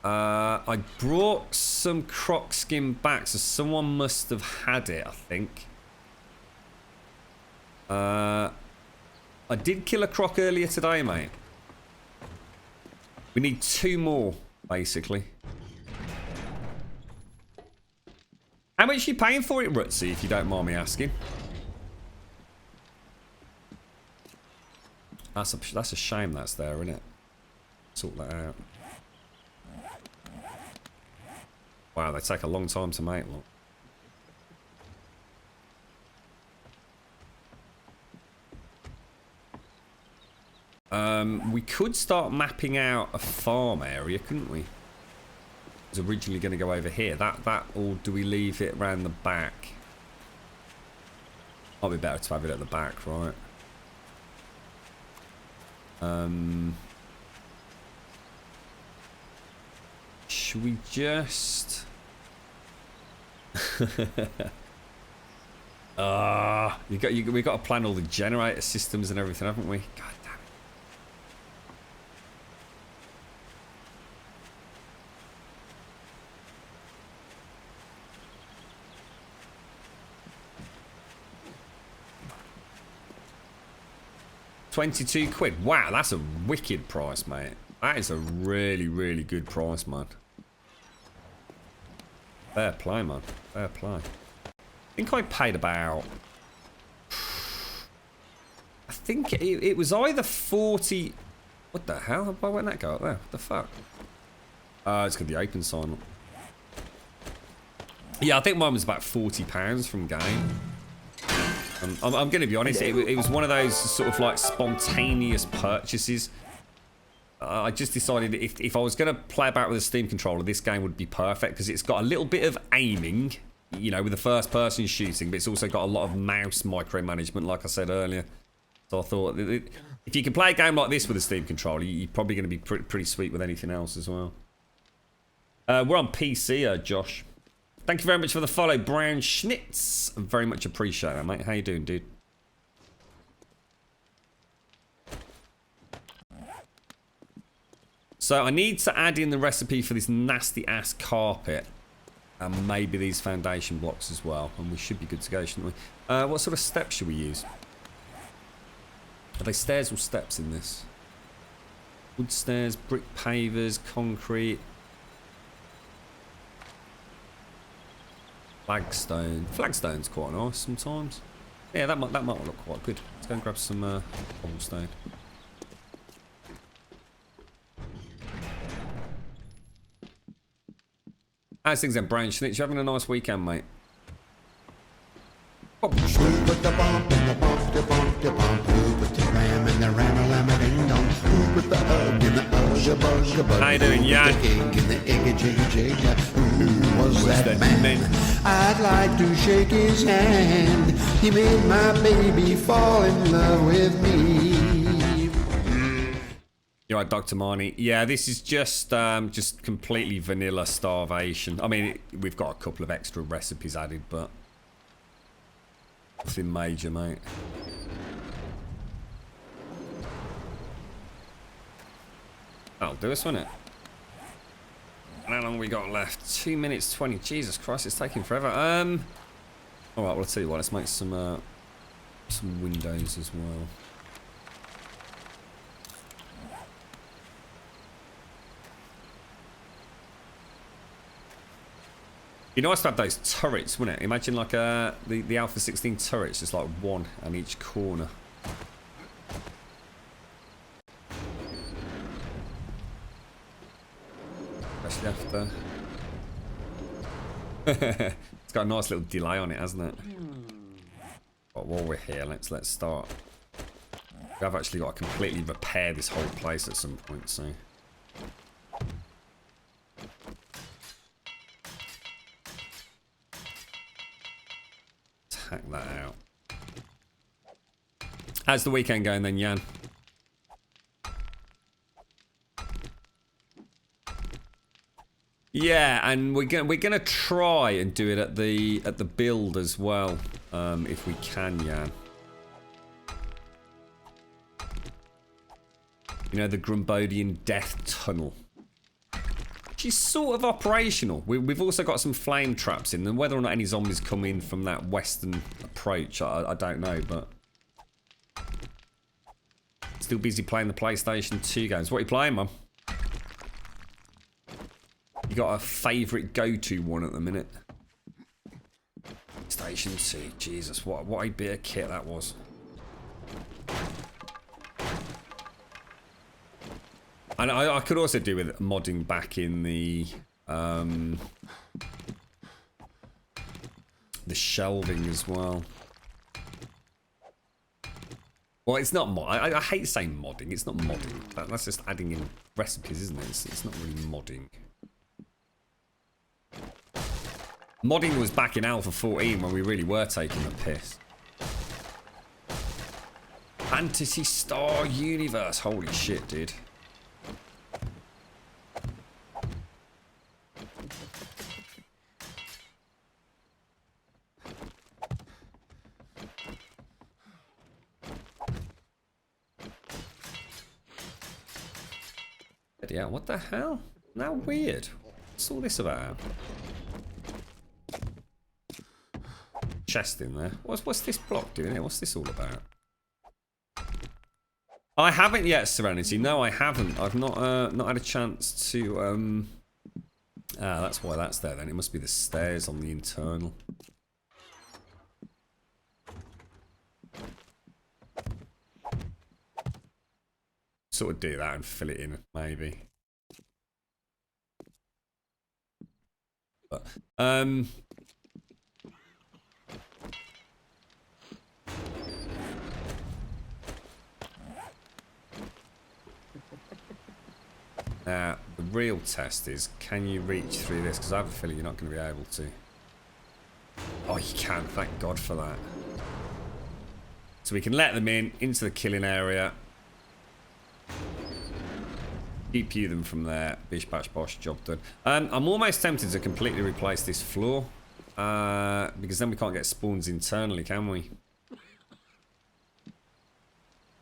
I brought some croc skin back, so someone must have had it, I think. I did kill a croc earlier today, mate. We need 2 more, basically. How much are you paying for it, Rutsy, if you don't mind me asking? That's a shame that's there, isn't it? Sort that out. Wow, they take a long time to make. Look. We could start mapping out a farm area, couldn't we? It was originally going to go over here. That, or do we leave it around the back? Might be better to have it at the back, right? Should we just... we've got to plan all the generator systems and everything, haven't we? God damn it. £22. Wow, that's a wicked price, mate. That is a really, really good price, man. Fair play, man. Fair play. I think I paid about... I think it was either 40... What the hell? Why won't that go up there? What the fuck? It's got the open sign up. Yeah, I think mine was about £40 from game. I'm going to be honest, it was one of those sort of like spontaneous purchases. I just decided if I was going to play about with a Steam controller, this game would be perfect because it's got a little bit of aiming, you know, with the first person shooting, but it's also got a lot of mouse micromanagement, like I said earlier. So I thought, if you can play a game like this with a Steam controller, you're probably going to be pretty sweet with anything else as well. We're on PC, Josh. Thank you very much for the follow, Brown Schnitz. I very much appreciate that, mate. How you doing, dude? So I need to add in the recipe for this nasty-ass carpet. And maybe these foundation blocks as well. And we should be good to go, shouldn't we? What sort of steps should we use? Are they stairs or steps in this? Wood stairs, brick pavers, concrete. Flagstone. Flagstone's quite nice sometimes. Yeah, that might look quite good. Let's go and grab some cobblestone. How's things then, Brian Schnitz? You having a nice weekend, mate? Who put the bump in the bump, the bump, the bump? Who put the ram in the ram-a-lam-a-ding-dong? Who put the hug in the ugga-bugga-bug? How you doing, Jan? Who put the egg in the egga-jigga-jigga? Who was that man? I'd like to shake his hand. He made my baby fall in love with me. You're right, Dr. Marnie. Yeah, this is just completely vanilla Starvation. I mean, we've got a couple of extra recipes added, but nothing major, mate. That'll do us, won't it? How long we got left? 2 minutes 20. Jesus Christ, it's taking forever. All right, well, I'll tell you what. Let's make some windows as well. Be nice to have those turrets, wouldn't it? Imagine like the Alpha 16 turrets, just like one on each corner. Especially after. It's got a nice little delay on it, hasn't it? But while we're here, let's start. I've actually got to completely repair this whole place at some point, so. Hack that out. How's the weekend going then, Jan? Yeah, and we're gonna try and do it at the build as well, if we can, Jan. You know, the Grumbodian death tunnel. She's sort of operational. We've also got some flame traps in, and whether or not any zombies come in from that western approach, I don't know, but... Still busy playing the PlayStation 2 games. What are you playing, Mum? You got a favourite go-to one at the minute? Station 2, Jesus, what a bit of kit that was. And I could also do with modding back in the the shelving as well. Well, it's not mod. I hate saying modding. It's not modding. That's just adding in recipes, isn't it? It's not really modding. Modding was back in Alpha 14 when we really were taking the piss. Fantasy Star Universe. Holy shit, dude. Yeah, what the hell? Now weird. What's all this about? Chest in there. What's this block doing here? What's this all about? I haven't yet, Serenity. No, I haven't. I've not had a chance to that's why that's there then. It must be the stairs on the internal. Sort of do that and fill it in, maybe. But, now, the real test is, can you reach through this? Because I have a feeling you're not going to be able to. Oh, you can. Thank God for that. So we can let them in, into the killing area. DPU them from there. Bish, bash, bosh, job done. I'm almost tempted to completely replace this floor. Because then we can't get spawns internally, can we?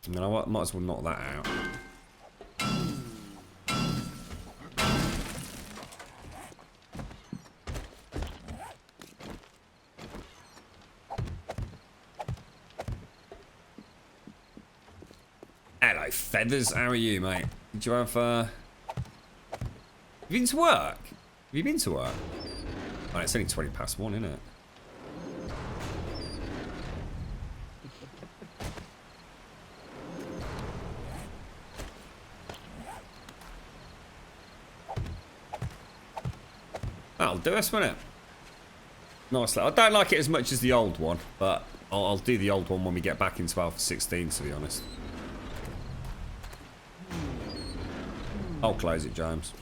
I mean, I might as well knock that out. Hello, Feathers. How are you, mate? Did you have, you been to work? Have you been to work? Oh, it's only 20 past 1, isn't it? That'll do us, won't it? Nicely. I don't like it as much as the old one, but I'll do the old one when we get back into Alpha 16, to be honest. I'll close it, James.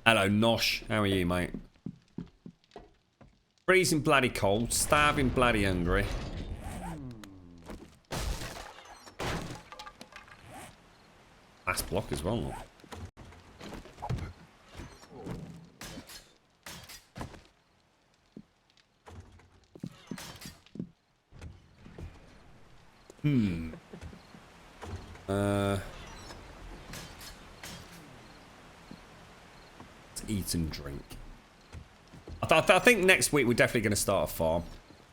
Hello, Nosh. How are you, mate? Freezing bloody cold, starving bloody hungry. Last block as well, look. Let's eat and drink. I think next week we're definitely going to start a farm.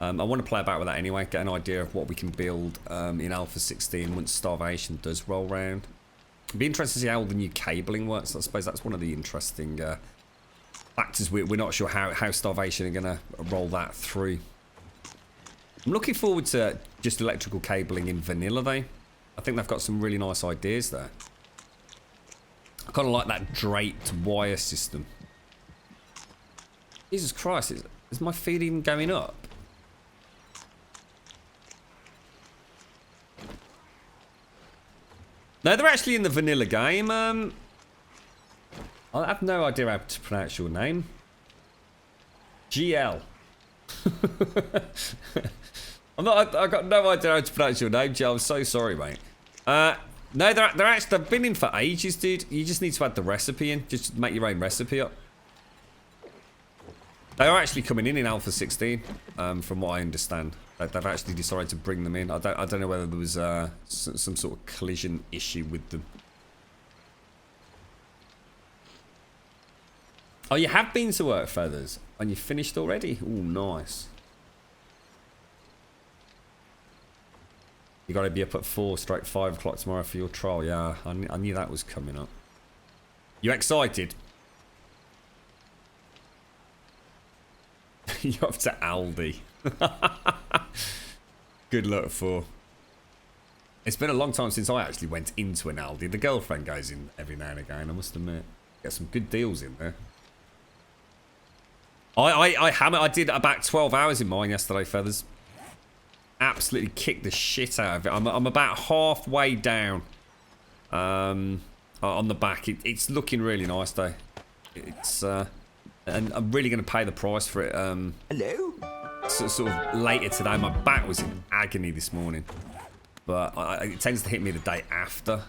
I want to play about with that anyway, get an idea of what we can build in Alpha 16 once Starvation does roll round. It'd be interesting to see how the new cabling works. I suppose that's one of the interesting factors. We're not sure how Starvation are going to roll that through. I'm looking forward to just electrical cabling in vanilla, though. I think they've got some really nice ideas there. I kind of like that draped wire system. Jesus Christ, is my feed even going up? No, they're actually in the vanilla game. I have no idea how to pronounce your name. GL. I got no idea how to pronounce your name, GL. I'm so sorry, mate. No, they've been in for ages, dude. You just need to add the recipe in. Just make your own recipe up. They are actually coming in Alpha 16, from what I understand. They've actually decided to bring them in. I don't know whether there was some sort of collision issue with them. Oh, you have been to work, Feathers, and you finished already? Oh, nice. You got to be up at 4/5 o'clock tomorrow for your trial. Yeah, I knew that was coming up. You excited? You're up to Aldi. Good luck, for. It's been a long time since I actually went into an Aldi. The girlfriend goes in every now and again, I must admit. Get some good deals in there. I did about 12 hours in mine yesterday, Feathers. Absolutely kicked the shit out of it. I'm about halfway down on the back. It's looking really nice, though. It's and I'm really going to pay the price for it. Hello? Sort of later today. My back was in agony this morning, but it tends to hit me the day after.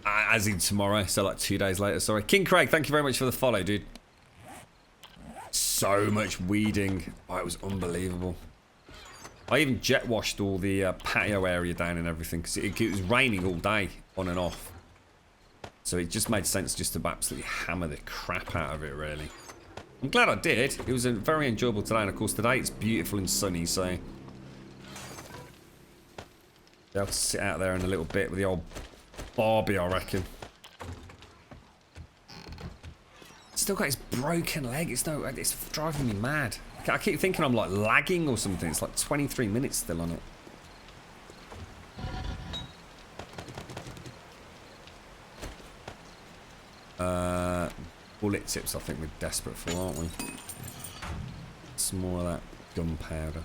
As in tomorrow, so like 2 days later. Sorry, King Craig. Thank you very much for the follow, dude. So much weeding. Oh, it was unbelievable. I even jet washed all the patio area down and everything because it was raining all day on and off. So it just made sense just to absolutely hammer the crap out of it, really. I'm glad I did. It was a very enjoyable today, and of course today it's beautiful and sunny, so be able to sit out there in a little bit with the old Barbie, I reckon. Still got his broken leg. It's driving me mad. I keep thinking I'm like lagging or something. It's like 23 minutes still on it. Bullet tips, I think we're desperate for, aren't we? Some more of that gunpowder.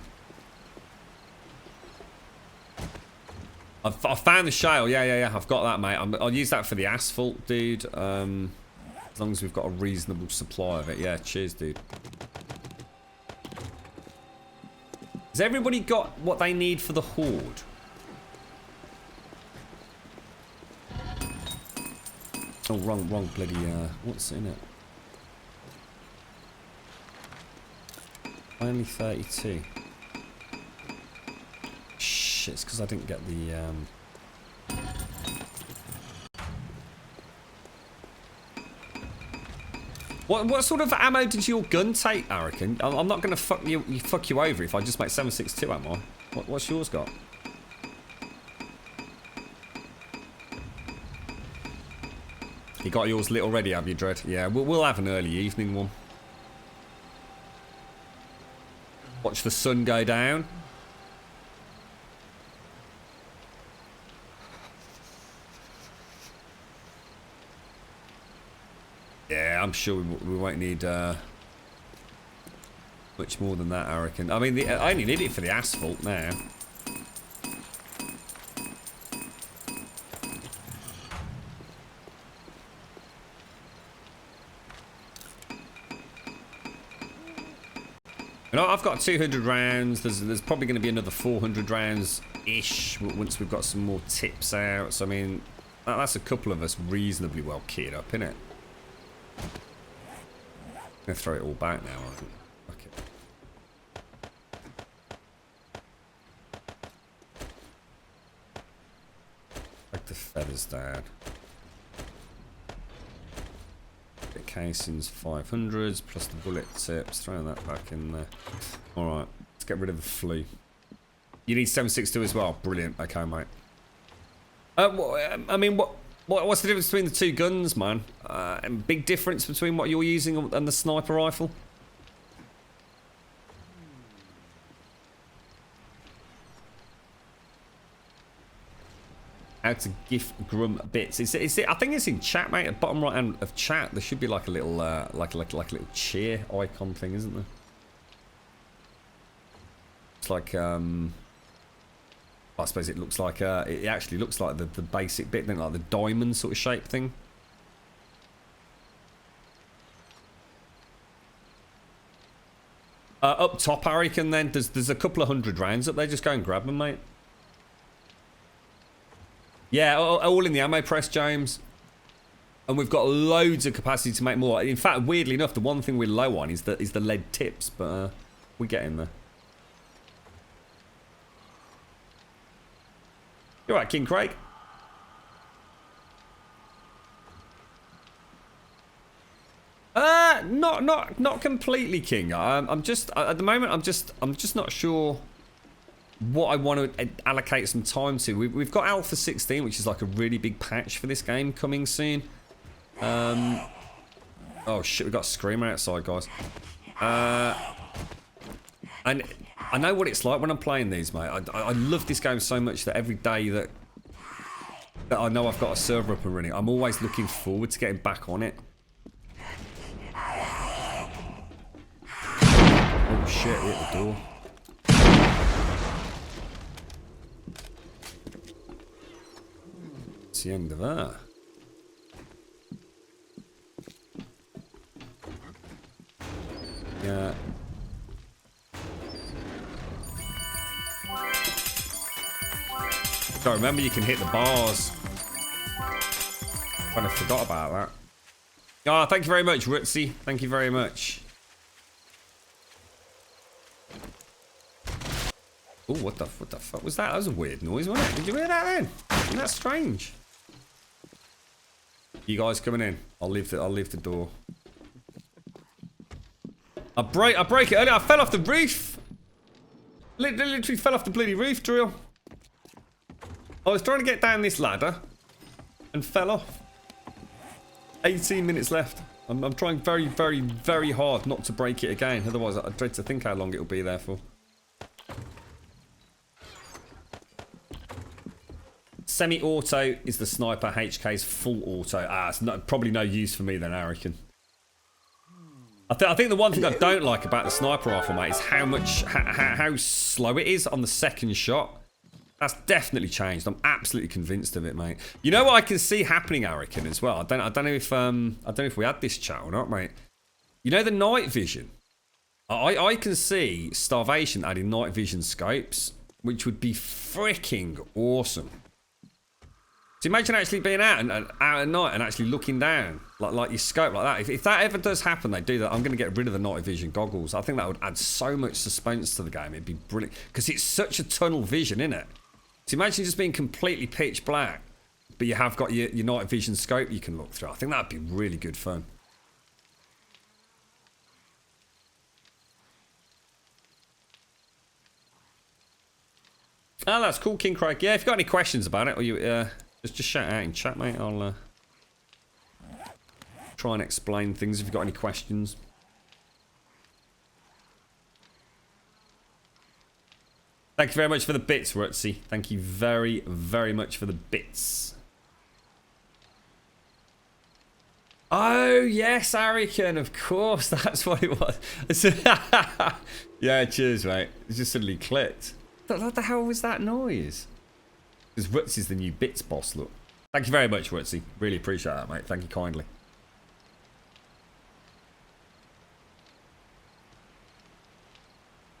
I found the shale. Yeah. I've got that, mate. I'll use that for the asphalt, dude. As long as we've got a reasonable supply of it. Yeah, cheers, dude. Has everybody got what they need for the horde? Oh, wrong bloody, what's in it? Only 32. Shit, it's because I didn't get the, What sort of ammo did your gun take, Arican? I'm not going to fuck you over if I just make 7.62 ammo. What's yours got? You got yours lit already, have you, Dread? Yeah, we'll have an early evening one. Watch the sun go down. Yeah, I'm sure we won't need much more than that, I reckon. I mean, I only need it for the asphalt now. You know, I've got 200 rounds. There's probably going to be another 400 rounds-ish once we've got some more tips out. So, I mean, that's a couple of us reasonably well keyed up, innit? I'm going to throw it all back now, I think. Fuck it. Take the feathers down. Bit casings, 500s, plus the bullet tips. Throwing that back in there. Alright, let's get rid of the flea. You need 7.62 as well. Brilliant. Okay, mate. I mean, what's the difference between the two guns, man? Big difference between what you're using and the sniper rifle? How to gift Grum bits? Is it? I think it's in chat, mate. At the bottom right hand of chat, there should be like a little, like a little cheer icon thing, isn't there? It's like, I suppose it looks like, it actually looks like the basic bit, then like the diamond sort of shape thing. Up top, I reckon. Then there's a couple of 100 rounds up there. Just go and grab them, mate. Yeah, all in the ammo press, James. And we've got loads of capacity to make more. In fact, weirdly enough, the one thing we're low on is the lead tips, but we get in there. You alright, King Craig? Not completely, King. I'm just at the moment. I'm just not sure what I want to allocate some time to. We've got Alpha 16, which is like a really big patch for this game coming soon. Oh shit, we've got a screamer outside, guys. And I know what it's like when I'm playing these, mate. I love this game so much that every day that that I know I've got a server up and running, I'm always looking forward to getting back on it. Oh shit, we hit the door. It's the end of that. Yeah. So remember you can hit the bars. Kind of forgot about that. Oh, thank you very much, Rootsy. Thank you very much. Oh, what the fuck was that? That was a weird noise, wasn't it? Did you hear that then? Isn't that strange? You guys coming in? I'll leave the door. I break it earlier. I fell off the roof. Literally fell off the bloody roof, Drill. I was trying to get down this ladder and fell off. 18 minutes left. I'm trying very, very, very hard not to break it again. Otherwise, I dread to think how long it'll be there for. Semi-auto is the sniper. HK's full auto. Ah, it's probably no use for me then, I reckon. I think the one thing I don't like about the sniper rifle, mate, is how slow it is on the second shot. That's definitely changed. I'm absolutely convinced of it, mate. You know what I can see happening, I reckon, as well. I don't know if we had this chat or not, mate. You know the night vision. I can see Starvation adding night vision scopes, which would be freaking awesome. So imagine actually being out at night and actually looking down like your scope like that. If that ever does happen, they do that. I'm going to get rid of the night vision goggles. I think that would add so much suspense to the game. It'd be brilliant because it's such a tunnel vision, isn't it? So imagine just being completely pitch black, but you have got your night vision scope you can look through. I think that'd be really good fun. Oh, that's cool, King Craig. Yeah, if you've got any questions about it, or you just shout out in chat, mate. I'll try and explain things if you've got any questions. Thank you very much for the bits, Rutsy. Thank you very, very much for the bits. Oh, yes, Arican, of course. That's what it was. Yeah, cheers, mate. It just suddenly clicked. What the hell was that noise? Because Rutsy's the new bits boss, look. Thank you very much, Rutsy. Really appreciate that, mate. Thank you kindly.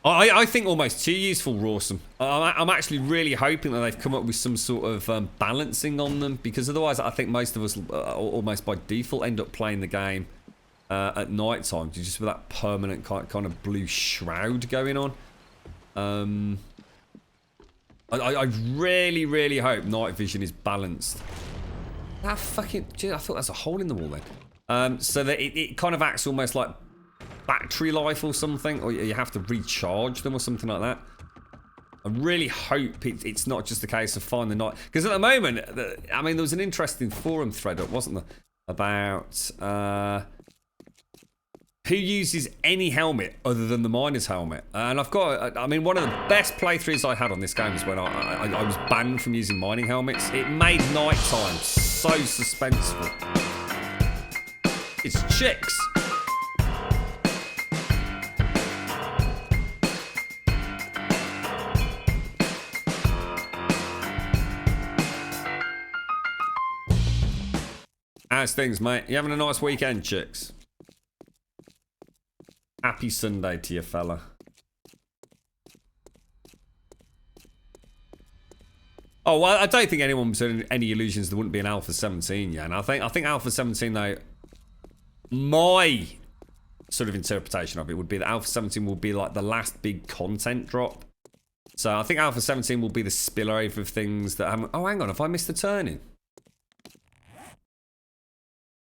I think almost too useful, Rawsome. I'm actually really hoping that they've come up with some sort of balancing on them, because otherwise I think most of us almost by default end up playing the game at night time, just with that permanent kind of blue shroud going on. I really, really hope night vision is balanced. That fucking... Geez, I thought that's a hole in the wall then. So that it kind of acts almost like battery life or something, or you have to recharge them or something like that. I really hope it's not just a case of find the night, because at the moment, I mean, there was an interesting forum thread up, wasn't there, about who uses any helmet other than the miner's helmet. And I've got, I mean, one of the best playthroughs I had on this game is when I was banned from using mining helmets. It made nighttime so suspenseful. It's chicks. How's things, mate? You having a nice weekend, chicks? Happy Sunday to you, fella. Oh, well, I don't think anyone was under any illusions there wouldn't be an Alpha 17 yet. And I think Alpha 17, though, my sort of interpretation of it would be that Alpha 17 will be like the last big content drop. So I think Alpha 17 will be the spillover of things that haven't... Oh, hang on, have I missed the turning?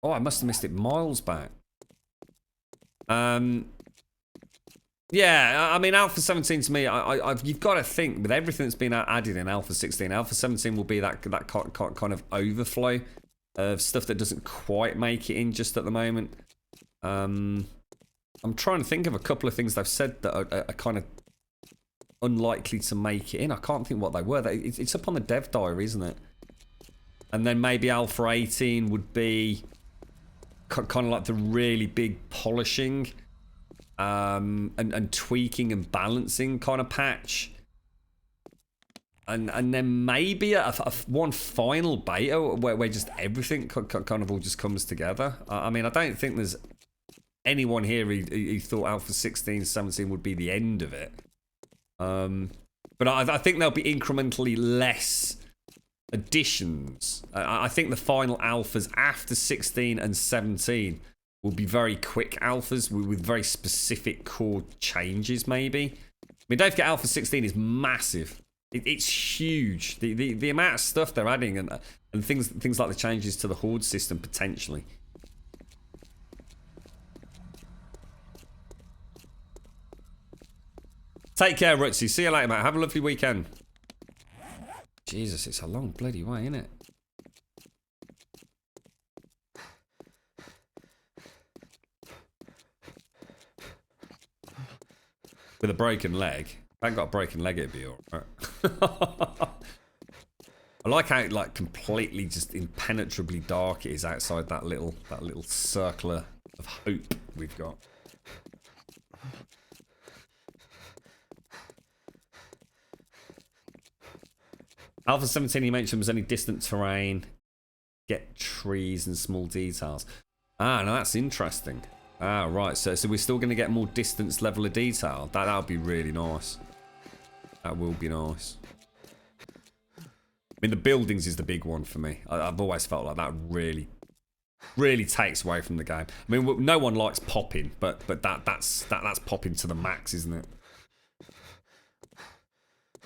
Oh, I must have missed it miles back. Yeah, I mean, Alpha 17 to me, you've got to think, with everything that's been added in Alpha 16, Alpha 17 will be that kind of overflow of stuff that doesn't quite make it in just at the moment. I'm trying to think of a couple of things they've said that are kind of unlikely to make it in. I can't think what they were. It's up on the dev diary, isn't it? And then maybe Alpha 18 would be kind of like the really big polishing and tweaking and balancing kind of patch. And then maybe one final beta where just everything kind of all just comes together. I mean, I don't think there's anyone here who thought Alpha 16, 17 would be the end of it. But I think there'll be incrementally less additions. I think the final alphas after 16 and 17 will be very quick alphas with very specific core changes, maybe. I mean, don't forget Alpha 16 is massive. It's huge. The amount of stuff they're adding and things like the changes to the horde system potentially. Take care, Rutzy. See you later, mate. Have a lovely weekend. Jesus, it's a long bloody way, isn't it? With a broken leg. If I hadn't got a broken leg, it'd be alright. I like how like completely just impenetrably dark it is outside that little circle of hope we've got. Alpha 17 you mentioned was only distant terrain, get trees and small details. Ah, no, that's interesting. Ah, right. So we're still going to get more distance level of detail. That'll be really nice. That will be nice. I mean, the buildings is the big one for me. I've always felt like that really takes away from the game. I mean, no one likes popping, but that's popping to the max, isn't it?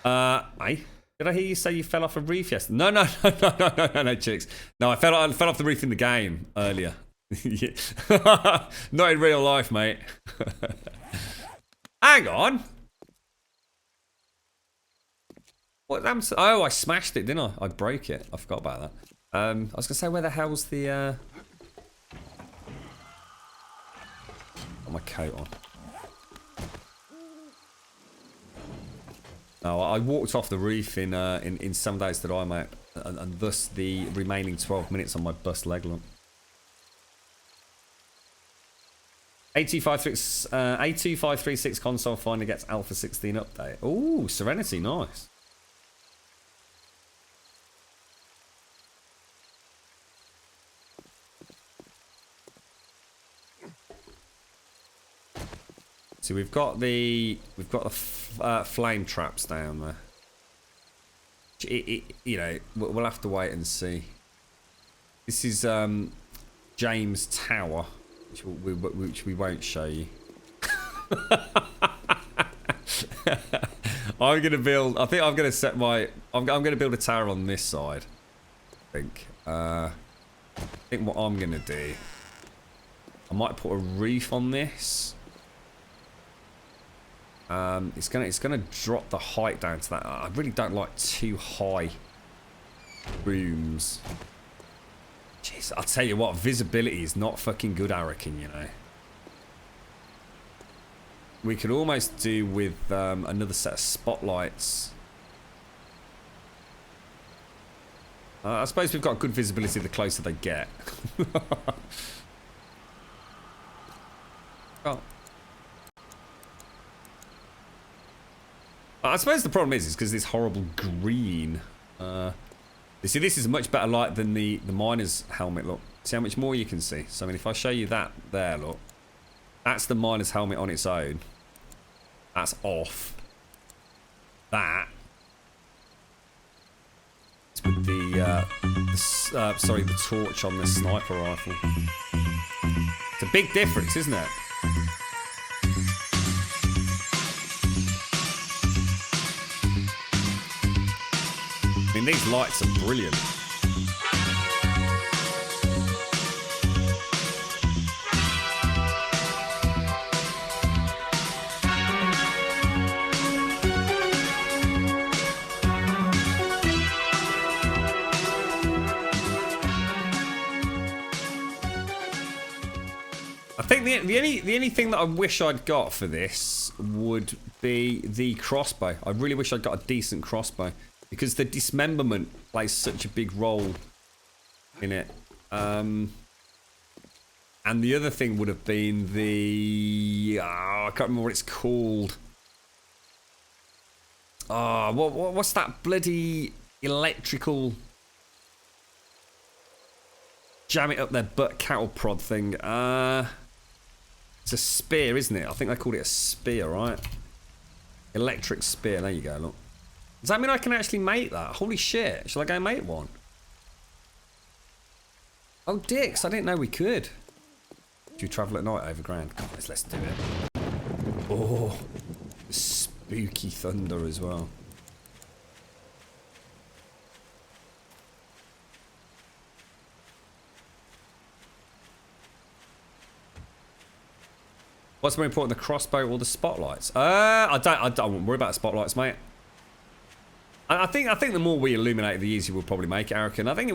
Hey, did I hear you say you fell off a roof yesterday? No, chicks. No, I fell off the roof in the game earlier. Not in real life, mate. Hang on. What? Oh, I smashed it, didn't I? I broke it. I forgot about that. I was gonna say, where the hell's the? Got my coat on. No, I walked off the roof in some days that I mate, and thus the remaining 12 minutes on my bust leg lump. A2536 console finally gets Alpha 16 update. Ooh, Serenity, nice. So we've got the flame traps down there. You know, we'll have to wait and see. This is James Tower, which we won't show you. I'm gonna build. I think I'm gonna set my. I'm gonna build a tower on this side. I think what I'm gonna do. I might put a roof on this. It's gonna drop the height down to that. I really don't like too high rooms. Jeez, I'll tell you what, visibility is not fucking good, Arakin, you know. We could almost do with another set of spotlights. I suppose we've got good visibility the closer they get. Oh. I suppose the problem is because this horrible green. You see, this is a much better light than the miner's helmet, look. See how much more you can see? So, I mean, if I show you that there, look. That's the miner's helmet on its own. That's off. That. It's with the torch on the sniper rifle. It's a big difference, isn't it? I mean, these lights are brilliant. I think the only thing that I wish I'd got for this would be the crossbow. I really wish I'd got a decent crossbow. Because the dismemberment plays such a big role in it. And the other thing would have been the... I can't remember what it's called. What's that bloody electrical... Jam it up their butt cattle prod thing. It's a spear, isn't it? I think they called it a spear, right? Electric spear. There you go, look. Does that mean I can actually make that? Holy shit. Shall I go make one? Oh, dicks. I didn't know we could. Do you travel at night over ground? Guys, let's do it. Oh, spooky thunder as well. What's more important, the crossbow or the spotlights? I don't worry about the spotlights, mate. I think the more we illuminate, the easier we'll probably make it, Eric. I think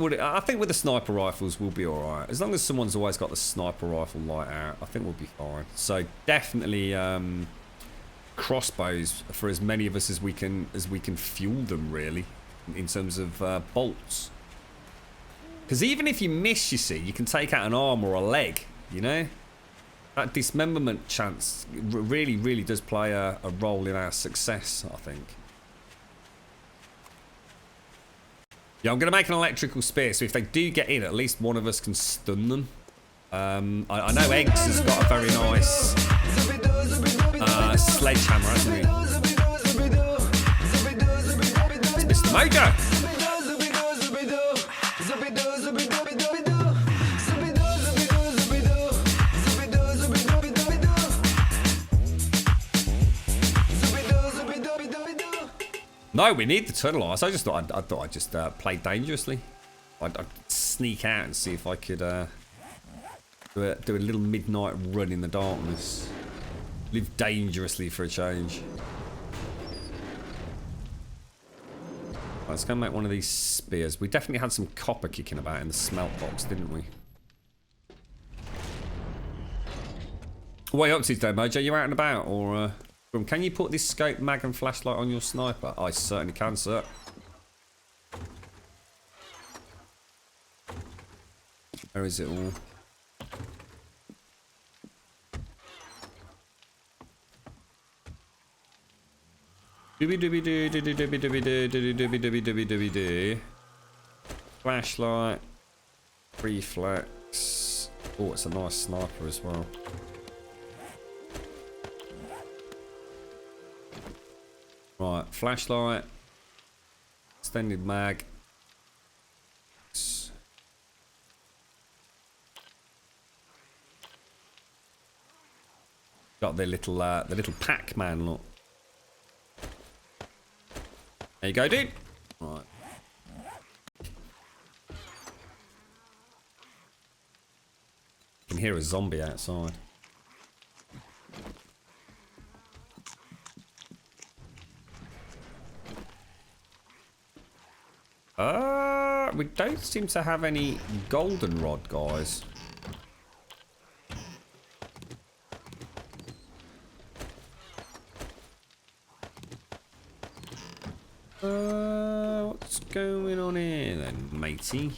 with the sniper rifles we'll be all right. As long as someone's always got the sniper rifle light out, I think we'll be fine. So definitely crossbows for as many of us as we can fuel them, really, in terms of bolts. Because even if you miss, you see, you can take out an arm or a leg. You know. That dismemberment chance really, really does play a role in our success, I think. Yeah, I'm going to make an electrical spear, so if they do get in, at least one of us can stun them. I know Eggs has got a very nice sledgehammer, hasn't he? It's Mr. Mojo! No, we need the tunnel eyes. I thought I'd just play dangerously. I'd sneak out and see if I could do a little midnight run in the darkness. Live dangerously for a change. Right, let's go and make one of these spears. We definitely had some copper kicking about in the smelt box, didn't we? What are you up to today, Mojo? You out and about, or... Can you put this scope, mag and flashlight on your sniper? I certainly can, sir. Where is it all? Flashlight. Reflex. Oh, it's a nice sniper as well. Right, flashlight, extended mag. Got the little Pac-Man look. There you go, dude. Right. You can hear a zombie outside. We don't seem to have any goldenrod, guys. What's going on here then, matey?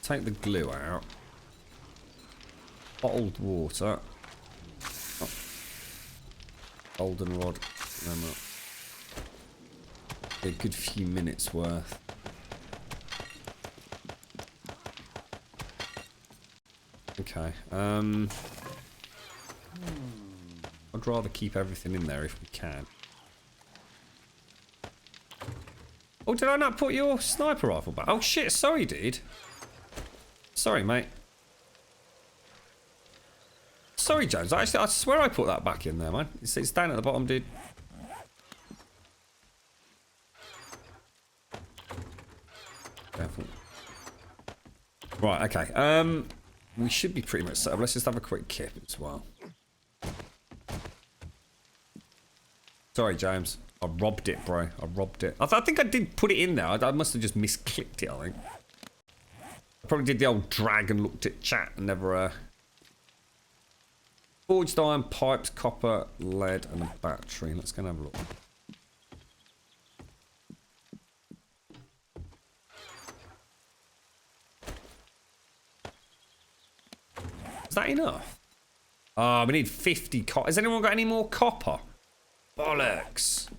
Take the glue out. Bottled water. Oh. Goldenrod. A good few minutes worth. Okay. I'd rather keep everything in there if we can. Oh, did I not put your sniper rifle back? Oh shit! Sorry, dude. Sorry, mate. Sorry, Jones. I swear I put that back in there, man. It's down at the bottom, dude. Careful. Right, okay. We should be pretty much set up. Let's just have a quick kip as well. Sorry, James. I robbed it, bro. I robbed it. I think I did put it in there. I must have just misclicked it, I think. I probably did the old drag and looked at chat and never... Forged iron, pipes, copper, lead, and a battery. Let's go and have a look. Is that enough? Oh, we need 50 copper. Has anyone got any more copper? Bollocks.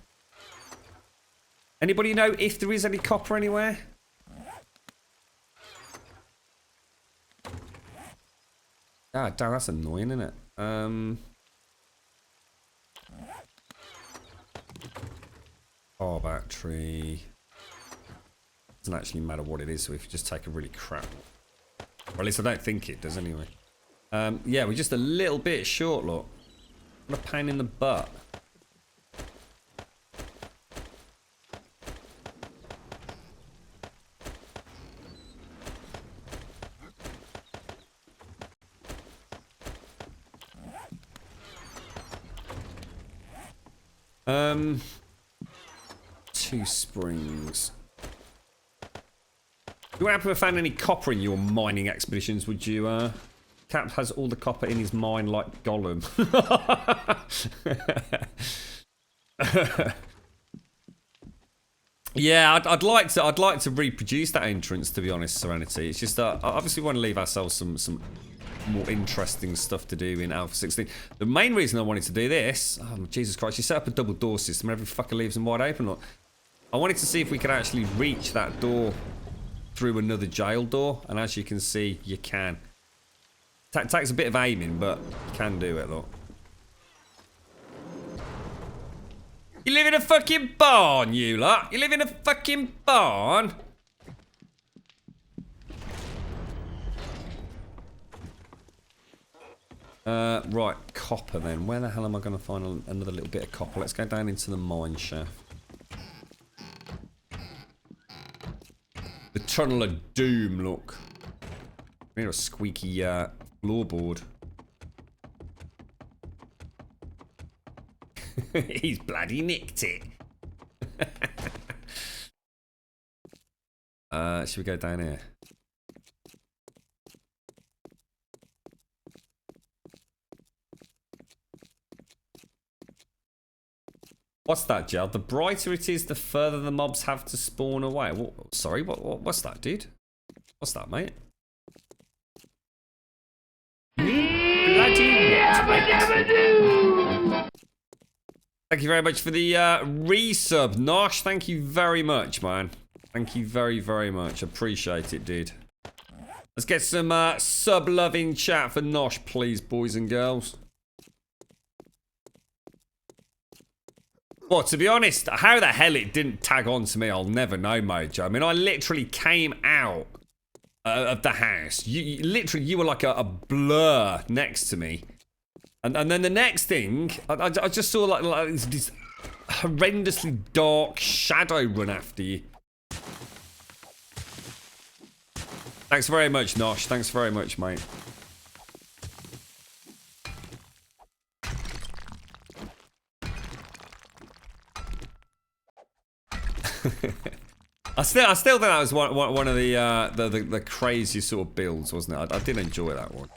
Anybody know if there is any copper anywhere? Ah, damn, that's annoying, isn't it? Power battery. Doesn't actually matter what it is, so if you just take a really crap. Or at least I don't think it does anyway. Yeah, we're just a little bit short, look. What a pain in the butt. Two springs. You happen to have found any copper in your mining expeditions, would you? Cap has all the copper in his mine like Gollum. Yeah, I'd like to reproduce that entrance, to be honest, Serenity. It's just I obviously want to leave ourselves some more interesting stuff to do in Alpha 16. The main reason I wanted to do this, oh Jesus Christ, you set up a double door system and every fucker leaves them wide open. Look, I wanted to see if we could actually reach that door through another jail door, and as you can see, you can. Takes a bit of aiming, but you can do it, look. You live in a fucking barn, you lot. You live in a fucking barn. Right, copper then. Where the hell am I going to find another little bit of copper? Let's go down into the mine shaft. The Tunnel of Doom, look. We need a squeaky floorboard. He's bloody nicked it. Should we go down here? What's that, Jel? The brighter it is, the further the mobs have to spawn away. What, sorry, what's that, dude? What's that, mate? Thank you very much for the resub, Nosh. Thank you very much, man. Thank you very, very much. Appreciate it, dude. Let's get some sub-loving chat for Nosh, please, boys and girls. Well, to be honest, how the hell it didn't tag on to me, I'll never know, Mojo. I mean, I literally came out of the house. You were like a blur next to me. And then the next thing, I just saw like this horrendously dark shadow run after you. Thanks very much, Nosh. Thanks very much, mate. I still think that was one of the craziest sort of builds, wasn't it? I did enjoy that one.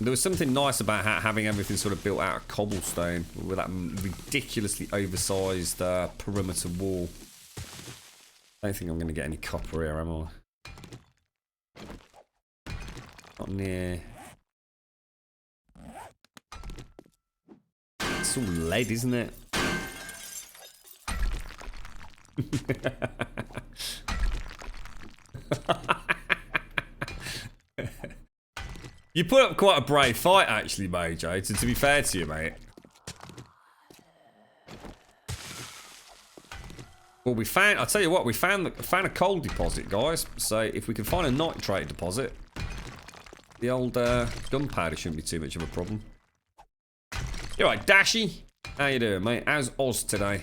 There was something nice about having everything sort of built out of cobblestone with that ridiculously oversized perimeter wall. I don't think I'm going to get any copper here, am I? Not near. It's all lead, isn't it? You put up quite a brave fight, actually, Mojo, to be fair to you, mate. Well, I'll tell you what, we found a coal deposit, guys. So if we can find a nitrate deposit, the old gunpowder shouldn't be too much of a problem. You alright, Dashy? How you doing, mate? How's Oz today?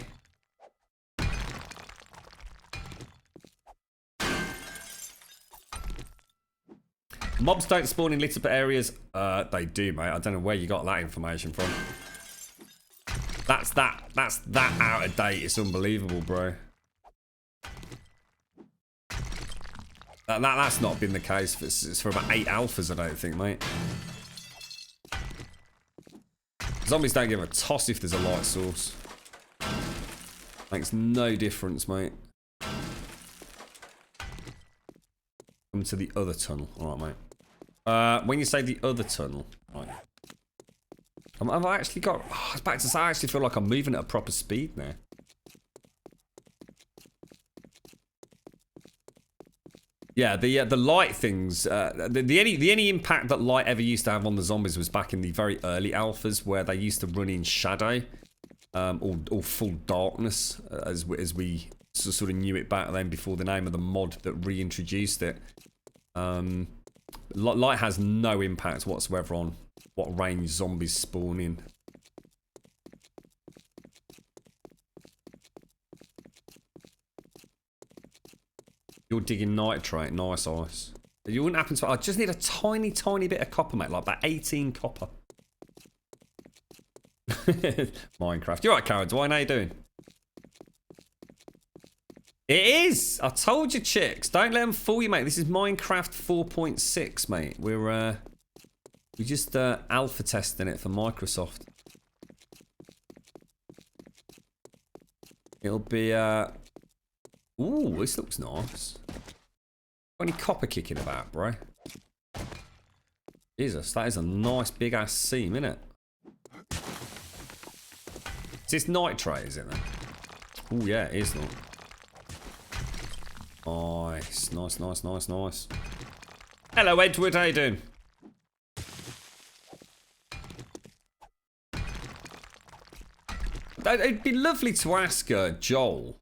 Mobs don't spawn in lit up areas. They do, mate. I don't know where you got that information from. That's that out of date. It's unbelievable, bro. That's not been the case for about 8 alphas, I don't think, mate. Zombies don't give a toss if there's a light source. Makes no difference, mate. Come to the other tunnel. All right, mate. When you say the other tunnel, right. Have I actually got... Oh, I was about to say, I actually feel like I'm moving at a proper speed now. Yeah, the light things, the only impact that light ever used to have on the zombies was back in the very early alphas where they used to run in shadow, or full darkness, as we sort of knew it back then before the name of the mod that reintroduced it. Light has no impact whatsoever on what range zombies spawn in. You're digging nitrate, nice ice. You wouldn't happen to... I just need a tiny, tiny bit of copper, mate. Like about 18 copper. Minecraft. You're right, Karen. Why how you doing? It is! I told you, chicks. Don't let them fool you, mate. This is Minecraft 4.6, mate. We're just alpha testing it for Microsoft. It'll be... Ooh, this looks nice. Got any copper kicking about, bro? Jesus, that is a nice big ass seam, isn't it? Is this nitrate, is it then? Oh yeah, it is not. Nice, nice, nice, nice, nice. Hello, Edward, how you doing? It'd be lovely to ask Joel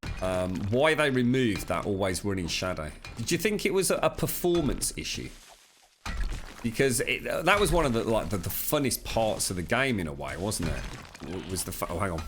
why they removed that always running shadow. Did you think it was a performance issue? Because that was one of the the funnest parts of the game in a way, wasn't it? Was the oh, hang on.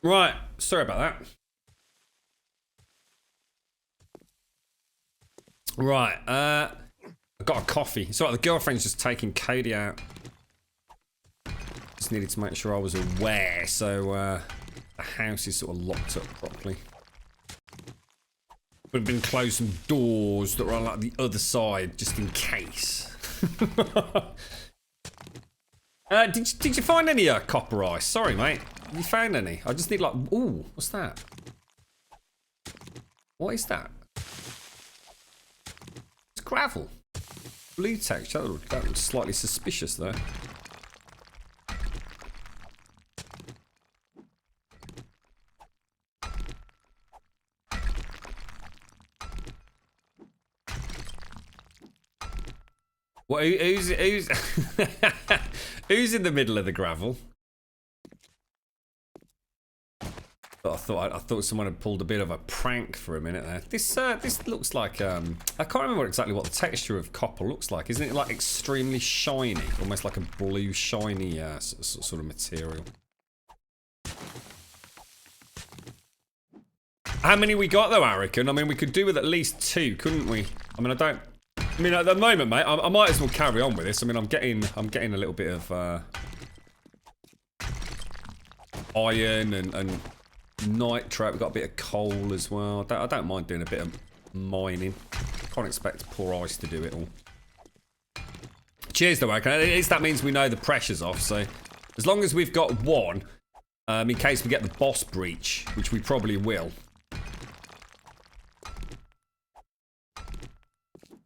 Right, sorry about that. Right, I got a coffee. It's alright, the girlfriend's just taking Cody out. Just needed to make sure I was aware, so the house is sort of locked up properly. We've been closing some doors that are on like the other side, just in case. Did you find any copper ice? Sorry, mate. You found any? I just need like... Ooh, what's that? What is that? It's gravel. Blue texture. That looks slightly suspicious, though. What, who's who's in the middle of the gravel? I thought someone had pulled a bit of a prank for a minute there. This looks like I can't remember exactly what the texture of copper looks like. Isn't it like extremely shiny, almost like a blue shiny sort of material? How many we got though, Arican? I mean, we could do with at least 2, couldn't we? I mean, at the moment, mate, I might as well carry on with this. I mean, I'm getting a little bit of iron and nitrate. We've got a bit of coal as well. I don't mind doing a bit of mining. Can't expect poor ice to do it all. Cheers, though, Arican. At least that means we know the pressure's off. So, as long as we've got 1, in case we get the boss breach, which we probably will.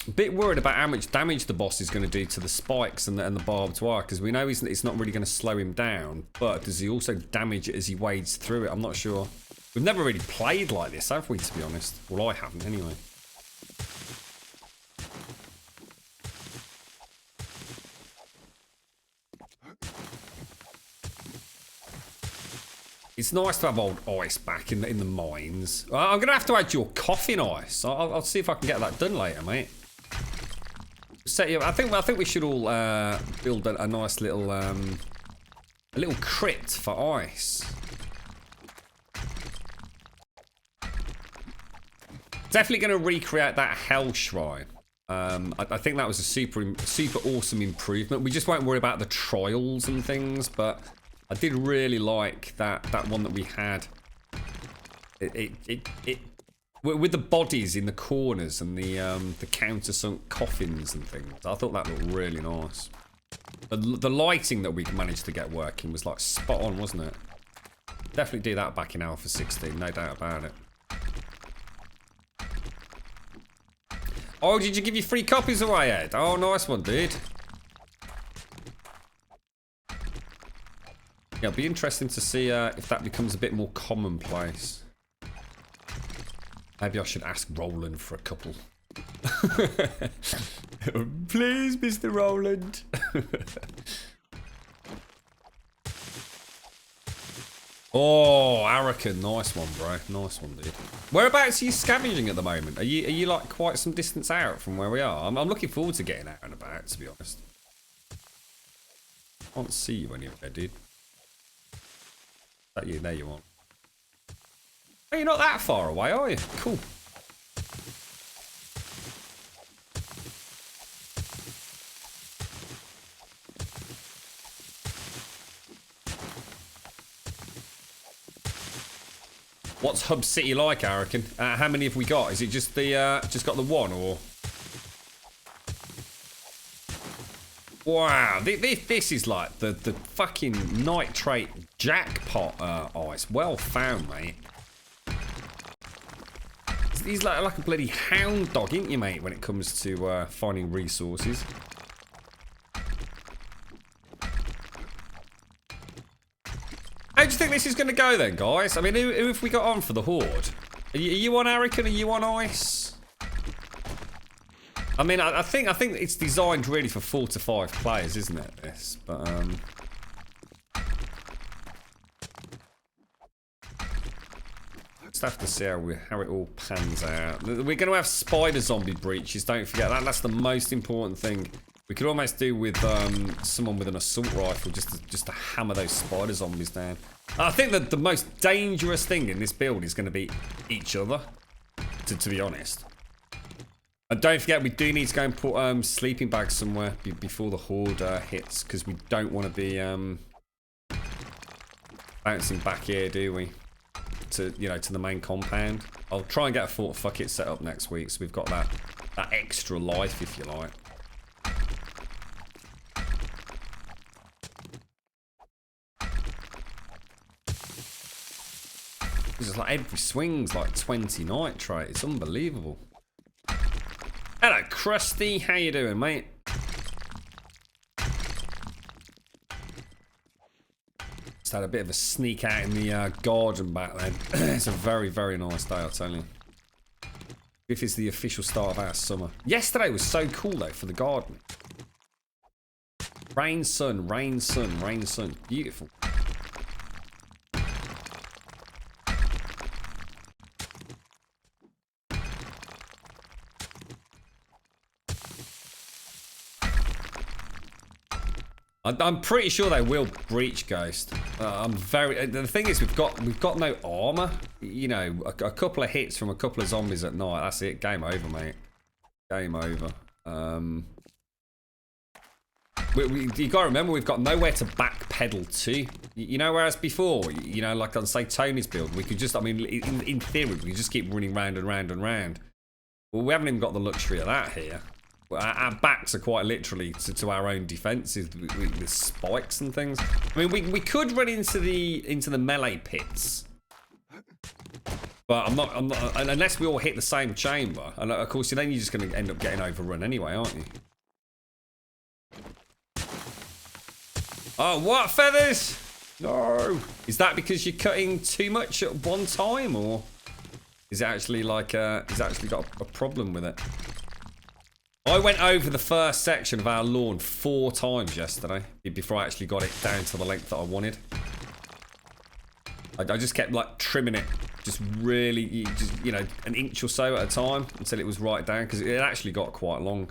A bit worried about how much damage the boss is going to do to the spikes and the barbed wire, because we know it's not really going to slow him down, but does he also damage it as he wades through it? I'm not sure. We've never really played like this, have we, to be honest? Well, I haven't anyway. It's nice to have old ice back in the mines. I'm going to have to add your coffin ice. I'll see if I can get that done later, mate. Set you up. I think we should all build a nice little crypt for ice. Definitely going to recreate that hell shrine. I think that was a super awesome improvement. We just won't worry about the trials and things, but I did really like that one that we had. It with the bodies in the corners and the countersunk coffins and things. I thought that looked really nice. The lighting that we managed to get working was like spot on, wasn't it? Definitely do that back in Alpha 16, no doubt about it. Oh, did you give your free copies away, Ed? Oh, nice one, dude. Yeah, it'll be interesting to see if that becomes a bit more commonplace. Maybe I should ask Roland for a couple. Please, Mr. Roland. Oh, Arican, nice one, bro. Nice one, dude. Whereabouts are you scavenging at the moment? Are you like quite some distance out from where we are? I'm looking forward to getting out and about, to be honest. Can't see you anywhere, dude. Is that you? There you are. Oh, you're not that far away, are you? Cool. What's Hub City like, Arican? How many have we got? Is it just the just got the 1, or? Wow, this is like the fucking nitrate jackpot ice. Well found, mate. He's like a bloody hound dog, ain't you, mate, when it comes to finding resources. How do you think this is going to go then, guys? I mean, who have we got on for the Horde? Are you on Arican? Are you on Ice? I mean, I think it's designed really for 4 to 5 players, isn't it, this? But, just have to see how it all pans out. We're going to have spider zombie breaches, don't forget that. That's the most important thing We could almost do with someone with an assault rifle just to hammer those spider zombies down. I think that the most dangerous thing in this build is going to be each other, to be honest. And don't forget, we do need to go and put sleeping bags somewhere before the horde hits, because we don't want to be bouncing back here, do we? To the main compound. I'll try and get a Fort Fuck It set up next week, so we've got that extra life, if you like. It's like every swing's like 20 nitrate. It's unbelievable. Hello, Krusty. How you doing, mate? Just had a bit of a sneak out in the garden back then. It's a very, very nice day, I'll tell you. If it's the official start of our summer. Yesterday was so cool, though, for the garden. Rain, sun, rain, sun, rain, sun. Beautiful. I'm pretty sure they will breach Ghost. The thing is, we've got no armor. You know, a couple of hits from a couple of zombies at night. That's it. Game over, mate. Game over. You gotta remember, we've got nowhere to backpedal to. You know, whereas before, you know, like on say Tony's build, we could just, I mean, in theory, we could just keep running round and round and round. Well, we haven't even got the luxury of that here. Our backs are quite literally to our own defenses with spikes and things. I mean, we could run into the melee pits, but I'm not unless we all hit the same chamber. And of course, then you're just going to end up getting overrun anyway, aren't you? Oh, what feathers? No. Is that because you're cutting too much at one time, or is it actually like he's actually got a problem with it? I went over the first section of our lawn 4 times yesterday before I actually got it down to the length that I wanted. I just kept like trimming it, just really, you know, an inch or so at a time until it was right down, because it actually got quite long.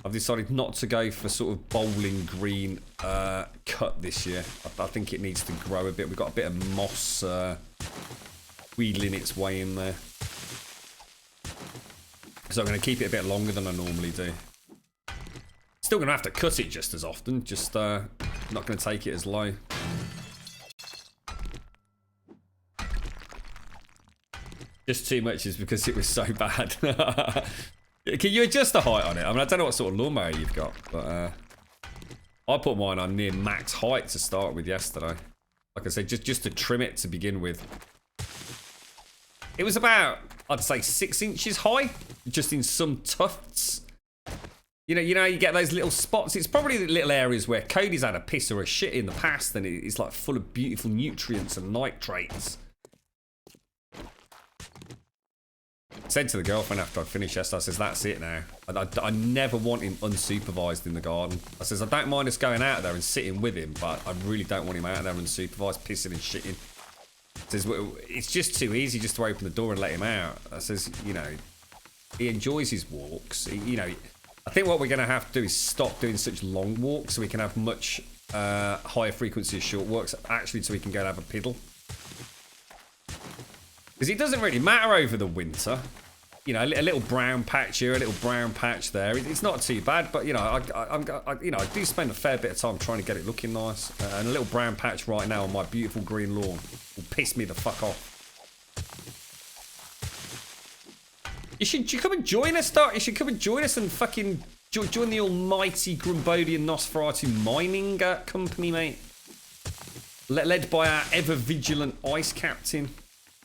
I've decided not to go for sort of bowling green cut this year. I think it needs to grow a bit. We've got a bit of moss wheedling its way in there. So I'm going to keep it a bit longer than I normally do. Still going to have to cut it just as often, just not going to take it as low. Just too much is because it was so bad. Can you adjust the height on it? I mean, I don't know what sort of lawnmower you've got, but I put mine on near max height to start with yesterday. Like I said, just to trim it to begin with. It was about, I'd say, 6 inches high, just in some tufts. You know, you get those little spots. It's probably the little areas where Cody's had a piss or a shit in the past, and it's like full of beautiful nutrients and nitrates. I said to the girlfriend after I finished yesterday, I says, that's it now. I never want him unsupervised in the garden. I says, I don't mind us going out there and sitting with him, but I really don't want him out there unsupervised, pissing and shitting. Says, well, it's just too easy just to open the door and let him out. I says, you know, he enjoys his walks. You know, I think what we're going to have to do is stop doing such long walks so we can have much higher frequency of short walks, actually, so we can go and have a piddle. Because it doesn't really matter over the winter. You know, a little brown patch here, a little brown patch there. It's not too bad, but you know, I do spend a fair bit of time trying to get it looking nice. And a little brown patch right now on my beautiful green lawn will piss me the fuck off. You should come and join us, Doc. You should come and join us and fucking join the almighty Grumbodian Nosferatu mining company, mate. Led by our ever vigilant ice captain.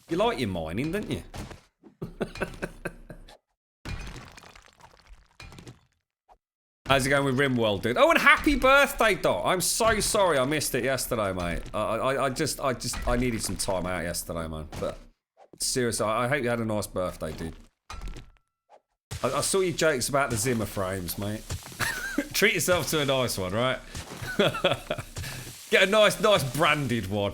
You like your mining, don't you? How's it going with Rimworld, dude? Oh, and happy birthday, Doc. I'm so sorry I missed it yesterday, mate. I needed some time out yesterday, man. But seriously, I hope you had a nice birthday, dude. I saw your jokes about the Zimmer frames, mate. Treat yourself to a nice one, right? Get a nice branded one.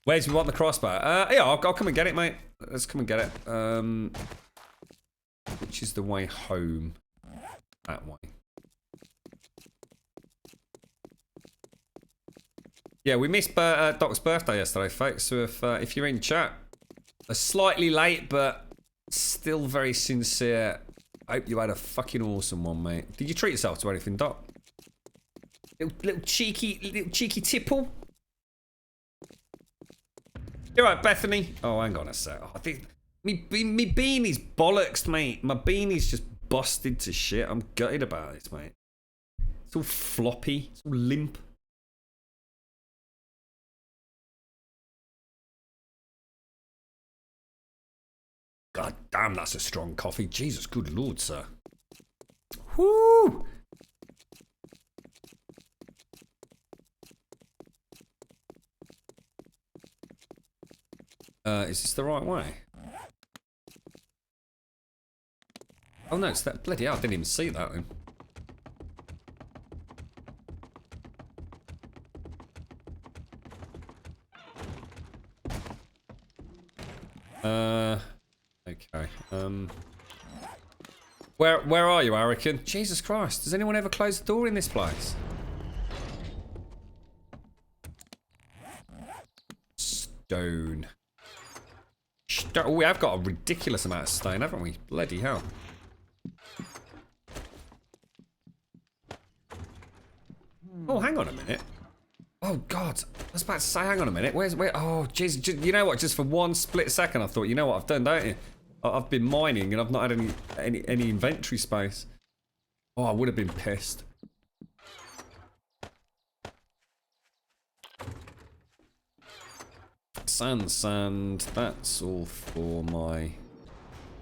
Where's we want the crossbow? Yeah, I'll come and get it, mate. Let's come and get it. Which is the way home? That way. Yeah, we missed Doc's birthday yesterday, folks. So if you're in chat, slightly late, but still very sincere. I hope you had a fucking awesome one, mate. Did you treat yourself to anything, Doc? Little cheeky tipple. You're right, Bethany. Oh, hang on a sec. Oh, I think me beanie's bollocks, mate. My beanie's just busted to shit. I'm gutted about it, mate. It's all floppy. It's all limp. God damn, that's a strong coffee. Jesus, good lord, sir. Whoo! Is this the right way? Oh no, it's that bloody hell, I didn't even see that then. Okay. Where are you, Arican? Jesus Christ, does anyone ever close the door in this place? Stone. Oh, we have got a ridiculous amount of stone, haven't we? Bloody hell. Oh, hang on a minute. Oh, God. I was about to say, hang on a minute. Where? Oh, jeez. You know what? Just for one split second, I thought, you know what I've done, don't you? I've been mining and I've not had any inventory space. Oh, I would have been pissed. Sand. That's all for my...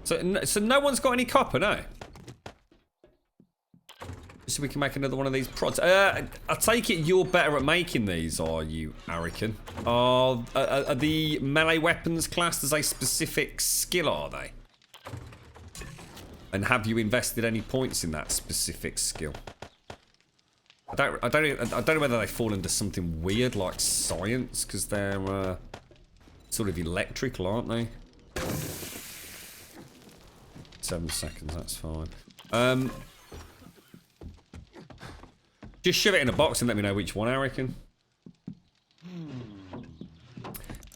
So no one's got any copper, no? So we can make another one of these prods. I take it you're better at making these, are you, Arican? Are the melee weapons classed as a specific skill, are they? And have you invested any points in that specific skill? I don't know whether they fall into something weird like science, because they're sort of electrical, aren't they? 7 seconds, that's fine. Just shove it in a box and let me know which one, I reckon.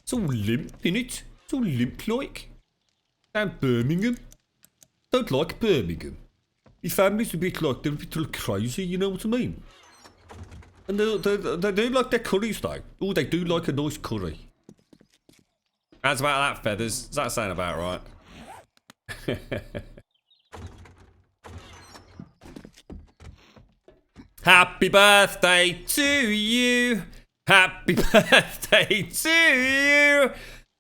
It's all limp, innit? It's all limp-like. Down Birmingham. Don't like Birmingham. My family's a bit like, they're a bit crazy, you know what I mean? And they do like their curries, though. Oh, they do like a nice curry. How's about that, Feathers? Does that sound about right? Happy birthday to you. Happy birthday to you.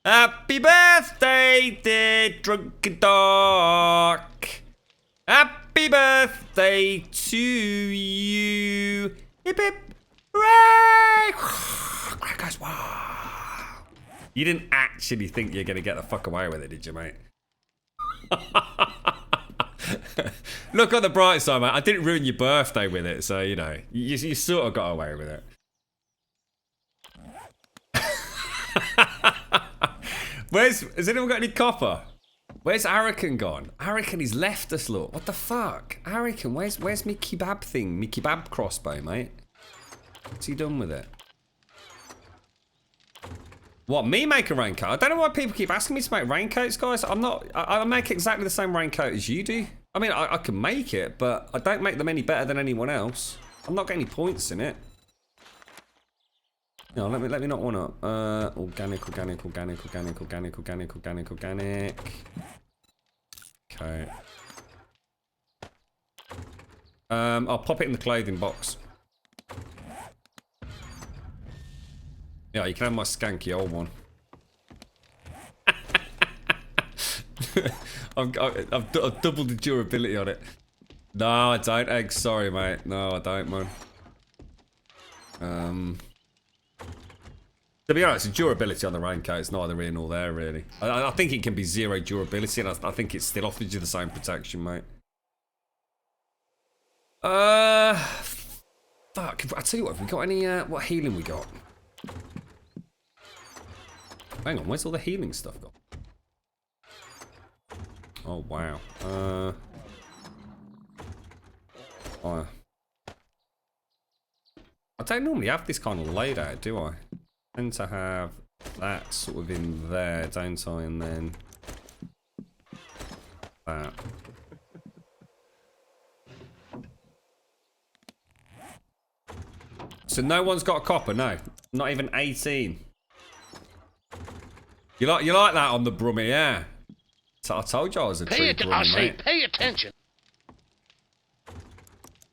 Happy birthday, dear drunken dog. Happy birthday to you. Hip hip. Hooray! Crackers, wow. You didn't actually think you're going to get the fuck away with it, did you, mate? Look on the bright side, mate. I didn't ruin your birthday with it, so, you know, you sort of got away with it. Has anyone got any copper? Where's Arican gone? Arican, he's left us, look. What the fuck? Arican, where's me kebab thing? Me kebab crossbow, mate? What's he done with it? What, me make a raincoat? I don't know why people keep asking me to make raincoats, guys. I make exactly the same raincoat as you do. I mean, I can make it, but I don't make them any better than anyone else. I'm not getting any points in it. No, let me not one up. Organic. Okay. I'll pop it in the clothing box. Yeah, you can have my skanky old one. I've doubled the durability on it. No, I don't, Egg. Sorry, mate. No, I don't, man. To be honest, the durability on the raincoat is neither here nor there, really. I think it can be 0 durability, and I think it still offers you the same protection, mate. Fuck. I tell you what, have we got any, what healing we got? Hang on, where's all the healing stuff gone? Oh, wow. I don't normally have this kind of laid out, do I? I tend to have that sort of in there, don't I? And then that. So no one's got a copper, no. Not even 18. You like that on the Brummy, yeah? So I told you I was a true Brummy, mate. Pay attention.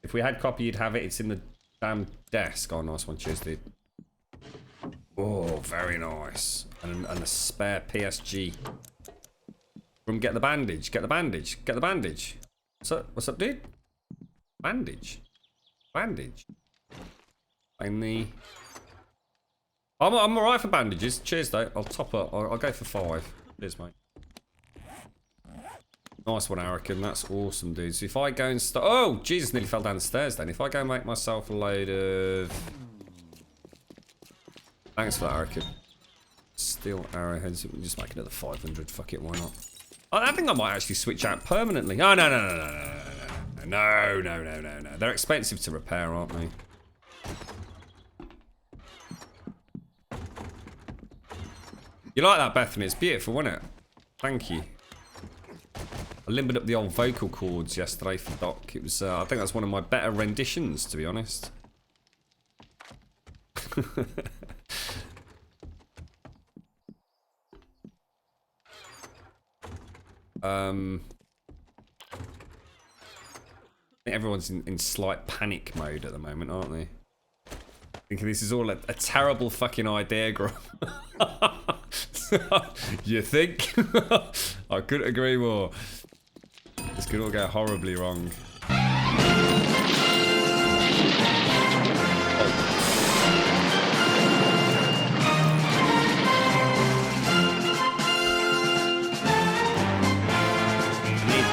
If we had copper, you'd have it. It's in the damn desk. Oh, nice one. Cheers, dude. Oh, very nice. And a spare PSG. From get the bandage. Get the bandage. Get the bandage. What's up, dude? Bandage. Bandage. I'm alright for bandages. Cheers, though. I'll top up. I'll go for 5. Cheers, mate. Nice one, Arican. That's awesome, dude. So if I go and start... Oh, Jesus, nearly fell down the stairs then. If I go and make myself a load of... Thanks for that, Arican. Steel arrowheads. We'll just make another 500. Fuck it, why not? I think I might actually switch out permanently. Oh, no. No. They're expensive to repair, aren't they? You like that, Bethany? It's beautiful, wasn't it? Thank you. I limbered up the old vocal cords yesterday for Doc. It was, I think that's one of my better renditions, to be honest. I think everyone's in slight panic mode at the moment, aren't they? Thinking this is all a terrible fucking idea, Grum. You think? I couldn't agree more. This could all go horribly wrong. Need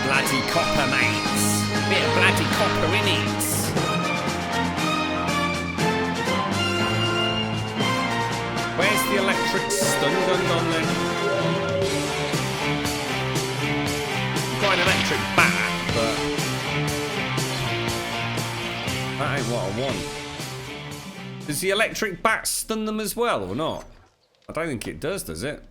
bloody copper, mates. Bit of bloody copper in it. Where's the electric stun gun gone then? Got an electric bat, but that ain't what I want. Does the electric bat stun them as well or not? I don't think it does it?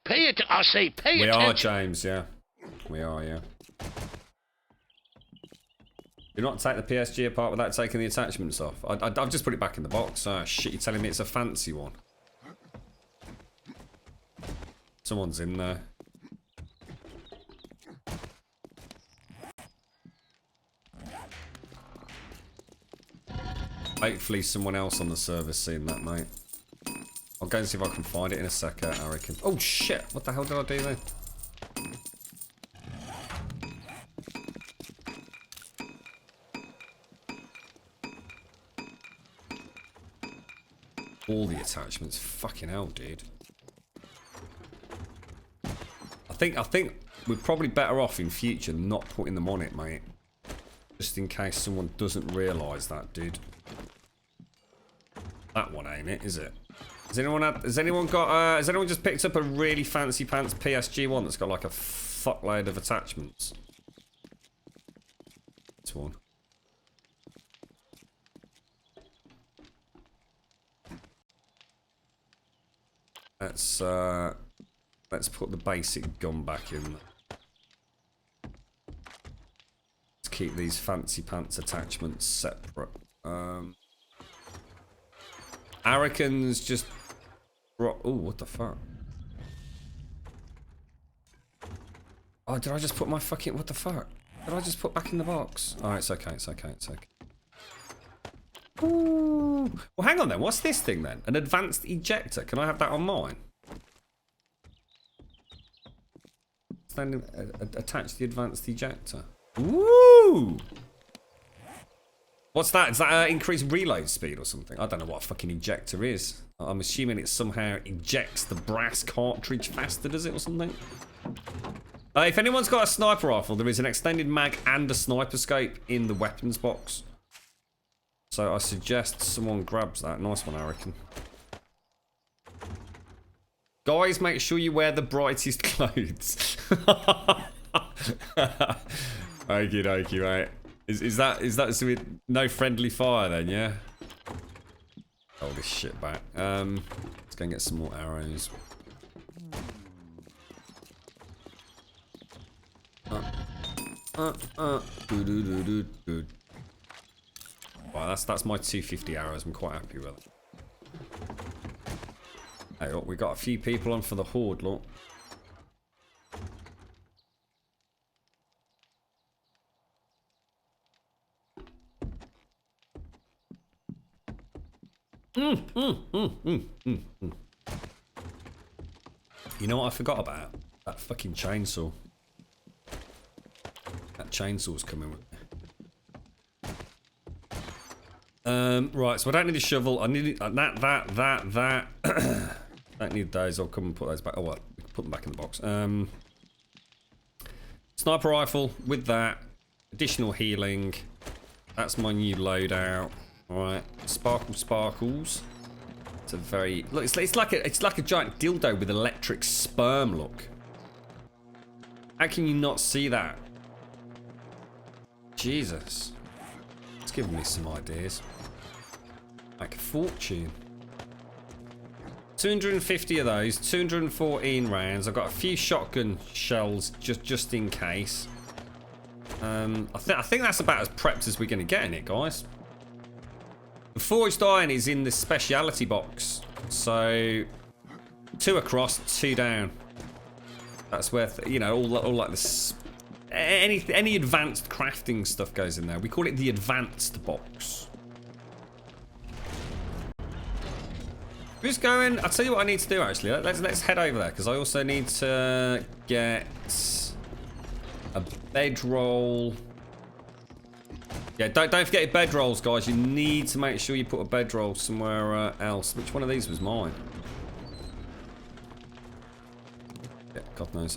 Pay it. I say pay We attention. are, James, yeah. We are, yeah. Do not take the PSG apart without taking the attachments off. I've just put it back in the box. Oh, shit, you're telling me it's a fancy one. Someone's in there. Hopefully someone else on the server's seen that, mate. I'll go and see if I can find it in a sec, I reckon. Oh, shit. What the hell did I do then? All the attachments. Fucking hell, dude. I think we're probably better off in future not putting them on it, mate. Just in case someone doesn't realise that, dude. That one ain't it, is it? Has anyone just picked up a really fancy pants PSG one that's got like a fuckload of attachments? This one. Let's put the basic gun back in. Let's keep these fancy pants attachments separate. Arikans just... Oh, what the fuck? Oh, did I just put my fucking... What the fuck? Did I just put back in the box? Oh, it's okay, it's okay, it's okay. Ooh. Well, hang on then. What's this thing then? An advanced ejector. Can I have that on mine? Attach the advanced ejector. Woo! What's that? Is that increased reload speed or something? I don't know what a fucking ejector is. I'm assuming it somehow ejects the brass cartridge faster, does it, or something? If anyone's got a sniper rifle, there is an extended mag and a sniper scope in the weapons box. So I suggest someone grabs that. Nice one, I reckon. Guys, make sure you wear the brightest clothes. Okie dokie, right. Is that something? No friendly fire then, yeah? Oh, this shit back. Let's go and get some more arrows. Wow, that's my 250 arrows. I'm quite happy with it. Hey, look, we got a few people on for the horde, look. You know what I forgot about? That fucking chainsaw. That chainsaw's coming with me. Right, so I don't need a shovel. I need that. Don't need those. I'll come and put those back. Oh, what? We can put them back in the box. Sniper rifle with that. Additional healing. That's my new loadout. All right, sparkles. It's a very look. It's like a giant dildo with electric sperm. Look. How can you not see that? Jesus. It's giving me some ideas. Like a fortune. 250 of those, 214 rounds. I've got a few shotgun shells just in case. I think that's about as prepped as we're going to get in it, guys. The forged iron is in the speciality box, so 2 across, 2 down. That's where you know all like this. Any advanced crafting stuff goes in there. We call it the advanced box. Who's going? I'll tell you what I need to do actually. Let's head over there because I also need to get a bedroll. Yeah, don't forget your bedrolls, guys. You need to make sure you put a bedroll somewhere else. Which one of these was mine? Yeah, God knows.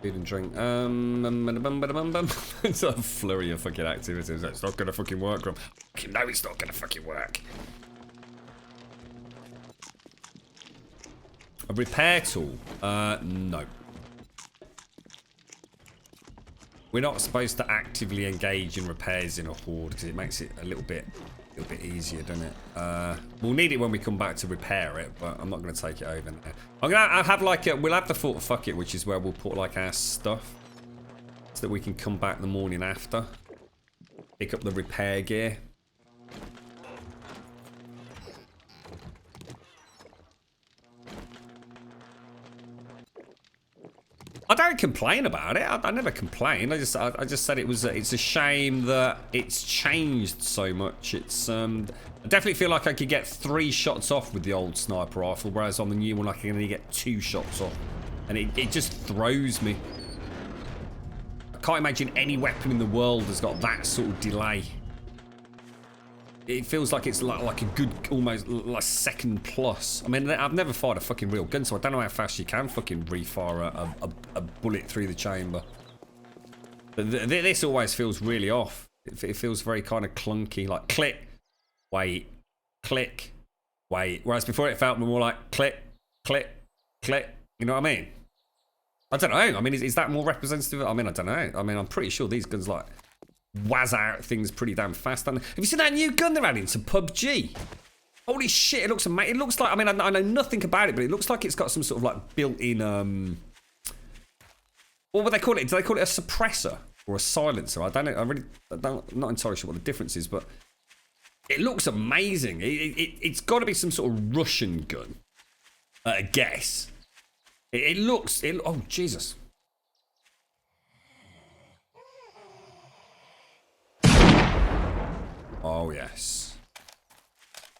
Food and drink. It's a flurry of fucking activities. It's not gonna fucking work, Grum. No, it's not gonna fucking work. A repair tool? No. We're not supposed to actively engage in repairs in a horde because it makes it a little bit easier, doesn't it? We'll need it when we come back to repair it, but I'm not going to take it over now. I'll have like we'll have the Fort Fuck It, which is where we'll put like our stuff so that we can come back the morning after, pick up the repair gear. I don't complain about it. I never complained. I just said it's a shame that it's changed so much. It's I definitely feel like I could get 3 shots off with the old sniper rifle, whereas on the new one I can only get 2 shots off, and it just throws me. I can't imagine any weapon in the world has got that sort of delay. It feels like it's like a good, almost like second plus. I mean, I've never fired a fucking real gun, so I don't know how fast you can fucking refire a bullet through the chamber. But this always feels really off. It feels very kind of clunky, like click, wait, click, wait. Whereas before it felt more like click, click, click. You know what I mean? I don't know. I mean, is that more representative? I mean, I don't know. I mean, I'm pretty sure these guns like wazz out things pretty damn fast. Have you seen that new gun they're adding to PUBG? Holy shit, it looks amazing. It looks like, I mean, I know nothing about it, but it looks like it's got some sort of like built-in, what would they call it? Do they call it a suppressor or a silencer? I don't know. I'm not entirely sure what the difference is, but it looks amazing. It's got to be some sort of Russian gun, I guess. It looks, oh, Jesus. Oh, yes.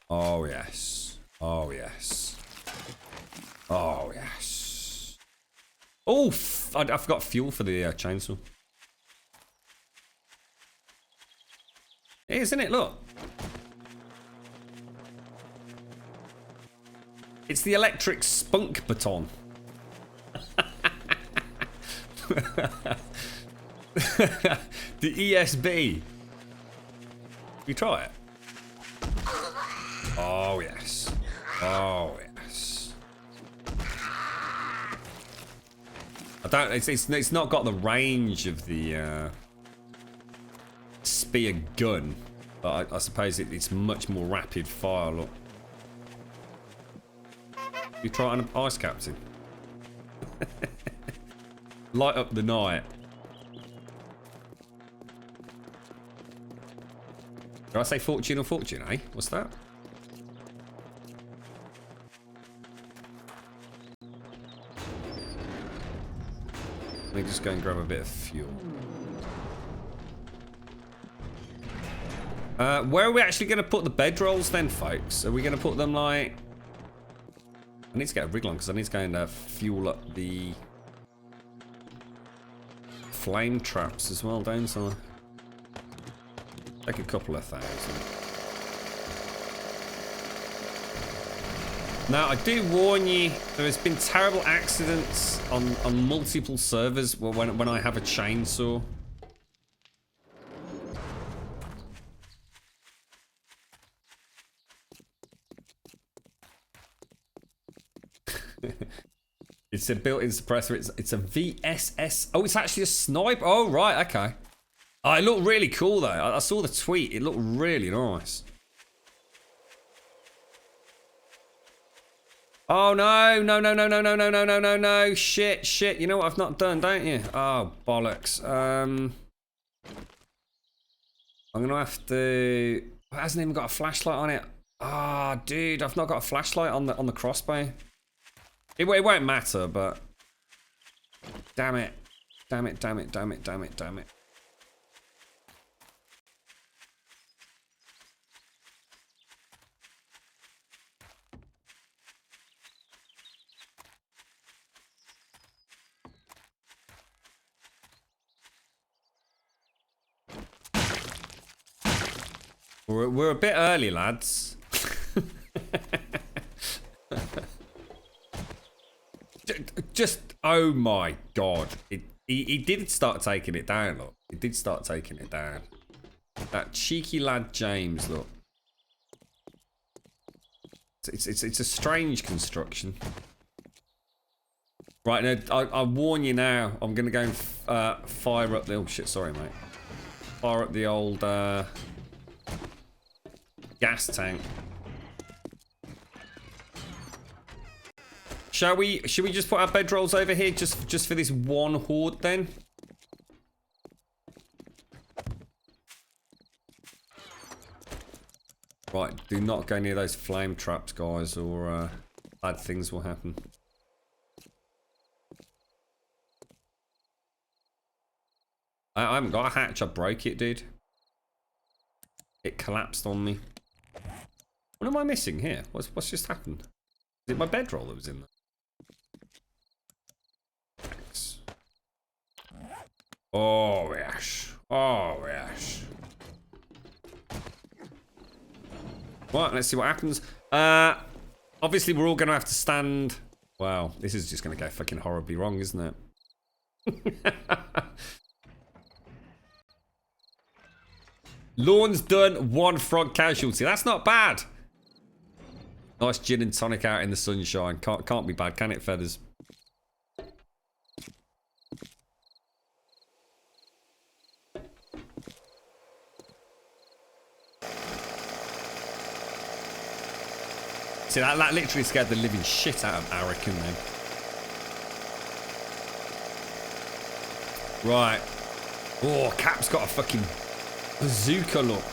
Oh, yes. Oh, yes. Oh, yes. Oh, I forgot fuel for the chainsaw. It is, isn't it? Look. It's the electric spunk baton. The ESB. You try it. Oh yes. Oh yes. I don't. It's not got the range of the spear gun, but I suppose it's much more rapid fire. Look. You try it on an ice captain. Light up the night. Did I say fortune or fortune, eh? What's that? Let me just go and grab a bit of fuel. Where are we actually going to put the bedrolls then, folks? Are we going to put them like... I need to get a rig on because I need to go and fuel up the flame traps as well, don't I? Take a couple of thousand. Now, I do warn you, there has been terrible accidents on multiple servers when I have a chainsaw. It's a built-in suppressor. It's a VSS. Oh, it's actually a sniper. Oh, right. Okay. Oh, it looked really cool, though. I saw the tweet. It looked really nice. Oh, no. No, no, no, no, no, no, no, no, no, no. Shit, shit. You know what I've not done, don't you? Oh, bollocks. I'm going to have to... It hasn't even got a flashlight on it. Ah, oh, dude. I've not got a flashlight on the crossbow. It won't matter, but... Damn it. Damn it, damn it, damn it, damn it, damn it. We're a bit early, lads. Just, oh my god. He did start taking it down, look. He did start taking it down. That cheeky lad James, look. It's a strange construction. Right, now, I warn you now. I'm going to go and fire up the... Oh, shit, sorry, mate. Fire up the old gas tank. Should we just put our bedrolls over here just for this one horde then? Right, do not go near those flame traps, guys, or bad things will happen. I haven't got a hatch, I broke it, dude. It collapsed on me. What am I missing here? What's just happened? Is it my bedroll that was in there? Thanks. Oh, yes. Oh, yes. Right, let's see what happens. Obviously, we're all going to have to stand... Wow, this is just going to go fucking horribly wrong, isn't it? Lawn's done, 1 frog casualty. That's not bad. Nice gin and tonic out in the sunshine. Can't be bad, can it, Feathers? See, that literally scared the living shit out of Arican then. Right. Oh, Cap's got a fucking bazooka, look.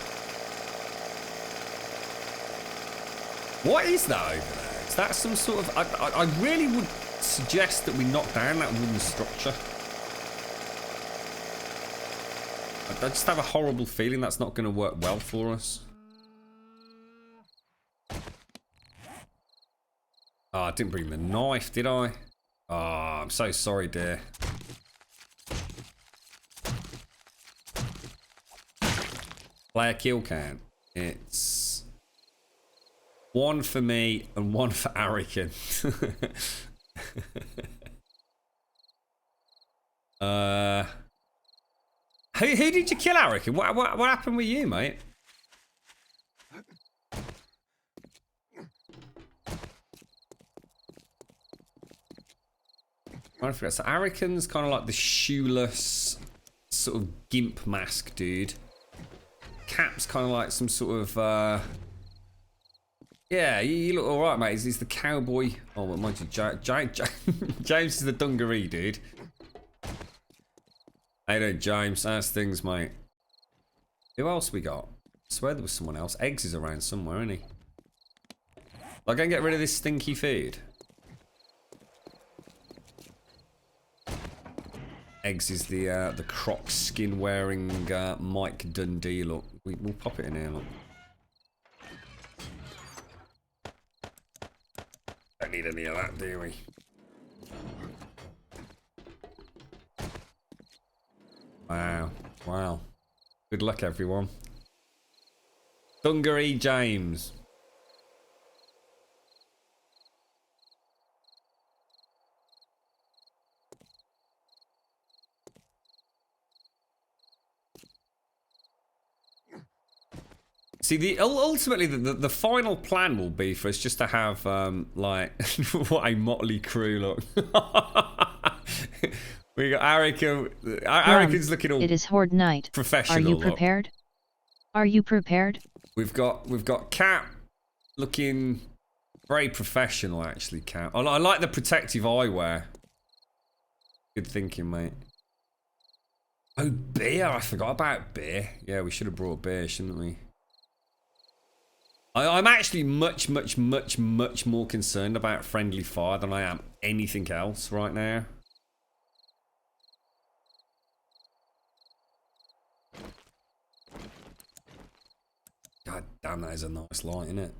What is that over there? Is that some sort of... I really would suggest that we knock down that wooden structure. I just have a horrible feeling that's not going to work well for us. Oh, I didn't bring the knife, did I? Oh, I'm so sorry, dear. Player kill count. It's 1 for me and 1 for Arican. Who did you kill, Eric? What happened with you, mate? I forget. So Arikan's kind of like the shoeless sort of gimp mask dude. Cap's kind of like some sort of yeah, you look alright, mate. He's the cowboy. Oh, what mind you, James is the dungaree dude. How you doing, James? How's things, mate? Who else we got? I swear there was someone else. Eggs is around somewhere, isn't he? Like, go and get rid of this stinky food. Eggs is the Croc skin wearing Mike Dundee look. We'll pop it in here, look. Don't need any of that, do we? Wow. Wow. Good luck, everyone. Dungaree James. See, ultimately, the final plan will be for us just to have, like, what a motley crew, look. We got Arikan's looking all It is Horde night. professional. Are you look. prepared? Are you prepared? We've got Cat looking very professional, actually, Cat. I like the protective eyewear. Good thinking, mate. Oh, beer. I forgot about beer. Yeah, we should have brought beer, shouldn't we? I'm actually much more concerned about friendly fire than I am anything else right now. God damn, that is a nice light, isn't it?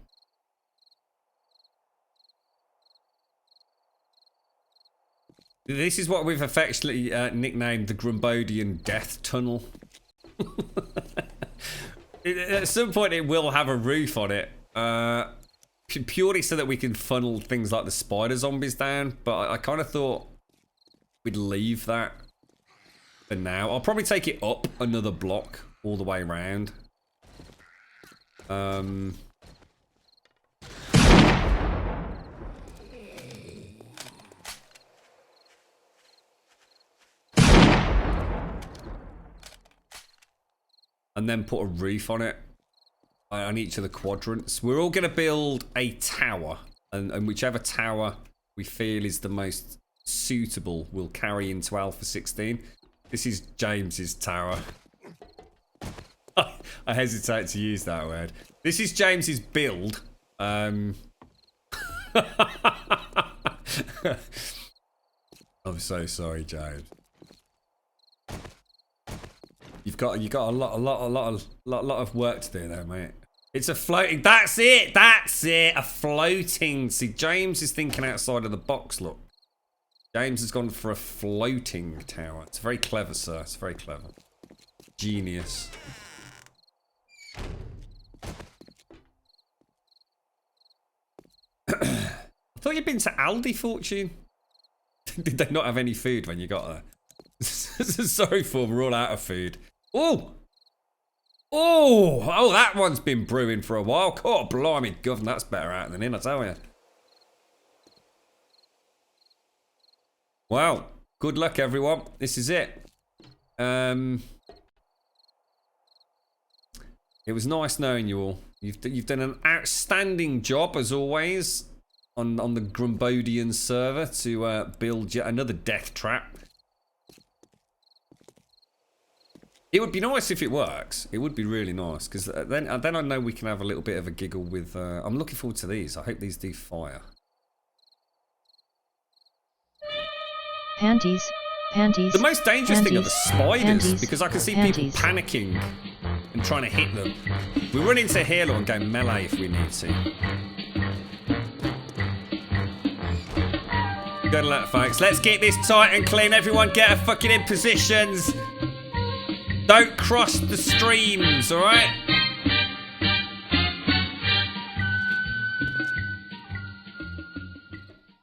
This is what we've affectionately nicknamed the Grumbodian Death Tunnel. At some point it will have a roof on it. Purely so that we can funnel things like the spider zombies down. But I kind of thought we'd leave that for now. I'll probably take it up another block all the way around. And then put a roof on it on each of the quadrants. We're all going to build a tower, and whichever tower we feel is the most suitable we'll carry into Alpha 16. This is James's tower. I hesitate to use that word. This is James's build. I'm so sorry, James. You've got a lot of work to do there, mate. It's a floating. That's it. A floating. See, James is thinking outside of the box. Look, James has gone for a floating tower. It's very clever, sir. It's very clever. Genius. I thought you'd been to Aldi, Fortune. Did they not have any food when you got there? Sorry, for we're all out of food. Oh, that one's been brewing for a while. God, blimey, governor, that's better out than in, I tell you. Wow, good luck, everyone. This is it. It was nice knowing you all. You've done an outstanding job as always on the Grumbodian server to build yet another death trap. It would be nice if it works. It would be really nice because then I know we can have a little bit of a giggle with. I'm looking forward to these. I hope these do fire. Panties. The most dangerous thing are the spiders because I can see people panties. panicking and trying to hit them. We run into here and go melee if we need to. Good luck, folks. Let's get this tight and clean. Everyone get fucking in positions. Don't cross the streams, alright?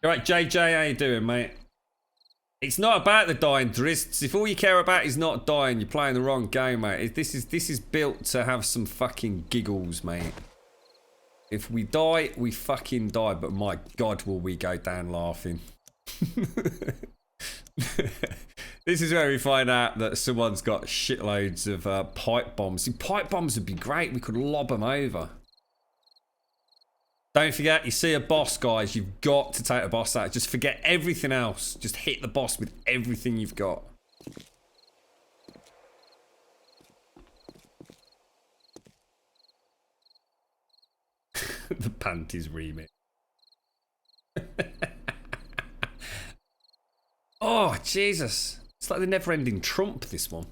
Alright, JJ, how you doing, mate? It's not about the dying, Drists. If all you care about is not dying, you're playing the wrong game, mate. This is built to have some fucking giggles, mate. If we die, we fucking die. But my God, will we go down laughing. This is where we find out that someone's got shitloads of pipe bombs. See, pipe bombs would be great. We could lob them over. Don't forget, you see a boss, guys. You've got to take the boss out. Just forget everything else. Just hit the boss with everything you've got. The panties remix. Oh, Jesus. It's like the never-ending Trump, this one.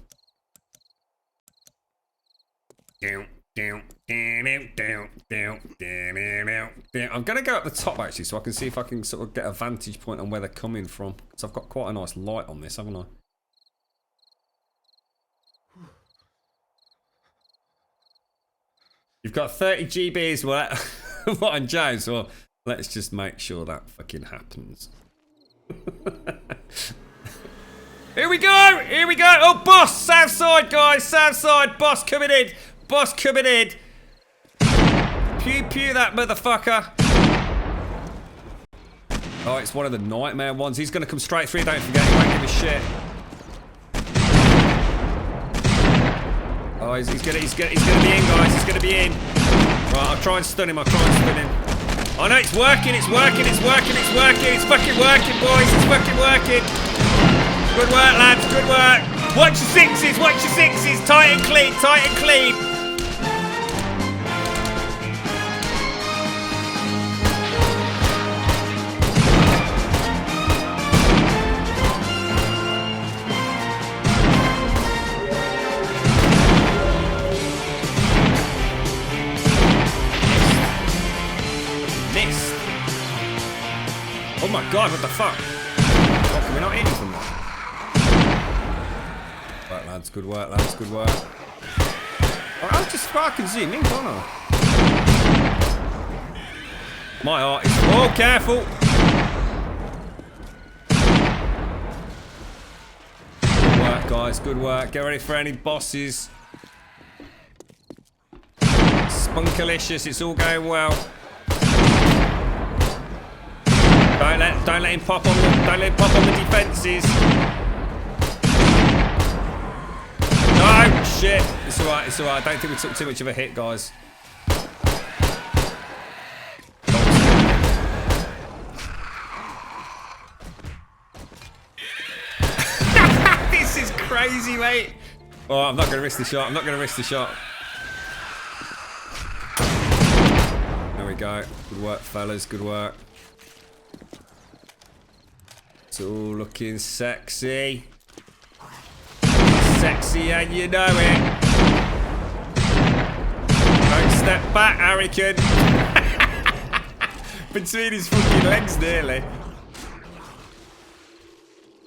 I'm going to go up the top, actually, so I can see if I can sort of get a vantage point on where they're coming from. Because I've got quite a nice light on this, haven't I? You've got 30 GBs, what on James? Well, let's just make sure that fucking happens. Here we go! Here we go! Oh, boss! South side, guys! South side! Boss coming in! Boss coming in! Pew pew that motherfucker! Oh, it's one of the nightmare ones. He's gonna come straight through, don't forget. He won't give a shit. Oh, he's gonna be in, guys. He's gonna be in. Right, I'll try and stun him. I'll try and stun him. Oh no, it's working, it's working, it's working, it's working. It's fucking working, boys. It's fucking working. Good work, lads. Good work. Watch your sixes. Watch your sixes. Tight and clean. Tight and clean. Missed. Oh my God! What the fuck? How can we not hit from that? Right, lads, good work, lads, good work. Oh, I'll just fucking zoom in, can't I? My heart is... Oh, careful! Good work, guys, good work. Get ready for any bosses. Spunkalicious, it's all going well. Don't let him pop on the defences. No, shit. It's alright, it's alright. I don't think we took too much of a hit, guys. This is crazy, mate. Oh, I'm not going to risk the shot. I'm not going to risk the shot. There we go. Good work, fellas. Good work. It's all looking sexy. Sexy and you know it. Don't step back, Hurricane. Between his fucking legs nearly.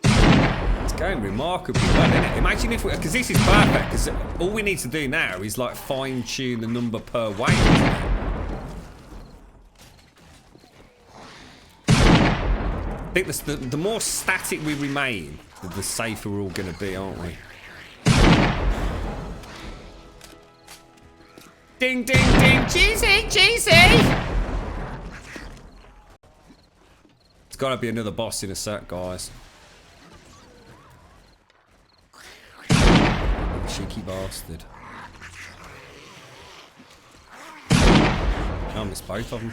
It's going remarkably well, isn't it? Imagine if we... Because this is perfect, because all we need to do now is like fine-tune the number per weight, isn't it? I think the more static we remain, the safer we're all going to be, aren't we? Ding, ding, ding. Cheesy, cheesy. It's got to be another boss in a sec, guys. Cheeky bastard. I missed both of them.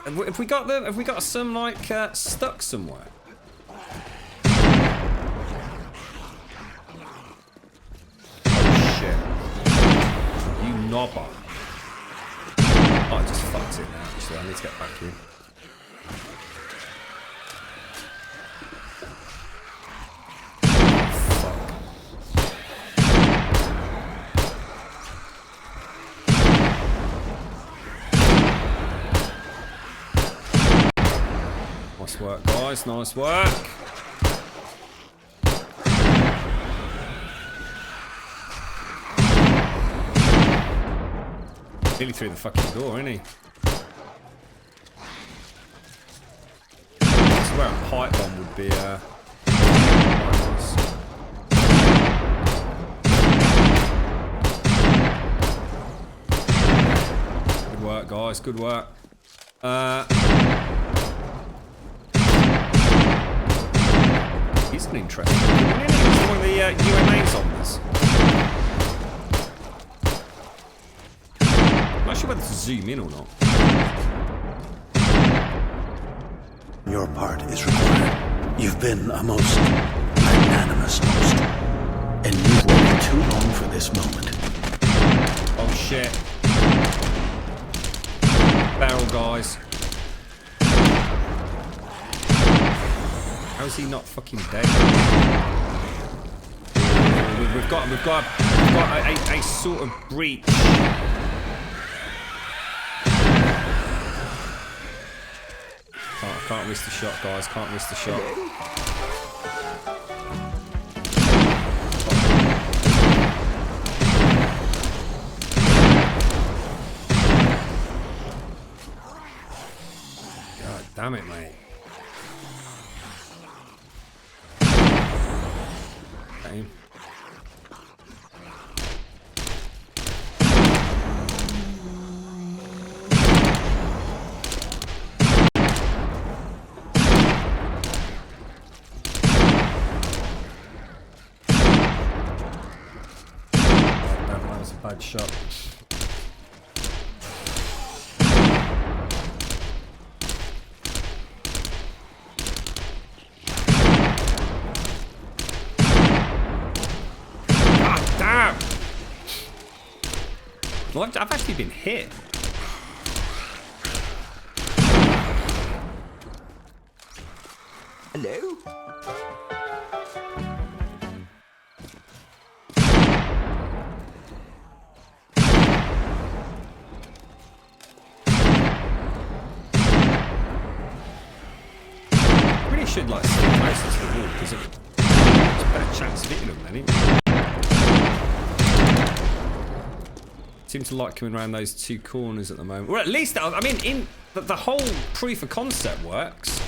Have we got them? Have we got some like stuck somewhere? Oh shit! You knobber! Oh, I just fucked it now. Actually, I need to get back in. Nice work, guys. Nice work. Nearly through the fucking door, isn't he? This is where a pipe bomb would be, quite nice. Good work, guys. Good work. He's an interesting one, isn't he? He's one of the UMA zombies. I'm not sure whether to zoom in or not. Your part is required. You've been a most magnanimous host, and you've waited too long for this moment. Oh shit. Barrel, guys. How is he not fucking dead? We've got a sort of breach. Can't risk the shot, guys. Can't risk the shot. God damn it, mate. Okay. That was a bad shot. God damn! Well, I've actually been hit. Hello? Really should like stick closer to the wall because it's a better chance of hitting them then, isn't it? Seem to like coming around those two corners at the moment. Or at least, I mean, in the whole proof of concept works.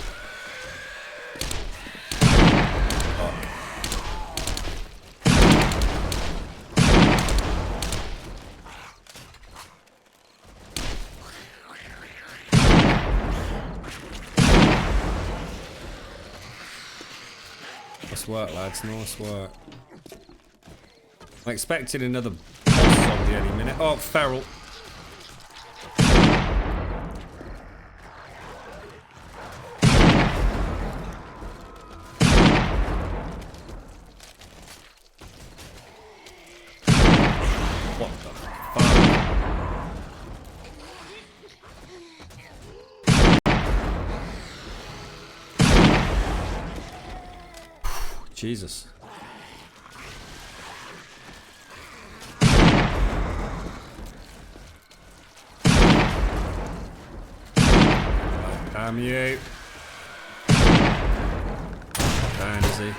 Nice work, lads. Nice work. I expected another boss zombie any minute. Oh, feral. What the fuck? Jesus. Damn you. Down, is he?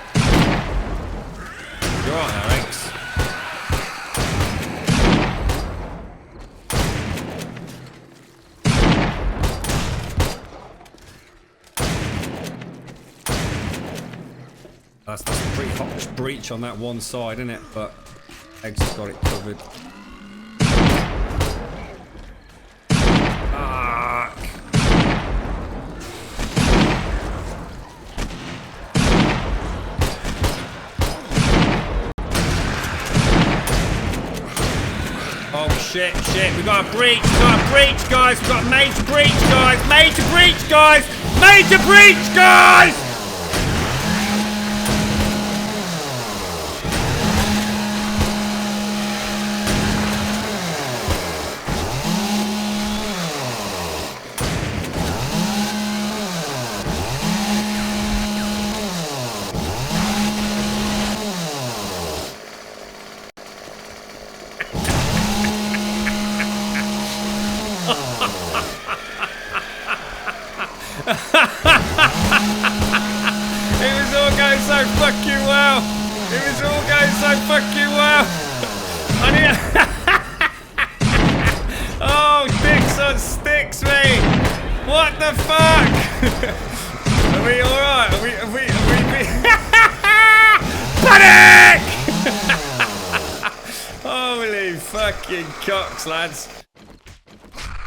You're right there, X. That's a pretty hot breach on that one side, isn't it? But Eggs has got it covered. Oh shit, we got a breach, guys, we've got a major breach, guys, major breach, guys! It was all going so fucking well. I need. Oh It's on sticks, mate. What the fuck? Are we alright? Are we Panic! Holy fucking cocks, lads.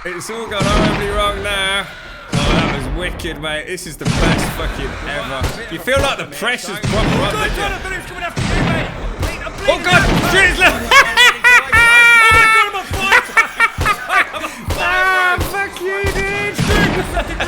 It's all gone horribly wrong now. Oh, that was wicked, mate. This is the best fucking ever. You feel like the pressure's proper on, don't you? Oh god! Shit! Ah, fuck you, dude! Do something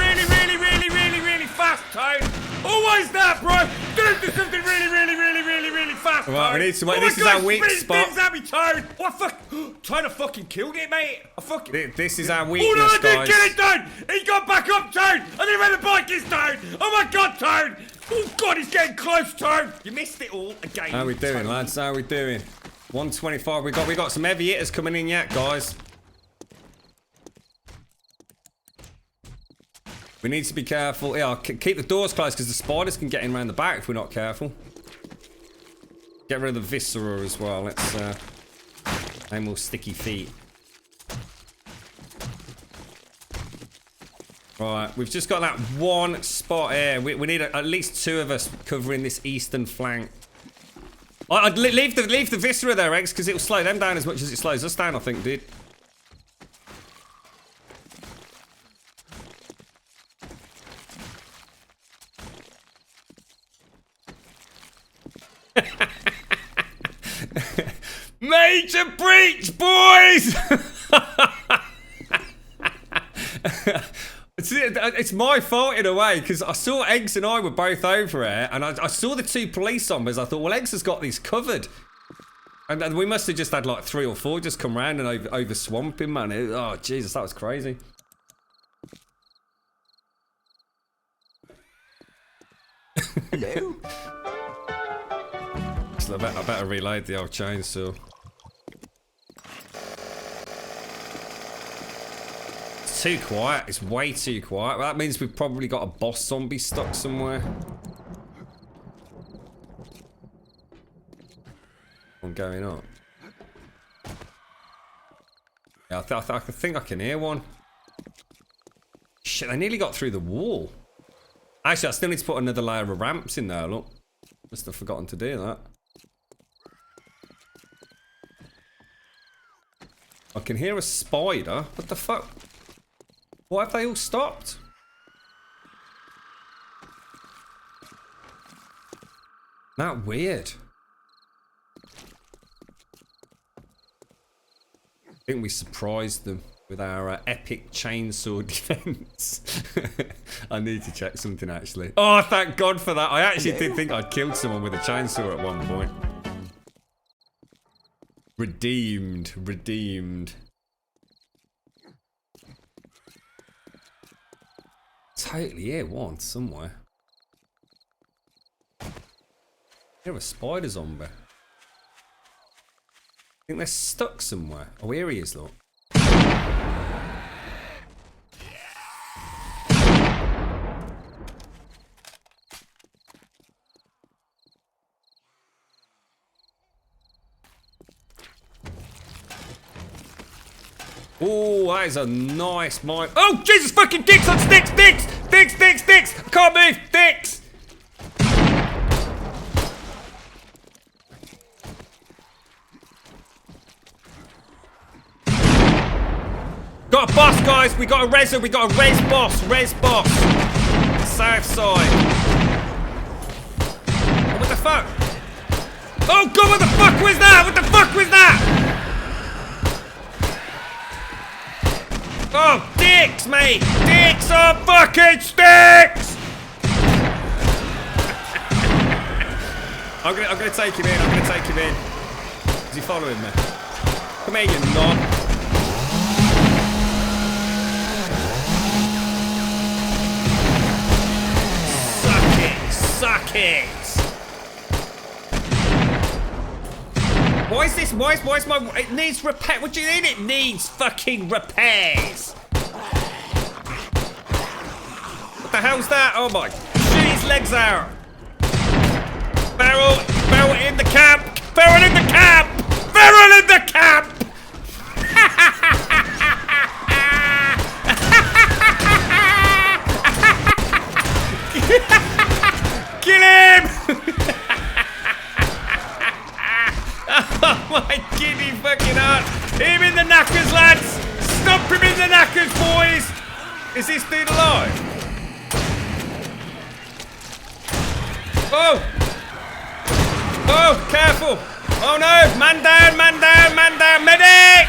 really fast, Tone. Always that, bro. Do something really fast. Right, we need to wait. This is our weak spot. At me, Tone. What fuck? Tone, I fucking killed it, mate. I fucking. This is our Oh weakness, no, I didn't guys. get it, Tone. He got back up, Tone. I didn't where the bike is, Tone. Oh my god, Tone. Oh god, he's getting close, Tone. You missed it all again. How we doing, lads? How we doing? 125. We got some heavy hitters coming in yet, guys. We need to be careful. Yeah, keep the doors closed because the spiders can get in around the back if we're not careful. Get rid of the viscera as well. Let's aim more sticky feet. Right, we've just got that one spot here. We need at least 2 of us covering this eastern flank. I'd leave the viscera there, X, because it'll slow them down as much as it slows us down, I think, dude. Major breach, boys! It's my fault in a way, because I saw Eggs and I were both over here, and I saw the 2 police zombies. I thought, well, Eggs has got these covered. And we must have just had like 3 or 4 just come round and over swamp him, man. Oh, Jesus, that was crazy. Hello? So I better reload the old chainsaw. It's too quiet. It's way too quiet. Well, that means we've probably got a boss zombie stuck somewhere. One going up. Yeah, I think I can hear one. Shit, I nearly got through the wall. Actually, I still need to put another layer of ramps in there, look. Must have forgotten to do that. I can hear a spider. What the fuck? Why have they all stopped? That weird. I think we surprised them with our epic chainsaw defense. I need to check something actually. Oh, thank God for that. I actually did think I'd killed someone with a chainsaw at one point. Redeemed. Redeemed. Totally hear one somewhere. Hear a spider zombie. I think they're stuck somewhere. Oh, here he is, look. Oh, that is a nice mine. Oh, Jesus fucking dicks on sticks! Dicks! Dicks, dicks, dicks! I can't move! Dicks! Got a boss, guys! We got a res boss! Res boss! South side. Oh, what the fuck? Oh god, what the fuck was that? What the fuck was that? Oh, dicks, mate! Dicks on fucking sticks! I'm gonna take him in, I'm gonna take him in. Is he following me? Come here, you knob. Suck it! Suck it! Why is this? Why is my? It needs repair. What do you mean? It needs fucking repairs. What the hell's that? Oh my! Shoot his legs out. Barrel in the camp. Barrel in the camp. Barrel in the camp. this dude alive? Oh! Oh, careful! Oh no! Man down, man down, man down! Medic!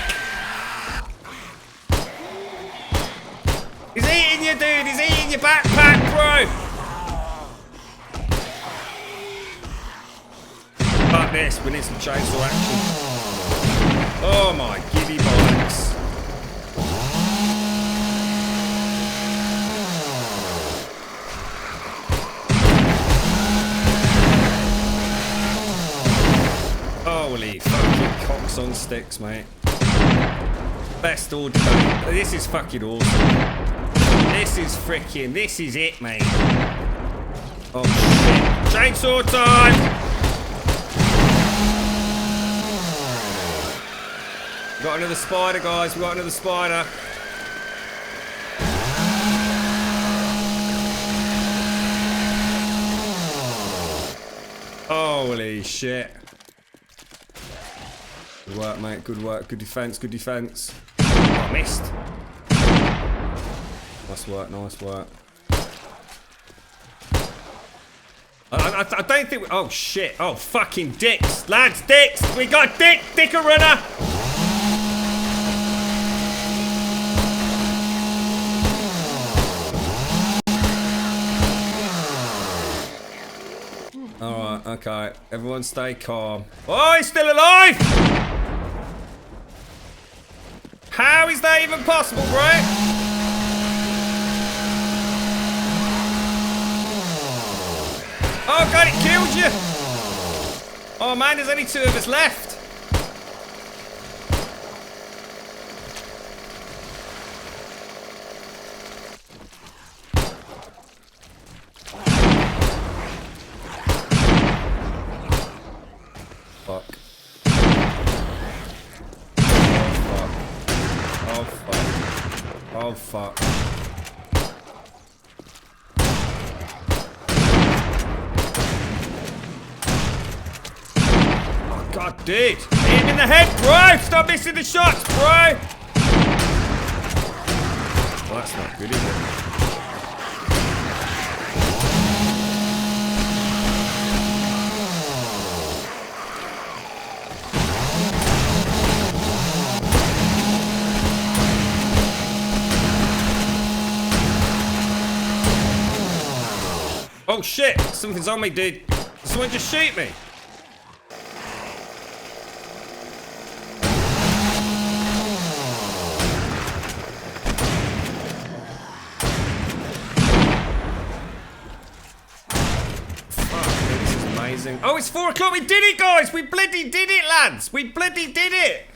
He's eating you, dude! He's eating your backpack, bro! Fuck this, we need some chainsaw action. Oh my giddy bollocks. Holy fucking cocks on sticks, mate. Best order. This is fucking awesome. This is freaking, this is it, mate. Oh shit. Chainsaw time! We got another spider, guys. We got another spider. Holy shit. Good work, mate. Good work. Good defense. Good defense. Oh, I missed. Nice work. Nice work. I don't think... oh, shit. Oh, fucking dicks. Lads, dicks. We got dick a runner. Alright, okay. Everyone stay calm. Oh, he's still alive! How is that even possible, bro? Oh god, it killed you! Oh man, there's only 2 of us left. Fuck. Oh fuck. Oh fuck. Oh god, dude. Hit him in the head, bro. Stop missing the shots, bro. Well, that's not good, is it? Oh shit! Something's on me, dude. Did someone just shoot me? Fuck, this is amazing. Oh, it's 4 o'clock. We did it, guys. We bloody did it, lads. We bloody did it.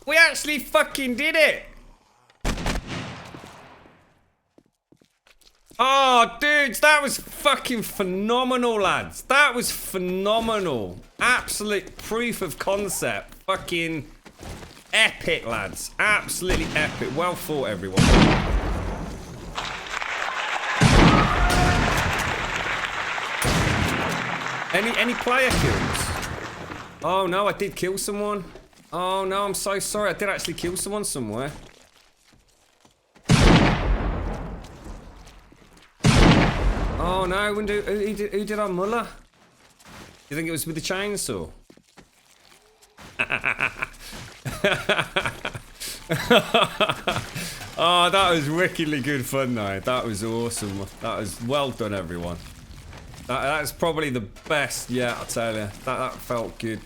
We actually fucking did it. Oh, dudes, that was fucking phenomenal, lads. That was phenomenal. Absolute proof of concept. Fucking epic, lads. Absolutely epic. Well fought, everyone. Any player kills? Oh, no, I did kill someone. Oh, no, I'm so sorry. I did actually kill someone somewhere. Oh no, who did I muller? You think it was with the chainsaw? Oh, that was wickedly good fun though. That was awesome. That was well done, everyone. That's probably the best yet, I'll tell you. That felt good.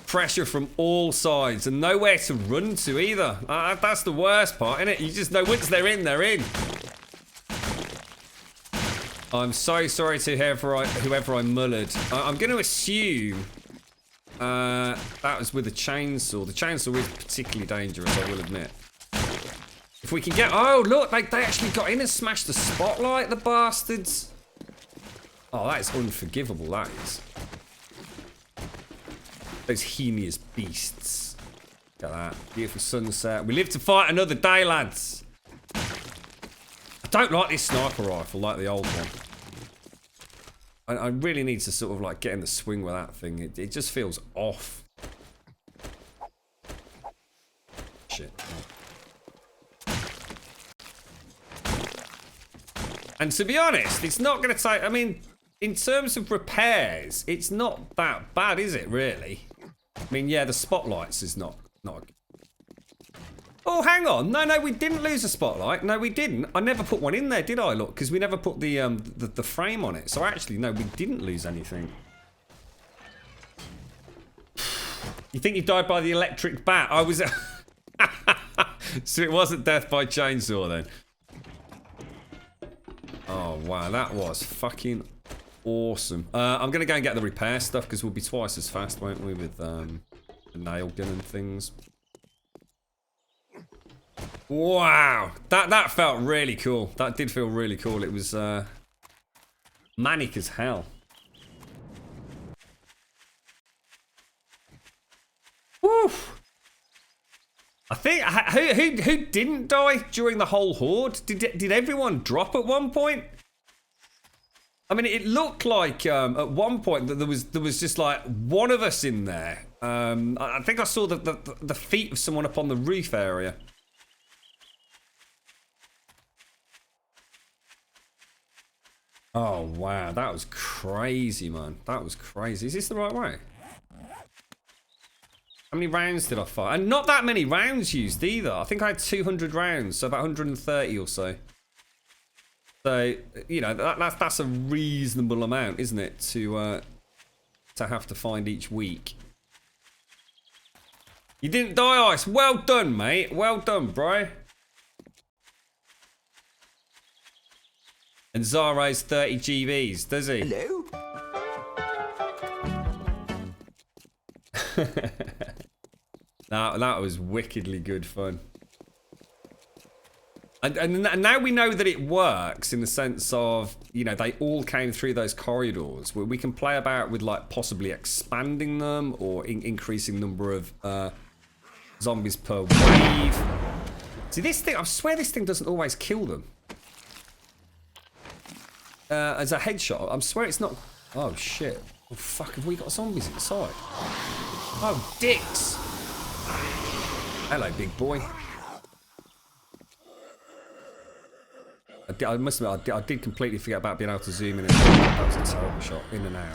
Pressure from all sides and nowhere to run to either. That's the worst part, isn't it? You just know once they're in, they're in. I'm so sorry to whoever I mullered. I'm going to assume that was with a chainsaw. The chainsaw is particularly dangerous, I will admit. If we can get... oh, look, they actually got in and smashed the spotlight, the bastards. Oh, that is unforgivable, that is. Those heinous beasts. Look at that. Beautiful sunset. We live to fight another day, lads. I don't like this sniper rifle like the old one. I really need to sort of like get in the swing with that thing. It just feels off. Shit. And to be honest, it's not going to take... I mean, in terms of repairs, it's not that bad, is it, really? I mean, yeah, the spotlights is not... Oh, hang on. No, we didn't lose a spotlight. No, we didn't. I never put one in there, did I? Look, because we never put the frame on it. So actually, no, we didn't lose anything. You think you died by the electric bat? I was... So it wasn't death by chainsaw, then. Oh, wow. That was fucking awesome. I'm going to go and get the repair stuff, because we'll be twice as fast, won't we, with the nail gun and things. Wow, that felt really cool. That did feel really cool. It was manic as hell. Woo! I think who didn't die during the whole horde? Did everyone drop at one point? I mean, it looked like at one point that there was just like one of us in there. I think I saw the feet of someone up on the roof area. Oh, wow. That was crazy, man. That was crazy. Is this the right way? How many rounds did I fire? And not that many rounds used either. I think I had 200 rounds, so about 130 or so. So, you know, that's a reasonable amount, isn't it, to have to find each week. You didn't die, Ice. Well done, mate. Well done, bro. And Zaro's 30 GBs, does he? Hello? That was wickedly good fun. And now we know that it works in the sense of, you know, they all came through those corridors where we can play about with, like, possibly expanding them or increasing number of zombies per wave. See, this thing, I swear this thing doesn't always kill them. As a headshot, I swear it's not... Oh, shit. Oh, fuck, have we got zombies inside? Oh, dicks! Hello, big boy. I must admit, I did completely forget about being able to zoom in and out. That was a terrible shot. In and out.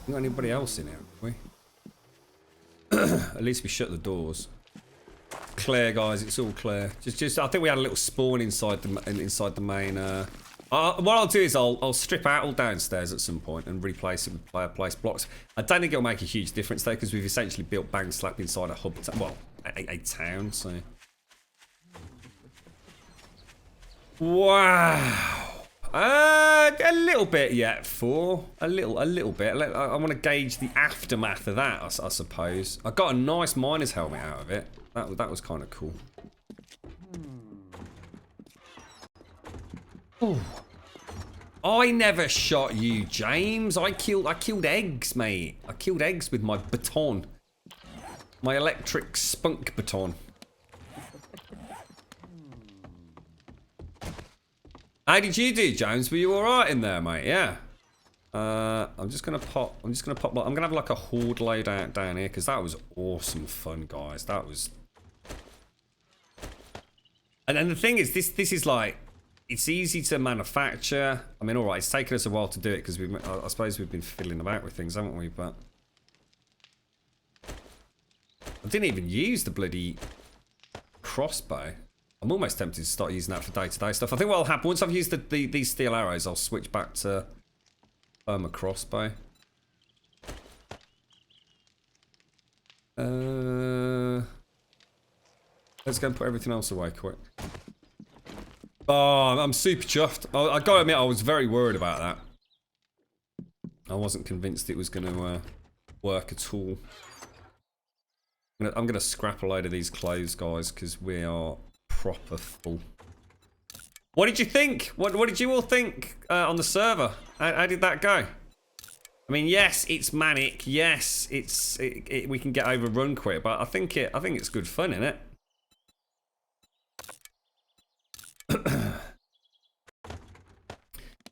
Got anybody else in here, have we? At least we shut the doors. Clear, guys. It's all clear. Just. I think we had a little spawn inside the main. What I'll do is I'll strip out all downstairs at some point and replace it with player place blocks. I don't think it'll make a huge difference though, because we've essentially built bang slap inside a hub. Well, a town. So. Wow. A little bit yet, a little bit. I want to gauge the aftermath of that, I suppose. I got a nice miner's helmet out of it. That was kind of cool. Ooh. I never shot you, James. I killed eggs, mate. I killed eggs with my baton, my electric spunk baton. How did you do, Jones? Were you alright in there, mate? Yeah. I'm just gonna pop. I'm gonna have like a horde loadout down here because that was awesome fun, guys. That was. And then the thing is, this is like, it's easy to manufacture. I mean, alright, it's taken us a while to do it because I suppose we've been fiddling about with things, haven't we? But I didn't even use the bloody crossbow. I'm almost tempted to start using that for day-to-day stuff. I think what'll happen, once I've used these steel arrows, I'll switch back to a crossbow. Let's go and put everything else away quick. Oh, I'm super chuffed. I gotta admit, I was very worried about that. I wasn't convinced it was going to work at all. I'm gonna scrap a load of these clothes, guys, because we are proper full. What did you think? What did you all think on the server? How did that go? I mean, yes, it's manic. Yes, we can get overrun quick, but I think it's good fun, isn't it?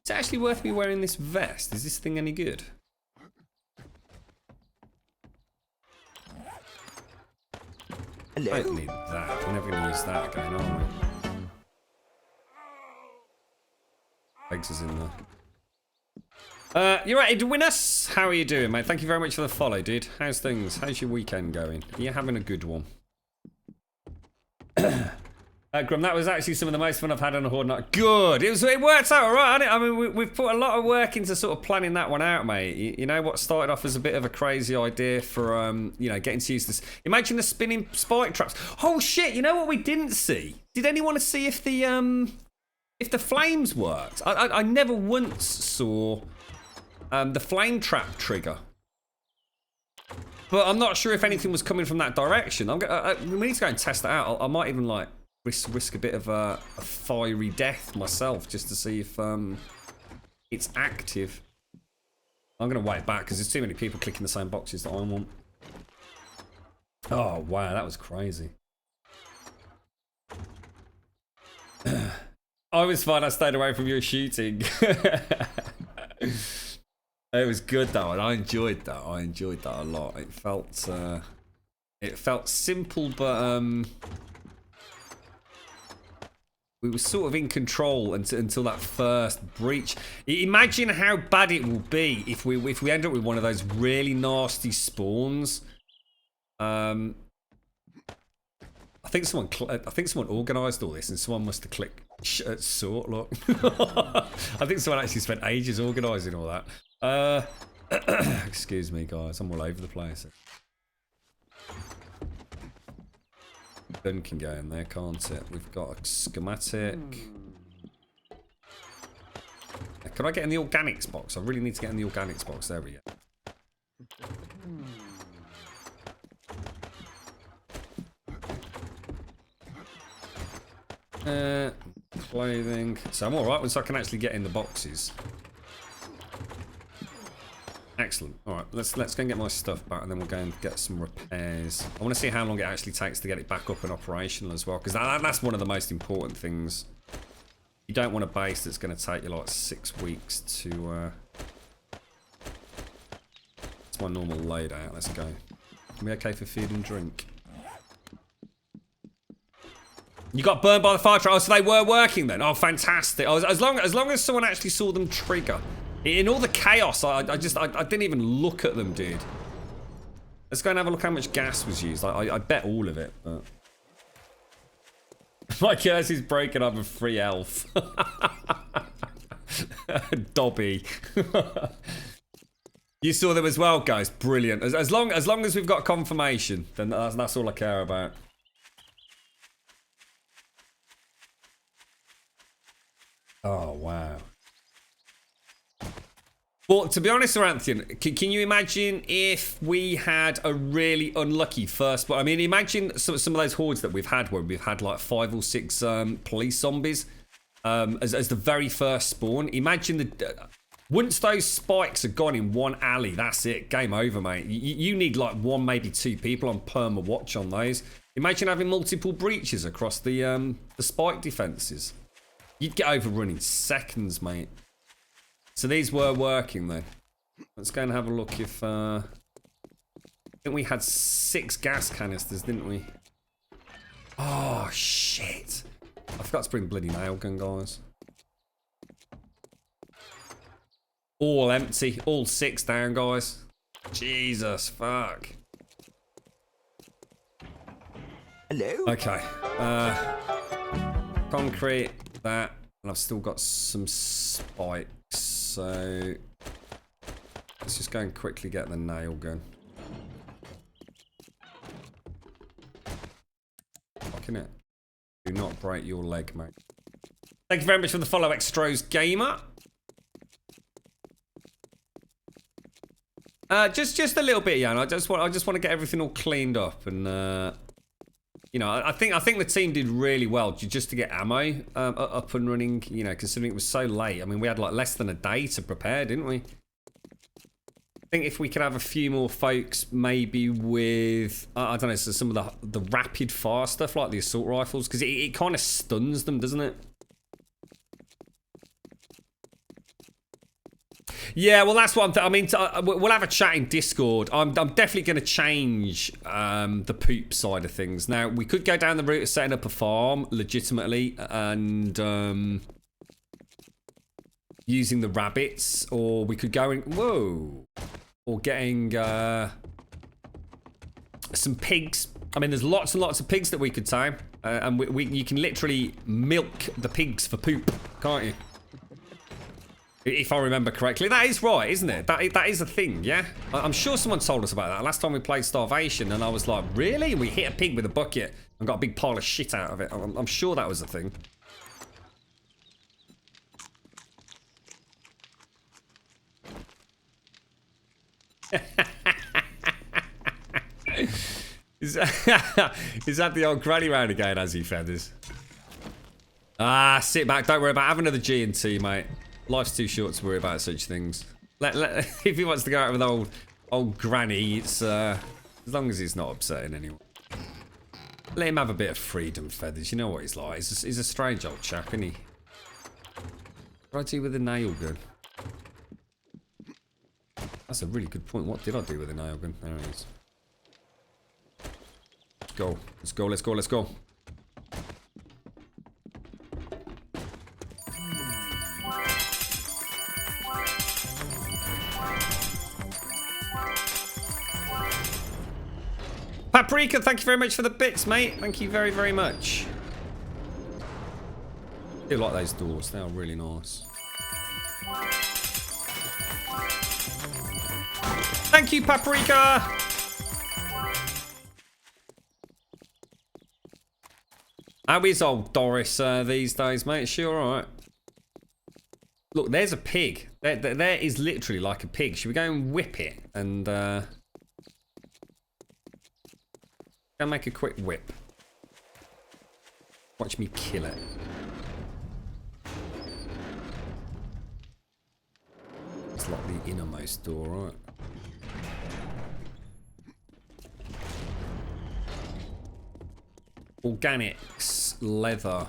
Is it actually worth me wearing this vest? Is this thing any good? I don't need that. We're never going to use that again, are we? Eggs is in there. You're right, Edwinus. How are you doing, mate? Thank you very much for the follow, dude. How's things? How's your weekend going? Are you having a good one? Grum, that was actually some of the most fun I've had on a Horde night. Good. It worked out all right, didn't it? I mean, we've put a lot of work into sort of planning that one out, mate. You know what started off as a bit of a crazy idea for, you know, getting to use this. Imagine the spinning spike traps. Oh shit! You know what we didn't see? Did anyone see if the flames worked? I never once saw the flame trap trigger. But I'm not sure if anything was coming from that direction. We need to go and test that out. I might even like risk a bit of a fiery death myself just to see if it's active. I'm gonna wait back because there's too many people clicking the same boxes that I want. Oh wow, that was crazy. I was fine. I stayed away from your shooting. It was good though, and I enjoyed that. I enjoyed that a lot. It felt simple, but we were sort of in control until that first breach. Imagine how bad it will be if we end up with one of those really nasty spawns. I think someone organised all this, and someone must have clicked sort. Look, I think someone actually spent ages organising all that. Excuse me, guys. I'm all over the place. Gun can go in there, can't it? We've got a schematic. Can I get in the organics box? I really need to get in the organics box. There we go. Clothing. So I'm alright once I can actually get in the boxes. Excellent. Alright, let's go and get my stuff back and then we'll go and get some repairs. I want to see how long it actually takes to get it back up and operational as well, because that's one of the most important things. You don't want a base that's going to take you like 6 weeks to... It's my normal loadout. Let's go. Are we okay for food and drink? You got burned by the fire truck. Oh, so they were working then. Oh, fantastic. As long as someone actually saw them trigger. In all the chaos, I didn't even look at them, dude. Let's go and have a look how much gas was used. I bet all of it. But... My curse is broken. I'm a free elf. Dobby. You saw them as well, guys. Brilliant. As long as we've got confirmation, then that's all I care about. Oh, wow. Well, to be honest, Sir Anthony, can you imagine if we had a really unlucky first... I mean, imagine some of those hordes that we've had where we've had like 5 or 6 police zombies as the very first spawn. Imagine once those spikes are gone in one alley, that's it. Game over, mate. You need like 1, maybe 2 people on perma watch on those. Imagine having multiple breaches across the spike defenses. You'd get overrun in seconds, mate. So these were working though. Let's go and have a look if I think we had 6 gas canisters, didn't we? Oh shit. I forgot to bring bloody nail gun, guys. All empty. All 6 down, guys. Jesus fuck. Hello? Okay. Concrete, that, and I've still got some spikes. So let's just go and quickly get the nail gun. Fucking it. Do not break your leg, mate. Thank you very much for the follow, Extros Gamer. Just a little bit, Jan. I just want to get everything all cleaned up, and you know, I think the team did really well just to get ammo up and running. You know, considering it was so late. I mean, we had like less than a day to prepare, didn't we? I think if we could have a few more folks, maybe with I don't know, so some of the rapid fire stuff like the assault rifles, because it kind of stuns them, doesn't it? Yeah, well, that's what I mean. We'll have a chat in Discord. I'm definitely going to change the poop side of things. Now, we could go down the route of setting up a farm legitimately and using the rabbits, or we could go in. Whoa, or getting some pigs. I mean, there's lots and lots of pigs that we could tame, and you can literally milk the pigs for poop, can't you? If I remember correctly. That is right, isn't it? That is a thing, yeah? I'm sure someone told us about that last time we played Starvation, and I was like, really? We hit a pig with a bucket and got a big pile of shit out of it. I'm sure that was a thing. Is that the old granny round again, has he, Feathers? Ah, sit back. Don't worry about it. Have another G&T, mate. Life's too short to worry about such things. If he wants to go out with old granny, it's as long as he's not upsetting anyone. Let him have a bit of freedom, Feathers. You know what he's like. He's a strange old chap, isn't he? What did I do with a nail gun? That's a really good point. What did I do with a nail gun? There it is. Go. Let's go, let's go, let's go. Paprika, thank you very much for the bits, mate. Thank you very, very much. I do like those doors. They are really nice. Thank you, Paprika. How is old Doris these days, mate? Is she alright? Look, there's a pig. There is literally like a pig. Should we go and whip it and go make a quick whip? Watch me kill it. It's like the innermost door, right? Organics, leather,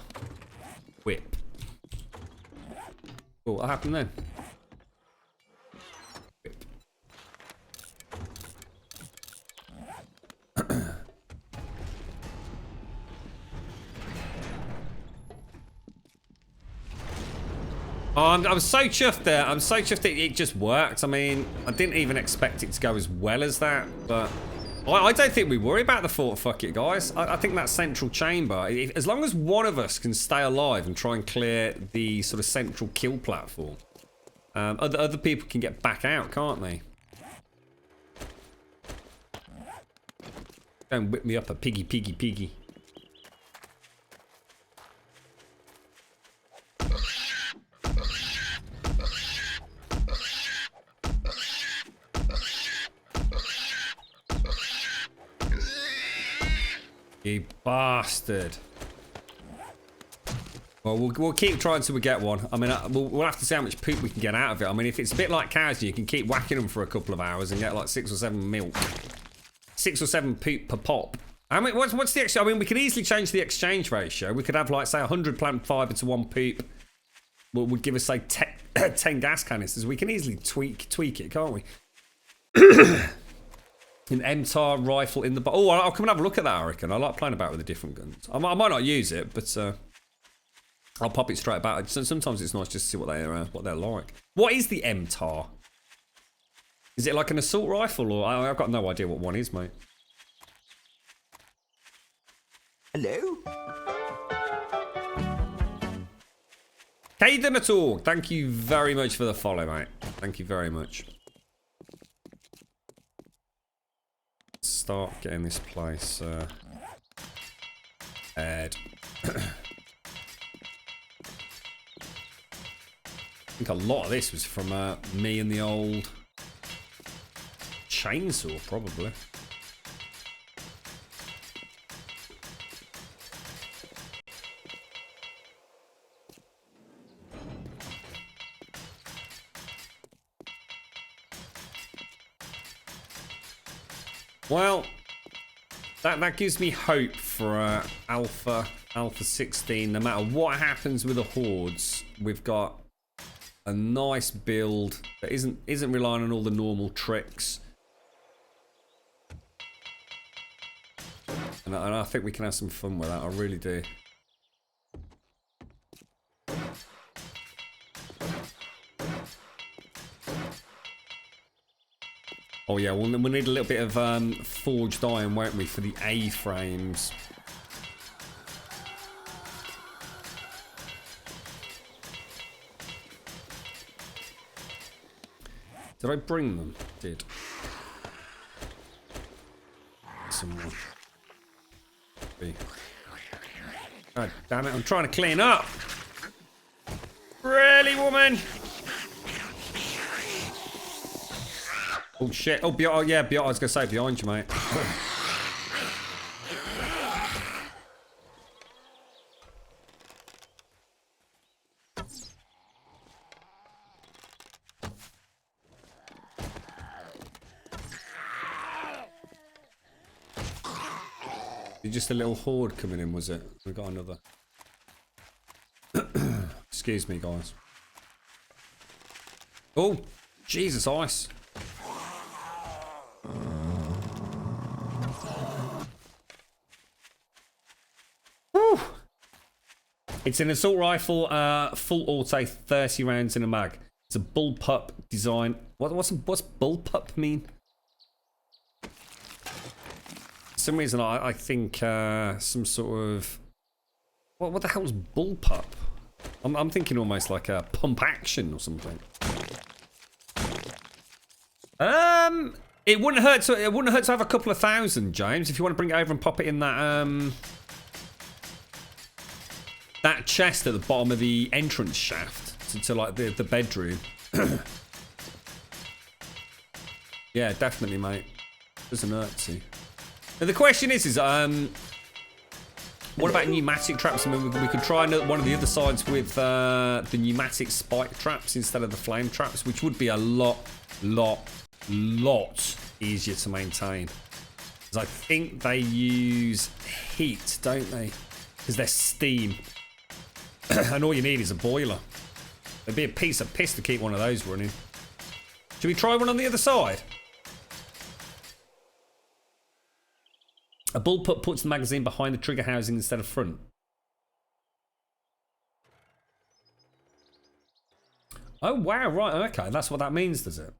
whip. Oh, what happened then? Whip. Oh, I'm so chuffed there. I'm so chuffed it just worked. I mean, I didn't even expect it to go as well as that, but I don't think we worry about the fort. Fuck it, guys. I think that central chamber, as long as one of us can stay alive and try and clear the sort of central kill platform, other people can get back out, can't they? Don't whip me up a piggy, piggy, piggy. You bastard. Well, we'll keep trying till we get one. I mean, we'll have to see how much poop we can get out of it. I mean, if it's a bit like cows, you can keep whacking them for a couple of hours and get like 6 or 7 milk. 6 or 7 poop per pop. I mean, what's the exchange? I mean, we could easily change the exchange ratio. We could have like, say, 100 plant fibre to 1 poop. Would give us, say, 10 gas canisters. We can easily tweak it, can't we? An MTAR rifle in the... Oh, I'll come and have a look at that, I reckon. I like playing about with the different guns. I might not use it, but I'll pop it straight back. Sometimes it's nice just to see what they're like. What is the MTAR? Is it like an assault rifle, or... I've got no idea what one is, mate. Hello? Caden at all. Thank you very much for the follow, mate. Thank you very much. Start getting this place aired. I think a lot of this was from me and the old chainsaw, probably. Well, that gives me hope for Alpha 16. No matter what happens with the hordes, we've got a nice build that isn't relying on all the normal tricks. And I think we can have some fun with that. I really do. Oh yeah, we'll need a little bit of forged iron, won't we, for the A-frames. Did I bring them? Did. Some more. God damn it, I'm trying to clean up. Really, woman? Oh shit. Oh, yeah, I was gonna say behind you, mate. Just a little horde coming in, was it? We got another. Excuse me, guys. Oh, Jesus, ice. Woo. It's an assault rifle, full auto, 30 rounds in a mag. It's a bullpup design. What's bullpup mean? For some reason I think some sort of what the hell's bullpup? I'm thinking almost like a pump action or something. It wouldn't hurt to have a couple of thousand, James, if you want to bring it over and pop it in that that chest at the bottom of the entrance shaft to like the bedroom. Yeah, definitely, mate. Doesn't hurt to. Now the question is what about pneumatic traps? I mean, we could try one of the other sides with the pneumatic spike traps instead of the flame traps, which would be a lot easier to maintain. Because I think they use heat, don't they? Because they're steam. And all you need is a boiler. It'd be a piece of piss to keep one of those running. Should we try one on the other side? A bullpup puts the magazine behind the trigger housing instead of front. Oh wow, right, okay, that's what that means, does it?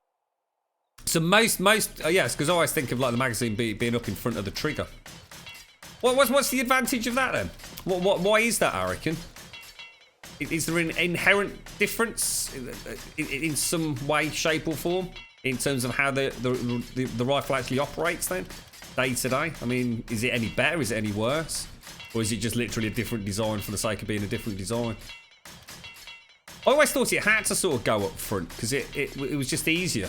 So most, yes, because I always think of like the magazine being up in front of the trigger. What's the advantage of that then? Why is that, I reckon? Is there an inherent difference in some way, shape, or form in terms of how the rifle actually operates then? Day to day? I mean, is it any better? Is it any worse? Or is it just literally a different design for the sake of being a different design? I always thought it had to sort of go up front because it was just easier.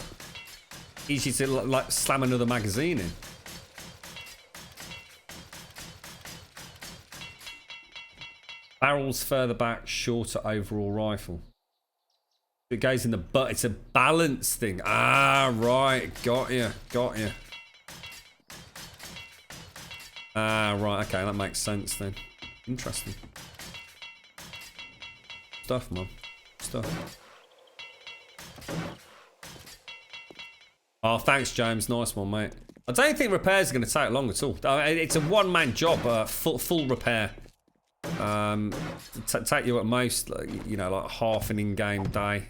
Easier to like slam another magazine in. Barrels further back, shorter overall rifle. It goes in the butt. It's a balance thing. Ah, right. Got you. Ah, right, okay, that makes sense then. Interesting. Stuff, man. Stuff. Oh, thanks, James. Nice one, mate. I don't think repairs are going to take long at all. It's a one-man job, full repair. Take you at most, like, you know, like half an in-game day.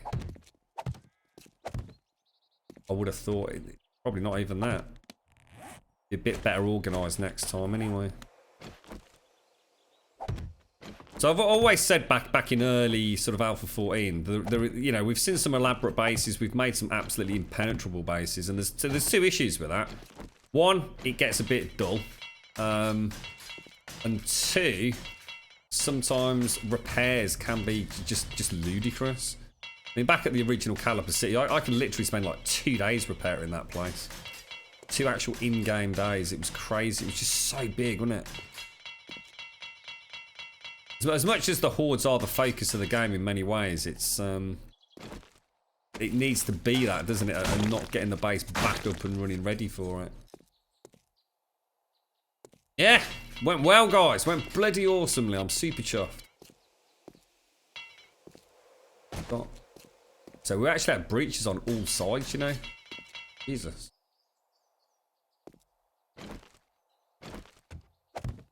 I would have thought probably not even that. Be a bit better organised next time, anyway. So I've always said back in early sort of Alpha 14, you know, we've seen some elaborate bases, we've made some absolutely impenetrable bases, and there's two issues with that. One, it gets a bit dull, and two, sometimes repairs can be just ludicrous. I mean, back at the original Caliper City, I could literally spend like 2 days repairing that place. 2 actual in-game days. It was crazy. It was just so big, wasn't it? As much as the hordes are the focus of the game in many ways, it's it needs to be that, doesn't it? And not getting the base back up and running ready for it. Yeah, went well, guys. Went bloody awesomely. I'm super chuffed. Got So we actually had breaches on all sides, you know. Jesus.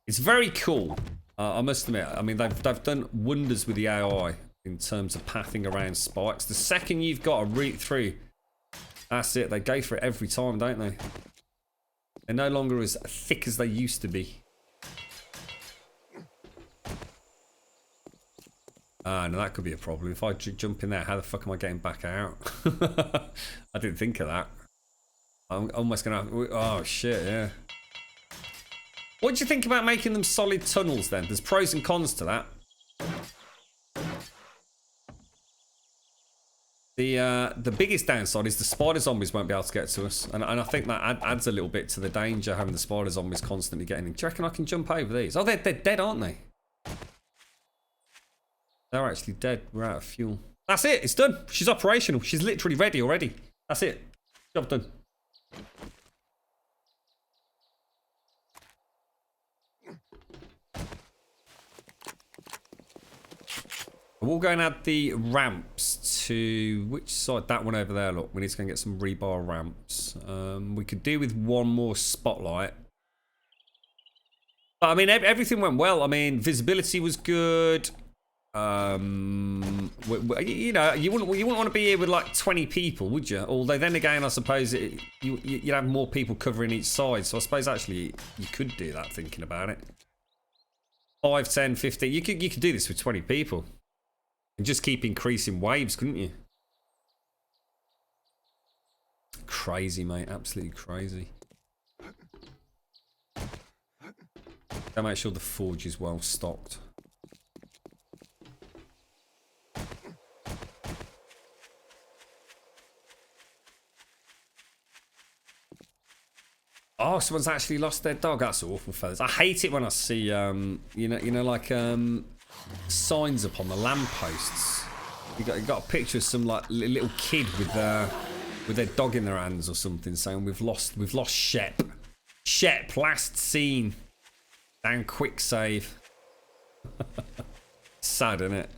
It's very cool. I must admit. I mean, they've done wonders with the AI in terms of pathing around spikes. The second you've got a route through, that's it. They go for it every time, don't they? They're no longer as thick as they used to be. Ah, no, that could be a problem. If I jump in there, how the fuck am I getting back out? I didn't think of that. I'm almost gonna have... Oh, shit, yeah. What do you think about making them solid tunnels, then? There's pros and cons to that. The biggest downside is the spider zombies won't be able to get to us. And I think that adds a little bit to the danger, having the spider zombies constantly getting in. Do you reckon I can jump over these? Oh, they're dead, aren't they? They're actually dead. We're out of fuel. That's it. It's done. She's operational. She's literally ready already. That's it. Job done. We'll go and add the ramps to... Which side? That one over there, look. We need to go and get some rebar ramps. We could do with one more spotlight. But, I mean, everything went well. I mean, visibility was good. You know, you wouldn't want to be here with like 20 people, would you? Although then again, I suppose you'd have more people covering each side. So I suppose actually you could do that, thinking about it. 5, 10, 15. You could do this with 20 people. And just keep increasing waves, couldn't you? Crazy, mate. Absolutely crazy. Gotta make sure the forge is well stocked. Oh, someone's actually lost their dog. That's awful, fellas. I hate it when I see, you know, like signs up on the lampposts. You got a picture of some like little kid with their dog in their hands or something, saying we've lost Shep. Shep, last seen. Down quick save. Sad, isn't it?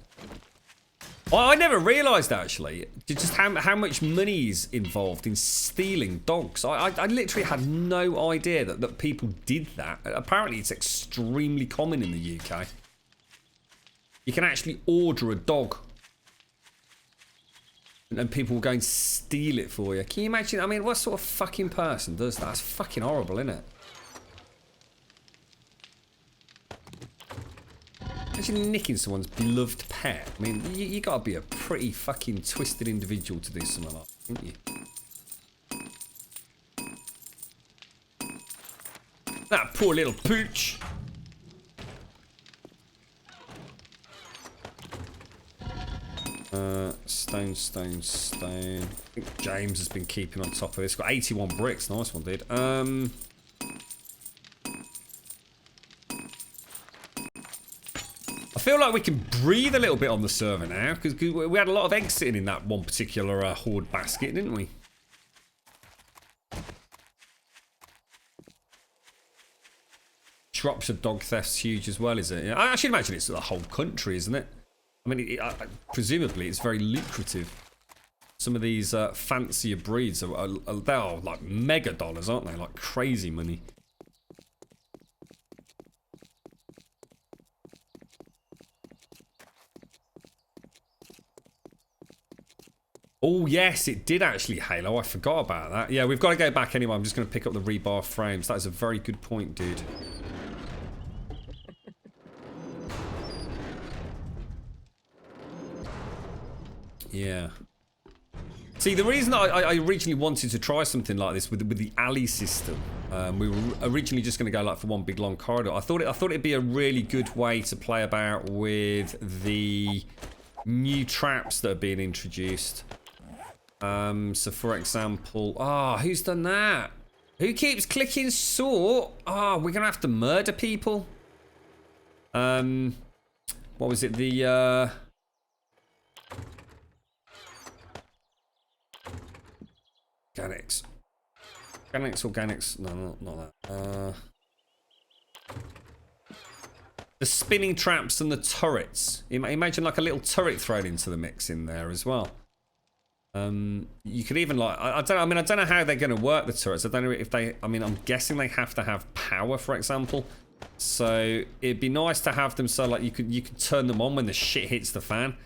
Well, I never realised actually just how much money is involved in stealing dogs. I literally had no idea that people did that. Apparently it's extremely common in the UK. You can actually order a dog and people will go and steal it for you. Can you imagine? I mean, what sort of fucking person does that? That's fucking horrible, isn't it? Imagine nicking someone's beloved pet. I mean, you gotta be a pretty fucking twisted individual to do something like that, don't you? That poor little pooch. Stone. I think James has been keeping on top of this. Got 81 bricks. Nice one, dude. I feel like we can breathe a little bit on the server now, because we had a lot of eggs sitting in that one particular horde basket, didn't we? Shropshire dog theft's huge as well, is it? Yeah, I should imagine it's the whole country, isn't it? I mean, presumably it's very lucrative. Some of these fancier breeds are like mega dollars, aren't they? Like crazy money. Oh, yes, it did actually, Halo. I forgot about that. Yeah, we've got to go back anyway. I'm just going to pick up the rebar frames. That is a very good point, dude. Yeah. See, the reason I originally wanted to try something like this with the alley system, we were originally just going to go like for one big long corridor. I thought it'd be a really good way to play about with the new traps that are being introduced. So for example, who's done that? Who keeps clicking sort? We're gonna have to murder people. What was it? The organics. No, not that. The spinning traps and the turrets. Imagine like a little turret thrown into the mix in there as well. You could even like I don't know. I mean, I don't know how they're going to work the turrets. I don't know if they. I mean, I'm guessing they have to have power, for example. So it'd be nice to have them so like you could turn them on when the shit hits the fan.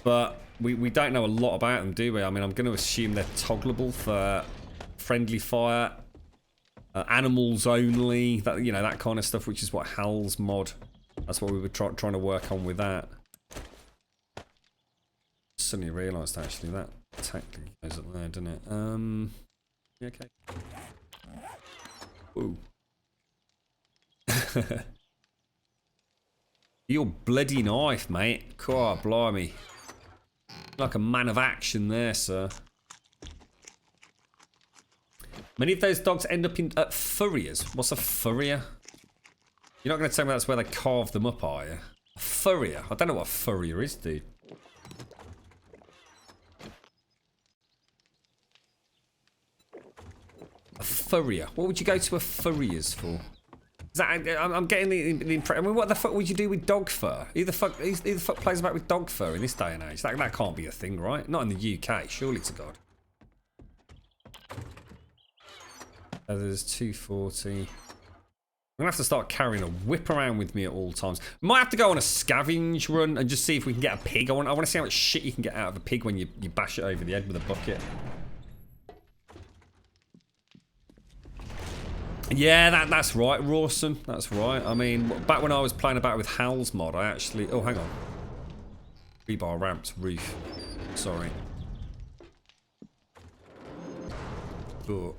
But we don't know a lot about them, do we? I mean, I'm going to assume they're toggleable for friendly fire, animals only. That that kind of stuff, which is what Hal's mod. That's what we were trying to work on with that. Suddenly realised actually that tactically goes up there, doesn't it? Yeah, okay. Ooh. Your bloody knife, mate. God, blimey. Like a man of action there, sir. Many of those dogs end up at furriers. What's a furrier? You're not going to tell me that's where they carve them up, are you? A furrier? I don't know what a furrier is, dude. A furrier. What would you go to a furrier's for? Is that, I'm getting the impression. I mean, what the fuck would you do with dog fur? Who the fuck plays about with dog fur in this day and age? That can't be a thing, right? Not in the UK, surely to God. There's 240. I'm gonna have to start carrying a whip around with me at all times. Might have to go on a scavenge run and just see if we can get a pig. I want to see how much shit you can get out of a pig when you bash it over the head with a bucket. Yeah, that's right, Rawson. That's right. I mean, back when I was playing about with Hal's mod, I actually... Oh, hang on. Rebar ramped roof. Sorry. Oh.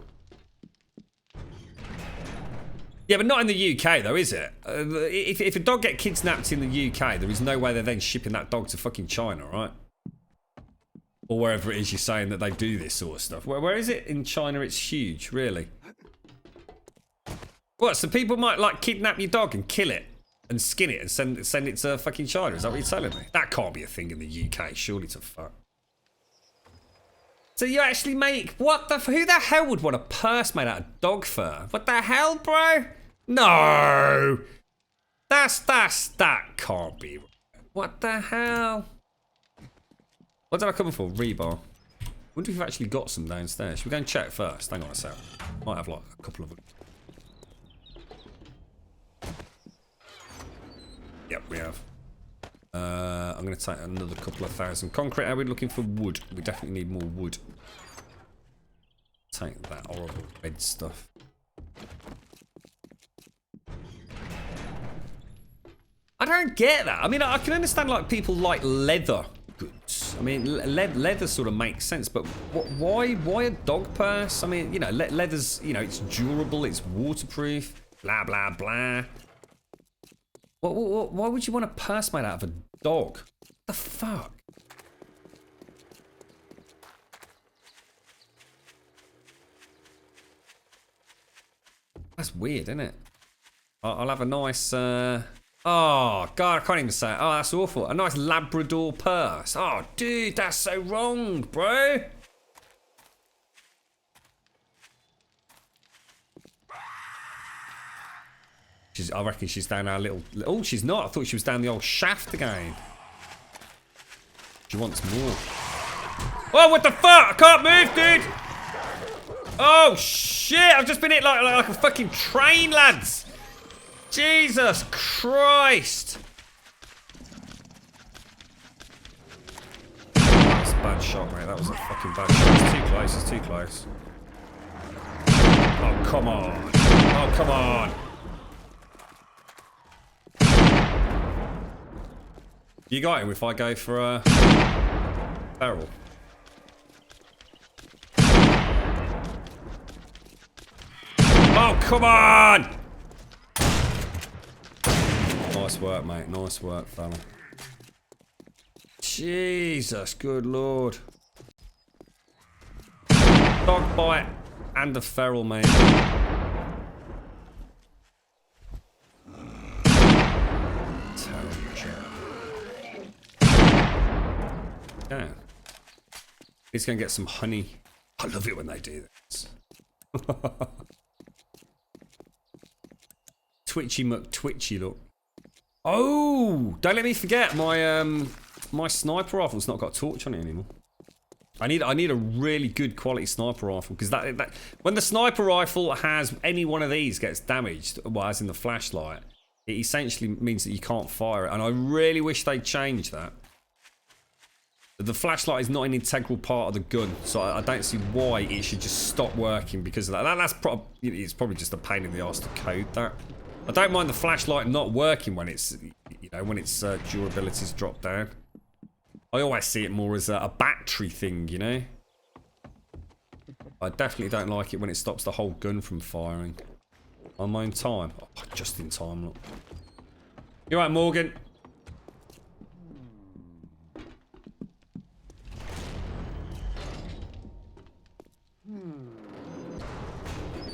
Yeah, but not in the UK, though, is it? If a dog gets kidnapped in the UK, there is no way they're then shipping that dog to fucking China, right? Or wherever it is you're saying that they do this sort of stuff. Where is it? In China, it's huge, really. What, so people might, like, kidnap your dog and kill it and skin it and send it to fucking China? Is that what you're telling me? That can't be a thing in the UK, surely to fuck. So you actually make... What the... Who the hell would want a purse made out of dog fur? What the hell, bro? No! That can't be... What the hell? What did I come for? Rebar. Wonder if we've actually got some downstairs. Should we go and check first? Hang on a sec. Might have, like, a couple of them. Yep, we have. I'm going to take another couple of thousand concrete. Are we looking for wood? We definitely need more wood. Take that horrible red stuff. I don't get that. I mean, I can understand like people like leather goods. I mean, leather sort of makes sense, but why a dog purse? I mean, you know, leather's, you know, it's durable, it's waterproof, blah blah blah. Why would you want a purse made out of a dog? What the fuck? That's weird, isn't it? I'll have a nice... Oh, God, I can't even say it. Oh, that's awful. A nice Labrador purse. Oh, dude, that's so wrong, bro. I reckon she's down our little... Oh, she's not. I thought she was down the old shaft again. She wants more. Oh, what the fuck? I can't move, dude. Oh, shit. I've just been hit like a fucking train, lads. Jesus Christ. That was a bad shot, mate. That was a fucking bad shot. It's too close. It's too close. Oh, come on. Oh, come on. You got him if I go for a barrel. Oh, come on! Nice work, mate. Nice work, fella. Jesus, good lord. Dog bite and a feral, mate. Yeah. He's gonna get some honey. I love it when they do this. Twitchy McTwitchy, look. Oh, don't let me forget my my sniper rifle's not got a torch on it anymore. I need a really good quality sniper rifle, because that when the sniper rifle has any one of these gets damaged, well, as in the flashlight, it essentially means that you can't fire it. And I really wish they'd change that. The flashlight is not an integral part of the gun, so I don't see why it should just stop working because of that. It's probably just a pain in the arse to code that. I don't mind the flashlight not working when its durability's dropped down. I always see it more as a battery thing, you know. I definitely don't like it when it stops the whole gun from firing. On my own time. Oh, just in time, look. You right, Morgan?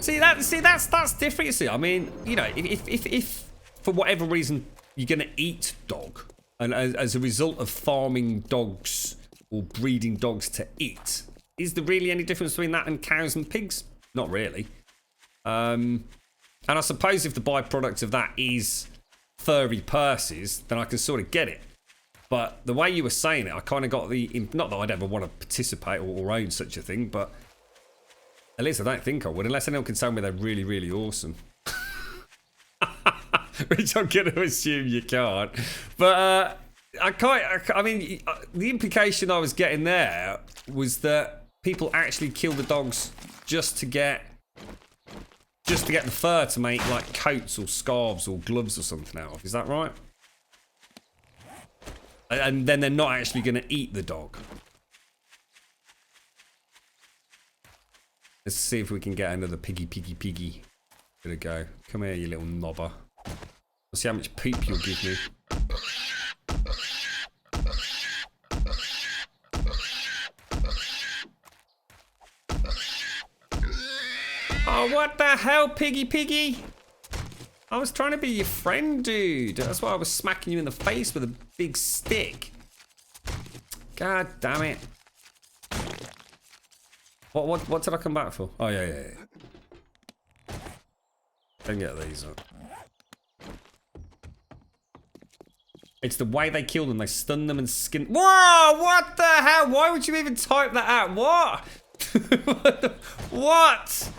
That's different. You see, I mean, you know, if for whatever reason you're gonna eat dog, and as a result of farming dogs or breeding dogs to eat, is there really any difference between that and cows and pigs? Not really. And I suppose if the byproduct of that is furry purses, then I can sort of get it. But the way you were saying it, I kind of got the... Not that I'd ever want to participate or own such a thing, but at least I don't think I would, unless anyone can tell me they're really, really awesome. Which I'm going to assume you can't. But I mean, the implication I was getting there was that people actually kill the dogs just to get the fur to make like coats or scarves or gloves or something out of. Is that right? And then they're not actually going to eat the dog. Let's see if we can get another piggy. There we go. Come here, you little knobber. Let's see how much poop you'll give me. Oh, what the hell, piggy? I was trying to be your friend, dude. That's why I was smacking you in the face with a big stick. God damn it. What did I come back for? Oh, yeah. Don't get these up. It's the way they kill them. They stun them and skin... Whoa! What the hell? Why would you even type that out? What? What?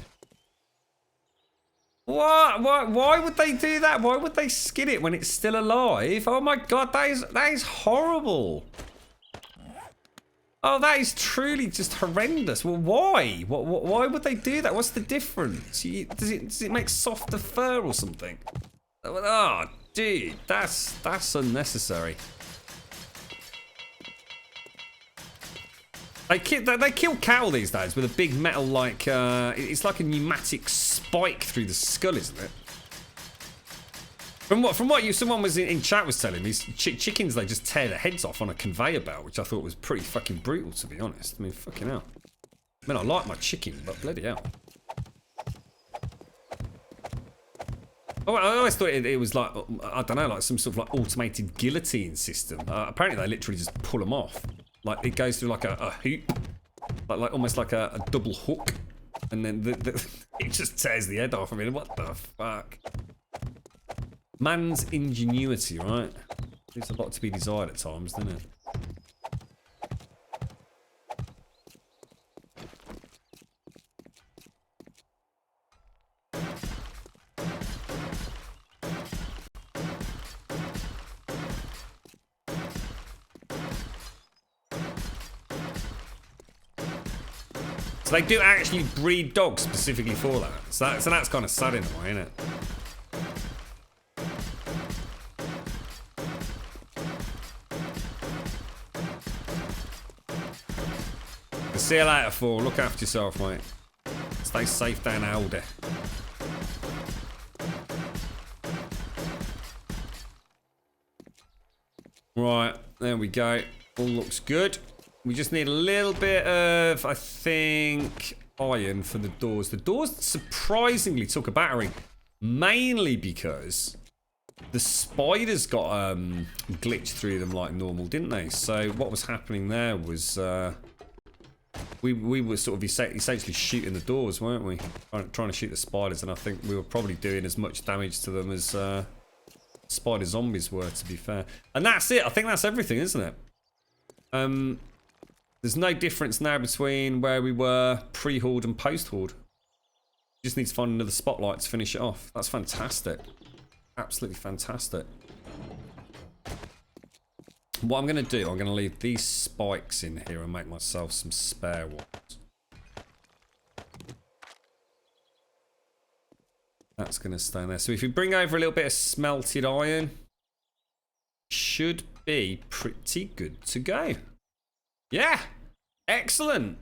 What? Why would they do that? Why would they skin it when it's still alive? Oh my god, that is horrible. Oh, that is truly just horrendous. Well, why? Why would they do that? What's the difference? Does it make softer fur or something? Oh, dude, that's unnecessary. They kill cattle these days with a big metal like it's like a pneumatic spike through the skull, isn't it? From what someone was in chat was telling me, chickens, they just tear their heads off on a conveyor belt, which I thought was pretty fucking brutal, to be honest. I mean, fucking hell. I mean, I like my chicken, but bloody hell. Oh, I always thought it was like, I don't know, like some sort of like automated guillotine system. Apparently they literally just pull them off. Like it goes through like a hoop, like almost like a double hook, and then it just tears the head off. I mean, what the fuck? Man's ingenuity, right? There's a lot to be desired at times, doesn't it? So they do actually breed dogs specifically for that. So that's kind of sad in a way, isn't it? See you later, Four. Look after yourself, mate. Stay safe down Aldi. Right, there we go. All looks good. We just need a little bit of, I think, iron for the doors. The doors surprisingly took a battering, mainly because the spiders got glitched through them like normal, didn't they? So what was happening there was we were sort of essentially shooting the doors, weren't we? Trying to shoot the spiders, and I think we were probably doing as much damage to them as spider zombies were, to be fair. And that's it. I think that's everything, isn't it? There's no difference now between where we were pre-horde and post-horde. Just need to find another spotlight to finish it off. That's fantastic. Absolutely fantastic. What I'm going to do, I'm going to leave these spikes in here and make myself some spare ones. That's going to stay in there. So if we bring over a little bit of smelted iron, should be pretty good to go. Yeah, excellent.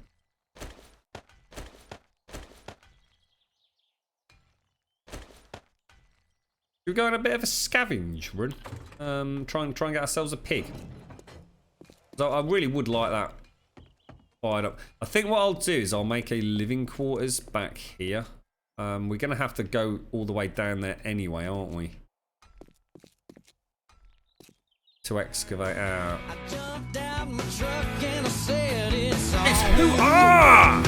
We're going a bit of a scavenge run. Try and get ourselves a pig. So I really would like that fired up. I think what I'll do is I'll make a living quarters back here. We're going to have to go all the way down there anyway, aren't we? To excavate out. It's hoo-ah!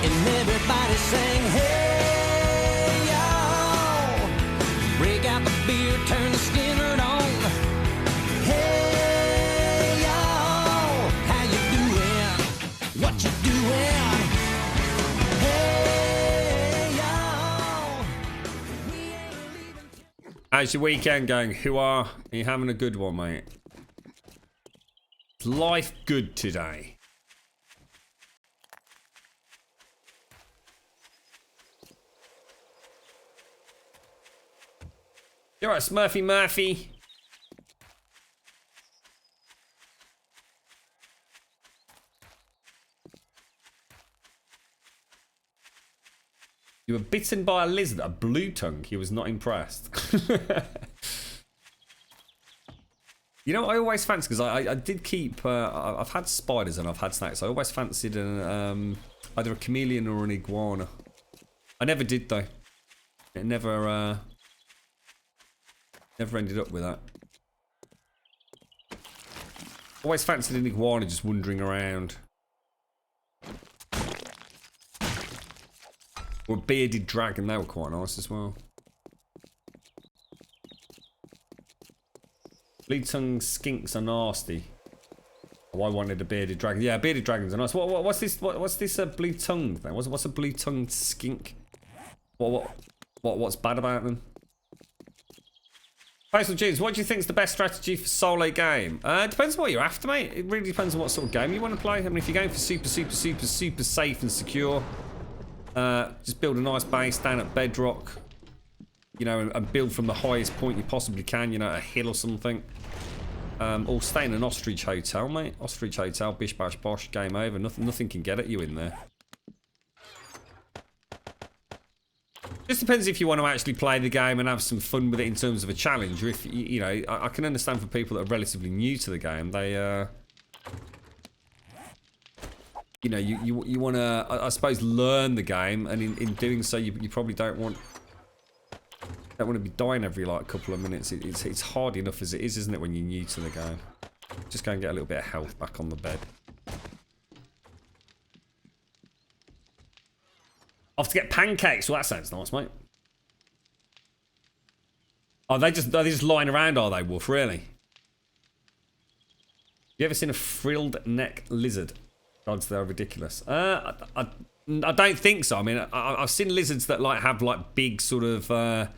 And everybody sang, hey, y'all. Break out the beer, turn the Skinner on. Hey, y'all. How you doing? What you doing? Hey, y'all. We ain't leaving. How's your weekend going? Are you having a good one, mate? Is life good today? You're right, Smurfy Murphy. You were bitten by a lizard, a blue tongue. He was not impressed. You know what I always fancy, because I did keep, I've had spiders and I've had snakes. I always fancied either a chameleon or an iguana. I never did though. It never ended up with that. Always fancied an iguana just wandering around. Or a bearded dragon, they were quite nice as well. Blue tongue skinks are nasty. Oh, I wanted a bearded dragon. Yeah, bearded dragons are nice. What's this? What's this blue tongue thing? What's a blue tongued skink? What's bad about them? Postal Jeans, what do you think is the best strategy for solo game? It depends on what you're after, mate. It really depends on what sort of game you want to play. I mean, if you're going for super safe and secure, just build a nice base down at bedrock, you know, and build from the highest point you possibly can, you know, a hill or something. Or stay in an ostrich hotel, mate. Ostrich hotel, bish bash bosh, game over. Nothing can get at you in there. Just depends if you want to actually play the game and have some fun with it in terms of a challenge. Or if, you know, I can understand for people that are relatively new to the game, they, you know, you want to, I suppose, learn the game, and in doing so, you probably don't want to be dying every like couple of minutes. It's hard enough as it is, isn't it, when you're new to the game? Just go and get a little bit of health back on the bed. Off to get pancakes. Well, that sounds nice, mate. Oh, are they just lying around, are they, Wolf? Really? You ever seen a frilled neck lizard? Gods, they're ridiculous. I don't think so. I mean, I've seen lizards that like have like big sort of what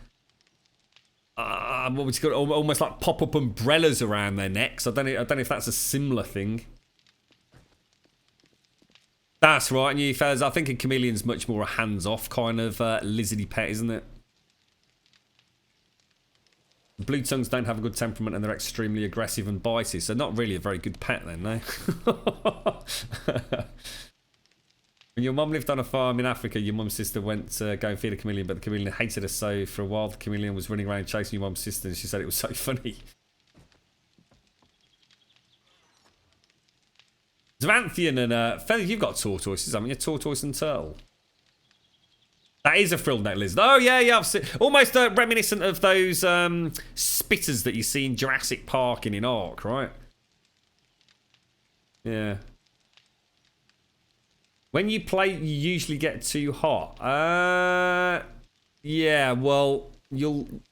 would you call it? Almost like pop-up umbrellas around their necks. I don't know if that's a similar thing. That's right, and you fellas, I think a chameleon's much more a hands-off kind of lizardy pet, isn't it? Blue tongues don't have a good temperament and they're extremely aggressive and bitey, so not really a very good pet then, no? When your mum lived on a farm in Africa, your mum's sister went to go and feed a chameleon, but the chameleon hated her, so for a while the chameleon was running around chasing your mum's sister, and she said it was so funny. Zvanthian and Feather, you've got tortoises, haven't you? Tortoise and turtle. That is a frilled neck lizard. Oh yeah, I've seen, almost reminiscent of those spitters that you see in Jurassic Park and in Ark, right? Yeah. When you play, you usually get too hot. Yeah. Well, you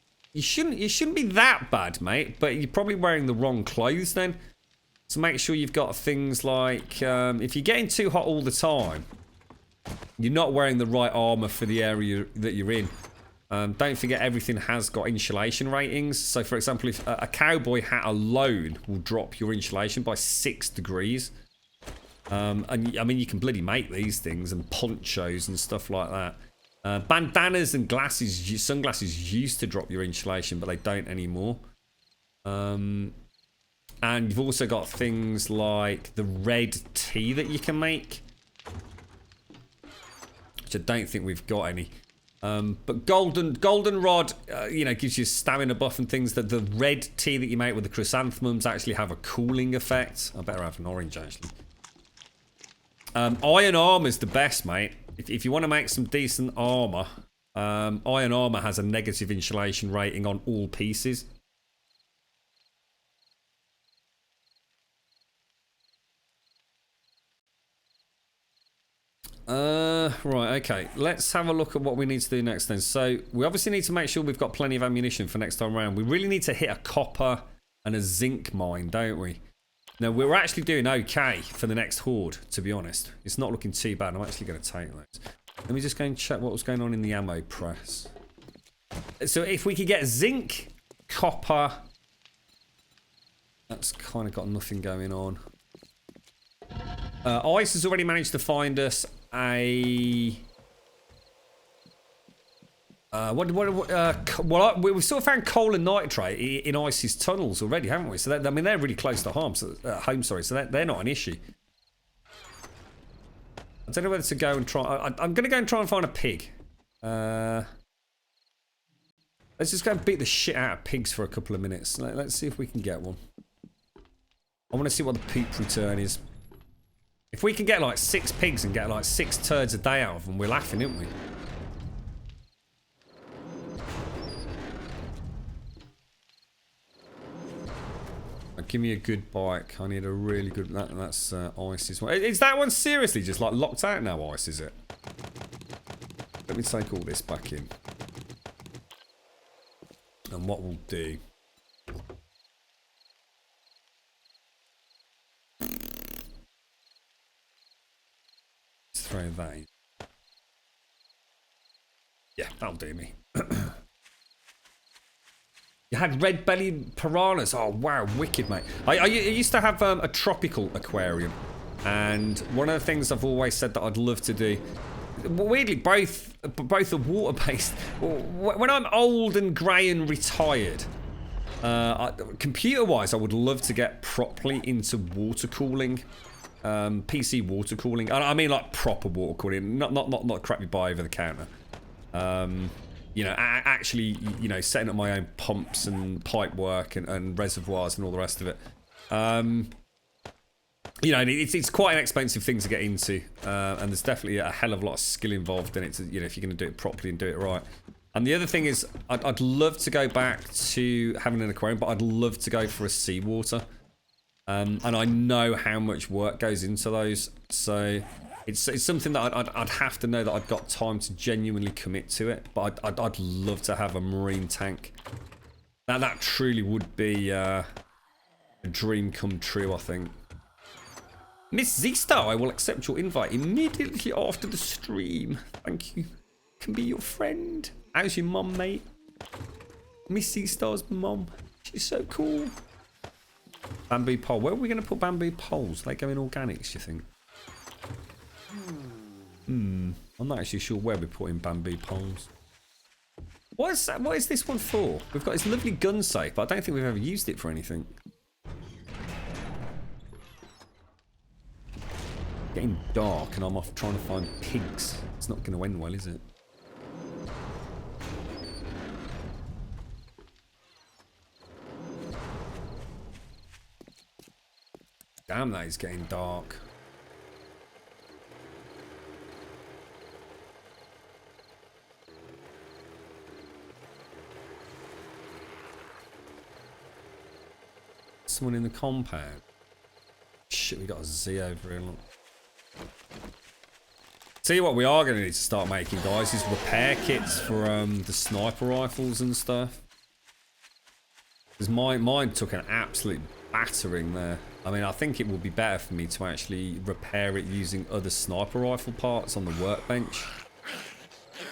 shouldn't be that bad, mate. But you're probably wearing the wrong clothes then. So make sure you've got things like, if you're getting too hot all the time, you're not wearing the right armor for the area that you're in. Don't forget everything has got insulation ratings. So for example, if a cowboy hat alone will drop your insulation by 6 degrees. And I mean, you can bloody make these things and ponchos and stuff like that. Bandanas and glasses, sunglasses used to drop your insulation, but they don't anymore. And you've also got things like the red tea that you can make, which I don't think we've got any. But goldenrod, you know, gives you stamina buff and things. That the red tea that you make with the chrysanthemums actually have a cooling effect. I better have an orange actually. Iron armor's the best, mate. If you want to make some decent armor, iron armor has a negative insulation rating on all pieces. Right, okay. Let's have a look at what we need to do next then. So, we obviously need to make sure we've got plenty of ammunition for next time around. We really need to hit a copper and a zinc mine, don't we? Now, we're actually doing okay for the next horde, to be honest. It's not looking too bad. I'm actually going to take those. Let me just go and check what was going on in the ammo press. So, if we could get zinc, copper... That's kind of got nothing going on. Ice has already managed to find us a... we've sort of found coal and nitrate in Ice's tunnels already, haven't we? So, I mean, they're really close to home, so they're not an issue. I don't know whether to go and try... I'm going to go and try and find a pig. Let's just go and beat the shit out of pigs for a couple of minutes. Let's see if we can get one. I want to see what the poop return is. If we can get like 6 pigs and get like 6 turds a day out of them, we're laughing, aren't we? Give me a good bike. I need a really good... That's Ice's one. Is that one seriously just like locked out now, Ice, is it? Let me take all this back in. And what we'll do... Let's throw that in. Yeah, that'll do me. You had red-bellied piranhas. Oh, wow. Wicked, mate. I used to have a tropical aquarium. And one of the things I've always said that I'd love to do... Weirdly, both are water-based. When I'm old and grey and retired, computer-wise, I would love to get properly into water cooling. PC water cooling. I mean, like, proper water cooling. Not crap you buy over the counter. You know, actually, you know, setting up my own pumps and pipe work and reservoirs and all the rest of it. You know, it's quite an expensive thing to get into, and there's definitely a hell of a lot of skill involved in it. To, you know, if you're going to do it properly and do it right. And the other thing is, I'd love to go back to having an aquarium, but I'd love to go for a seawater. And I know how much work goes into those, so. It's something that I'd have to know that I've got time to genuinely commit to it. But I'd love to have a marine tank. Now that truly would be a dream come true, I think. Miss Z-Star, I will accept your invite immediately after the stream. Thank you. Can be your friend. How's your mum, mate? Miss Z-Star's mum. She's so cool. Bamboo pole. Where are we going to put bamboo poles? They go in organics, you think? I'm not actually sure where we're putting bamboo poles. What is this one for? We've got this lovely gun safe, but I don't think we've ever used it for anything. Getting dark and I'm off trying to find pigs. It's not going to end well, is it? Damn, that is getting dark. Someone in the compound. Shit, we got a Z over here, look. Tell you what we are going to need to start making, guys, is repair kits for the sniper rifles and stuff. Because mine took an absolute battering there. I mean, I think it would be better for me to actually repair it using other sniper rifle parts on the workbench.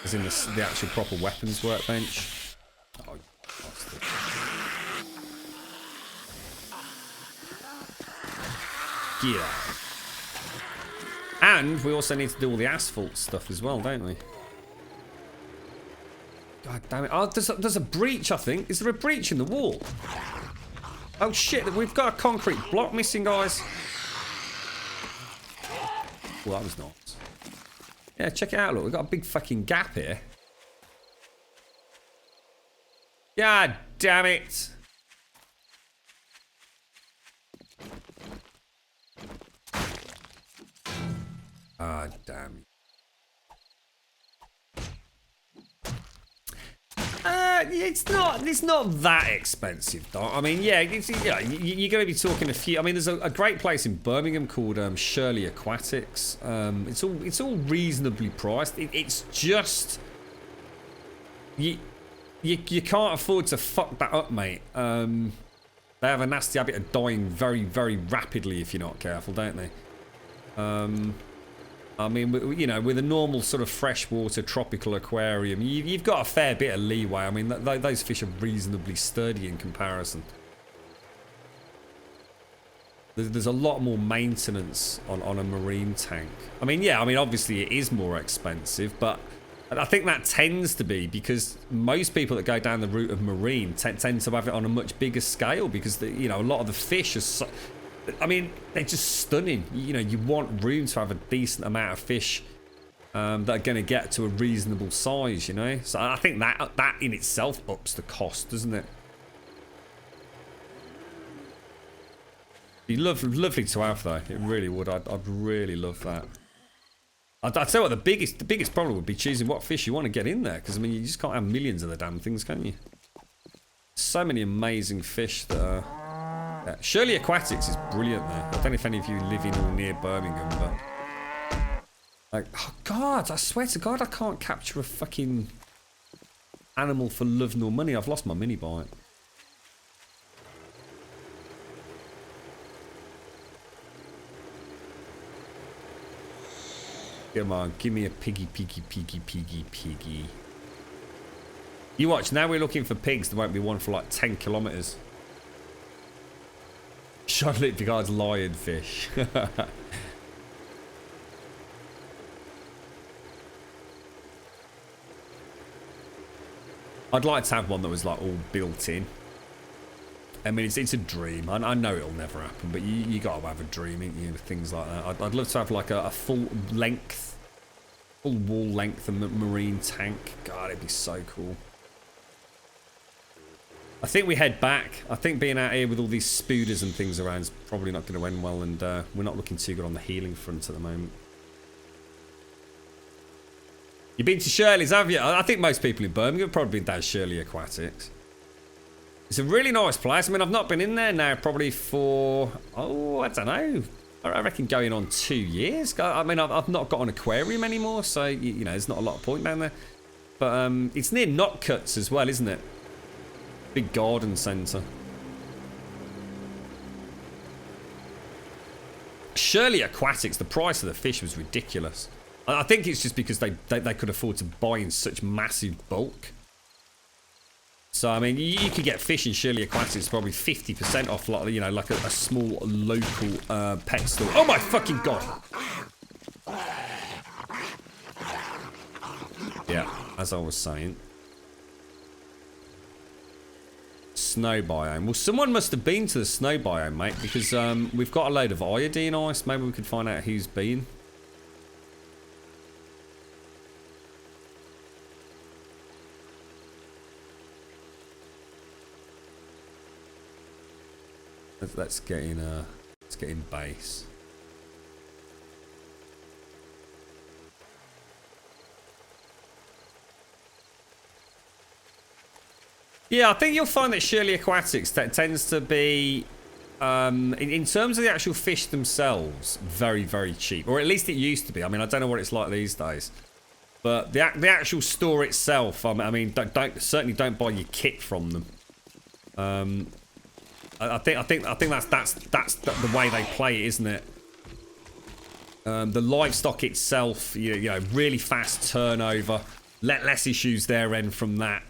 As in the actual proper weapons workbench. Oh, bastard. Yeah. And we also need to do all the asphalt stuff as well, don't we? God damn it. Oh, there's a breach, I think. Is there a breach in the wall? Oh shit, we've got a concrete block missing, guys. Well, that was nice. Yeah, check it out, look. We've got a big fucking gap here. God damn it. Ah, damn. It's not that expensive, though. I mean, yeah, you're going to be talking a few. I mean, there's a great place in Birmingham called Shirley Aquatics. It's all reasonably priced. It's just you can't afford to fuck that up, mate. They have a nasty habit of dying very, very rapidly if you're not careful, don't they? I mean, you know, with a normal sort of freshwater tropical aquarium, you've got a fair bit of leeway. I mean, those fish are reasonably sturdy in comparison. There's a lot more maintenance on a marine tank. I mean, yeah, I mean, obviously it is more expensive, but I think that tends to be because most people that go down the route of marine tend to have it on a much bigger scale because, you know, a lot of the fish are so... I mean, they're just stunning. You know, you want room to have a decent amount of fish that are going to get to a reasonable size, you know? So I think that in itself ups the cost, doesn't it? It'd be lovely to have, though. It really would. I'd really love that. I'd tell you what, the biggest problem would be choosing what fish you want to get in there. Because, I mean, you just can't have millions of the damn things, can you? So many amazing fish that are... Yeah. Shirley Aquatics is brilliant there. I don't know if any of you live in or near Birmingham, but... Like, oh God, I swear to God I can't capture a fucking animal for love nor money. I've lost my mini bite. Come on, give me a piggy. You watch, now we're looking for pigs. There won't be one for like 10 kilometres. Charlotte Picard's lionfish. I'd like to have one that was like all built in. I mean, it's a dream. I know it'll never happen, but you got to have a dream, ain't you, with things like that. I'd love to have like a full wall length marine tank. God, it'd be so cool. I think we head back. I think being out here with all these spooders and things around is probably not going to end well, and we're not looking too good on the healing front at the moment. You've been to Shirley's, have you? I think most people in Birmingham have probably been down Shirley Aquatics. It's a really nice place. I mean, I've not been in there now probably for, oh, I don't know. I reckon going on 2 years. I mean, I've not got an aquarium anymore, so, you know, there's not a lot of point down there. But it's near Knockcuts as well, isn't it? Big garden centre. Shirley Aquatics, the price of the fish was ridiculous. I think it's just because they could afford to buy in such massive bulk. So, I mean, you could get fish in Shirley Aquatics probably 50% off, like, you know, like a small local pet store. Oh my fucking God! Yeah, as I was saying. Snow biome. Well, someone must have been to the snow biome, mate, because we've got a load of iodine ice. Maybe we could find out who's been. Let's get in base. Yeah, I think you'll find that Shirley Aquatics tends to be, in terms of the actual fish themselves, very, very cheap. Or at least it used to be. I mean, I don't know what it's like these days. But the actual store itself, I mean, certainly don't buy your kit from them. I think that's the way they play it, isn't it? The livestock itself, you know, really fast turnover, less issues their end from that.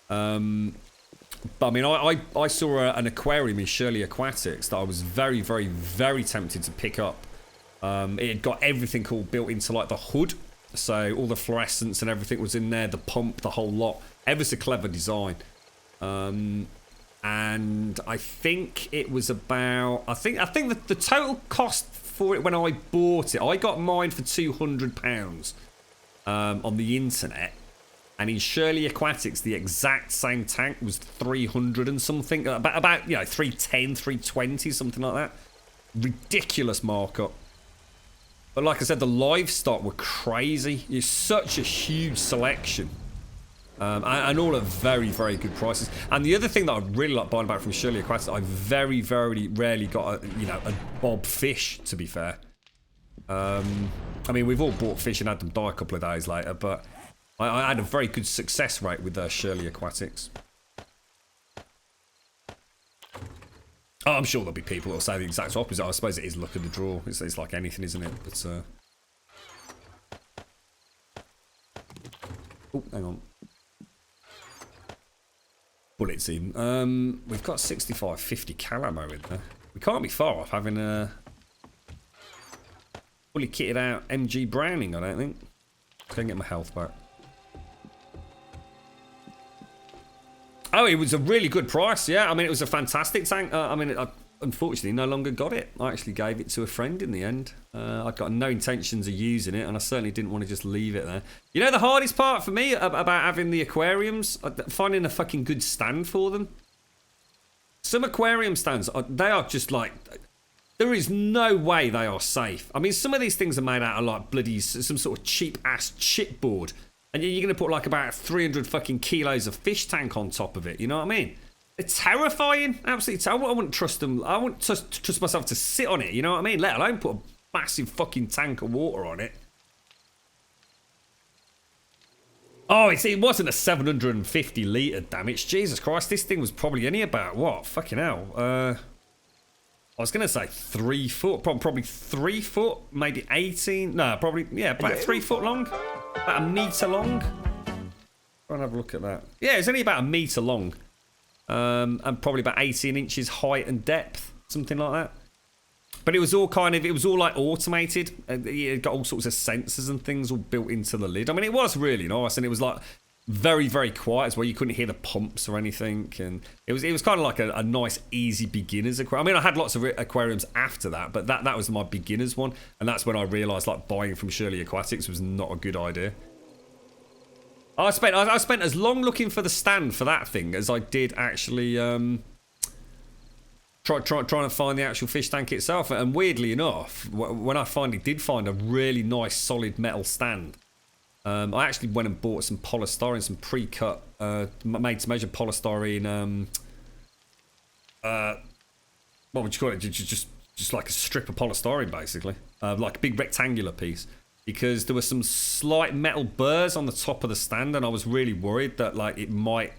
But I mean, I saw an aquarium in Shirley Aquatics that I was very, very, very tempted to pick up. It had got everything all built into like the hood, so all the fluorescence and everything was in there, the pump, the whole lot. Ever so clever design. And I think it was about, I think the total cost for it when I bought it, I got mine for £200 on the internet, and in Shirley Aquatics the exact same tank was 300 and something, about you know 310, 320, something like that. Ridiculous markup. But like I said, the livestock were crazy. It's such a huge selection. And all at very, very good prices. And the other thing that I really like buying back from Shirley Aquatics, I very, very rarely got a bob fish, to be fair. I mean, we've all bought fish and had them die a couple of days later, but I had a very good success rate with Shirley Aquatics. Oh, I'm sure there'll be people that'll say the exact opposite. I suppose it is luck of the draw. It's like anything, isn't it? But oh, hang on. Bullets in. We've got 65-50 cal ammo in there. We can't be far off having a fully kitted out MG Browning, I don't think. Let's go and get my health back. Oh, it was a really good price, yeah. I mean, it was a fantastic tank. I mean, I unfortunately no longer got it. I actually gave it to a friend in the end. I'd got no intentions of using it, and I certainly didn't want to just leave it there. You know the hardest part for me about having the aquariums? Finding a fucking good stand for them. Some aquarium stands, they are just like... There is no way they are safe. I mean, some of these things are made out of like bloody... some sort of cheap-ass chipboard. And you're going to put like about 300 fucking kilos of fish tank on top of it. You know what I mean? They're terrifying. Absolutely terrible. I wouldn't trust them. I wouldn't trust myself to sit on it. You know what I mean? Let alone put a massive fucking tank of water on it. Oh, it wasn't a 750 litre damage. Jesus Christ. This thing was probably only about, what? Fucking hell. I was going to say 3 foot. Probably 3 foot. Maybe 18. No, probably, yeah, about 3 foot long. About a metre long. Try and have a look at that. Yeah, it's only about a metre long. And probably about 18 inches height and depth. Something like that. But it was all like automated. It got all sorts of sensors and things all built into the lid. I mean, it was really nice, and it was like very, very quiet as well. You couldn't hear the pumps or anything, and it was kind of like a nice, easy beginner's aquarium. I mean, I had lots of aquariums after that, but that was my beginner's one, and that's when I realised like buying from Shirley Aquatics was not a good idea. I spent as long looking for the stand for that thing as I did actually trying to find the actual fish tank itself. And weirdly enough, when I finally did find a really nice solid metal stand, I actually went and bought some polystyrene, some pre-cut, made to measure polystyrene. What would you call it? Just like a strip of polystyrene, basically, like a big rectangular piece. Because there were some slight metal burrs on the top of the stand, and I was really worried that like it might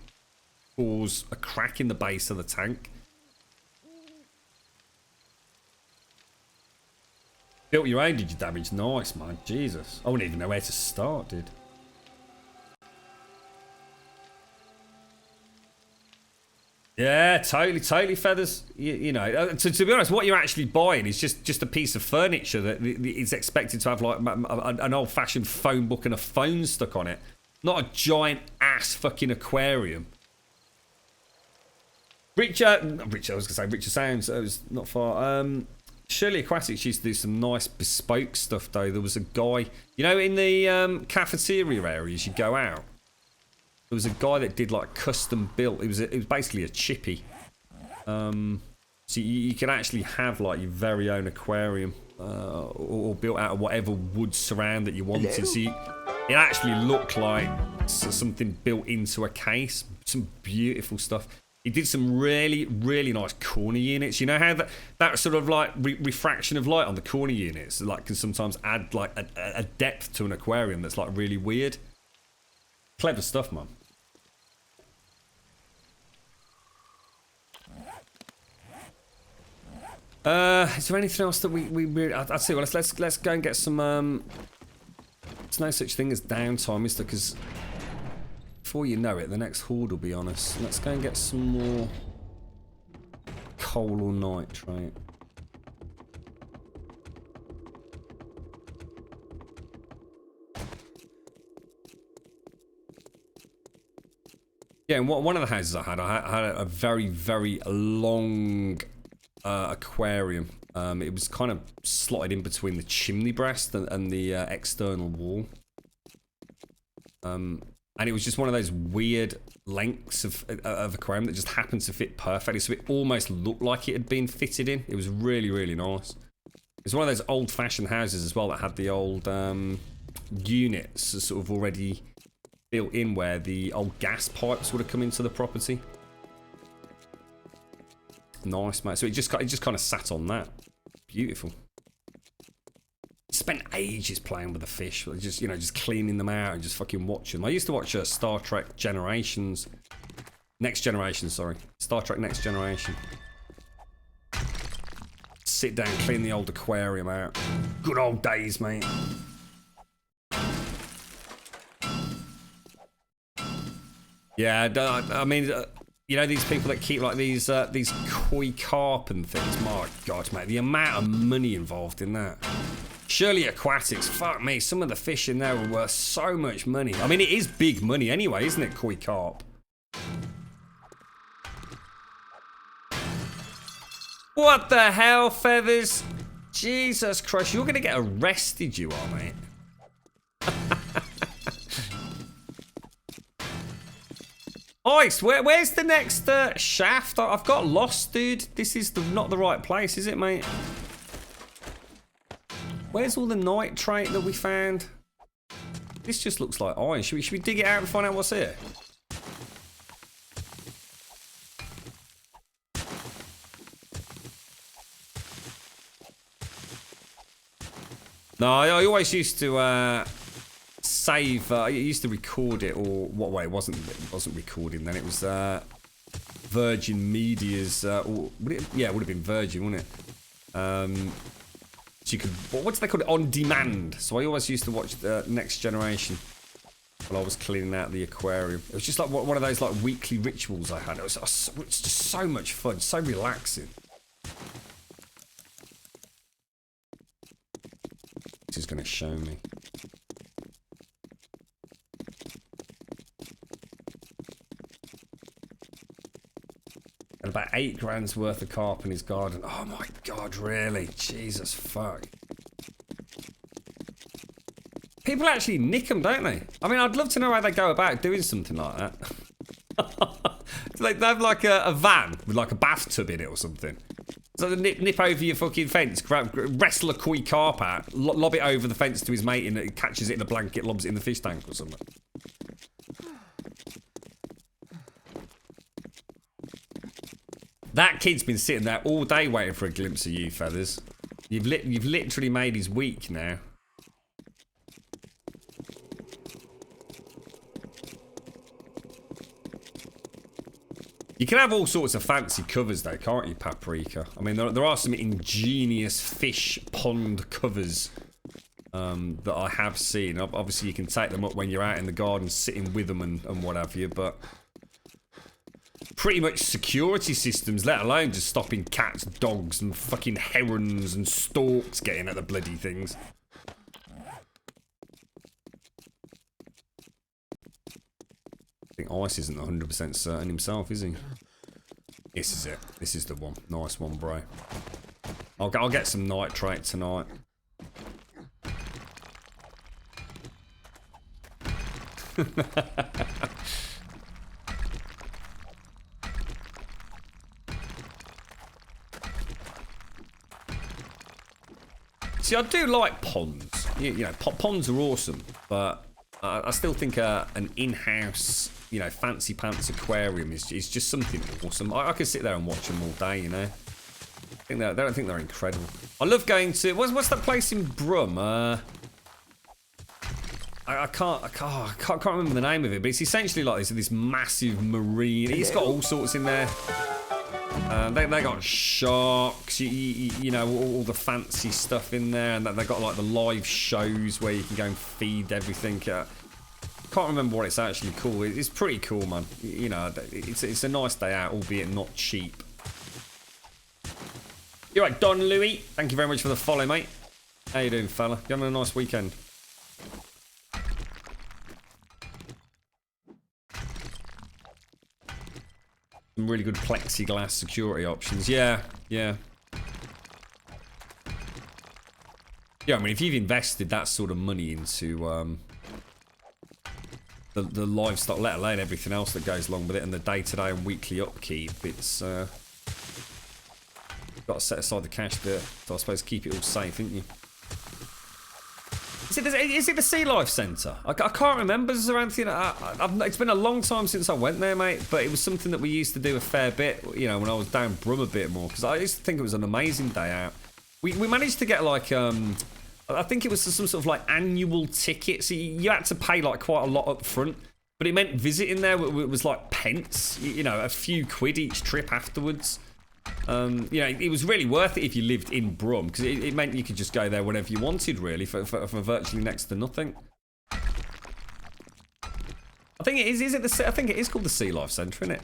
cause a crack in the base of the tank. Built your own, did you damage? Nice, man. Jesus. I wouldn't even know where to start, dude. Yeah, totally feathers. You know, to be honest, what you're actually buying is just a piece of furniture that is expected to have like an old-fashioned phone book and a phone stuck on it. Not a giant ass fucking aquarium. Richard Sounds, it was not far. Shirley Aquatics used to do some nice bespoke stuff though. There was a guy, you know, in the cafeteria areas you go out. There was a guy that did like custom built. It was basically a chippy. So you can actually have like your very own aquarium, or built out of whatever wood surround that you wanted. Hello? So it actually looked like something built into a case. Some beautiful stuff. He did some really, really nice corner units. You know how that sort of like refraction of light on the corner units like can sometimes add like a depth to an aquarium that's like really weird. Clever stuff, man. Is there anything else that we really... I'll see. Well, let's go and get some... There's no such thing as downtime, is there? Because before you know it, the next horde will be on us. Let's go and get some more coal or nitrate. Yeah, and one of the houses I had a very, very long aquarium. It was kind of slotted in between the chimney breast and the external wall. And it was just one of those weird lengths of aquarium that just happened to fit perfectly. So it almost looked like it had been fitted in. It was really, really nice. It's one of those old-fashioned houses as well that had the old units sort of already built in where the old gas pipes would have come into the property. Nice, mate. So it just kind of sat on that. Beautiful. Spent ages playing with the fish, just just cleaning them out and just fucking watching them. I used to watch Star Trek Next Generation, sorry. Star Trek Next Generation. Sit down, clean the old aquarium out. Good old days, mate. Yeah, I mean, you know these people that keep like these koi carp and things. My God, mate, the amount of money involved in that. Surely Aquatics, fuck me, some of the fish in there were worth so much money. I mean, it is big money anyway, isn't it, koi carp? What the hell, Feathers? Jesus Christ, you're gonna get arrested, you are, mate. Ice, where's the next shaft? I've got lost, dude. This is not the right place, is it, mate? Where's all the nitrate that we found? This just looks like iron. Should we dig it out and find out what's here? No, I always used to save. I used to record it, or what? Wait, it wasn't recording then. It was Virgin Media's. Yeah, it would have been Virgin, wouldn't it? So you could, what do they call it? On demand. So I always used to watch the Next Generation while I was cleaning out the aquarium. It was just like one of those like weekly rituals I had. It's just so much fun, so relaxing. This is going to show me. And about 8 grand's worth of carp in his garden. Oh my God, really? Jesus fuck. People actually nick them, don't they? I mean, I'd love to know how they go about doing something like that. They have like a van with like a bathtub in it or something. So they nip over your fucking fence, wrestle a koi carp out, lob it over the fence to his mate, and it catches it in a blanket, lobs it in the fish tank or something. That kid's been sitting there all day waiting for a glimpse of you, Feathers. You've literally made his week now. You can have all sorts of fancy covers though, can't you, Paprika? I mean, there are some ingenious fish pond covers that I have seen. Obviously, you can take them up when you're out in the garden sitting with them and what have you, but pretty much security systems, let alone just stopping cats, dogs, and fucking herons and storks getting at the bloody things. I think Ice isn't 100% certain himself, is he? This is it. This is the one. Nice one, bro. I'll get some nitrate tonight. See, I do like ponds. You know, ponds are awesome, but I still think an in-house, you know, fancy pants aquarium is just something awesome. I could sit there and watch them all day, you know. I don't think they're incredible. I love going to what's that place in Brum? I can't remember the name of it, but it's essentially like this massive marine. It's got all sorts in there. They got sharks, you know, all the fancy stuff in there, and they got like the live shows where you can go and feed everything. Can't remember what it's actually called. It's pretty cool, man. You know, it's a nice day out, albeit not cheap. You're right, Don Louis. Thank you very much for the follow, mate. How you doing, fella? You having a nice weekend? Some really good plexiglass security options. Yeah. Yeah, I mean, if you've invested that sort of money into the livestock, let alone everything else that goes along with it, and the day-to-day and weekly upkeep, it's got to set aside the cash to I suppose, keep it all safe, haven't you? Is it the Sea Life Centre? I can't remember. Is there anything? It's been a long time since I went there, mate. But it was something that we used to do a fair bit. You know, when I was down Brum a bit more, because I used to think it was an amazing day out. We managed to get like I think it was some sort of like annual ticket. So you had to pay like quite a lot up front, but it meant visiting there was like pence. You know, a few quid each trip afterwards. You know, it was really worth it if you lived in Brum, because it meant you could just go there whenever you wanted, really, for virtually next to nothing. I think it is. I think it is called the Sea Life Centre, isn't it?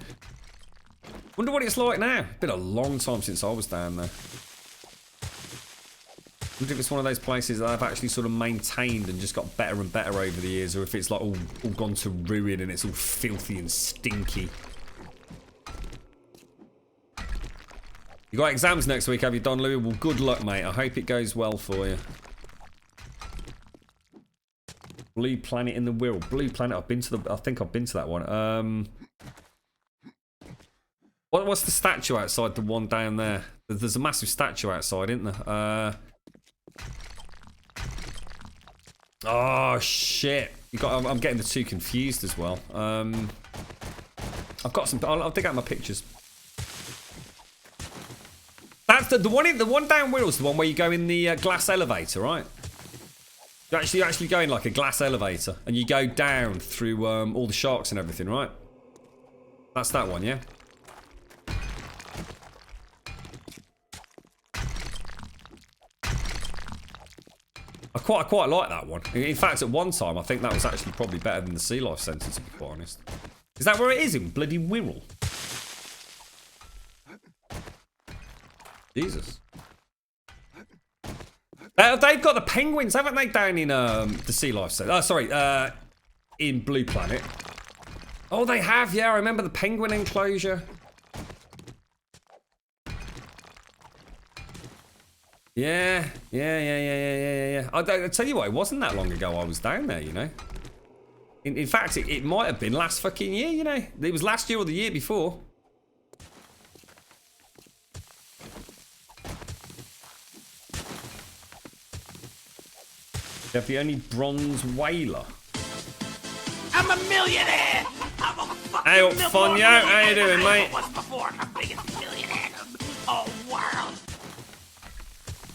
Wonder what it's like now. Been a long time since I was down there. Wonder if it's one of those places that I've actually sort of maintained and just got better and better over the years, or if it's like all gone to ruin and it's all filthy and stinky. You got exams next week, have you, Don Louis? Well, good luck, mate. I hope it goes well for you. Blue Planet in the Wirral. Blue Planet. I think I've been to that one. What's the statue outside the one down there? There's a massive statue outside, isn't there? Oh shit! I'm getting the two confused as well. I've got some. I'll dig out my pictures. That's the one down Wirral's the one where you go in the glass elevator, right? You actually go in like a glass elevator and you go down through all the sharks and everything, right? That's that one, yeah. I quite like that one. In fact, at one time, I think that was actually probably better than the Sea Life Centre, to be quite honest. Is that where it is, in bloody Wirral? Jesus. They've got the penguins, haven't they, down in the Sea Life Centre? Oh, sorry, in Blue Planet. Oh, they have, yeah. I remember the penguin enclosure. Yeah. I tell you what, it wasn't that long ago I was down there, you know. In fact, it might have been last fucking year, you know. It was last year or the year before. You have the only bronze whaler. I'm a millionaire! I'm a fucking Hey up, Fonyo, how you doing, mate? Before, I'm the biggest millionaire of the whole world.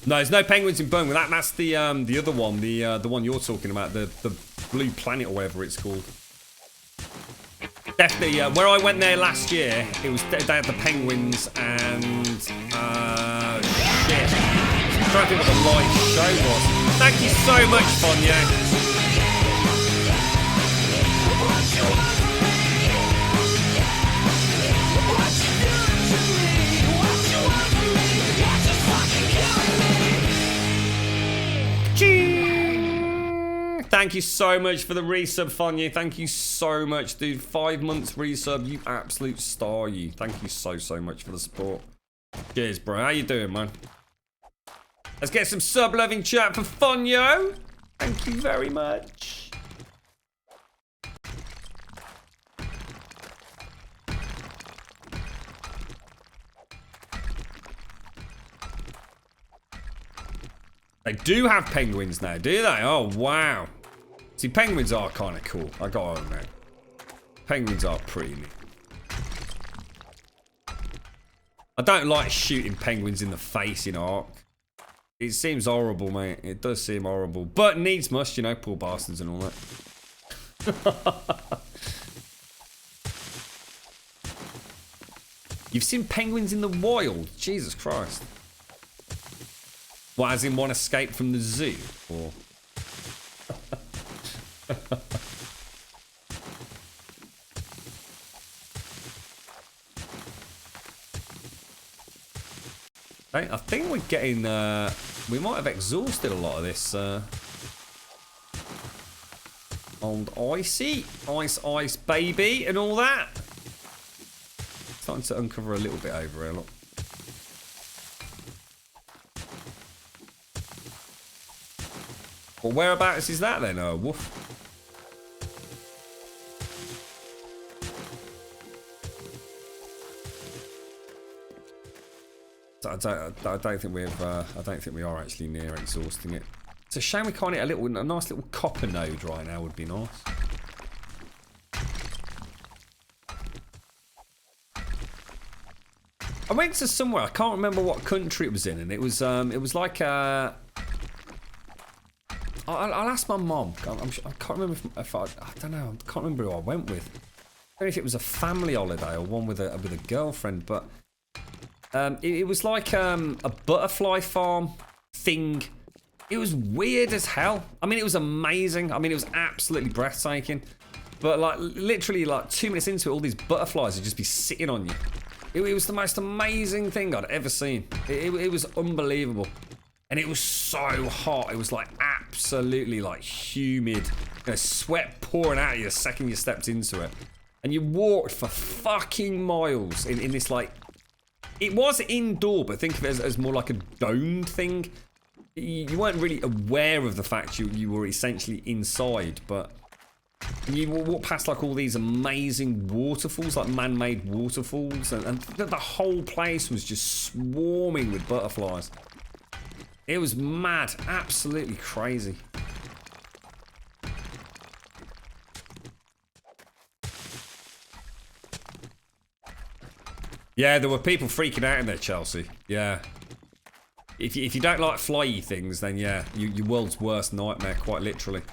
No, there's no penguins in Birmingham. That's the other one, the one you're talking about, the Blue Planet or whatever it's called. Definitely, where I went there last year, it was they had the penguins and shit. I'm trying to think what the live show was. Thank you so much, Fonyo. Thank you so much for the resub, Fonye. Thank you so much, dude. 5 months resub. You absolute star, you. Thank you so much for the support. Cheers, bro. How you doing, man? Let's get some sub-loving chat for Fonyo. Thank you very much. They do have penguins now, do they? Oh, wow. See, penguins are kind of cool. I gotta admit. Penguins are pretty neat. I don't like shooting penguins in the face in Ark. It seems horrible, mate. It does seem horrible. But needs must, you know, poor bastards and all that. You've seen penguins in the wild? Jesus Christ. What, as in one escape from the zoo? Or... I think we're getting... we might have exhausted a lot of this... old icy. Ice baby and all that. Starting to uncover a little bit over here, look. Well, whereabouts is that then? Oh, woof. I don't think we've. I don't think we are actually near exhausting it. It's a shame we can't hit a nice little copper node right now. Would be nice. I went to somewhere. I can't remember what country it was in, and it was like a. I'll ask my mom. I can't remember if I don't know. I can't remember who I went with. I don't know if it was a family holiday or one with a girlfriend, but it was like a butterfly farm thing. It was weird as hell. I mean, it was amazing. I mean, it was absolutely breathtaking. But like literally, like 2 minutes into it, all these butterflies would just be sitting on you. It was the most amazing thing I'd ever seen. It was unbelievable. And it was so hot. It was like absolutely like humid. You know, sweat pouring out of you the second you stepped into it. And you walked for fucking miles in this like... It was indoor, but think of it as more like a domed thing. You weren't really aware of the fact you were essentially inside, but... You walk past like all these amazing waterfalls, like man-made waterfalls, and the whole place was just swarming with butterflies. It was mad, absolutely crazy. Yeah, there were people freaking out in there, Chelsea. Yeah. If you don't like flyy things, then yeah, your world's worst nightmare, quite literally.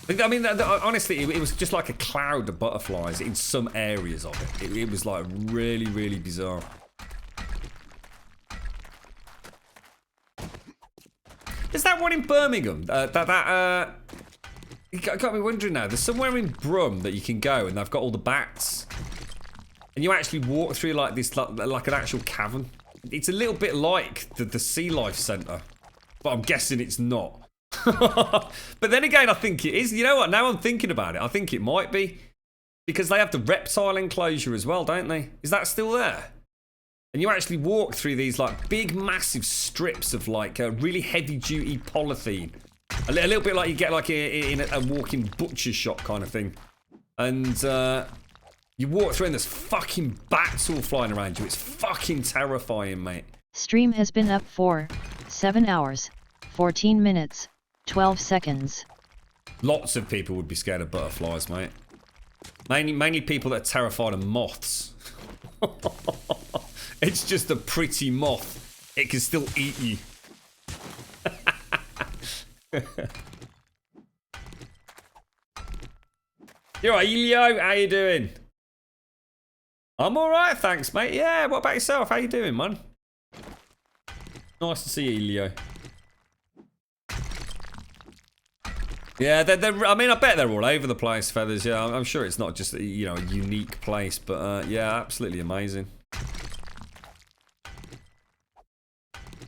I mean, honestly, it was just like a cloud of butterflies in some areas of it. It was like really, really bizarre. Is that one in Birmingham? You got me wondering now. There's somewhere in Brum that you can go, and they've got all the bats, and you actually walk through like this, like an actual cavern. It's a little bit like the Sea Life Centre, but I'm guessing it's not. But then again, I think it is. You know what? Now I'm thinking about it, I think it might be. Because they have the reptile enclosure as well, don't they? Is that still there? And you actually walk through these like big, massive strips of like a really heavy-duty polythene. A little bit like you get like in a walking butcher shop kind of thing. And you walk through and there's fucking bats all flying around you. It's fucking terrifying, mate. Stream has been up for 7 hours, 14 minutes. 12 seconds. Lots of people would be scared of butterflies, mate. Mainly people that are terrified of moths. It's just a pretty moth. It can still eat you. You're right, Elio. How you doing? I'm alright, thanks, mate. Yeah, what about yourself? How you doing, man? Nice to see you, Elio. Yeah, I mean, I bet they're all over the place, Feathers. Yeah, I'm sure it's not just, you know, a unique place, but yeah, absolutely amazing.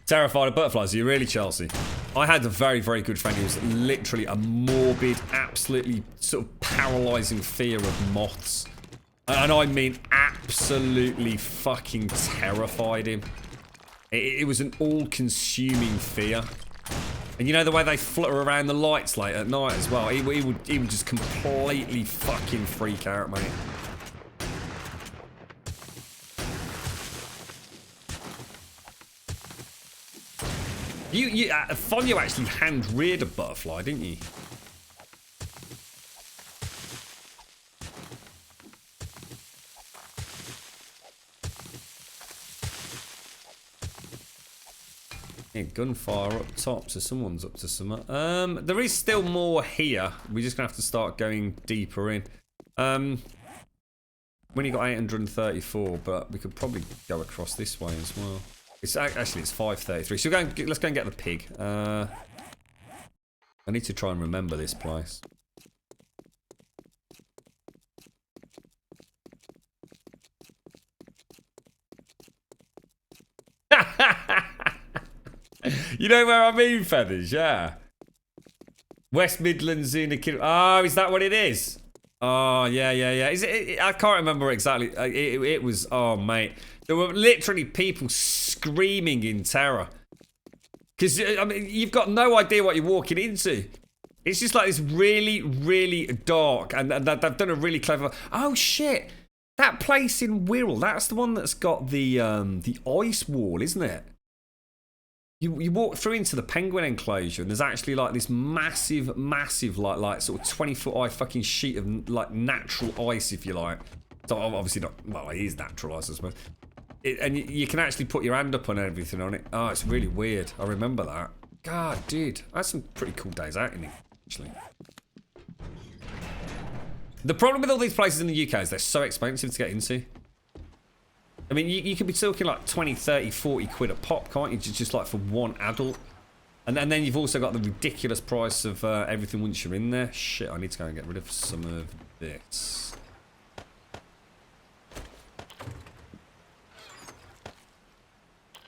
Terrified of butterflies, are you really, Chelsea? I had a very, very good friend who was literally a morbid, absolutely sort of paralysing fear of moths. And I mean, absolutely fucking terrified him. It was an all-consuming fear. And you know the way they flutter around the lights late at night as well? He would just completely fucking freak out, mate. Fonyo actually hand-reared a butterfly, didn't you? Yeah, gunfire up top, so someone's up to something. There is still more here. We're just gonna have to start going deeper in. When you got 834, but we could probably go across this way as well. It's actually it's 533. So let's go and get the pig. I need to try and remember this place. You know where I mean, Feathers? Yeah. West Midlands in a Oh, is that what it is? Oh, yeah. Is it? I can't remember exactly. It was. Oh, mate, there were literally people screaming in terror because I mean, you've got no idea what you're walking into. It's just like this really, really dark, and they've done a really clever. Oh shit! That place in Wirral, that's the one that's got the ice wall, isn't it? You walk through into the penguin enclosure, and there's actually like this massive like sort of 20-foot high fucking sheet of like natural ice, if you like. So obviously not. Well, it is natural ice, I suppose. And you can actually put your hand up on everything on it. Oh, it's really weird. I remember that. God, dude, that's some pretty cool days out in it, actually. The problem with all these places in the UK is they're so expensive to get into. I mean, you could be talking like 20, 30, 40 quid a pop, can't you? Just like for one adult. And then you've also got the ridiculous price of everything once you're in there. Shit, I need to go and get rid of some of this.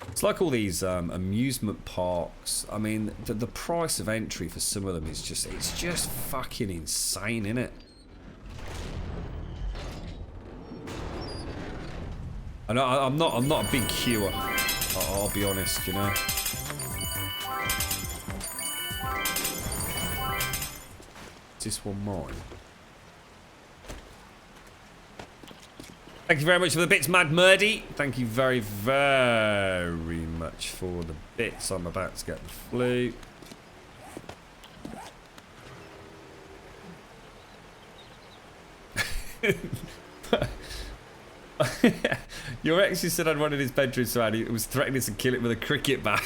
It's like all these amusement parks. I mean, the price of entry for some of them is just, it's just fucking insane, isn't it? And I'm not a big queuer. I'll be honest, you know. Is this one mine? Thank you very much for the bits, Mad Murdy. Thank you very, very much for the bits. I'm about to get the flute. Your ex just said I'd run in his bedroom, so he was threatening to kill it with a cricket bat.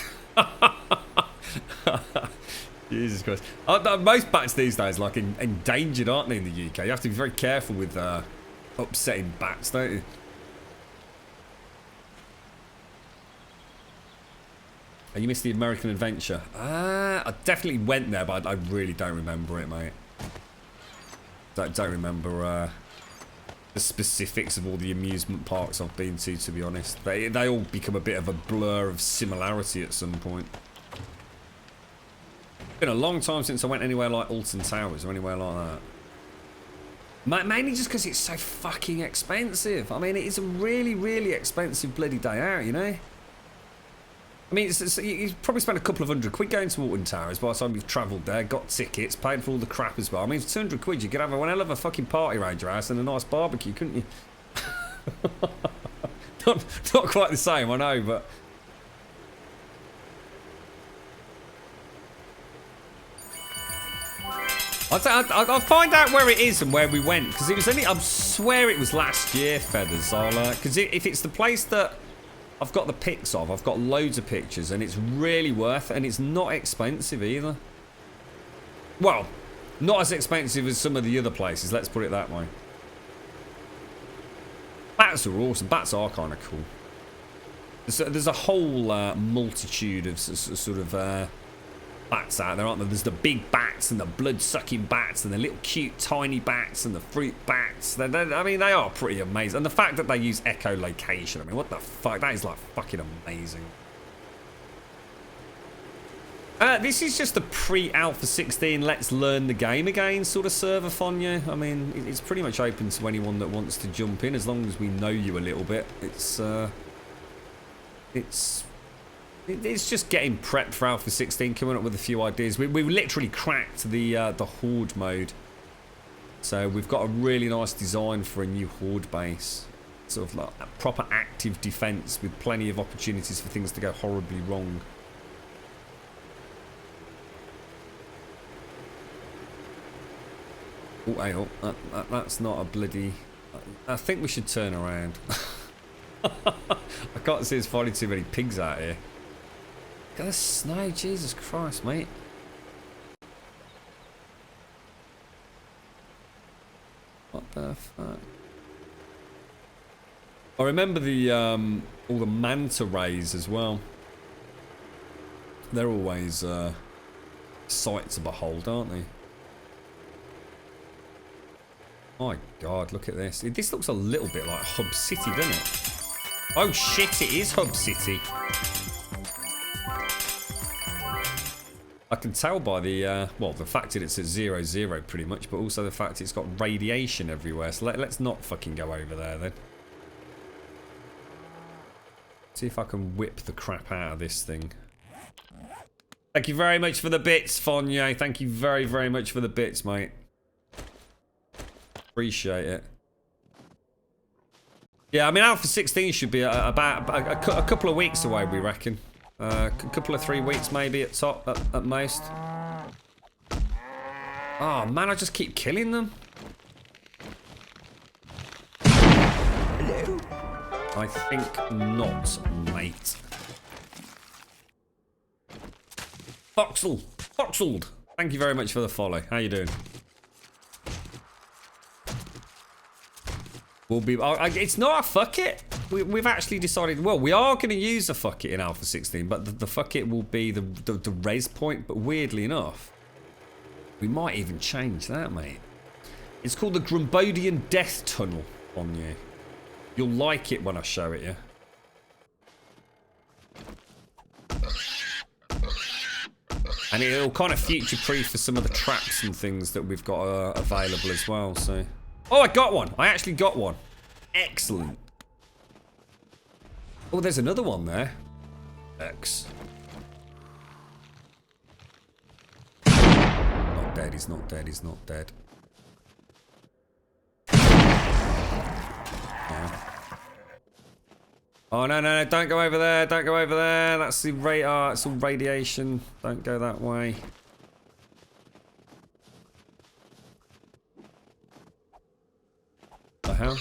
Jesus Christ. Most bats these days are like endangered, aren't they, in the UK? You have to be very careful with upsetting bats, don't you? Oh, you missed the American Adventure. I definitely went there, but I really don't remember it, mate. Don't remember the specifics of all the amusement parks I've been to be honest. They all become a bit of a blur of similarity at some point. It's been a long time since I went anywhere like Alton Towers or anywhere like that. Mainly just because it's so fucking expensive. I mean, it is a really, really expensive bloody day out, you know? I mean, you probably spent a couple of £100 going to Alton Towers by the time you've travelled there, got tickets, paid for all the crap as well. I mean, for £200 you could have one hell of a fucking party around your house and a nice barbecue, couldn't you? not quite the same, I know, but... I'll find out where it is and where we went, because it was only... I swear it was last year, Feathers. Because if it's the place that... I've got the pics of. I've got loads of pictures, and it's really worth it, and it's not expensive either. Well, not as expensive as some of the other places, let's put it that way. Bats are awesome. Bats are kind of cool. There's a whole multitude of sort of bats out there, aren't there? There's the big bats and the blood-sucking bats and the little cute tiny bats and the fruit bats. I mean, they are pretty amazing. And the fact that they use echolocation, I mean, what the fuck? That is like fucking amazing. This is just a pre-Alpha 16 let's learn the game again sort of server, Fonya. I mean, it's pretty much open to anyone that wants to jump in as long as we know you a little bit. It's just getting prepped for Alpha 16, coming up with a few ideas. We literally cracked the Horde mode. So we've got a really nice design for a new Horde base. Sort of like a proper active defense with plenty of opportunities for things to go horribly wrong. Oh, hang on. That's not a bloody... I think we should turn around. I can't see there's finding too many pigs out here. Look at the snow, Jesus Christ, mate. What the fuck? I remember the all the manta rays as well. They're always sight to behold, aren't they? My God, look at this. This looks a little bit like Hub City, doesn't it? Oh shit, it is Hub City. I can tell by the, well, the fact that it's at 0-0 pretty much, but also the fact it's got radiation everywhere. So let's not fucking go over there then. See if I can whip the crap out of this thing. Thank you very much for the bits, Fonye. Thank you very, very much for the bits, mate. Appreciate it. Yeah, I mean, Alpha 16 should be about a couple of weeks away, we reckon. A couple of 3 weeks maybe at top, at most. Oh man, I just keep killing them. Hello? I think not, mate. Foxel, Foxeld, thank you very much for the follow. How you doing? We'll be. It's not a fuck it. We've actually decided. Well, we are going to use a fuck it in Alpha 16, but the fuck it will be the res point. But weirdly enough, we might even change that, mate. It's called the Grumbodian Death Tunnel on you. You'll like it when I show it you. And it'll kind of future-proof for some of the traps and things that we've got available as well. So. Oh, I got one. I actually got one. Excellent. Oh, there's another one there. X. Not dead. He's not dead. He's not dead. Yeah. Oh, no, no, no. Don't go over there. Don't go over there. That's the radar. It's all radiation. Don't go that way. The hell?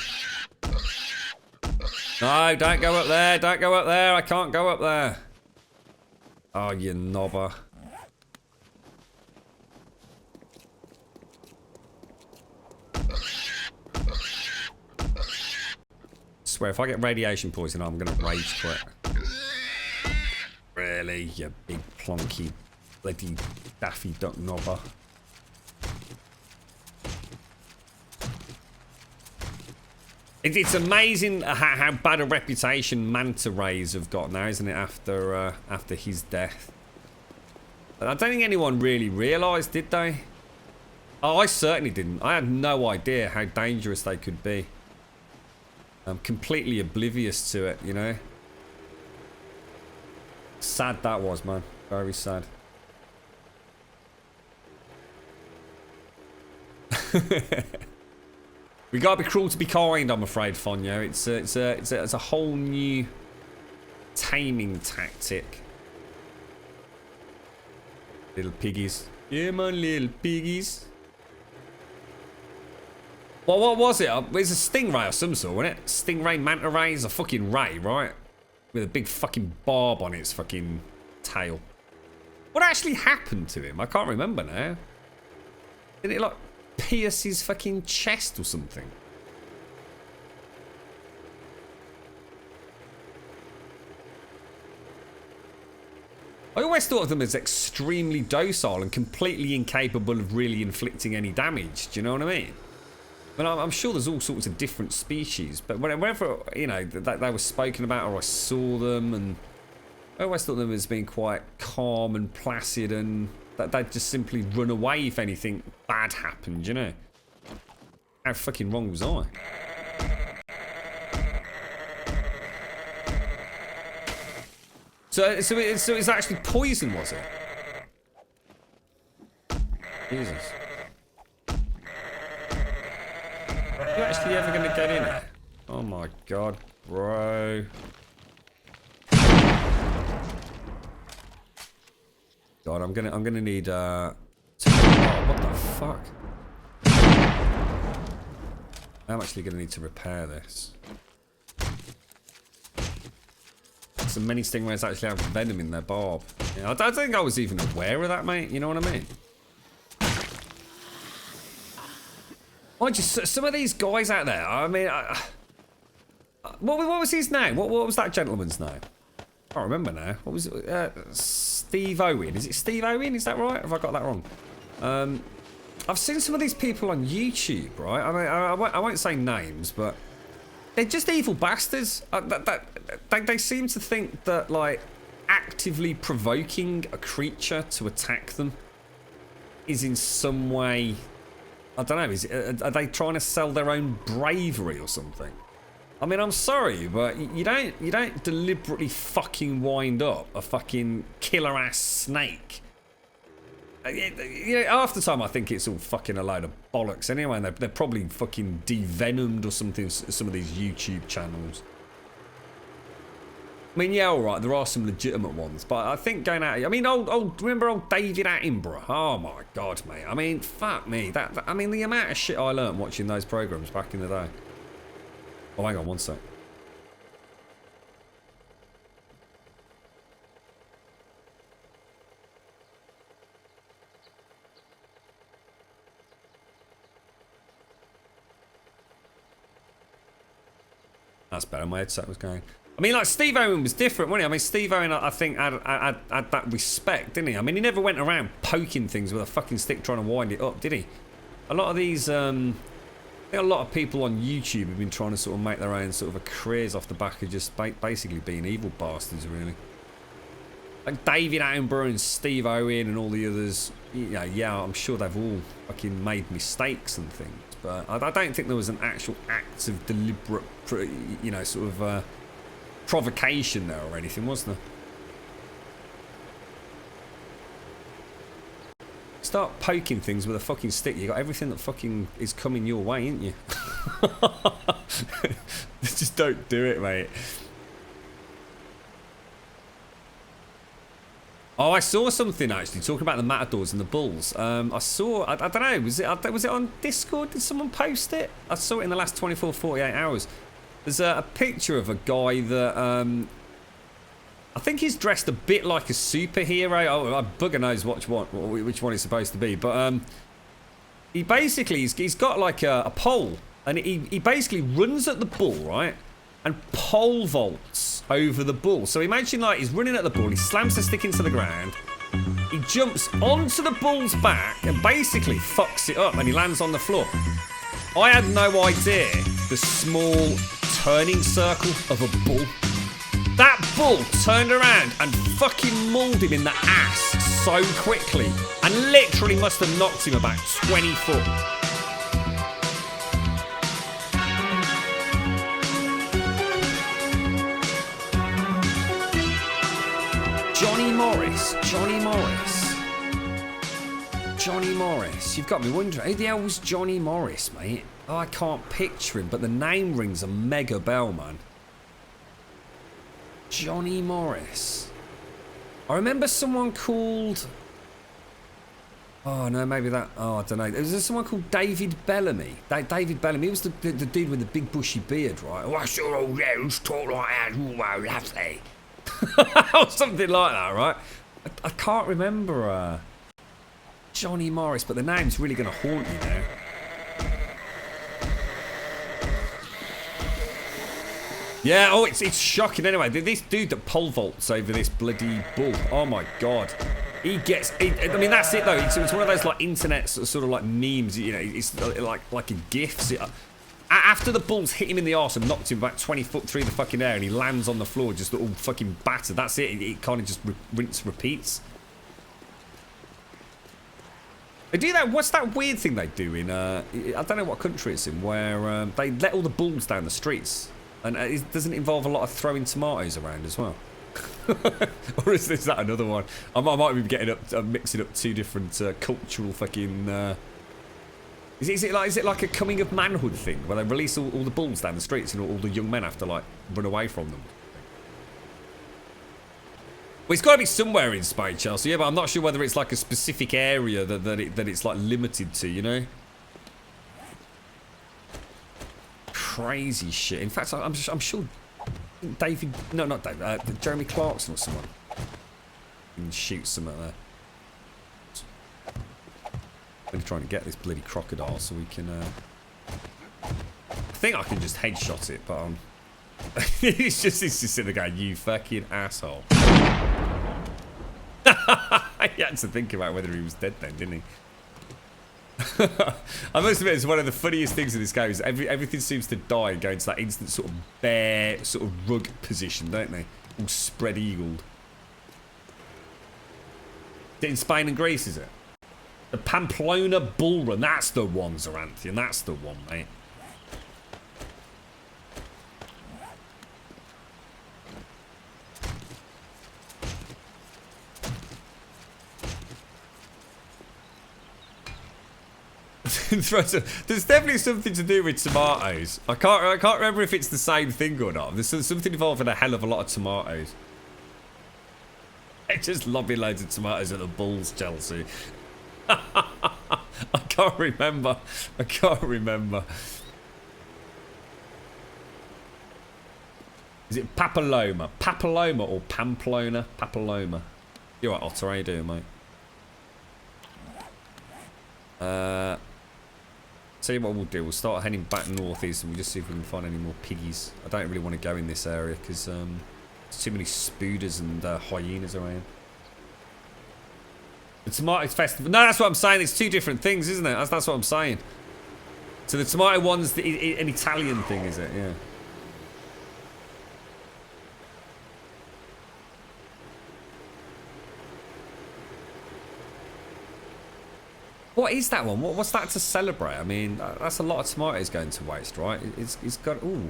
No, don't go up there. Don't go up there. I can't go up there. Oh, you knobber. I swear, if I get radiation poison, I'm gonna rage quit. Really, you big plonky, bloody daffy duck knobber. It's amazing how bad a reputation manta rays have got now, isn't it? After his death, I don't think anyone really realised, did they? Oh, I certainly didn't. I had no idea how dangerous they could be. I'm completely oblivious to it, you know. Sad that was, man. Very sad. We gotta be cruel to be kind, I'm afraid, Fonyo. It's a whole new taming tactic. Little piggies. Yeah, man, little piggies. Well, what was it? It's a stingray of some sort, wasn't it? Stingray, manta ray is a fucking ray, right? With a big fucking barb on its fucking tail. What actually happened to him? I can't remember now. Did it like pierce his fucking chest or something? I always thought of them as extremely docile and completely incapable of really inflicting any damage. Do you know what I mean? But I'm sure there's all sorts of different species, but whenever, you know, that they were spoken about or I saw them, and I always thought of them as being quite calm and placid, and that they'd just simply run away if anything bad happened, you know? How fucking wrong was I? So it's actually poison, was it? Jesus. Are you actually ever going to get in it? Oh my god, bro. God, I'm gonna need oh, what the fuck? I'm actually gonna need to repair this. So many stingrays actually have venom in their barb. Yeah, I don't think I was even aware of that, mate. You know what I mean? Mind you, some of these guys out there, I mean, What was his name? What was that gentleman's name? I can't remember now. What was it? Steve Owen. Is it Steve Owen? Is that right? Have I got that wrong? I've seen some of these people on YouTube, right? I mean, I won't say names, but they're just evil bastards. They seem to think that, like, actively provoking a creature to attack them is in some way, I don't know, are they trying to sell their own bravery or something? I mean, I'm sorry, but you don't deliberately fucking wind up a fucking killer ass snake. You know, half the time I think it's all fucking a load of bollocks anyway, and they're probably fucking devenomed or something, some of these YouTube channels. I mean, yeah, alright, there are some legitimate ones, but I think going out, I mean, remember old David Attenborough? Oh my god, mate. I mean, fuck me. I mean, the amount of shit I learnt watching those programs back in the day. Oh, hang on one sec. That's better. My headset was going. I mean, like, Steve Owen was different, wasn't he? I mean, Steve Owen, I think, had that respect, didn't he? I mean, he never went around poking things with a fucking stick trying to wind it up, did he? A lot of these, I think a lot of people on YouTube have been trying to sort of make their own sort of a careers off the back of just basically being evil bastards, really. Like David Attenborough and Steve Owen and all the others, you know, yeah, I'm sure they've all fucking made mistakes and things, but I don't think there was an actual act of deliberate, you know, sort of provocation there or anything, was there? Start poking things with a fucking stick, you got everything that fucking is coming your way, ain't you? Just don't do it, mate. Oh, I saw something actually talking about the matadors and the bulls. I saw, I don't know, was it on Discord? Did someone post it? I saw it in the last 24, 48 hours. There's a picture of a guy that I think he's dressed a bit like a superhero. Oh, bugger knows which one he's supposed to be. But he basically, he's got like a pole, and he basically runs at the bull, right? And pole vaults over the bull. So imagine like he's running at the bull, he slams the stick into the ground, he jumps onto the bull's back and basically fucks it up, and he lands on the floor. I had no idea the small turning circle of a bull. That bull turned around and fucking mauled him in the ass so quickly, and literally must have knocked him about 20 foot. Johnny Morris. You've got me wondering, who the hell was Johnny Morris, mate? Oh, I can't picture him, but the name rings a mega bell, man. Johnny Morris. I remember someone called... Oh, no, maybe that... Oh, I don't know. Was there someone called David Bellamy? David Bellamy, he was the dude with the big bushy beard, right? Oh, I saw all those talk like that. Oh, lovely. Or something like that, right? I can't remember Johnny Morris, but the name's really going to haunt me now. Yeah, oh, it's shocking anyway. This dude that pole vaults over this bloody bull, oh my god. He gets, I mean, that's it though. It's one of those like internet sort of like memes, you know, it's like a GIF. After the bulls hit him in the arse and knocked him about 20 foot through the fucking air, and he lands on the floor just all fucking battered. That's it. It kind of just rinse repeats. They do that. What's that weird thing they do in? I don't know what country it's in, where they let all the bulls down the streets, and it doesn't involve a lot of throwing tomatoes around as well. Or is that another one? I might be getting up, mixing up two different cultural fucking. Is it like a coming of manhood thing where they release all the bulls down the streets and all the young men have to like run away from them? Well, it's got to be somewhere in Spain, Chelsea. Yeah, but I'm not sure whether it's like a specific area that it's like limited to. You know? Crazy shit. In fact, I'm sure David, no, not David, Jeremy Clarkson or someone can shoot something there. I'm trying to get this bloody crocodile so we can. I think I can just headshot it, but he's just sitting there going, you fucking asshole. He had to think about whether he was dead then, didn't he? I must admit, it's one of the funniest things in this game is everything seems to die and go into that instant sort of bear, sort of rug position, don't they? All spread eagled. Is it in Spain and Greece, is it? The Pamplona Bull Run, that's the one, Zaranthian, that's the one, mate. There's definitely something to do with tomatoes. I can't remember if it's the same thing or not. There's something involving a hell of a lot of tomatoes. They're just lobbing loads of tomatoes at the Bulls, Chelsea. I can't remember. I can't remember. Is it Papilloma? Papilloma or Pamplona? Papilloma. You're right, Otter. How you doing, mate? Tell you what we'll do. We'll start heading back northeast and we'll just see if we can find any more piggies. I don't really want to go in this area because there's too many spooders and hyenas around. The Tomatoes Festival. No, that's what I'm saying. It's two different things, isn't it? That's what I'm saying. So the tomato one's an Italian thing, is it? Yeah. What is that one? What's that to celebrate? I mean, that's a lot of tomatoes going to waste, right? It's got... Ooh.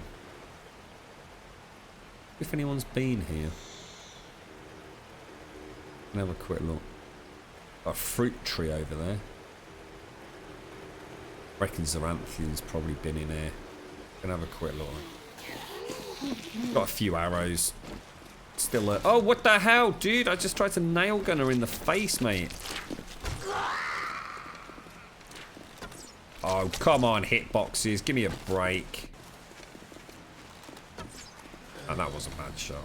If anyone's been here. Can have a quick look. Got a fruit tree over there. I reckon Zaranthian's probably been in here. Can have a quick look. Got a few arrows. Still a... Oh, what the hell, dude? I just tried to nail gun her in the face, mate. Oh, come on, hitboxes. Give me a break. And that was a bad shot.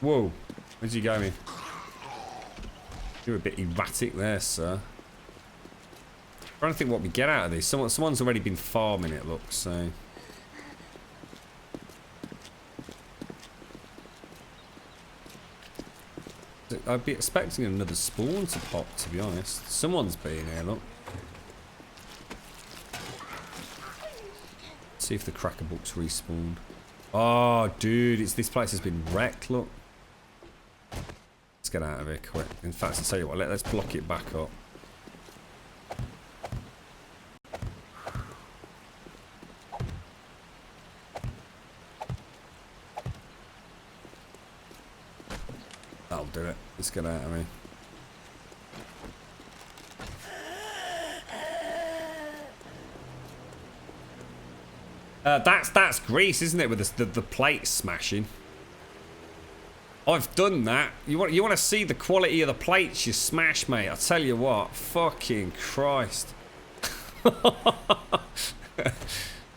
Whoa. Where's he going? You're a bit erratic there, sir. I'm trying to think what we get out of this. Someone's already been farming it, looks, so... I'd be expecting another spawn to pop, to be honest. Someone's been here, look. Let's see if the cracker book's respawned. Oh, dude, this place has been wrecked, look. Let's get out of here quick. In fact, I'll tell you what, let's block it back up. That'll do it. Let's get out of here. That's Greece, isn't it? With the plate smashing. I've done that. You want to see the quality of the plates you smash, mate? I tell you what, fucking Christ.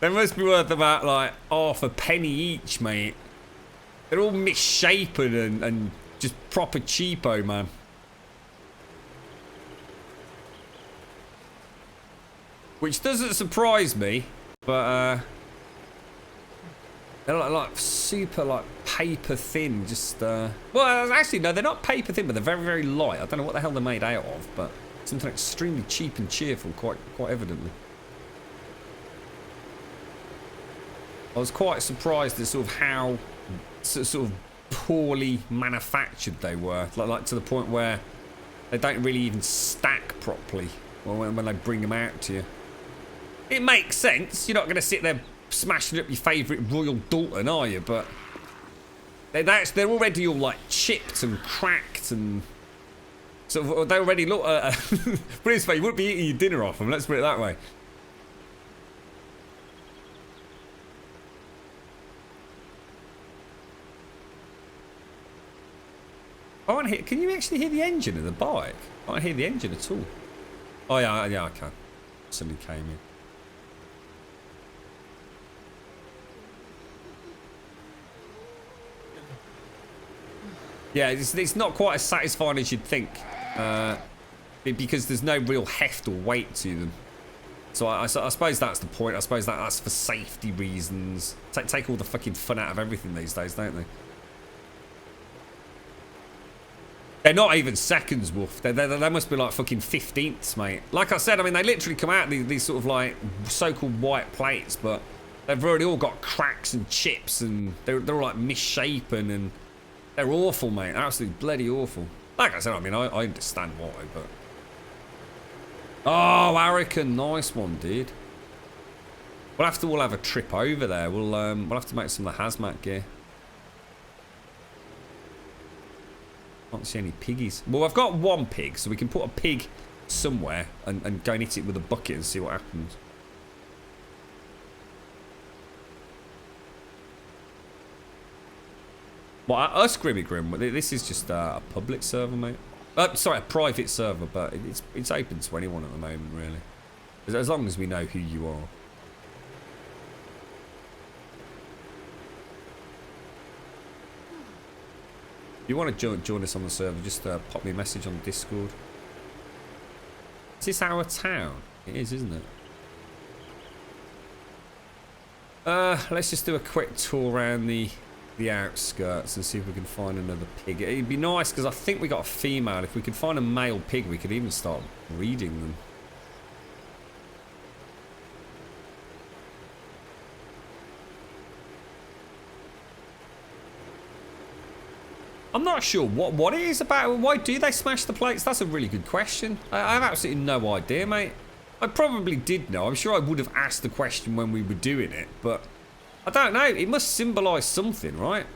They must be worth about like half a penny each, mate. They're all misshapen and just proper cheapo, man. Which doesn't surprise me, but they're like super like paper thin, just well, actually no, they're not paper thin, but they're very, very light. I don't know what the hell they're made out of, but something extremely cheap and cheerful, quite evidently. I was quite surprised at sort of how sort of poorly manufactured they were, like to the point where they don't really even stack properly when they bring them out to you. It makes sense. You're not going to sit there smashing up your favourite Royal Dalton, are you? But they're already all like chipped and cracked and so they already look. Put it this way, you wouldn't be eating your dinner off them. Let's put it that way. I can't hear, can you actually hear the engine of the bike? I can't hear the engine at all. Oh yeah, I can. Suddenly came in. Yeah, it's not quite as satisfying as you'd think. Because there's no real heft or weight to them. So I suppose that's the point. I suppose that's for safety reasons. Take all the fucking fun out of everything these days, don't they? They're not even seconds, Wolf. They must be like fucking 15ths, mate. Like I said, I mean, they literally come out these sort of like so-called white plates, but they've already all got cracks and chips, and they're all like misshapen, and they're awful, mate. Absolutely bloody awful. Like I said, I mean, I understand why, but... Oh, Hurricane, nice one, dude. We'll have a trip over there. We'll have to make some of the hazmat gear. Can't see any piggies. Well, I've got one pig, so we can put a pig somewhere and go and hit it with a bucket and see what happens. Well, us Grimmy Grim, this is just a public server, mate. Sorry, a private server, but it's open to anyone at the moment, really. As long as we know who you are. If you want to join us on the server, just pop me a message on Discord. Is this our town? It is, isn't it? Let's just do a quick tour around the outskirts and see if we can find another pig. It'd be nice because I think we got a female. If we could find a male pig, we could even start breeding them. I'm not sure what it is about. Why do they smash the plates? That's a really good question. I have absolutely no idea, mate. I probably did know. I'm sure I would have asked the question when we were doing it, but I don't know. It must symbolise something, right?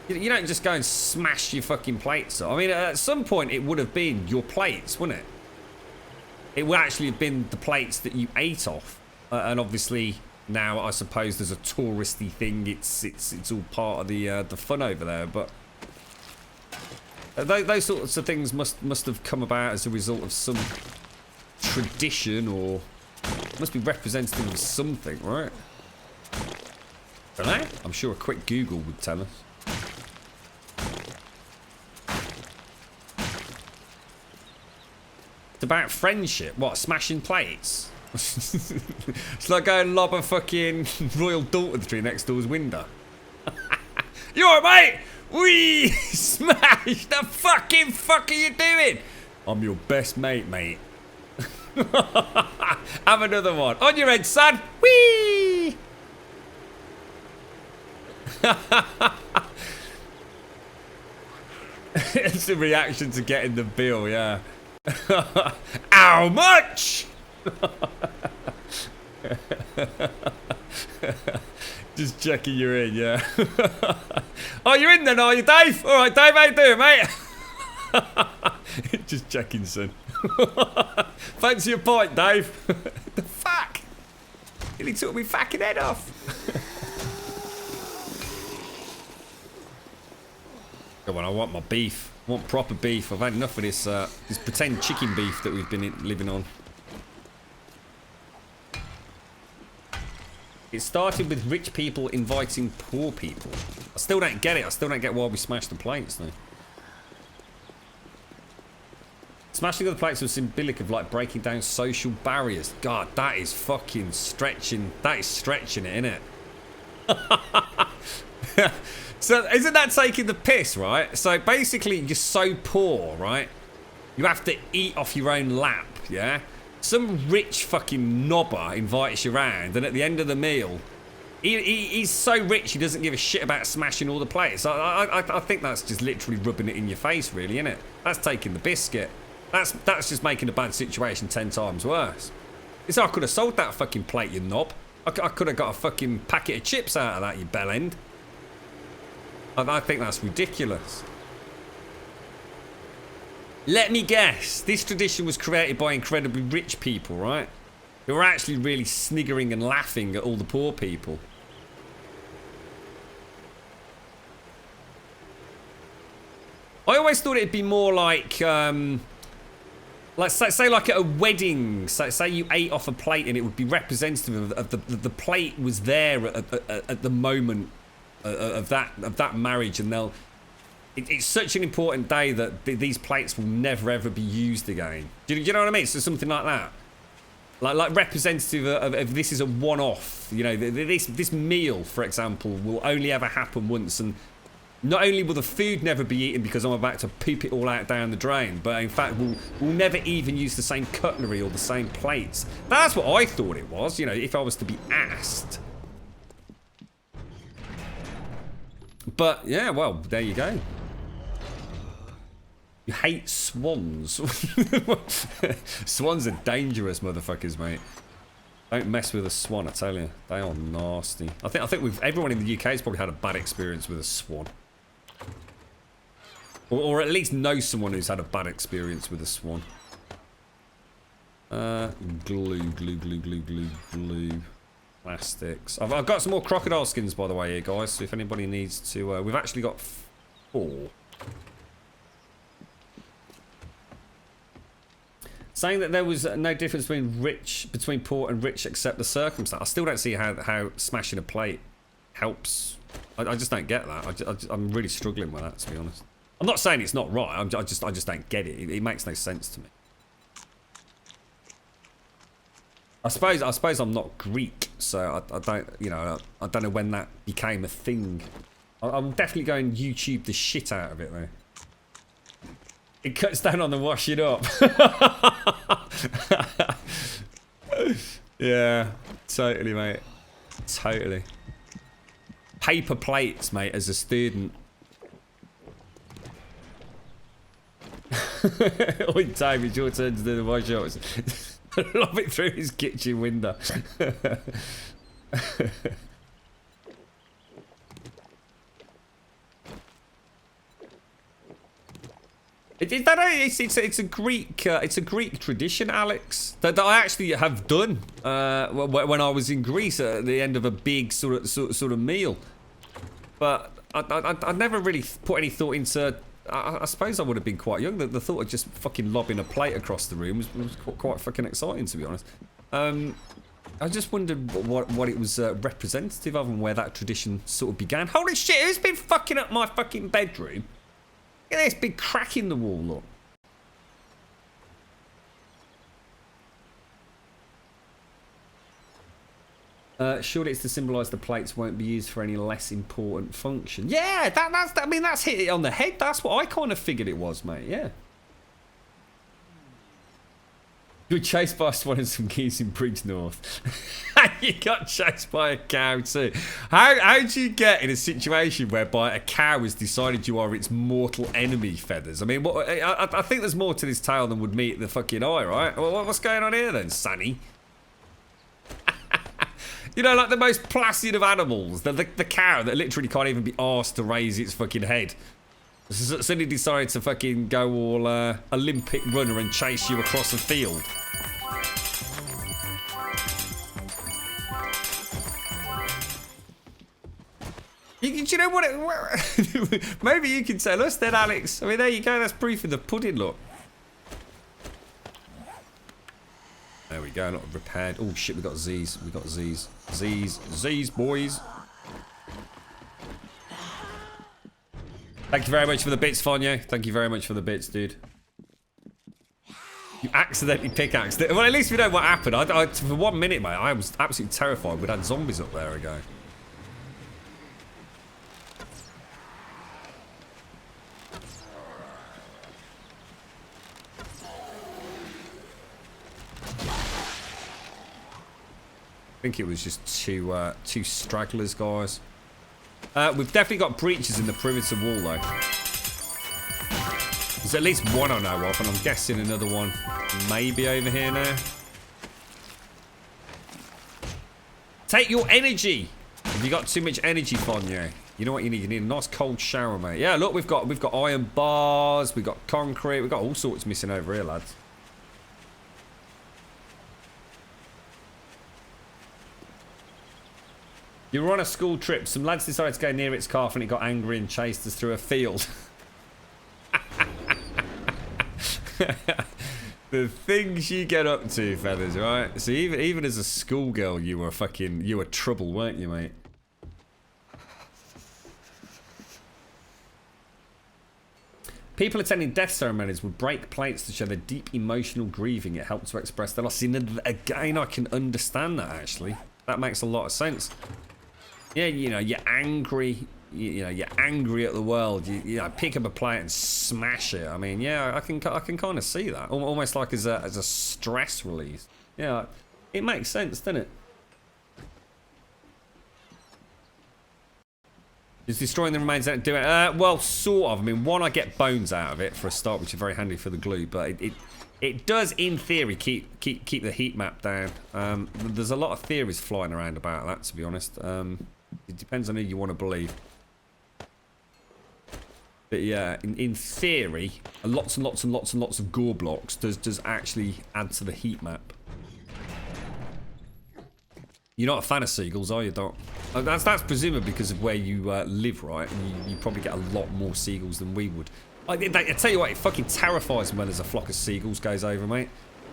You don't just go and smash your fucking plates up. I mean, at some point it would have been your plates, wouldn't it? It would actually have been the plates that you ate off. And obviously now I suppose there's a touristy thing. It's all part of the fun over there. But those sorts of things must have come about as a result of some tradition, or must be representative of something, right? Don't know. I'm sure a quick Google would tell us. It's about friendship. What? Smashing plates? It's like going and lob a fucking Royal Dalton tree next door's window. You alright, mate? Wee! Smash! The fucking fuck are you doing? I'm your best mate, mate. Have another one. On your head, son. Wee! It's a reaction to getting the bill, yeah. How much? Just checking you're in, yeah. Oh, you're in then, are you, Dave? All right, Dave, how you doing, mate? Just checking, son. Fancy a pint, Dave? The fuck? Nearly took me fucking head off. Come on, I want my beef. I want proper beef. I've had enough of this this pretend chicken beef that we've been living on. It started with rich people inviting poor people. I still don't get it. I still don't get why we smashed the plates, though. Smashing the plates was symbolic of like breaking down social barriers. God, that is fucking stretching. That is stretching it, isn't it? So isn't that taking the piss, right? So basically you're so poor, right? You have to eat off your own lap, yeah? Some rich fucking knobber invites you around, and at the end of the meal, he's so rich he doesn't give a shit about smashing all the plates. I think that's just literally rubbing it in your face, really, isn't it? That's taking the biscuit. That's just making a bad situation 10 times worse. It's like I could have sold that fucking plate, you knob. I could have got a fucking packet of chips out of that, you bellend. I think that's ridiculous. Let me guess. This tradition was created by incredibly rich people, right? Who were actually really sniggering and laughing at all the poor people. I always thought it'd be more like say like at a wedding. Say you ate off a plate and it would be representative of the plate was there at the moment of that marriage, and it's such an important day that these plates will never ever be used again. Do you know what I mean? So something like that. Like representative of this is a one-off. You know, this meal, for example, will only ever happen once, and not only will the food never be eaten because I'm about to poop it all out down the drain, but in fact we'll never even use the same cutlery or the same plates. That's what I thought it was, you know, if I was to be asked. But yeah, well, there you go. You hate swans. Swans are dangerous motherfuckers, mate. Don't mess with a swan, I tell you. They are nasty. I think everyone in the UK has probably had a bad experience with a swan. Or at least know someone who's had a bad experience with a swan. Glue. Plastics. I've got some more crocodile skins, by the way, here, guys. So if anybody needs to... we've actually got 4. Saying that there was no difference between poor and rich except the circumstance. I still don't see how smashing a plate helps. I just don't get that. I'm really struggling with that, to be honest. I'm not saying it's not right. I just don't get it. It makes no sense to me. I suppose I'm not Greek, so I don't, you know, I don't know when that became a thing. I'm definitely going to YouTube the shit out of it though. It cuts down on the washing up. Yeah, totally, mate. Totally. Paper plates, mate, as a student. Oi, Dave, it's your turn to do the wash ups. Lob it through his kitchen window. It's a Greek tradition, Alex, that I actually have done when I was in Greece at the end of a big sort of meal. But I never really put any thought into. I suppose I would have been quite young. The thought of just fucking lobbing a plate across the room was quite fucking exciting, to be honest. I just wondered what it was representative of and where that tradition sort of began. Holy shit, who's been fucking up my fucking bedroom? Look at this big crack in the wall, look. Surely it's to symbolise the plates won't be used for any less important function. Yeah, that's hit it on the head. That's what I kind of figured it was, mate. Yeah. You were chased by a swan and some geese in Bridgenorth. You got chased by a cow too. How do you get in a situation whereby a cow has decided you are its mortal enemy, Feathers? I mean, I think there's more to this tale than would meet the fucking eye, right? What's going on here then, Sonny? You know, like the most placid of animals, the cow that literally can't even be asked to raise its fucking head. Suddenly decided to fucking go all Olympic runner and chase you across the field. Do you know what? Maybe you can tell us then, Alex. I mean, there you go. That's proof of the pudding, look. There we go. Not repaired. Oh shit, we got Z's. We got Z's. Z's, boys. Thank you very much for the bits, Fonyo. Thank you very much for the bits, dude. You accidentally pickaxed it. Well, at least we know what happened. For 1 minute, mate, I was absolutely terrified. We'd had zombies up there ago. I think it was just two stragglers, guys. We've definitely got breaches in the perimeter wall, though. There's at least one I know of, and I'm guessing another one maybe over here now. Take your energy! Have you got too much energy, Fonyo? You know what you need? You need a nice cold shower, mate. Yeah, look, we've got iron bars, we've got concrete, we've got all sorts missing over here, lads. You were on a school trip. Some lads decided to go near its calf and it got angry and chased us through a field. The things you get up to, Feathers, right? So even as a schoolgirl, you were trouble, weren't you, mate? People attending death ceremonies would break plates to show their deep emotional grieving. It helped to express their loss. Again, I can understand that, actually. That makes a lot of sense. Yeah, you know, you're angry. You know, you're angry at the world. You know, pick up a plate and smash it. I mean, yeah, I can kind of see that. Almost like as a stress release. Yeah, it makes sense, doesn't it? Is destroying the remains out do it? Well, sort of. I mean, one, I get bones out of it for a start, which is very handy for the glue, but it does, in theory, keep the heat map down. There's a lot of theories flying around about that, to be honest. It depends on who you want to believe. But yeah, in theory, lots and lots and lots and lots of gore blocks does actually add to the heat map. You're not a fan of seagulls, are you, Doc? That's presumably because of where you live, right? And you probably get a lot more seagulls than we would. I tell you what, it fucking terrifies me when there's a flock of seagulls goes over, mate.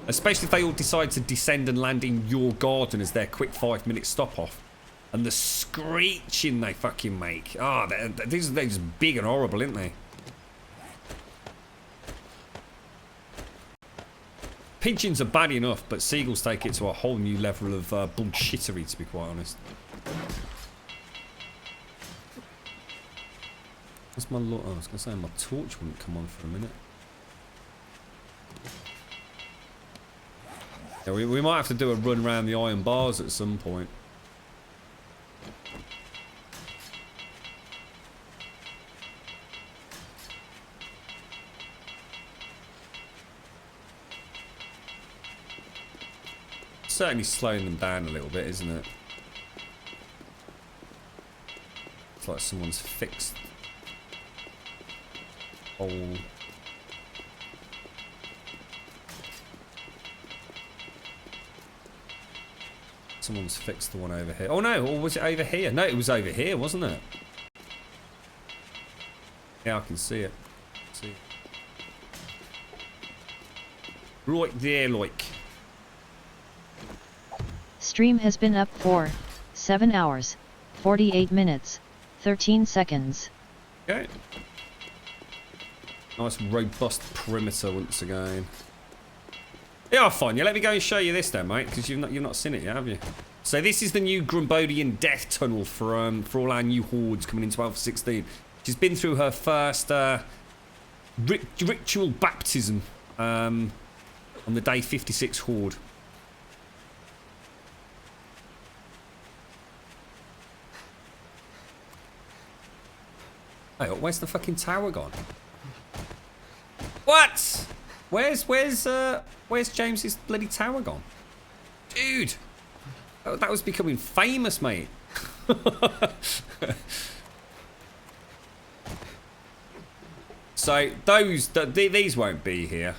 Especially if they all decide to descend and land in your garden as their quick 5-minute stop-off. And the screeching they fucking make. Oh, they're just big and horrible, aren't they? Pigeons are bad enough, but seagulls take it to a whole new level of bullshittery, to be quite honest. What's my look? Oh, I was going to say my torch wouldn't come on for a minute. Yeah, we might have to do a run around the iron bars at some point. Certainly slowing them down a little bit, isn't it? It's like someone's fixed hole. Someone's fixed the one over here. Oh no, or was it over here? No, it was over here, wasn't it? Yeah, I can see it. See it. Right there, like. Stream has been up for 7 hours, 48 minutes, 13 seconds. Okay. Nice robust perimeter once again. Yeah, fine. Yeah, let me go and show you this then, mate, because you've not seen it yet, have you? So this is the new Grumbodian death tunnel for all our new hordes coming into Alpha 16. She's been through her first ritual baptism on the day 56 horde. Hey, where's the fucking tower gone? What? Where's James's bloody tower gone? Dude! That was becoming famous, mate. So, these won't be here.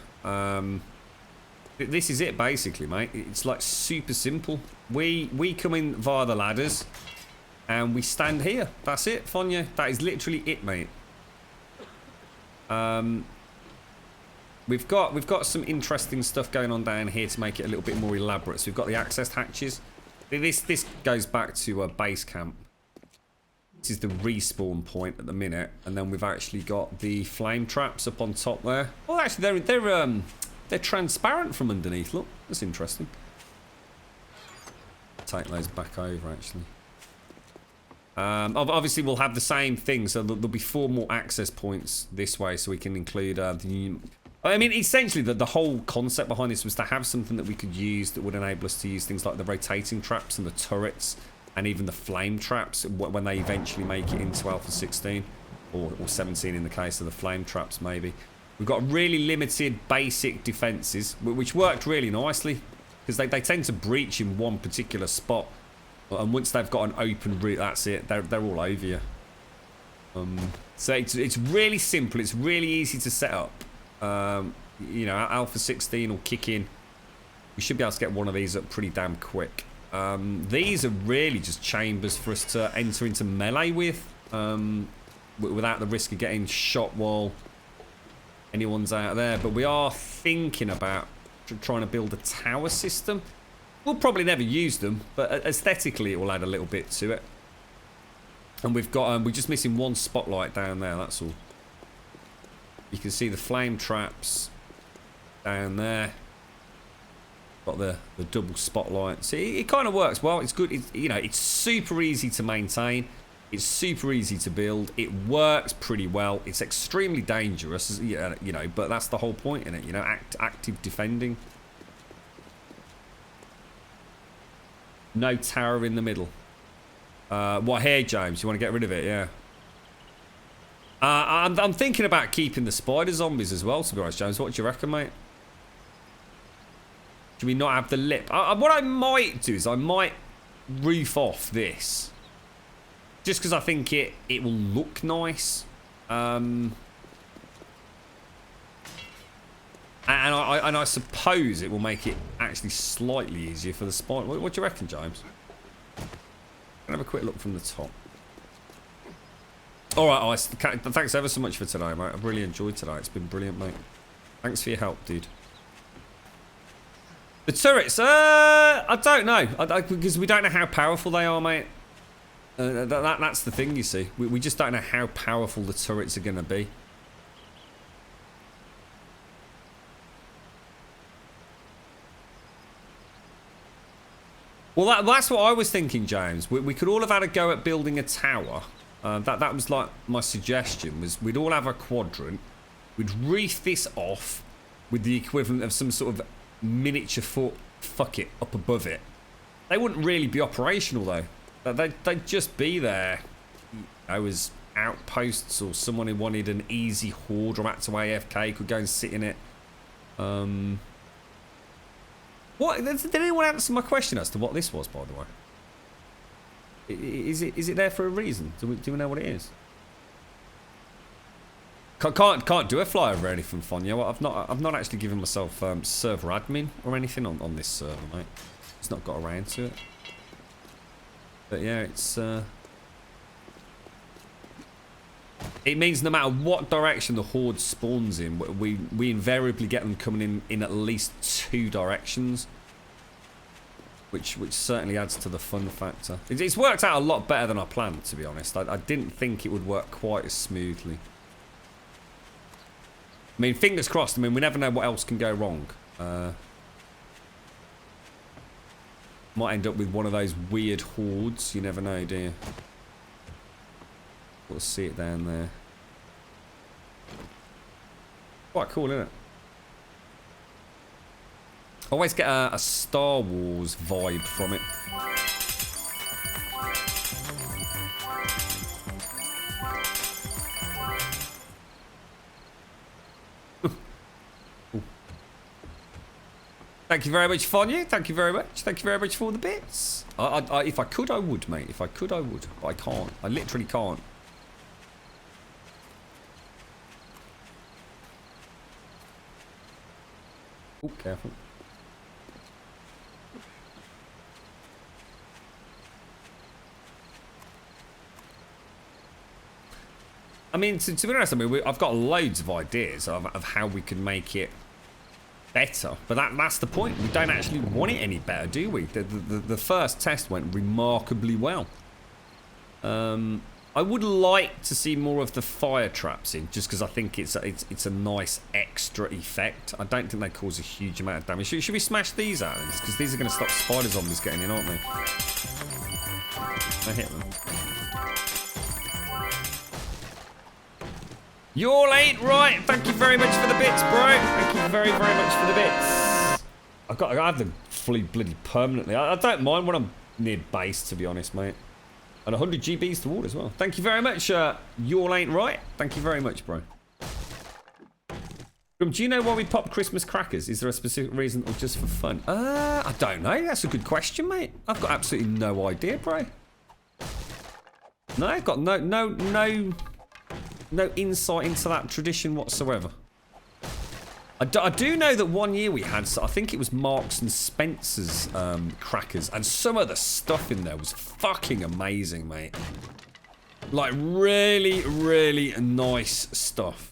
This is it, basically, mate. It's like super simple. We come in via the ladders. And we stand here. That's it, Fonya. That is literally it, mate. We've got some interesting stuff going on down here to make it a little bit more elaborate. So we've got the access hatches. This goes back to a base camp. This is the respawn point at the minute, and then we've actually got the flame traps up on top there. Oh, actually, they're transparent from underneath. Look, that's interesting. Take those back over, actually. Obviously, we'll have the same thing, so there'll be 4 more access points this way, so we can include the new... I mean, essentially, the whole concept behind this was to have something that we could use that would enable us to use things like the rotating traps and the turrets, and even the flame traps when they eventually make it into Alpha 16, or 17 in the case of the flame traps, maybe. We've got really limited basic defences, which worked really nicely, because they tend to breach in one particular spot. And once they've got an open route, that's it. They're all over you. So it's really simple. It's really easy to set up. You know, Alpha 16 will kick in. We should be able to get one of these up pretty damn quick. These are really just chambers for us to enter into melee with, without the risk of getting shot while anyone's out there. But we are thinking about trying to build a tower system. We'll probably never use them, but aesthetically it will add a little bit to it. And we've got we're just missing one spotlight down there, that's all. You can see the flame traps down there. Got the double spotlight. See, it kind of works well. It's good. You know, it's super easy to maintain. It's super easy to build. It works pretty well. It's extremely dangerous, you know, but that's the whole point in it. You know, active defending. No tower in the middle. What here, James? You want to get rid of it? Yeah. I'm thinking about keeping the spider zombies as well, to be honest, James. What do you reckon, mate? Should we not have the lip? What I might do is I might roof off this. Just because I think it will look nice. And I suppose it will make it actually slightly easier for the spider. What do you reckon, James? Have a quick look from the top. Alright, Ice. Thanks ever so much for today, mate. I've really enjoyed today. It's been brilliant, mate. Thanks for your help, dude. The turrets, I don't know. Because we don't know how powerful they are, mate. That's the thing, you see. We just don't know how powerful the turrets are going to be. Well, that's what I was thinking, James. We could all have had a go at building a tower. That was like my suggestion, was we'd all have a quadrant. We'd wreath this off with the equivalent of some sort of miniature fort, fuck it, up above it. They wouldn't really be operational though. They'd just be there, you know, as outposts, or someone who wanted an easy horde or had to AFK could go and sit in it. What? Did anyone answer my question as to what this was, by the way? Is it there for a reason? Do we know what it is? Can't do a flyover or anything fun. Yeah, well, I've not actually given myself server admin or anything on this server, mate. It's not got around to it. But yeah, it's it means no matter what direction the horde spawns in, we invariably get them coming in at least 2 directions, which certainly adds to the fun factor. It's worked out a lot better than I planned, to be honest. I didn't think it would work quite as smoothly. I mean, fingers crossed. I mean, we never know what else can go wrong. Might end up with one of those weird hordes. You never know, do you? We'll see it down there. Quite cool, isn't it? Always get a Star Wars vibe from it. Thank you very much, Fonya. Thank you very much. Thank you very much for all the bits. If I could, I would, mate. If I could, I would. But I can't. I literally can't. Oh, careful. I mean, to be honest, I mean, I've got loads of ideas of how we can make it better, but that's the point. We don't actually want it any better, do we? The first test went remarkably well. I would like to see more of the fire traps in, just because I think it's a nice extra effect. I don't think they cause a huge amount of damage. Should we smash these out? Because these are going to stop spider zombies getting in, aren't they? I hit them. You all ain't right. Thank you very much for the bits, bro. Thank you very, very much for the bits. I have them fully bloody permanently. I don't mind when I'm near base, to be honest, mate. And 100 GBs toward as well. Thank you very much. You all ain't right. Thank you very much, bro. Do you know why we pop Christmas crackers? Is there a specific reason or just for fun? I don't know. That's a good question, mate. I've got absolutely no idea, bro. No, I've got no insight into that tradition whatsoever. I do know that one year we had, I think it was Marks and Spencer's crackers, and some of the stuff in there was fucking amazing, mate. Like, really, really nice stuff.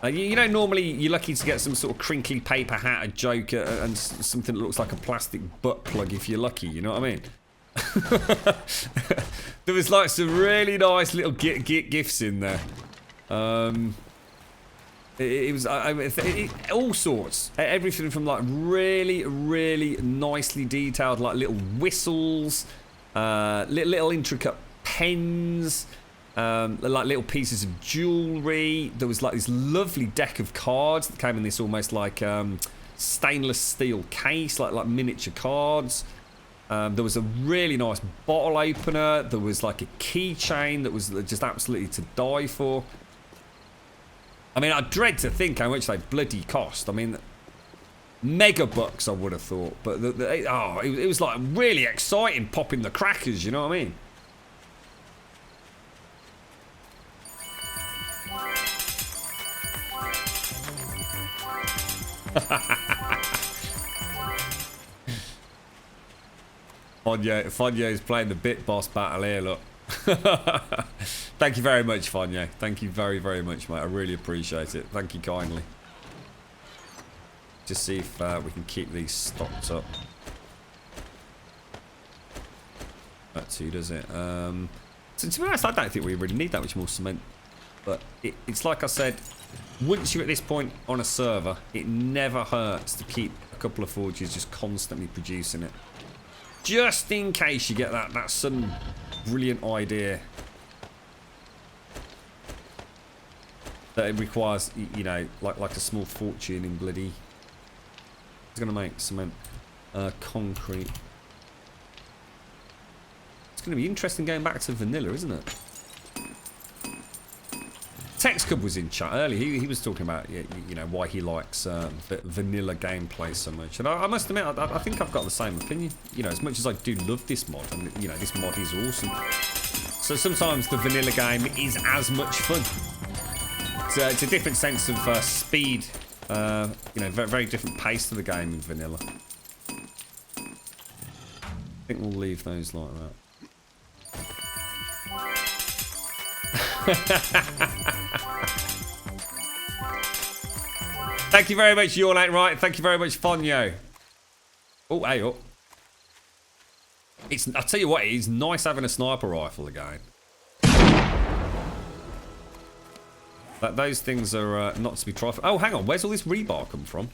You know, normally you're lucky to get some sort of crinkly paper hat, a joker, and something that looks like a plastic butt plug if you're lucky, you know what I mean? There was like some really nice little gifts in there. It was all sorts. Everything from like really, really nicely detailed, like little whistles, little intricate pens, like little pieces of jewelry. There was like this lovely deck of cards that came in this almost like stainless steel case, like miniature cards. There was a really nice bottle opener. There was like a keychain that was just absolutely to die for. I mean, I dread to think how much they bloody cost. I mean, mega bucks I would have thought, but it was like really exciting popping the crackers. You know what I mean? Fonyo's playing the Bit Boss battle here, look. Thank you very much, Fonyo. Thank you very, very much, mate. I really appreciate it. Thank you kindly. Just see if we can keep these stocked up. That too, does it? So to be honest, I don't think we really need that much more cement. But it's like I said, once you're at this point on a server, it never hurts to keep a couple of forges just constantly producing it. Just in case you get that sudden brilliant idea that it requires, you know, like a small fortune in bloody. It's gonna make cement, concrete. It's gonna be interesting going back to vanilla, isn't it? Texcub was in chat earlier. He was talking about you know why he likes vanilla gameplay so much, and I must admit I think I've got the same opinion. You know, as much as I do love this mod, and you know this mod is awesome. So sometimes the vanilla game is as much fun. It's a different sense of speed. You know, very, very different pace to the game in vanilla. I think we'll leave those like that. Thank you very much, you all ain't right. Thank you very much, Fonyo. Oh, hey up. I'll tell you what, it is nice having a sniper rifle again. Those things are not to be trifled. Oh, hang on, where's all this rebar come from?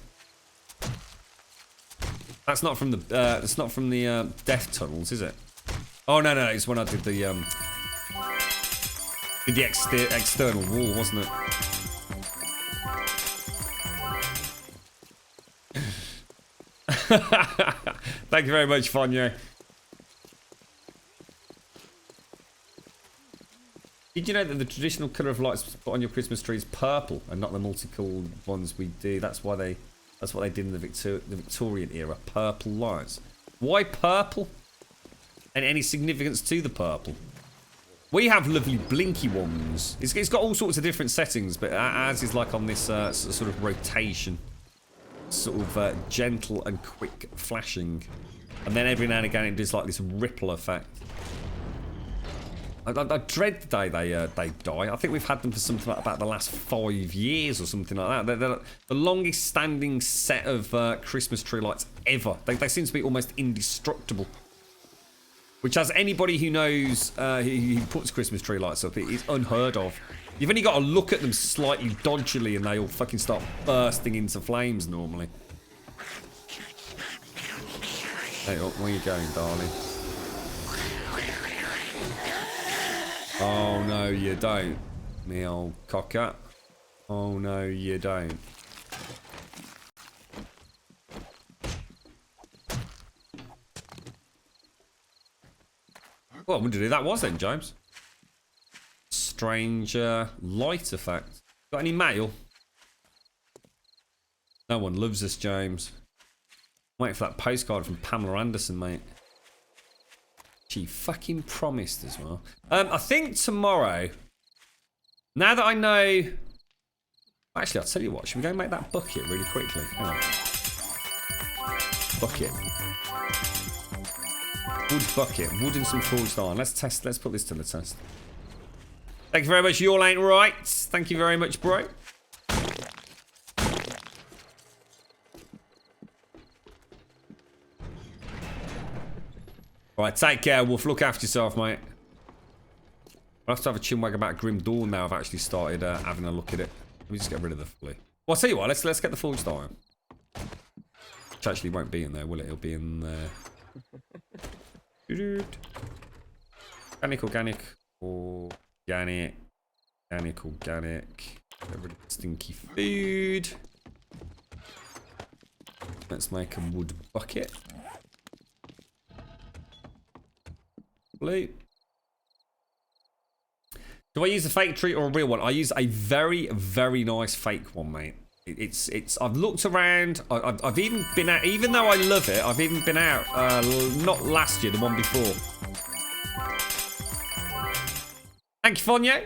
That's not from the. It's not from the death tunnels, is it? Oh no, it's when I did the external wall, wasn't it? Thank you very much, Fonyo. Did you know that the traditional colour of lights put on your Christmas tree is purple and not the multicolored ones we do? That's why that's what they did in the Victorian era. Purple lights. Why purple? And any significance to the purple? We have lovely blinky ones. It's got all sorts of different settings, but ours is like on this sort of rotation. Sort of gentle and quick flashing. And then every now and again it does like this ripple effect. I dread the day they die. I think we've had them for something like about the last 5 years or something like that. They're the longest standing set of Christmas tree lights ever. They seem to be almost indestructible. Which, as anybody who knows who puts Christmas tree lights up, it is unheard of. You've only got to look at them slightly dodgily and they all fucking start bursting into flames normally. Hey, where are you going, darling? Oh, no, you don't, me old cocker. Oh, no, you don't. Well, I wonder who that was then, James. Strange light effect. Got any mail? No one loves us, James. I'm waiting for that postcard from Pamela Anderson, mate. She fucking promised as well. I think tomorrow, now that I know... Actually, I'll tell you what. Should we go and make that bucket really quickly? Hang on. Bucket. Wood bucket. Wood and some forged iron. Let's put this to the test. Thank you very much. You all ain't right. Thank you very much, bro. Right, take care, Wolf. Look after yourself, mate. I'll have to have a chinwag about Grim Dawn now. I've actually started having a look at it. Let me just get rid of the flea. Well, I'll tell you what, let's get the forged iron. Which actually won't be in there, will it? It'll be in there. Organic, organic. Get rid of the stinky food. Let's make a wood bucket. Blue. Do I use a fake tree or a real one? I use a very, very nice fake one, mate. It's. I've looked around. I've even been out. Even though I love it, I've even been out. Not last year, the one before. Thank you, Fonyo.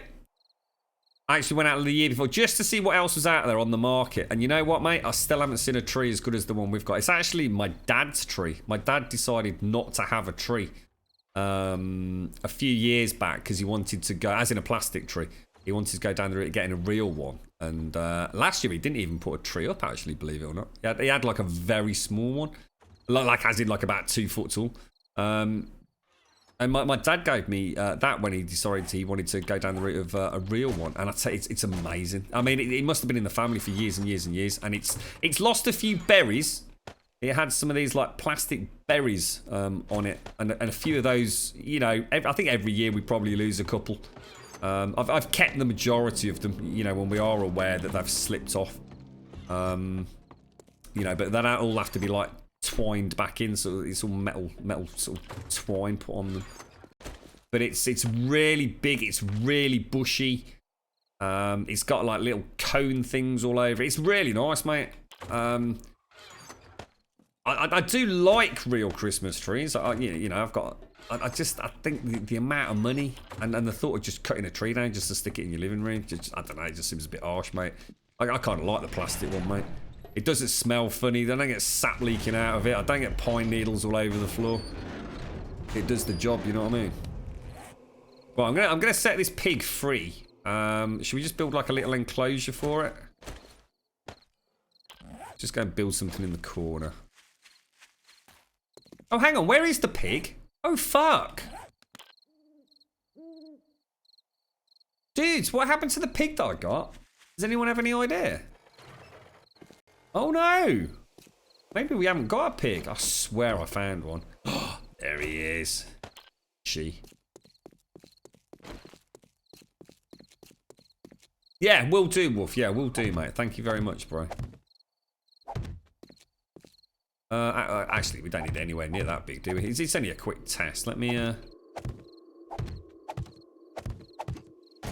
I actually went out the year before just to see what else was out there on the market. And you know what, mate? I still haven't seen a tree as good as the one we've got. It's actually my dad's tree. My dad decided not to have a tree a few years back because he wanted to go, as in a plastic tree, he wanted to go down the route of getting a real one. And last year he didn't even put a tree up, actually, believe it or not. He had like a very small one, like as in like about 2 foot tall. And my dad gave me that when he decided he wanted to go down the route of a real one. And I tell you, it's amazing. I mean, it must have been in the family for years and years and years. And it's lost a few berries. It had some of these like plastic berries on it. And a few of those, you know, I think every year we probably lose a couple. I've kept the majority of them, you know, when we are aware that they've slipped off. You know, but they don't all have to be like twined back in, so it's all metal sort of twine put on them. But it's really big, it's really bushy. It's got like little cone things all over. It's really nice, mate. I do like real Christmas trees. You know, I think the amount of money and the thought of just cutting a tree down just to stick it in your living room, I don't know, it just seems a bit harsh, mate. I kind of like the plastic one, mate. It doesn't smell funny. I don't get sap leaking out of it. I don't get pine needles all over the floor. It does the job, you know what I mean? Well, I'm gonna set this pig free. Should we just build like a little enclosure for it? Just go and build something in the corner. Oh, hang on. Where is the pig? Oh, fuck. Dudes, what happened to the pig that I got? Does anyone have any idea? Oh, no. Maybe we haven't got a pig. I swear I found one. Oh, there he is. She. Yeah, will do, Wolf. Yeah, will do, mate. Thank you very much, bro. Actually, we don't need anywhere near that big, do we? It's only a quick test. Let me,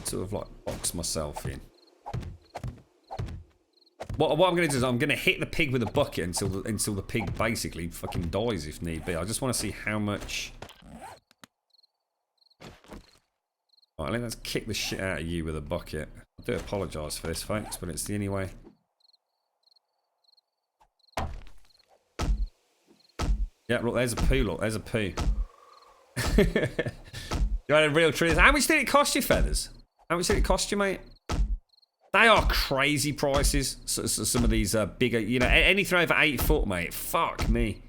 sort of like box myself in. What I'm going to do is I'm going to hit the pig with a bucket until the pig basically fucking dies if need be. I just want to see how much. Alright, let's kick the shit out of you with a bucket. I do apologise for this, folks, but it's the only way. Yeah, look, there's a poo, look, there's a poo. You had a real tree. How much did it cost you, Feathers? How much did it cost you, mate? They are crazy prices. So some of these bigger, you know, anything over 8 foot, mate. Fuck me.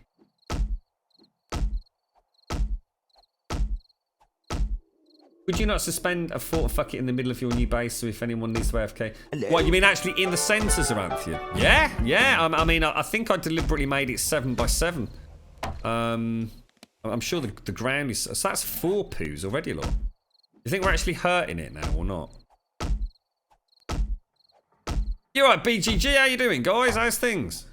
Would you not suspend a fort fuck it in the middle of your new base so if anyone needs to AFK? Hello? What, you mean actually in the centres of Anthian? Yeah, yeah. I mean, I think I deliberately made it 7 by 7. I'm sure the ground is... So that's 4 poos already, look. You think we're actually hurting it now or not? You alright, BGG? How you doing, guys? How's things?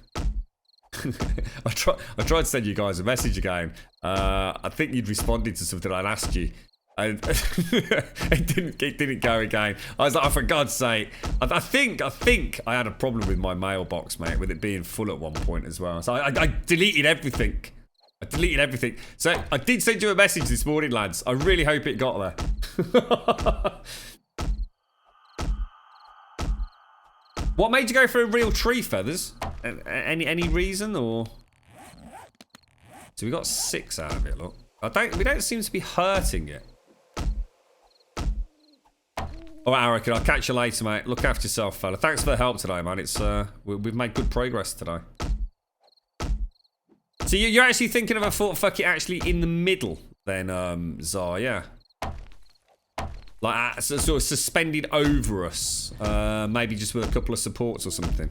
I tried to send you guys a message again. I think you'd responded to something I'd asked you. And it didn't go again. I was like, oh, for God's sake. I think I had a problem with my mailbox, mate, with it being full at one point as well. So I deleted everything. So I did send you a message this morning, lads. I really hope it got there. What made you go for a real tree, Feathers? Any reason or? So we got 6 out of it. Look, we don't seem to be hurting it. All right, Eric, I'll catch you later, mate. Look after yourself, fella. Thanks for the help today, man. It's we've made good progress today. So you're actually thinking of a fort fuck it actually in the middle, then, Zar, yeah. Like sort of suspended over us. Maybe just with a couple of supports or something.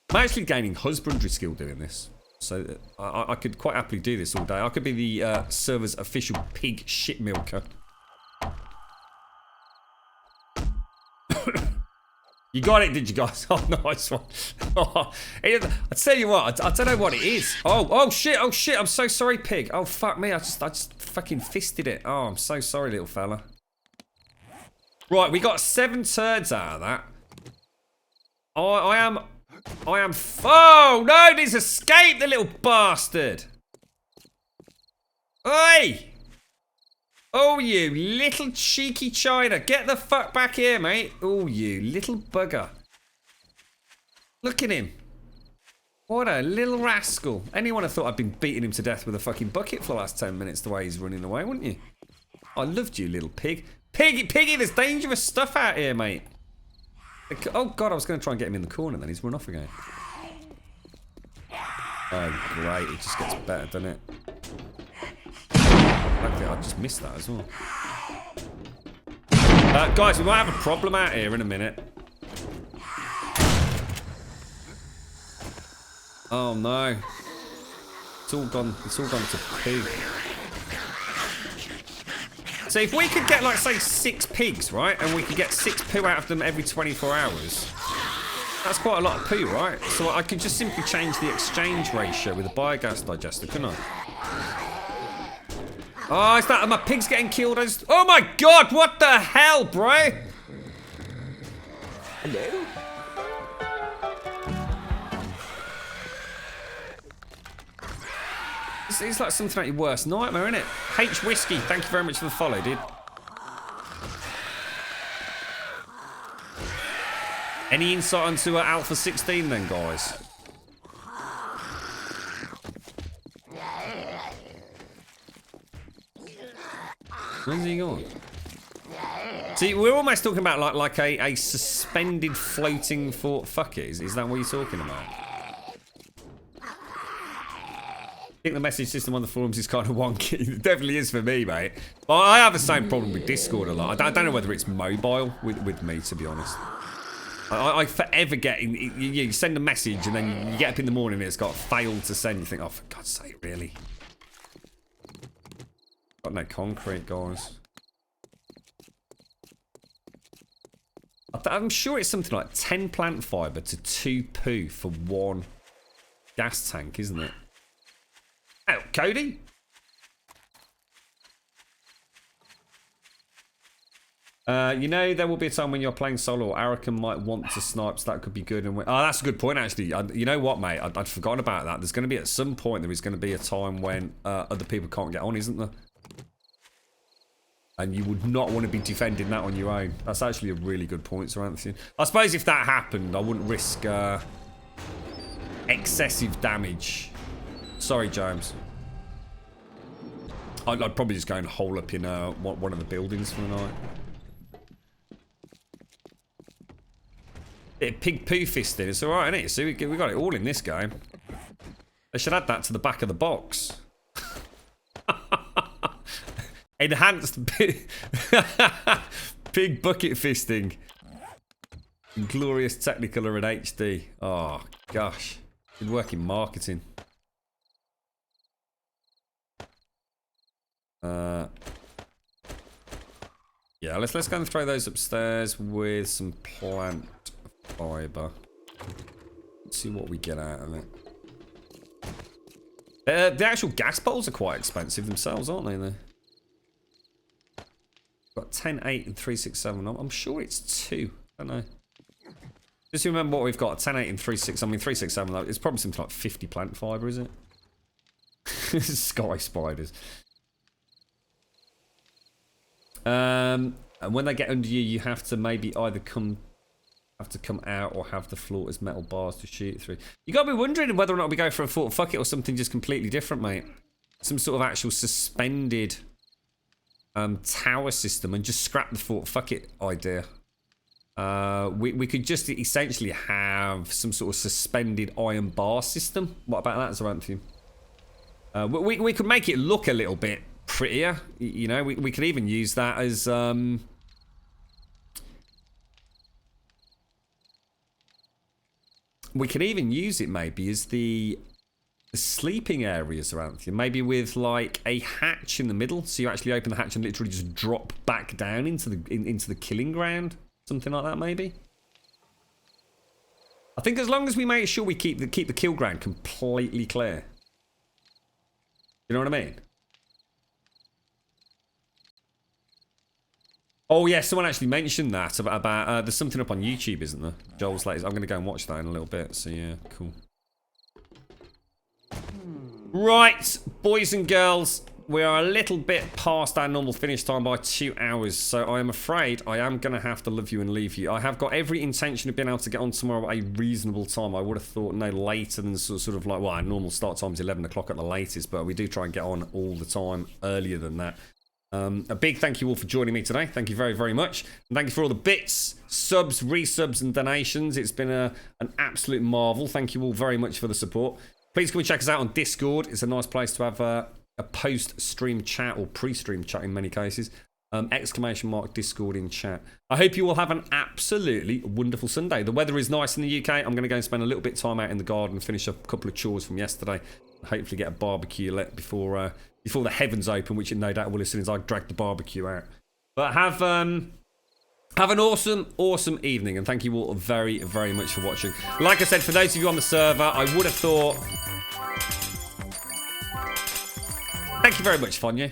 I'm actually gaining husbandry skill doing this. So I could quite happily do this all day. I could be the server's official pig shit milker. You got it, did you guys? Oh, nice one. Oh, I tell you what, I don't know what it is. Oh shit, I'm so sorry, pig. Oh, fuck me, I just fucking fisted it. Oh, I'm so sorry, little fella. Right, we got 7 turds out of that. I am, oh no, he's escaped, the little bastard. Oi! Oh, you little cheeky China. Get the fuck back here, mate. Oh, you little bugger. Look at him. What a little rascal. Anyone have thought I'd been beating him to death with a fucking bucket for the last 10 minutes the way he's running away, wouldn't you? I loved you, little pig. Piggy, there's dangerous stuff out here, mate. Oh, God, I was going to try and get him in the corner, then he's run off again. Oh, great. It just gets better, doesn't it? I just missed that as well. Guys, we might have a problem out here in a minute. Oh no. It's all gone to poo. So if we could get, like, say, 6 pigs, right? And we could get 6 poo out of them every 24 hours. That's quite a lot of poo, right? So I could just simply change the exchange ratio with a biogas digester, couldn't I? Oh, is that my pig's getting killed? Oh my God, what the hell, bro? Hello? It's like something like your worst nightmare, isn't it? H Whiskey, thank you very much for the follow, dude. Any insight onto Alpha 16 then, guys? Where's he gone? See, we're almost talking about like a suspended floating fort. Fuck it, is that what you're talking about? I think the message system on the forums is kind of wonky. It definitely is for me, mate. But I have the same problem with Discord a lot. I don't know whether it's mobile with me, to be honest. I forever get... You send a message and then you get up in the morning and it's got failed to send. You think, oh, for God's sake, really? Got no concrete, guys. I'm sure it's something like 10 plant fibre to 2 poo for 1 gas tank, isn't it? Oh, Cody? You know, there will be a time when you're playing solo or Arakan might want to snipe, so that could be good. And oh, that's a good point, actually. You know what, mate? I'd forgotten about that. There's going to be, at some point, there is going to be a time when other people can't get on, isn't there? And you would not want to be defending that on your own. That's actually a really good point, Sir Anthony. I suppose if that happened, I wouldn't risk excessive damage. Sorry, James. I'd probably just go and hole up in one of the buildings for the night. Bit of pig poo fisting. It's alright, isn't it? See, we got it all in this game. They should add that to the back of the box. Enhanced pig bucket fisting. Glorious Technicolor and HD. Oh, gosh. Good work in marketing. Yeah, let's go and throw those upstairs with some plant fibre. Let's see what we get out of it. The actual gas bowls are quite expensive themselves, aren't they? Got 10, 8, and 3, 6, 7. I'm sure it's 2. I don't know. Just remember what we've got. 10, 8, and 3, 6. I mean, 3, 6, 7. It's probably something like 50 plant fibre, is it? Sky spiders. And when they get under you, you have to maybe either come out or have the floor as metal bars to shoot through. You gotta be wondering whether or not we go for a fort fuck it or something just completely different, mate. Some sort of actual suspended tower system and just scrap the fort fuck it idea. We could just essentially have some sort of suspended iron bar system. What about that, Sir Anthony? We could make it look a little bit prettier. You know, we could even use that as we can even use it maybe as the sleeping areas around you. Maybe with like a hatch in the middle, so you actually open the hatch and literally just drop back down into the killing ground. Something like that, maybe. I think as long as we make sure we keep the kill ground completely clear. You know what I mean? Oh yeah, someone actually mentioned that about there's something up on YouTube, isn't there? Joel's latest. I'm gonna go and watch that in a little bit. So yeah, cool. Right, boys and girls, we are a little bit past our normal finish time by 2 hours, so I am afraid I am going to have to love you and leave you. I have got every intention of being able to get on tomorrow at a reasonable time. I would have thought no later than sort of like, well, our normal start time is 11 o'clock at the latest, but we do try and get on all the time earlier than that. A big thank you all for joining me today. Thank you very, very much. And thank you for all the bits, subs, resubs, and donations. It's been an absolute marvel. Thank you all very much for the support. Please come and check us out on Discord. It's a nice place to have a post-stream chat, or pre-stream chat in many cases. ! Discord in chat. I hope you all have an absolutely wonderful Sunday. The weather is nice in the UK. I'm going to go and spend a little bit of time out in the garden and finish up a couple of chores from yesterday. Hopefully get a barbecue lit before the heavens open, which it no doubt will as soon as I drag the barbecue out. But have an awesome evening, and thank you all very, very much for watching. Like I said, for those of you on the server, I would have thought... Thank you very much, Fonya.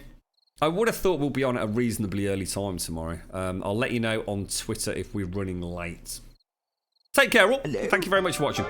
I would have thought we'll be on at a reasonably early time tomorrow. I'll let you know on Twitter if we're running late. Take care all. Thank you very much for watching.